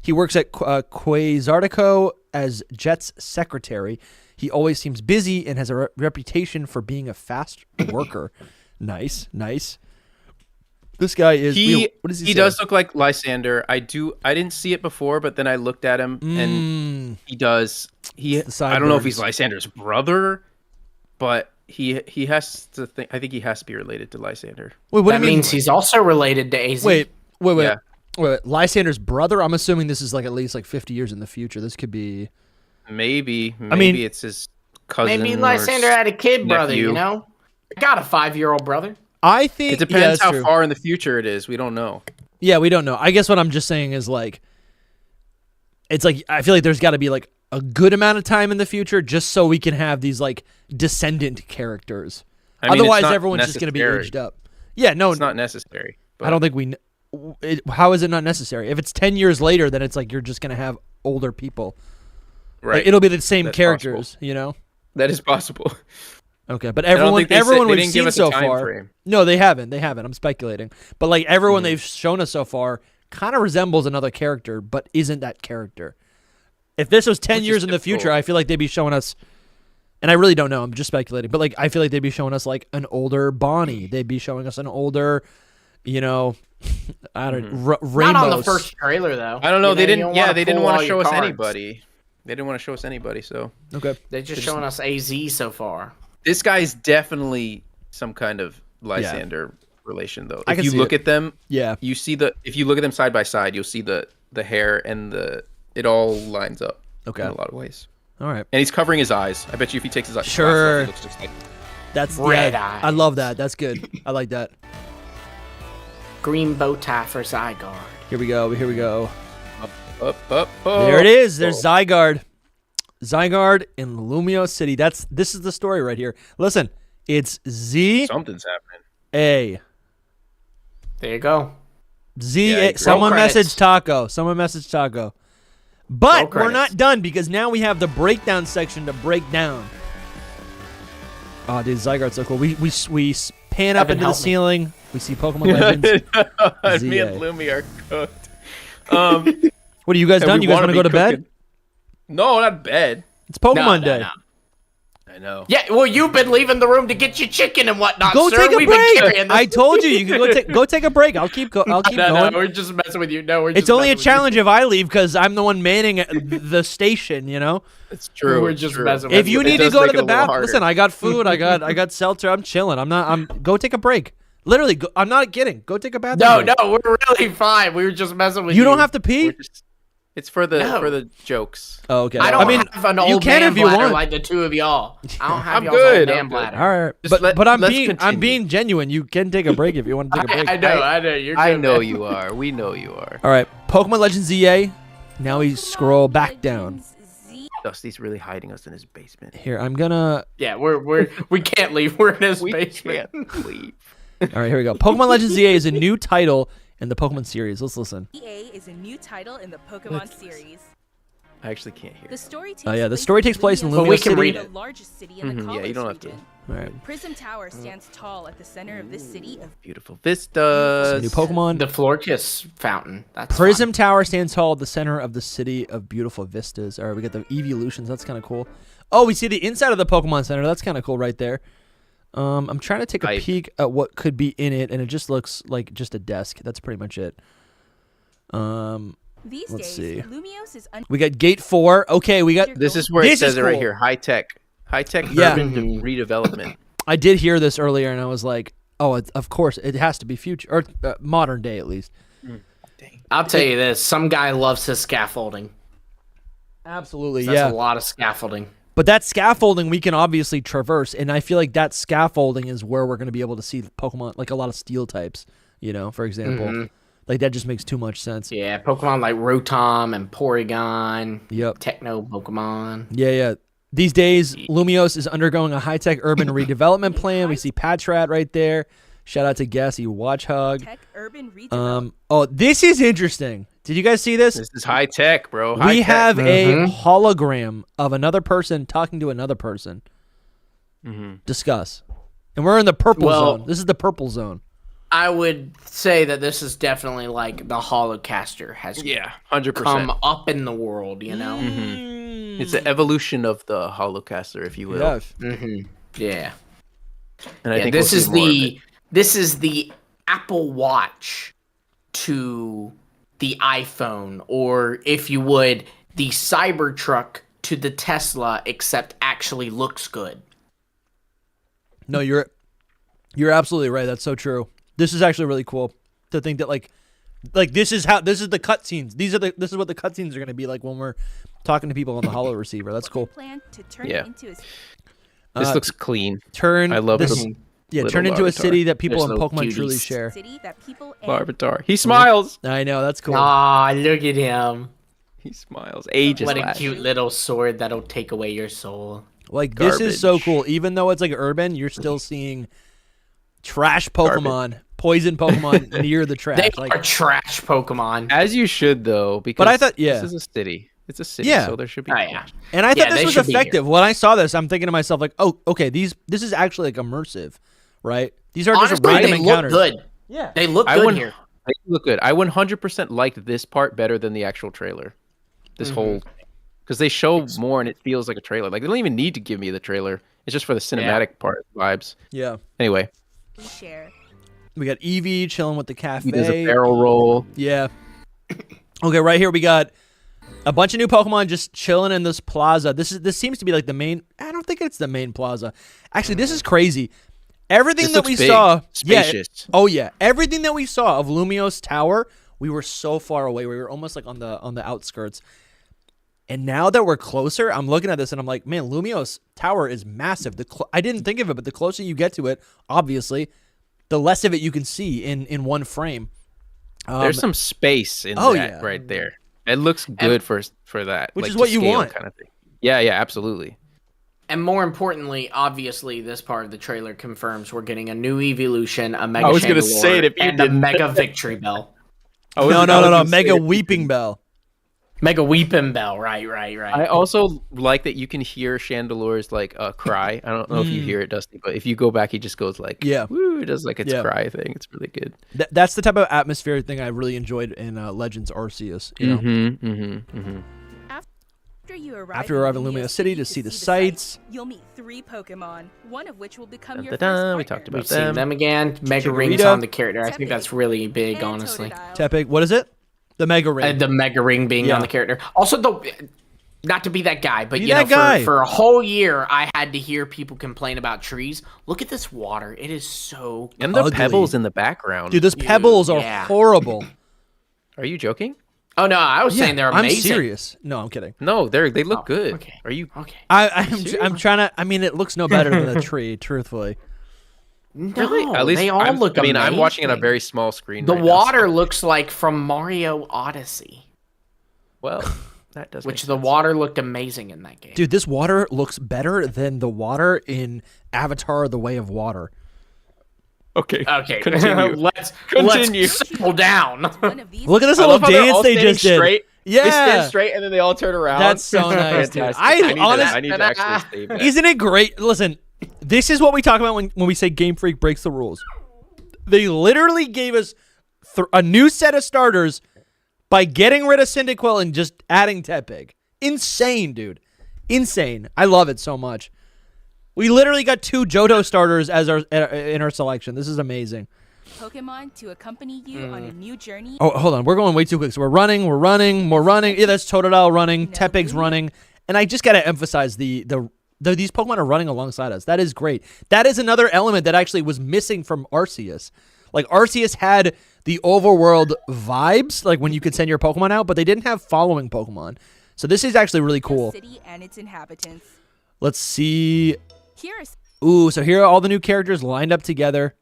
He works at KedzieT as Jet's secretary. He always seems busy and has a reputation for being a fast worker. Nice. This guy is. What does he say? He does look like Lysander. I didn't see it before, but then I looked at him and he does. I don't know if he's Lysander's brother, but he has to think. I think he has to be related to Lysander. Wait, what that means he's also related to AZ. Wait. Yeah. Wait, Lysander's brother? I'm assuming this is like at least like 50 years in the future. This could be. Maybe it's his cousin. Maybe Lysander had a kid brother. You know, I got a 5-year-old brother. I think it depends how far in the future it is. We don't know. Yeah, we don't know. I guess what I'm just saying is like, it's like I feel like there's got to be like a good amount of time in the future just so we can have these like descendant characters. Otherwise, everyone's just going to be aged up. Yeah, no, it's not necessary. But I don't think how is it not necessary? If it's 10 years later, then it's like you're just going to have older people. Right. Like, it'll be the same characters, you know? That is possible. Okay, but everyone we've seen so far. Frame. No, they haven't. I'm speculating. But like everyone they've shown us so far kind of resembles another character, but isn't that character. If this was 10 years in the future, I feel like they'd be showing us And I really don't know. I'm just speculating. But like, I feel like they'd be showing us like an older Bonnie. They'd be showing us an older, you know, I don't Ramos. Not on the first trailer though. I don't know. They didn't. Yeah, they didn't want to show us anybody. They didn't want to show us anybody. So okay, they're just showing us AZ so far. This guy's definitely some kind of Lysander relation, though. If you look at them, you see if you look at them side by side, you'll see the hair and it all lines up. Okay, in a lot of ways. All right, and he's covering his eyes. I bet you if he takes his eyes, sure, off, he looks just like that's red eyes. I love that. That's good. I like that. Green bow tie for Zygarde. Here we go. Here we go. Up. There it is. There's Zygarde. Zygarde in Lumiose City. This is the story right here. Listen, it's Z. Something's happening. A. There you go. Z. Yeah, someone messaged Taco. But we're not done because now we have the breakdown section to break down. Oh, dude, Zygarde's so cool. We pan up into the ceiling. We see Pokemon Legends. Me and Lumi are cooked. What are you guys done? You guys want to go to bed? No, not bed. It's Pokemon Day. No. I know. Yeah, well, you've been leaving the room to get your chicken and whatnot. Go sir. take a break. I told you can go take a break. I'll keep going. No, we're just messing with you. It's only a challenge if I leave because I'm the one manning the station. You know. It's true. We're just messing with you. If you need to go to the bathroom, listen. I got food. I got seltzer. I'm chilling. Go take a break. Literally, I'm not kidding. Go take a bathroom. No, we're really fine. We were just messing with you. You don't have to pee. It's for the jokes. Oh, okay. I don't have an old man bladder like the two of y'all. I don't have I'm good. Man bladder. All right, but I'm being genuine. You can take a break if you want to take a break. I know. I know you are. We know you are. All right, Pokemon Legends EA. Now we scroll back down. Dusty's really hiding us in his basement. Here, I'm gonna. Yeah, we can't leave. We're in his basement. We can't leave. All right, here we go. Pokemon Legends EA is a new title in the Pokemon series. Let's listen. EA is a new title in the Pokemon series. I actually can't hear. The story takes place in Lumiose we can City. read it. The largest city in the Yeah, you don't have to. All right. Prism Tower stands tall at the center of this city of Beautiful vistas. New Pokemon. The Florkiss fountain. That's Prism Tower stands tall at the center of the city of beautiful vistas. All right, we got the evolutions. That's kind of cool. Oh, we see the inside of the Pokemon Center. That's kind of cool right there. I'm trying to take a peek at what could be in it, and it just looks like just a desk. That's pretty much it. Let's see. We got Gate 4. Okay, we got. This is where it says it right here. High tech urban redevelopment. I did hear this earlier, and I was like, "Oh, of course, it has to be future or modern day at least." I'll tell you this: some guy loves his scaffolding. Absolutely, That's a lot of scaffolding. But that scaffolding we can obviously traverse, and I feel like that scaffolding is where we're going to be able to see Pokemon, like a lot of steel types, you know, for example. Like, that just makes too much sense. Yeah, Pokemon like Rotom and Porygon. Yep. Techno Pokemon. Yeah. These days, Lumiose is undergoing a high-tech urban redevelopment plan. We see Patrat right there. Shout out to Gassy Watchhog. Oh, this is interesting. Did you guys see this? This is high tech, bro. We have a hologram of another person talking to another person. Discuss. And we're in the purple zone. This is the purple zone. I would say that this is definitely like the Holocaster has 100% come up in the world, you know? It's the evolution of the Holocaster, if you will. Yeah. And I think this is the Apple Watch to the iPhone, or if you would, the Cybertruck to the Tesla, except actually looks good. No, you're absolutely right. That's so true. This is actually really cool to think that like this is the cutscenes. This is what the cutscenes are going to be like when we're talking to people on the holo receiver. That's cool. This looks clean. I love this. Turn into a city that people in Pokemon cuties. truly share. Larvitar. He smiles. I know, that's cool. Aw, look at him. He smiles. Ages. What a cute little sword that'll take away your soul. Like, this is so cool. Even though it's like urban, you're still seeing trash Pokemon, poison Pokemon near the trash. They are trash Pokemon. As you should, though, because but I thought, this is a city. It's a city, so there should be. And I thought this was effective. When I saw this, I'm thinking to myself, like, oh, okay, this is actually like immersive, right? These are just random encounters. Look good. Yeah, they look good here. They look good. I 100% liked this part better than the actual trailer. This whole because they show more and it feels like a trailer. Like they don't even need to give me the trailer. It's just for the cinematic part vibes. Yeah. Anyway, we got Eevee chilling with the cafe. he does a barrel roll. Yeah. Okay, right here we got a bunch of new Pokemon just chilling in this plaza. This seems to be like the main. I don't think it's the main plaza. Actually, this is crazy. Everything that we saw, spacious. everything that we saw of Lumiose Tower, we were so far away. We were almost like on the outskirts. And now that we're closer, I'm looking at this and I'm like, man, Lumiose Tower is massive. I didn't think of it, but the closer you get to it, obviously, the less of it you can see in one frame. There's some space in that right there. It looks good for that, which is what you want, kind of thing. Yeah, absolutely. And more importantly, obviously, this part of the trailer confirms we're getting a new evolution, a Mega I was going to say it if you and a Mega Victory Bell. No, Mega Weeping Bell. Mega Weeping Bell, right. I also like that you can hear Chandelore's like cry. I don't know if you hear it, Dusty, but if you go back, he just goes like, woo, it does like its cry thing. It's really good. That's the type of atmospheric thing I really enjoyed in Legends Arceus. You know? After you arrive in Lumiose City to see the sights, you'll meet 3 Pokemon, one of which will become your first first partner. We talked about We've seen them again. Mega Rings on the character. I think that's really big, honestly. Tepig, what is it? The Mega Ring. The Mega Ring being on the character. Also, not to be that guy, but for a whole year, I had to hear people complain about trees. Look at this water. It is so and the pebbles in the background. Dude, those pebbles are horrible. Are you joking? Oh no, I was saying they're amazing. I'm serious. No, I'm kidding. No, they look good. Okay. Are you okay? I'm trying to. I mean, it looks no better than a tree, truthfully. No, really? At least they all look amazing. I'm watching it on a very small screen. The water looks like from Mario Odyssey. Well, that does. Which the water looked amazing in that game. Dude, this water looks better than the water in Avatar: The Way of Water. Okay. Continue. Let's settle down. Look at this little dance they just did. Straight. Yeah, they stand straight and then they all turn around. That's so nice, dude. I need to actually save that. Isn't it great? Listen, this is what we talk about when we say Game Freak breaks the rules. They literally gave us a new set of starters by getting rid of Cyndaquil and just adding Tepig. Insane, dude. Insane. I love it so much. We literally got 2 Johto starters as in our selection. This is amazing. Pokemon to accompany you on a new journey. Oh, hold on. We're going way too quick. So we're running. More running. Yeah, that's Totodile running. Tepig's running. And I just got to emphasize these Pokemon are running alongside us. That is great. That is another element that actually was missing from Arceus. Like, Arceus had the overworld vibes, like when you could send your Pokemon out, but they didn't have following Pokemon. So this is actually really cool. City and its inhabitants. Let's see. So here are all the new characters lined up together.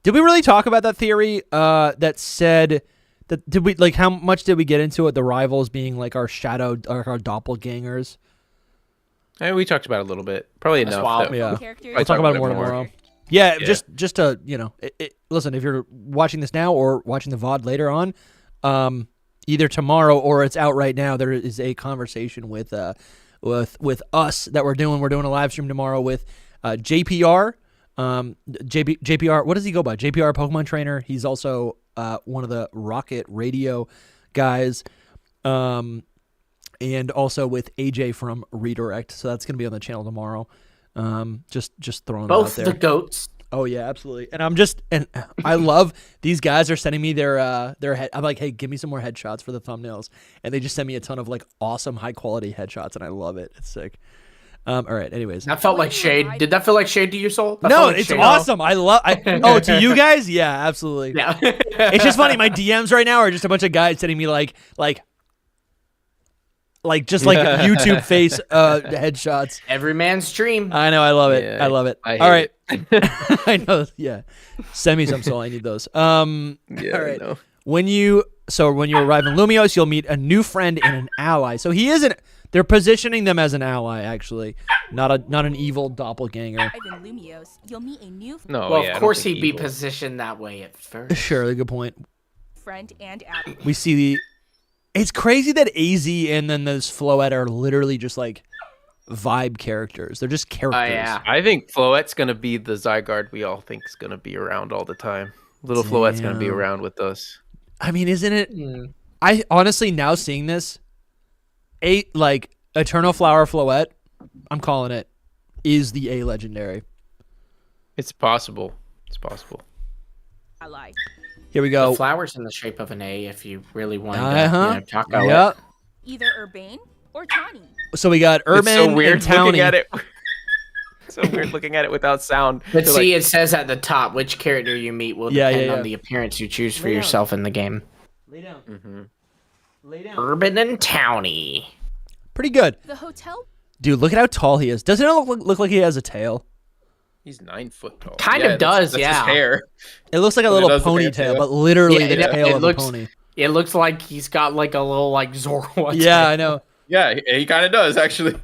Did we really talk about that theory that said that how much did we get into it? The rivals being like our doppelgangers. We talked about it a little bit. Probably enough. Yeah. We'll talk about it more tomorrow. Yeah, just to, listen, if you're watching this now or watching the VOD later on, either tomorrow or it's out right now, there is a conversation with us that we're doing. We're doing a live stream tomorrow with JPR. JPR, what does he go by? JPR Pokemon Trainer. He's also one of the Rocket Radio guys. And also with AJ from Redirect. So that's going to be on the channel tomorrow. Just throwing both it out there. The goats. Oh yeah, absolutely. And I love these guys are sending me their head. I'm like, hey, give me some more headshots for the thumbnails, and they just send me a ton of like awesome high quality headshots, and I love it. It's sick. All right. Anyways, that felt like shade. Did that feel like shade to you, Soul? No, it's awesome. To you guys, yeah, absolutely. Yeah. It's just funny. My DMs right now are just a bunch of guys sending me like YouTube face headshots. Every man's dream. I know. I love it. Yeah, I love it. All right. I know. Yeah. Send me some, Soul. I need those. All right. When you arrive in Lumiose, you'll meet a new friend and an ally. So he isn't. They're positioning them as an ally, actually, not an evil doppelganger. In Lumiose, you'll meet a new. Of course he'd be positioned that way at first. Sure, good point. Friend and ally. We see It's crazy that AZ and then those Floette are literally just like vibe characters. They're just characters. Oh, yeah. I think Floette's going to be the Zygarde we all think is going to be around all the time. Little Floette's going to be around with us. I mean, isn't it? I honestly, now seeing this, Eternal Flower Floette, I'm calling it, is the A legendary. It's possible. It's possible. I like. Here we go. The flower's in the shape of an A if you really want to taco it. Yep. Either Urbane or Tawny. So we got Urban It's so weird and Townie. looking at it. So weird looking at it without sound. But see, it says at the top which character you meet will depend on the appearance you choose for Lay yourself in the game. Lay down. Mm-hmm. Lay down. Urban and Towny. Pretty good. The hotel. Dude, look at how tall he is. Doesn't it look like he has a tail? He's 9 foot tall. Kind of does, that's yeah. His hair. It looks like a little ponytail, but literally the tail of a pony. It looks like he's got like a little like Zorro. Yeah, I know. Yeah, he kind of does actually.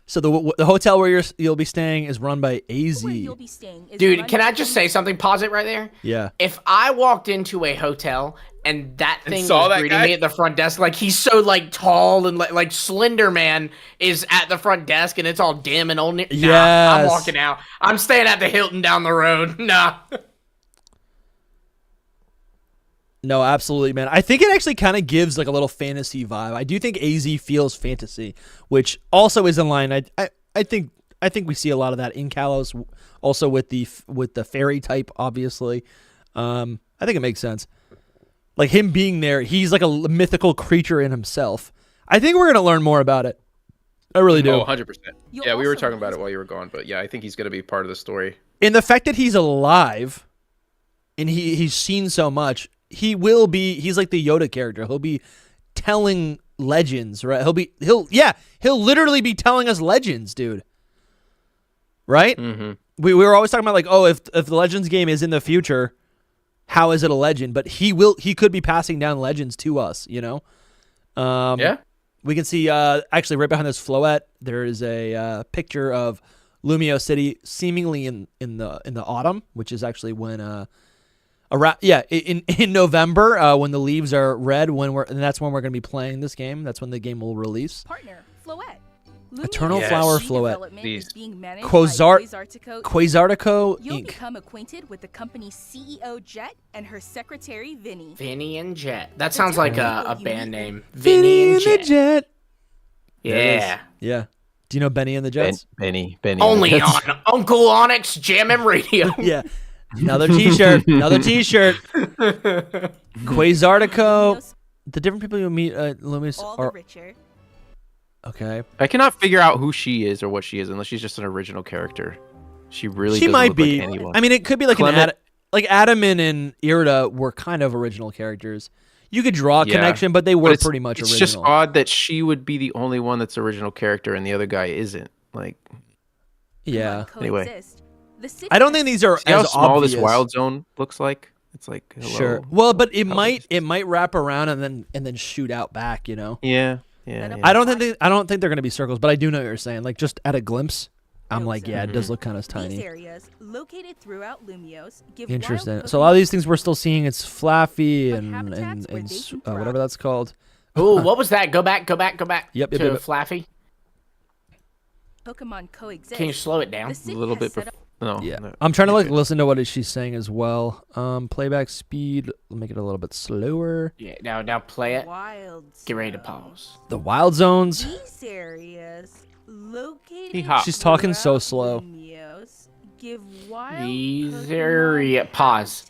So the hotel where you'll be staying is run by AZ. Dude, can I just say something? Pause it right there. Yeah. If I walked into a hotel and that thing saw was that greeting guy? me at the front desk, like he's so like tall and like Slender Man is at the front desk and it's all dim and old. Nah, I'm walking out. I'm staying at the Hilton down the road. Nah. No, absolutely, man. I think it actually kind of gives like a little fantasy vibe. I do think AZ feels fantasy, which also is in line. I think we see a lot of that in Kalos, also with the fairy type, obviously. I think it makes sense. Like him being there, he's like a mythical creature in himself. I think we're gonna learn more about it. I really do. Oh, 100%. Yeah, we were talking about it while you were gone, but yeah, I think he's gonna be part of the story. And the fact that he's alive, and he's seen so much. He's like the Yoda character. He'll be telling legends, right? He'll literally be telling us legends, dude. Right? Mm-hmm. We were always talking about like, oh, if the Legends game is in the future, how is it a legend? But he could be passing down legends to us, you know? Yeah. We can see actually right behind this Floette, there is a picture of Lumio City seemingly in the autumn, which is actually when in November when the leaves are red, and that's when we're going to be playing this game. That's when the game will release. Partner, Floette. Eternal Flower Floette. Quasartico You'll Inc. become acquainted with the company's CEO Jet and her secretary Vinny. Vinny and Jet. That sounds like a band name. Vinny and the Jet. Yeah. Yeah. Do you know Benny and the Jets? Benny. Only on Uncle Onyx Jammin' Radio. Yeah. Another t-shirt. Quasartico. The different people you meet at Lumiose are richer. Okay. I cannot figure out who she is or what she is unless she's just an original character. She might be. Like anyone. I mean, it could be like like Adamin and Irida were kind of original characters. You could draw a connection, but they were pretty much original. It's just odd that she would be the only one that's original character and the other guy isn't. Like, yeah. Anyway, I don't think these are see how as small obvious. this wild zone looks like. It's like hello. Sure. Well, but it might wrap around and then shoot out back. You know. Yeah. I don't think they're gonna be circles, but I do know what you're saying. Like just at a glimpse, I'm like, yeah, it does look kind of tiny. These areas, located throughout Lumiose, give Interesting. So a lot of these things we're still seeing. It's Flaffy and whatever that's called. Oh, what was that? Go back. Yep. To Flaffy. Pokemon coexist. Can you slow it down a little bit? No. Yeah. I'm trying to listen to what she's saying as well. Playback speed. Make it a little bit slower. Yeah. Now play it. Wild Get ready to pause. The wild zones. These areas located. She's talking so slow. Lumiose, give wild These areas. Pause.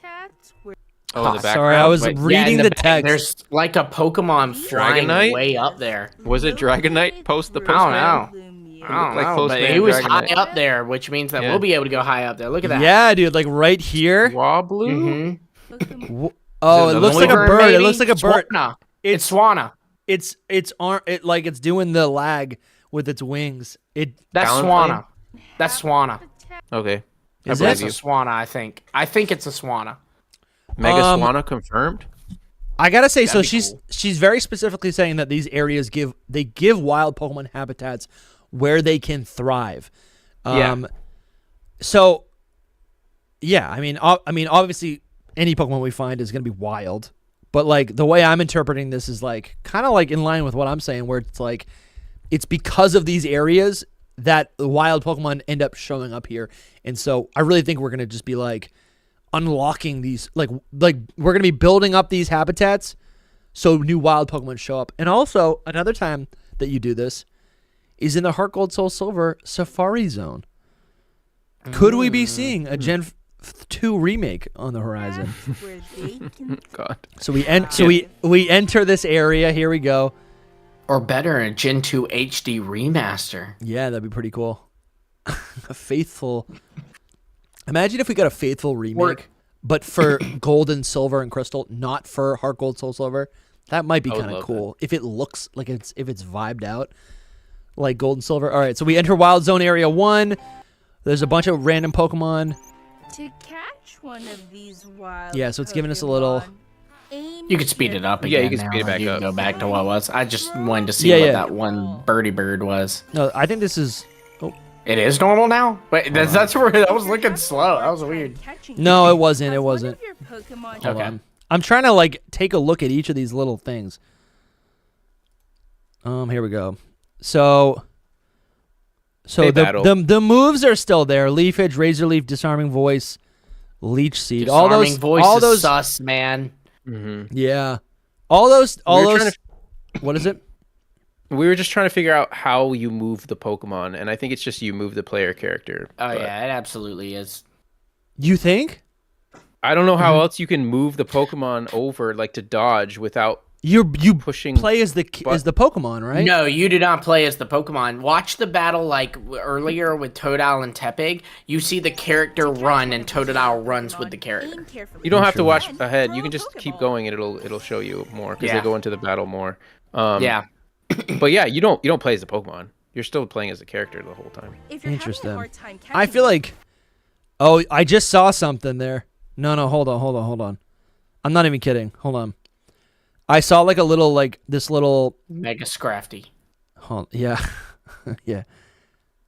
Oh, the background. Sorry, I was reading the text. There's like a Pokemon flying way up there. Was it Dragonite post the I postman? don't know. I don't know, but he was high up there, which means that we'll be able to go high up there. Look at that. Yeah, dude, like right here. Swablu? Mm-hmm. Oh, it looks like a bird. Maybe? It looks like a bird. It's Swanna. It's like it's doing the lag with its wings. That's Swanna. That's Swanna. Okay. That's a Swanna, I think. I think it's a Swanna. Mega Swanna confirmed? I gotta say, so she's very specifically saying that these areas give wild Pokemon habitats where they can thrive. So, yeah, I mean, obviously, any Pokemon we find is gonna be wild, but like the way I'm interpreting this is like kind of like in line with what I'm saying, where it's like it's because of these areas that the wild Pokemon end up showing up here, and so I really think we're gonna just be like unlocking these, like we're gonna be building up these habitats so new wild Pokemon show up. And also another time that you do this is in the Heart Gold Soul Silver Safari Zone. Could we be seeing a Gen 2 remake on the horizon? God. So we enter this area. Here we go. Or better, a Gen 2 HD remaster. Yeah, that'd be pretty cool. A faithful. Imagine if we got a faithful remake, but for Gold and Silver and Crystal, not for Heart Gold Soul Silver. That might be kind of cool if it looks like if it's vibed out like Gold and Silver. All right, so we enter Wild Zone Area 1. There's a bunch of random Pokemon. To catch one of these wild Yeah, so it's giving us a little. You could speed it up again. Yeah, you can speed it back you up. Can go back to what it was. I just wanted to see what that one birdie bird was. No, I think this is. Oh, it is normal now. Wait, that's where that was looking slow. That was weird. No, it wasn't. It wasn't. Okay. I'm trying to like take a look at each of these little things. Here we go. So the moves are still there. Leaf Edge, Razor Leaf, Disarming Voice, Leech Seed. Disarming Voice all those sus, man. Mm-hmm. Yeah. All those. What is it? We were just trying to figure out how you move the Pokemon, and I think it's just you move the player character. Yeah, it absolutely is. You think? I don't know how else you can move the Pokemon over, like to dodge without you pushing. Play as the Pokemon, right? No, you do not play as the Pokemon. Watch the battle like earlier with Totodile and Tepig. You see the character run, and Totodile runs with the character. You don't have to watch ahead. You can just keep going, and it'll show you more because they go into the battle more. Yeah. But yeah, you don't play as the Pokemon. You're still playing as a character the whole time. Interesting. I feel like. Oh, I just saw something there. No, hold on. I'm not even kidding. Hold on. I saw like a little this little Mega Scrafty. Yeah. Yeah.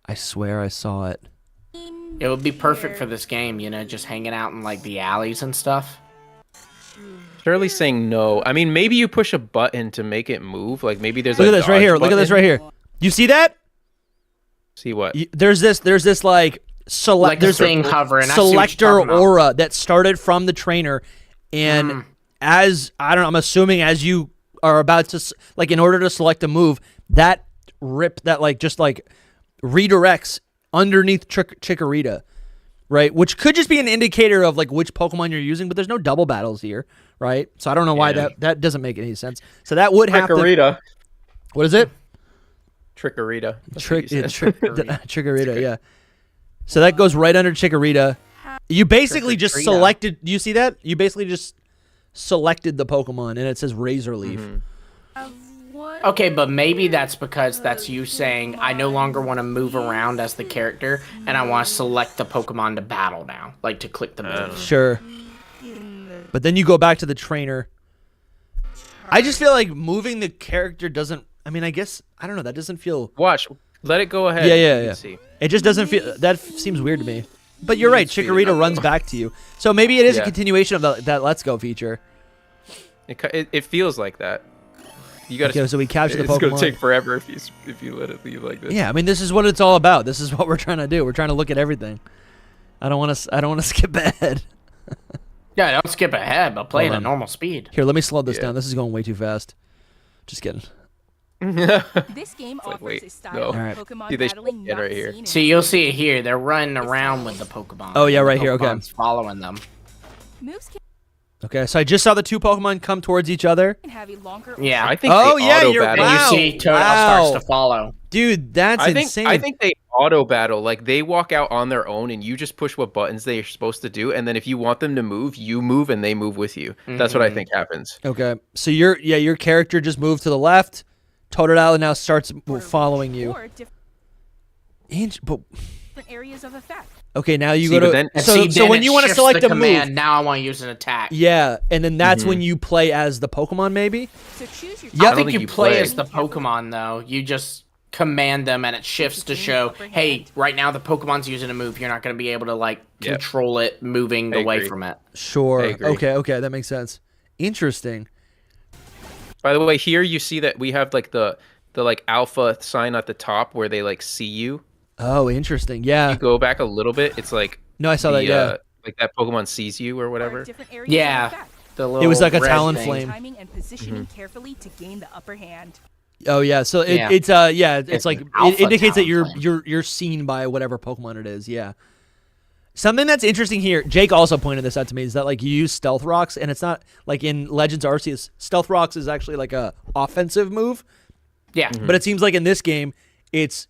I swear I saw it. It would be perfect for this game, just hanging out in like the alleys and stuff. Shirley's saying no. I mean, maybe you push a button to make it move. Like maybe there's Look at this right here. Look at this right here. You see that? See what? There's this like select. There's thing hovering. Selector aura that started from the trainer, and as I'm assuming as you are about to in order to select a move, that redirects underneath Chikorita, right? Which could just be an indicator of which Pokemon you're using, but there's no double battles here, right? So I don't know why that doesn't make any sense. So that would have to. What is it? Chikorita. Chikorita, yeah. So that goes right under Chikorita. You basically just selected. Do you see that? You basically just selected the Pokemon, and it says Razor Leaf. Okay, but maybe that's because that's you saying, I no longer want to move around as the character, and I want to select the Pokemon to battle now, to click the move. Sure. But then you go back to the trainer. I just feel like moving the character doesn't... I mean, I guess... I don't know. That doesn't feel... Watch. Let it go ahead. Yeah. See. It just doesn't feel... That seems weird to me. But you're right. Chikorita runs back to you. So maybe it is a continuation of that Let's Go feature. It feels like that. You got to. So we capture the Pokemon. It's gonna take forever if you let it leave like this. Yeah, I mean, this is what it's all about. This is what we're trying to do. We're trying to look at everything. I don't want to skip ahead. Yeah, don't skip ahead, but play at a normal speed. Here, let me slow this down. This is going way too fast. Just kidding. This game offers a style of Pokemon battling not right here. seen. See, you'll see it here. They're running around with the Pokemon. Oh yeah, right here. Okay. Following them. Okay, so I just saw the two Pokemon come towards each other. Yeah, I think. You're wow. And you see Totodile starts to follow. Dude, that's insane. I think they auto battle. Like they walk out on their own, and you just push what buttons they're supposed to do, and then if you want them to move, you move, and they move with you. Mm-hmm. That's what I think happens. Okay, so your character just moved to the left. Totodile now starts following you. Different areas of effect. Okay, now you go to... So when you want to select a move... Now I want to use an attack. Yeah, and then that's when you play as the Pokemon, maybe? So choose your... I don't think you play as the Pokemon, though. You just command them, and it shifts to show, hey, right now the Pokemon's using a move. You're not going to be able to, control it moving away from it. Sure. Okay, that makes sense. Interesting. By the way, here you see that we have, the alpha sign at the top where they, see you. Oh, interesting. Yeah. You go back a little bit. It's no, I saw that. Yeah, that Pokemon sees you or whatever. Yeah, it was like a Talonflame. Timing and positioning carefully to gain the upper hand. Oh yeah, so it's like it indicates that you're seen by whatever Pokemon it is. Yeah. Something that's interesting here, Jake also pointed this out to me, is that like you use Stealth Rocks, and it's not like in Legends Arceus, Stealth Rocks is actually like a offensive move. Yeah. But it seems like in this game, it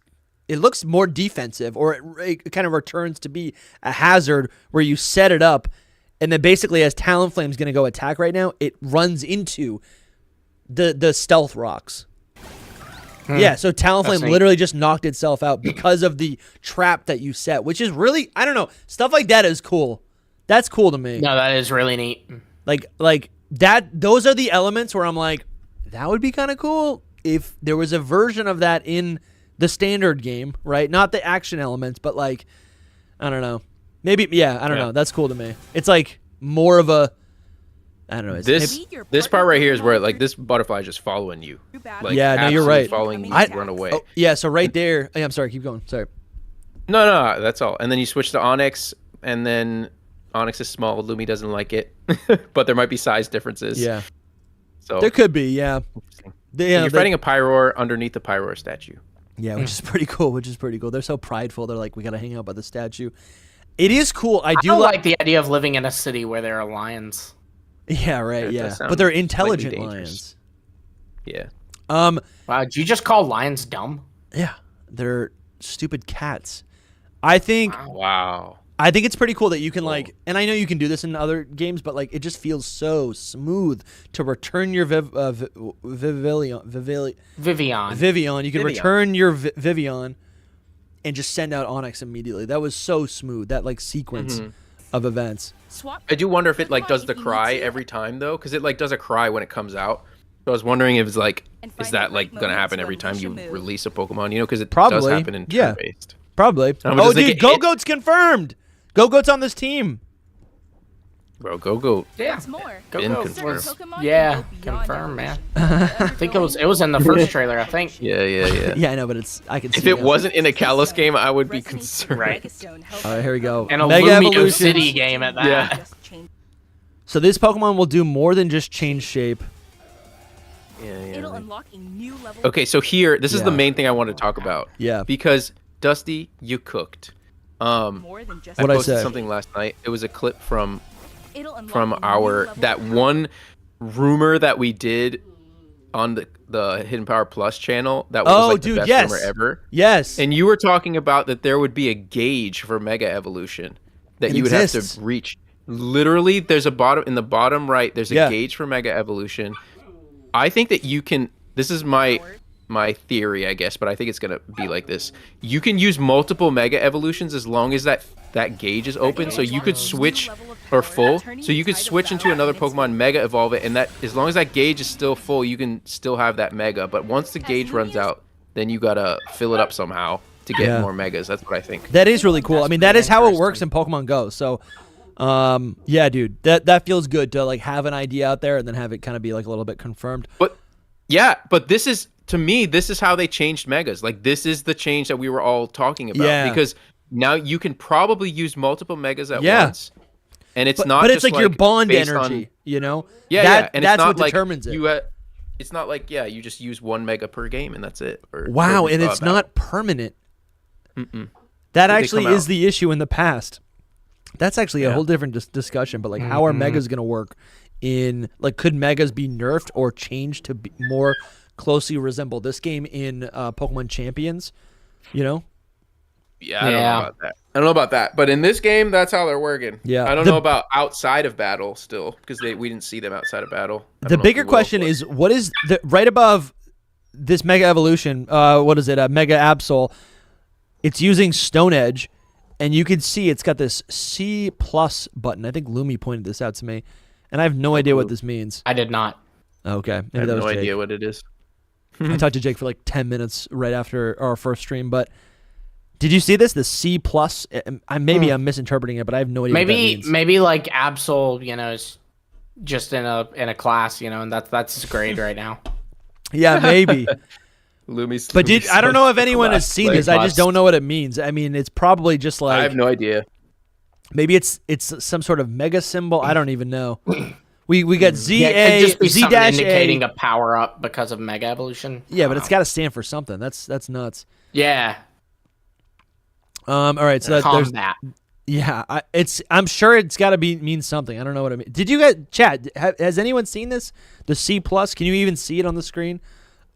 looks more defensive, or it kind of returns to be a hazard where you set it up, and then basically as Talonflame's going to go attack right now, it runs into the Stealth Rocks. Yeah, so Talonflame literally just knocked itself out because of the trap that you set, which is really, I don't know, stuff like that is cool. That's cool to me. No, that is really neat. Like that, those are the elements where I'm like, that would be kind of cool if there was a version of that in the standard game, right? Not the action elements, but like, I don't know. Maybe, I don't know. That's cool to me. It's like more of a, I don't know. This part right here is where like this butterfly is just following you. Like, no, you're right. Following you run away. Oh, yeah, so right there. I'm sorry. Keep going. Sorry. No, that's all. And then you switch to Onyx, and then Onyx is small. Lumi doesn't like it, but there might be size differences. Yeah. So there could be. Yeah. You're fighting a Pyroar underneath the Pyroar statue. Yeah, which is pretty cool. They're so prideful. They're like, we gotta hang out by the statue. It is cool. I do like the idea of living in a city where there are lions. Yeah, right. Yeah, but they're intelligent lions. Yeah. Wow, did you just call lions dumb? Yeah, they're stupid cats. I think. Wow. I think it's pretty cool that you can like, and I know you can do this in other games, but like it just feels so smooth to return your Vivian. You can return your Vivian and just send out Onyx immediately. That was so smooth. That like sequence of events. I do wonder if it like does the cry every time though, because it like does a cry when it comes out. So I was wondering if it's like, is that like gonna happen every time you release a Pokemon? You know, because it does happen in turn-based. Probably. Oh, dude, Gogoat's confirmed. Gogoat's on this team. Bro, Gogoat. Yeah. Gogoat. Yeah, confirmed, man. I think it was in the first trailer, I think. Yeah. Yeah, I know, but I can see if it wasn't in a Kalos game, I would be concerned. Right. All right, here we go. And a Lumio City game at that. Yeah. So this Pokemon will do more than just change shape. Yeah. Okay, so here, this is the main thing I want to talk about. Yeah. Because, Dusty, you cooked. I posted something last night. It was a clip from that one rumor that we did on the Hidden Power Plus channel that was like the best rumor ever. Yes. And you were talking about that there would be a gauge for Mega Evolution that you would have to reach. Literally, there's in the bottom right, there's a gauge for Mega Evolution. I think that you can, this is my theory, I guess, but I think it's going to be like this. You can use multiple Mega Evolutions as long as that gauge is open, so you could switch, or full, so you could switch into another Pokemon, Mega Evolve it, and that as long as that gauge is still full, you can still have that Mega, but once the gauge runs out, then you got to fill it up somehow to get more Megas. That's what I think. That is really cool. I mean, that is how it works in Pokemon Go, so... yeah, dude, that feels good to like have an idea out there and then have it kind of be like a little bit confirmed. But this is, to me, this is how they changed Megas. Like, this is the change that we were all talking about because now you can probably use multiple Megas at once, and it's not. But it's it's like your bond energy, you know. And that's it's not what like determines it. It's not like you just use 1 Mega per game and that's it. Wow, and it's not permanent. That actually is the issue in the past. That's actually a whole different discussion, but like how are Megas going to work in, like, could Megas be nerfed or changed to be more closely resemble this game in Pokemon Champions, you know? Yeah, I don't know about that. I don't know about that, but in this game, that's how they're working. Yeah. I don't know about outside of battle still, because we didn't see them outside of battle. The bigger question is, what is right above this Mega Evolution, what is it, Mega Absol, it's using Stone Edge, and you can see it's got this C+ button. I think Lumi pointed this out to me, and I have no idea what this means. I did not. Okay. I have no idea what it is. I talked to Jake for like 10 minutes right after our first stream, but did you see this? The C+? Maybe I'm misinterpreting it, but I have no idea what that means. Maybe like Absol, you know, is just in a class, you know, and that's his grade right now. Yeah, maybe. But I don't know if anyone has seen this. I just don't know what it means. I mean, it's probably just like, I have no idea. Maybe it's some sort of mega symbol. I don't even know. We got ZA, it could just be something Z-A. indicating a power up because of Mega Evolution. Yeah, but it's got to stand for something. That's nuts. Yeah. All right, so there's that. Yeah, I'm sure it's got to mean something. I don't know what it means. Did you guys chat? Has anyone seen this? The C+? Can you even see it on the screen?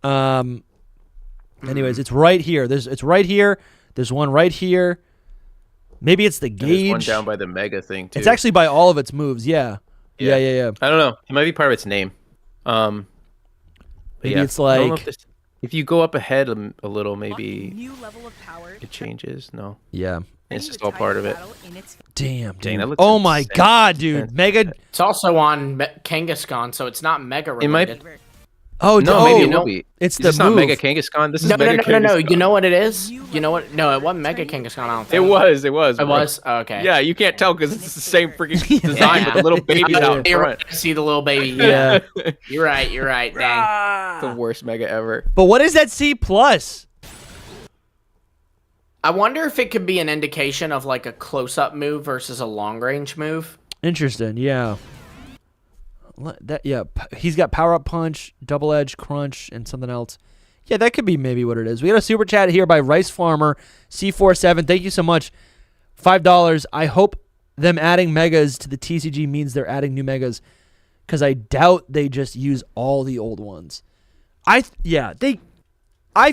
Anyways, it's right here. It's right here. There's one right here. Maybe it's the gauge. There's one down by the Mega thing too. It's actually by all of its moves. Yeah. Yeah. I don't know. It might be part of its name. Maybe it's like if you go up ahead a little, maybe New level of power. it changes. No. Yeah. It's just all part of it. Damn, dude. Dang, that looks oh my insane. god, dude. Mega. It's also on Kangaskhan, so it's not Mega related. It might. Oh No, maybe it will be. It's Is the this move. not Mega Kangaskhan? This is No. Kangaskhan. You know what it is? You know what? No, it wasn't Mega Kangaskhan. I don't think. It was. It bro. was? Oh, okay. Yeah, you can't tell because it's the same freaking design with the little baby out You're front. right. See the little baby. Yeah. You're right. Dang. The worst Mega ever. But what is that C+? I wonder if it could be an indication of like a close-up move versus a long-range move. Interesting. Yeah. He's got power up punch, double edge crunch, and something else. Yeah, that could be maybe what it is. We got a super chat here by Rice Farmer C47. Thank you so much. $5. I hope them adding megas to the TCG means they're adding new megas, because I doubt they just use all the old ones. I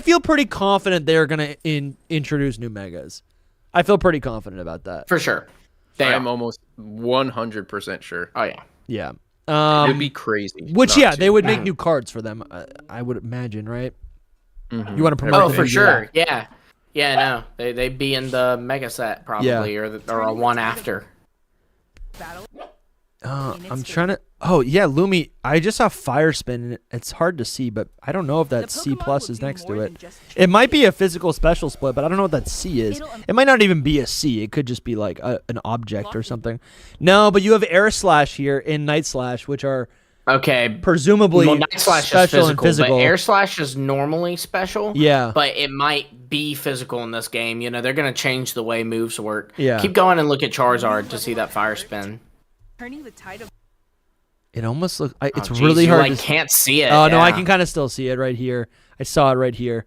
feel pretty confident they're gonna introduce new megas. I feel pretty confident about that. For sure. I'm almost 100% sure. Oh yeah. Yeah. It would be crazy. They would make new cards for them. I would imagine, right? Mm-hmm. You want to promote? Oh, for sure. Yeah. No, they'd be in the mega set probably, or a one after. I'm trying to. Oh yeah, Lumi. I just saw Fire Spin. It's hard to see, but I don't know if that C+ is next to it. It might be a physical special split, but I don't know what that C is. It might not even be a C. It could just be like an object or something. No, but you have Air Slash here and Night Slash, which are presumably Night Slash special is and physical. but Air Slash is normally special. Yeah, but it might be physical in this game. You know, they're gonna change the way moves work. Yeah, keep going and look at Charizard to see that Fire Spin. Turning the tide of it almost looks. It's really hard. You can't see it. Oh no, I can kind of still see it right here. I saw it right here.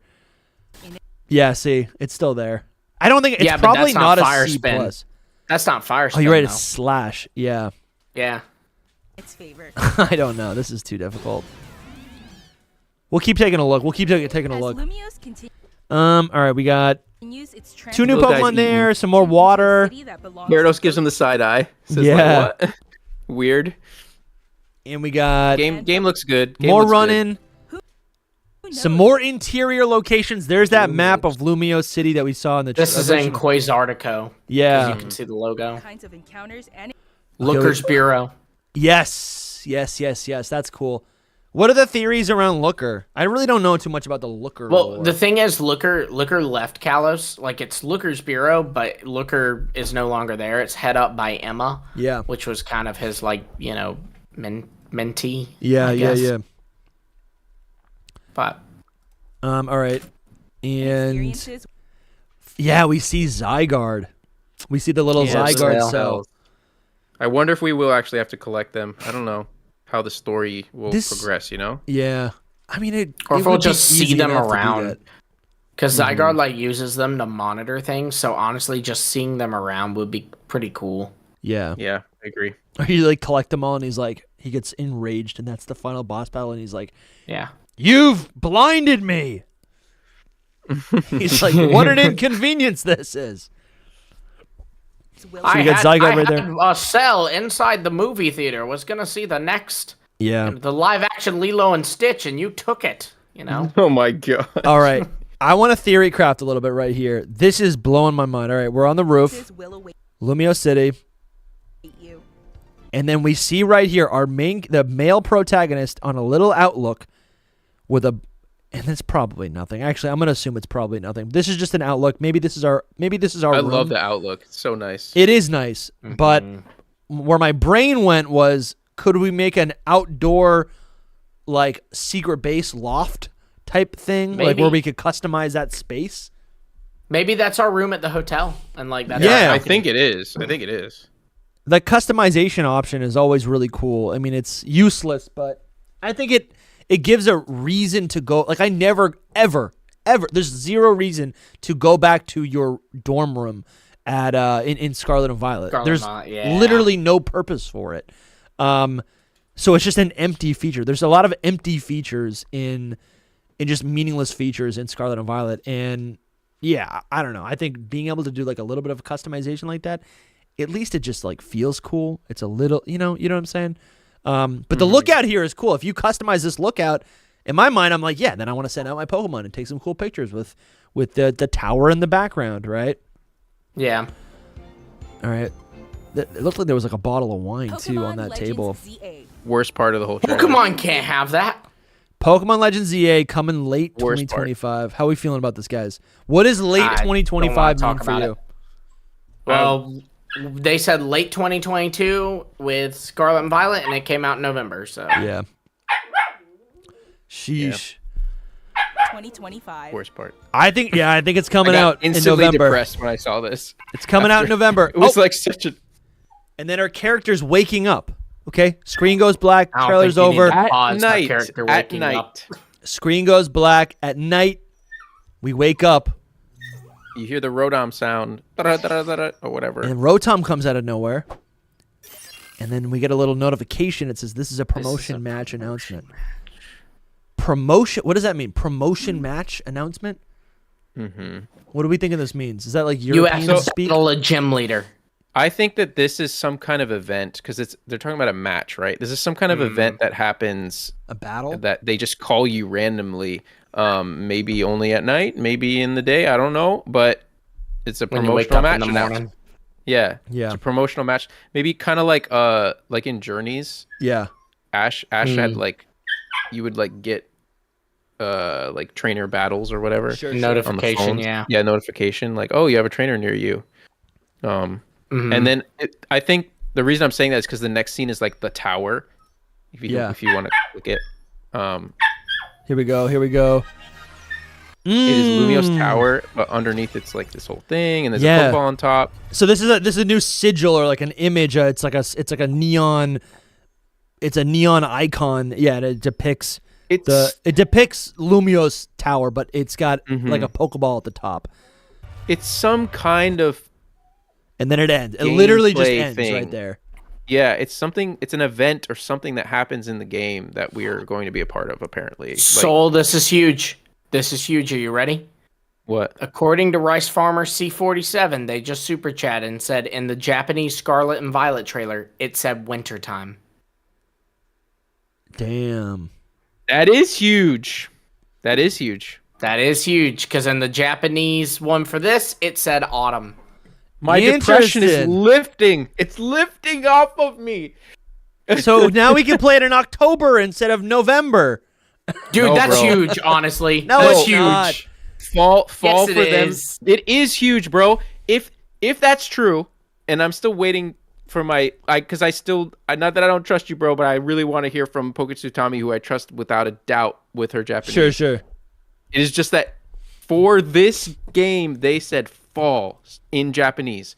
Yeah, see, it's still there. I don't think it's probably not a Fire C+. Spin. That's not Fire Spin. Oh, you're right. Though. It's Slash. Yeah. Yeah. its favor. I don't know. This is too difficult. We'll keep taking a look. We'll keep taking a look. All right, we got 2 new Pokemon there. Some more water. Gyarados gives him the side eye. Says, yeah. Like, what? Weird. And we got game looks good. More running. Some more interior locations. There's that map of Lumio City that we saw in the. This is in Quasartico. Yeah, you can see the logo. Kinds of encounters and Looker's Bureau. Yes. That's cool. What are the theories around Looker? I really don't know too much about the Looker. Well, lore. the thing is, Looker left Kalos. Like, it's Looker's Bureau, but Looker is no longer there. It's head up by Emma. Yeah. Which was kind of his, like, you know, mentee. Yeah. But. All right. And. Yeah, we see Zygarde. We see the little Zygarde cell. I wonder if we will actually have to collect them. I don't know how the story will progress, you know? Yeah. I mean, or if we'll just see them around. Because Zygarde, like, uses them to monitor things. So, honestly, just seeing them around would be pretty cool. Yeah. Yeah, I agree. Or you, like, collect them all, and he's like, he gets enraged, and that's the final boss battle, and he's like, yeah. You've blinded me. He's like, what an inconvenience this is. So I had a cell inside the movie theater. Was gonna see the next, the live action Lilo and Stitch, and you took it. You know. Oh my god. All right, I want to theory craft a little bit right here. This is blowing my mind. All right, we're on the roof, Lumio City, and then we see right here the male protagonist on a little outlook with a. And it's probably nothing. Actually, I'm gonna assume it's probably nothing. This is just an outlook. Maybe this is our. I room. Love the outlook. It's so nice. It is nice, but where my brain went was, could we make an outdoor, like, secret base loft type thing, like where we could customize that space? Maybe that's our room at the hotel, and like that's I think it is. The customization option is always really cool. I mean, it's useless, but I think it gives a reason to go. Like, I never, ever, there's zero reason to go back to your dorm room at in Scarlet and Violet. There's literally no purpose for it. So it's just an empty feature. There's a lot of empty features in just meaningless features in Scarlet and Violet. And yeah, I don't know. I think being able to do like a little bit of customization like that, at least it just like feels cool. It's a little, you know what I'm saying? But the lookout here is cool. If you customize this lookout, in my mind, I'm like, yeah, then I want to send out my Pokemon and take some cool pictures with the tower in the background, right? Yeah. All right. It looked like there was like a bottle of wine too on that table. Worst part of the whole trailer. Pokemon can't have that. Pokemon Legends ZA coming late 2025. How are we feeling about this, guys? What does late 2025 mean for you? Well, they said late 2022 with Scarlet and Violet, and it came out in November. So yeah. Sheesh. 2025. Worst part. I think it's coming out in November. Instantly depressed when I saw this. It's coming out in November. It was like such a. And then our character's waking up. Okay, screen goes black. Trailer's over. At night. Screen goes black at night. We wake up. You hear the Rotom sound, or whatever. And Rotom comes out of nowhere. And then we get a little notification. It says this is a promotion match announcement. Promotion? What does that mean? Promotion match announcement? Mm-hmm. What do we think this means? Is that like European speak? A gym leader. I think that this is some kind of event because they're talking about a match, right? This is some kind of event that happens. A battle? That they just call you randomly. Maybe only at night, maybe in the day. I don't know, but it's a promotional match. In the morning. Yeah. It's a promotional match. Maybe kind of like in Journeys. Yeah. Ash had like you would like get like trainer battles or whatever. Sure. Notification. Yeah. Notification like, oh, you have a trainer near you. And then I think the reason I'm saying that is because the next scene is like the tower. If you want to click it. Here we go. It is Lumiose Tower, but underneath it's like this whole thing, and there's a Pokeball on top. So this is a new sigil or like an image. It's like a neon. It's a neon icon. Yeah, and it depicts Lumiose Tower, but it's got like a Pokeball at the top. It's some kind of. And then it ends. It literally just ends right there. Yeah, it's an event or something that happens in the game that we are going to be a part of, apparently. Soul, this is huge. Are you ready? What? According to Rice Farmer C47, they just super chatted and said in the Japanese Scarlet and Violet trailer, it said wintertime. Damn. That is huge. Because in the Japanese one for this, it said autumn. My depression is lifting. It's lifting off of me. So now we can play it in October instead of November. Dude, that's huge, honestly. That's huge. Not. Fall for them. It is huge, bro. If that's true, and I'm still waiting for because not that I don't trust you, bro, but I really want to hear from Poketsutami, who I trust without a doubt with her Japanese. Sure. It is just that for this game, they said fall in Japanese.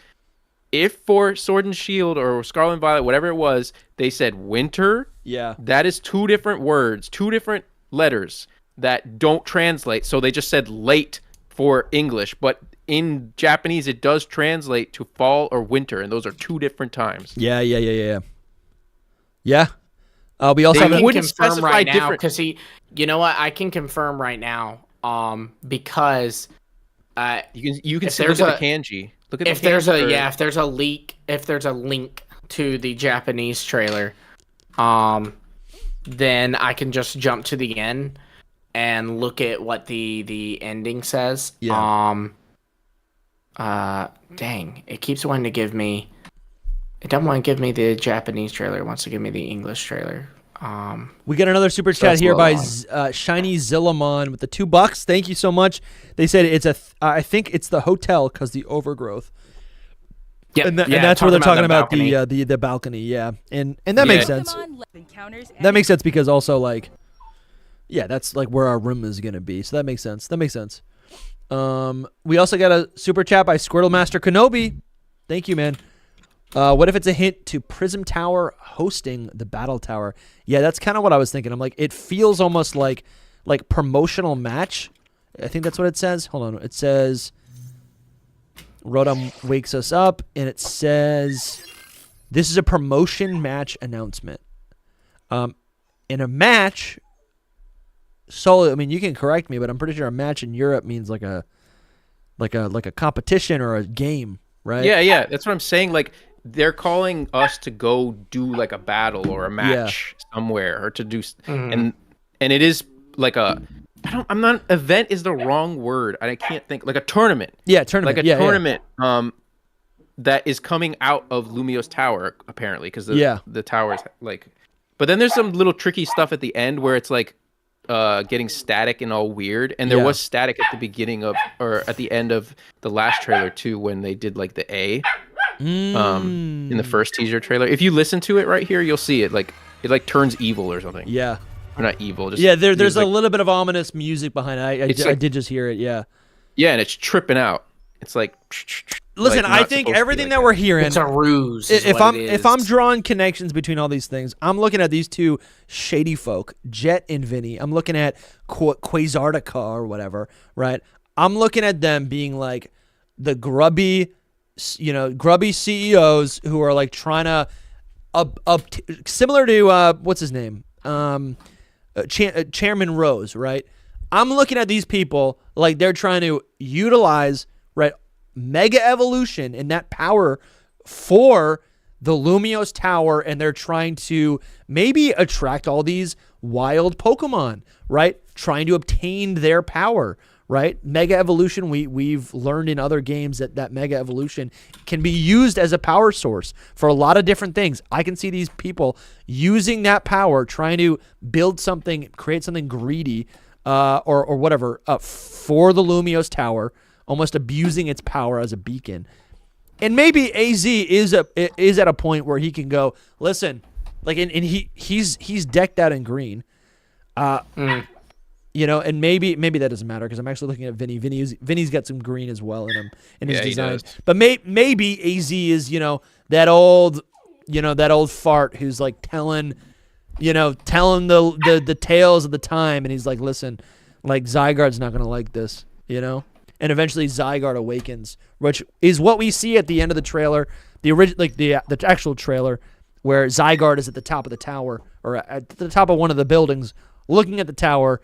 If for Sword and Shield or Scarlet and Violet, whatever it was, they said winter, that is two different words, two different letters that don't translate. So they just said late for English, but in Japanese it does translate to fall or winter, and those are two different times. Yeah. We also wouldn't confirm right now because you know what? I can confirm right now. Because you can see, look at the kanji. Look at if there's a link to the Japanese trailer, then I can just jump to the end and look at what the ending says. Yeah. Dang, it keeps wanting to give me. It doesn't want to give me the Japanese trailer. It wants to give me the English trailer. We got another super chat here by Shiny Zillamon with the $2. Thank you so much. They said it's I think it's the hotel because the overgrowth. Yeah, and that's where they're talking about the balcony. Yeah, and that makes sense. That makes sense because also like, that's like where our room is gonna be. So that makes sense. We also got a super chat by Squirtle Master Kenobi. Thank you, man. What if it's a hint to Prism Tower hosting the Battle Tower? Yeah, that's kind of what I was thinking. I'm like, it feels almost like promotional match. I think that's what it says. Hold on. It says Rodam wakes us up, and it says this is a promotion match announcement. In a match, I mean, you can correct me, but I'm pretty sure a match in Europe means like a competition or a game, right? Yeah. That's what I'm saying. Like, they're calling us to go do like a battle or a match somewhere, or to do, and it is like event is the wrong word. I can't think, like a tournament. Yeah, tournament. Like a tournament. That is coming out of Lumio's tower, apparently, because the tower's like. But then there's some little tricky stuff at the end where it's like getting static and all weird, and there was static at the beginning of, or at the end of the last trailer too, when they did like the A. In the first teaser trailer. If you listen to it right here, you'll see it like turns evil or something. Yeah. Or not evil, just there's a little bit of ominous music behind it. I did just hear it, yeah. Yeah, and it's tripping out. It's like listen, I think everything that we're hearing, it's a ruse. If I'm drawing connections between all these things, I'm looking at these two shady folk, Jet and Vinny. I'm looking at Quasartica or whatever, right? I'm looking at them being like the grubby CEOs who are like trying to similar to what's his name, Chairman Rose, right? I'm looking at these people like they're trying to utilize Mega Evolution and that power for the Lumiose Tower, and they're trying to maybe attract all these wild Pokemon, right? Trying to obtain their power. Right, Mega Evolution. We've learned in other games that Mega Evolution can be used as a power source for a lot of different things. I can see these people using that power, trying to build something, create something greedy, or whatever, for the Lumiose Tower, almost abusing its power as a beacon. And maybe AZ is at a point where he can go, listen, like, and he's decked out in green. You know, and maybe that doesn't matter because I'm actually looking at Vinny. Vinny's got some green as well in him in his design. But maybe AZ is, that old fart who's like telling the tales of the time, and he's like, listen, like Zygarde's not gonna like this, and eventually Zygarde awakens, which is what we see at the end of the trailer, the actual trailer, where Zygarde is at the top of the tower or at the top of one of the buildings, looking at the tower.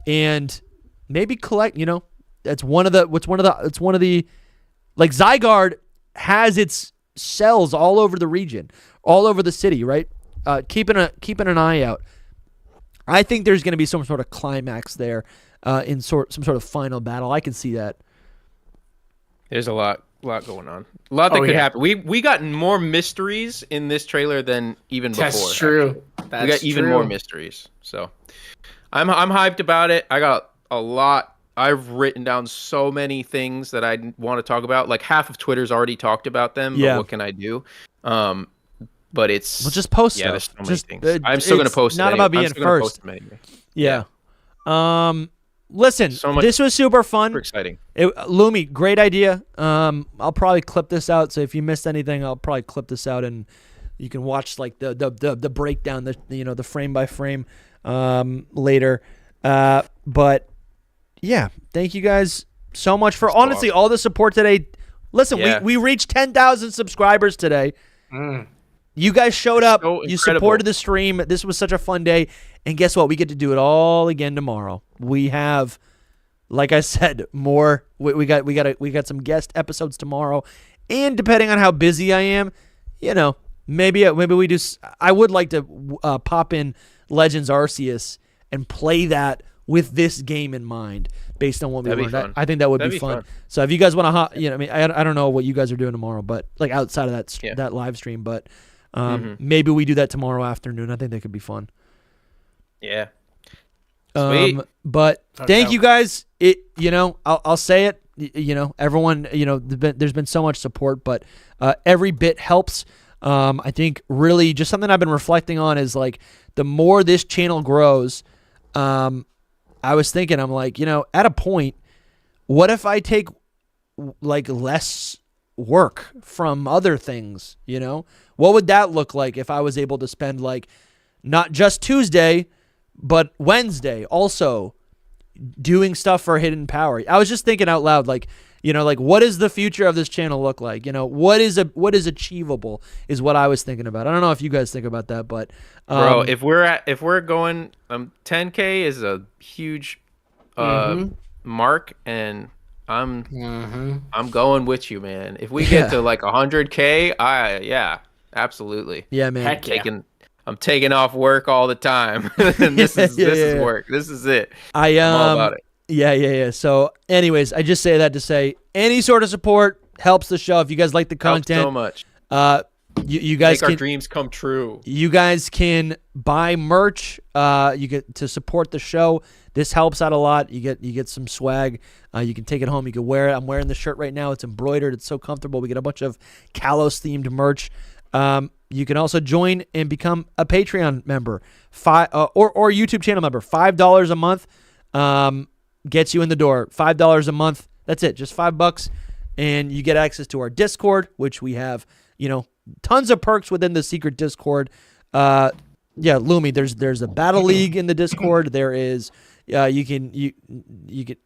And maybe collect, it's one of the like Zygarde has its cells all over the region, all over the city, right? Keeping an eye out. I think there's going to be some sort of climax there, in some sort of final battle. I can see that. There's a lot going on. A lot that could happen. We got more mysteries in this trailer than even before. That's true. We got even more mysteries. So I'm hyped about it. I got a lot. I've written down so many things that I want to talk about. Like half of Twitter's already talked about them. But what can I do? But it's just post stuff. There's so many things. I'm still gonna post. Not about being first. Anyway. Yeah. Listen, this was super fun. Super exciting. Lumi, great idea. I'll probably clip this out. So if you missed anything, I'll probably clip this out and you can watch like the breakdown, the frame by frame. Later. But yeah, thank you guys so much for honestly all the support today. Listen, we reached 10,000 subscribers today. You guys showed up. You supported the stream. This was such a fun day. And guess what? We get to do it all again tomorrow. We have, like I said, more. We got some guest episodes tomorrow. And depending on how busy I am, maybe we do. I would like to pop in Legends Arceus and play that with this game in mind, based on what we learned. I think that would be fun. So if you guys want to, I don't know what you guys are doing tomorrow, but like outside of that live stream, but maybe we do that tomorrow afternoon. I think that could be fun. Yeah. Sweet. But thank you guys. I'll say it. Everyone. There's been so much support, but every bit helps. I think really just something I've been reflecting on is like the more this channel grows, I was thinking, I'm like, at a point, what if I take like less work from other things, you know? What would that look like if I was able to spend like not just Tuesday, but Wednesday also doing stuff for Hidden Power? I was just thinking out loud, like, you know, like what does the future of this channel look like? You know, what is achievable is what I was thinking about. I don't know if you guys think about that, but bro, if we're going 10K is a huge mark, and I'm going with you, man. If we get to like 100K, absolutely. Yeah, man. I'm taking off work all the time. This is work. This is it. I'm all about it. Yeah. So, anyways, I just say that to say any sort of support helps the show. If you guys like the content, helps so much. You guys make our dreams come true. You guys can buy merch. You get to support the show. This helps out a lot. You get some swag. You can take it home. You can wear it. I'm wearing the shirt right now. It's embroidered. It's so comfortable. We get a bunch of Kalos themed merch. You can also join and become a Patreon member, or YouTube channel member. $5 a month gets you in the door. $5 a month. That's it. Just $5, and you get access to our Discord, which we have, you know, tons of perks within the secret Discord. Lumi, there's a battle league in the Discord. There is you can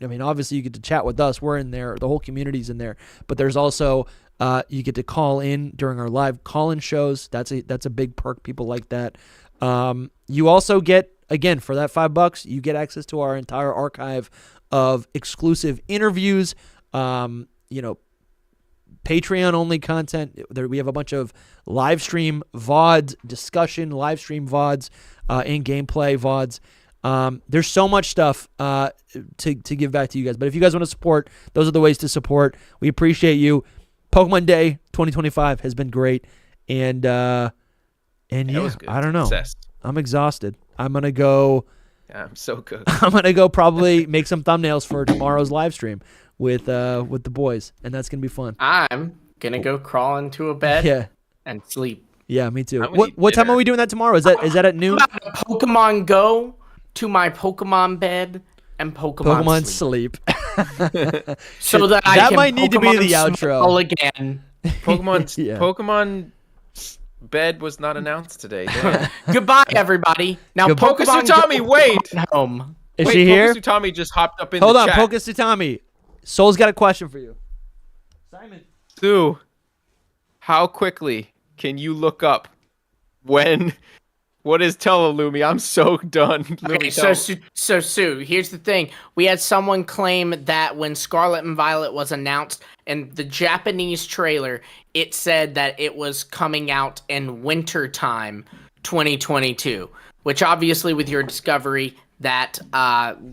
I mean, obviously you get to chat with us. We're in there. The whole community's in there. But there's also you get to call in during our live call-in shows. That's a big perk. People like that. You also get, again, for that $5, you get access to our entire archive of exclusive interviews. You know, Patreon-only content. We have a bunch of live stream VODs, discussion, live stream VODs, and gameplay VODs. There's so much stuff to give back to you guys. But if you guys want to support, those are the ways to support. We appreciate you. Pokemon Day 2025 has been great. And I don't know. Success. I'm exhausted. I'm going to go... Yeah, I'm so good. I'm going to go probably make some thumbnails for tomorrow's live stream with the boys, and that's gonna be fun. I'm gonna go crawl into a bed and sleep. Yeah, me too. What time are we doing that tomorrow? Is that at noon? Pokemon Go to my Pokemon bed and Pokemon sleep. So that I can might need to be the outro again. Pokemon bed was not announced today. Goodbye, everybody. Now, Pokemon Tommy, wait. Home. Is she here? Tommy just hopped up in Hold the on, chat. Tommy. Soul's got a question for you. Simon. Sue, how quickly can you look up what is Telelumi? I'm so done. Okay, so Sue, here's the thing. We had someone claim that when Scarlet and Violet was announced in the Japanese trailer, it said that it was coming out in winter time 2022, which obviously with your discovery that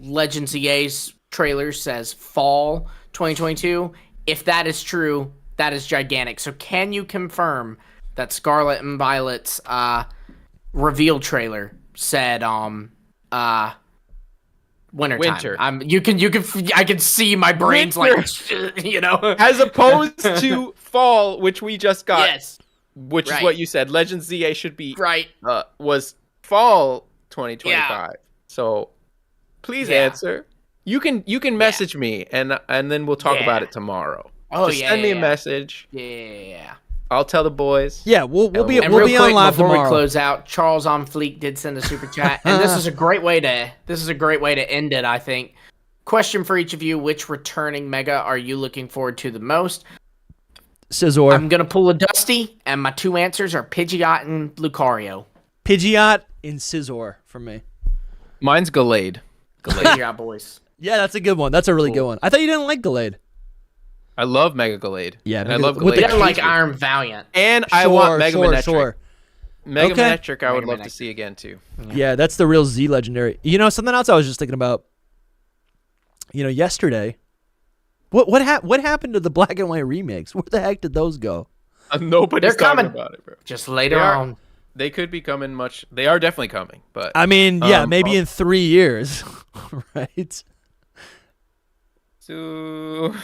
Legends EA's trailer says fall 2022. If that is true, that is gigantic. So can you confirm that Scarlet and Violet's reveal trailer said winter. I can see my brain's winter. Like, you know, as opposed to fall, which we just got. Yes, which is what you said. Legends ZA should be right. Was fall 2025. Yeah. So please answer. You can message me and then we'll talk about it tomorrow. Oh, just send me a message. Yeah. I'll tell the boys. Yeah, we'll be on live before tomorrow. We close out. Charles on Fleek did send a super chat, and this is a great way to end it. I think. Question for each of you: which returning mega are you looking forward to the most? Scizor. I'm gonna pull a Dusty, and my two answers are Pidgeot and Lucario. Pidgeot and Scizor for me. Mine's Gallade. Pidgeot boys. Yeah, that's a good one. That's a really good one. I thought you didn't like Gallade. I love Mega Gallade. Yeah, and I love Gallade. I like Iron Valiant. And I want Mega Manectric. Sure. Mega Manectric I would love to see again, too. Yeah, that's the real Z legendary. You know, something else I was just thinking about, you know, yesterday. What happened to the black and white remakes? Where the heck did those go? Nobody's talking about it, bro. Just later on. They could be coming They are definitely coming, but... I mean, maybe in 3 years, right? Sue,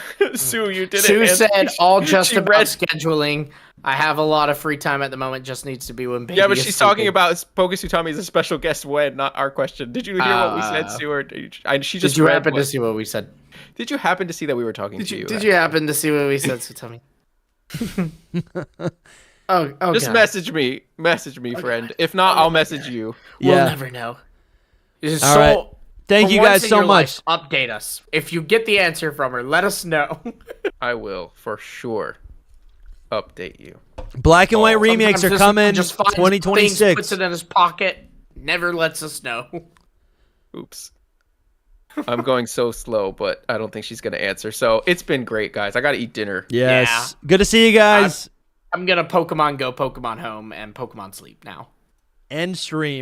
you didn't. Sue said all just about scheduling. I have a lot of free time at the moment. Just needs to be when baby. Yeah, but she's talking about Pokesutami as a special guest when, not our question. Did you hear what we said, Sue? Or she just. Did you happen to see what we said? Did you happen to see that we were talking to you? Did you happen to see what we said, Sutami? Just God. message me, friend. God. If not, I'll message you. We'll never know. All right. Thank you guys so much. Update us if you get the answer from her. Let us know. I will for sure update you. Black and white remakes are coming. Just 2026. Puts it in his pocket. Never lets us know. Oops. I'm going so slow, but I don't think she's going to answer. So it's been great, guys. I got to eat dinner. Yes. Yeah. Good to see you guys. I'm going to Pokemon Go, Pokemon Home, and Pokemon Sleep now. End stream.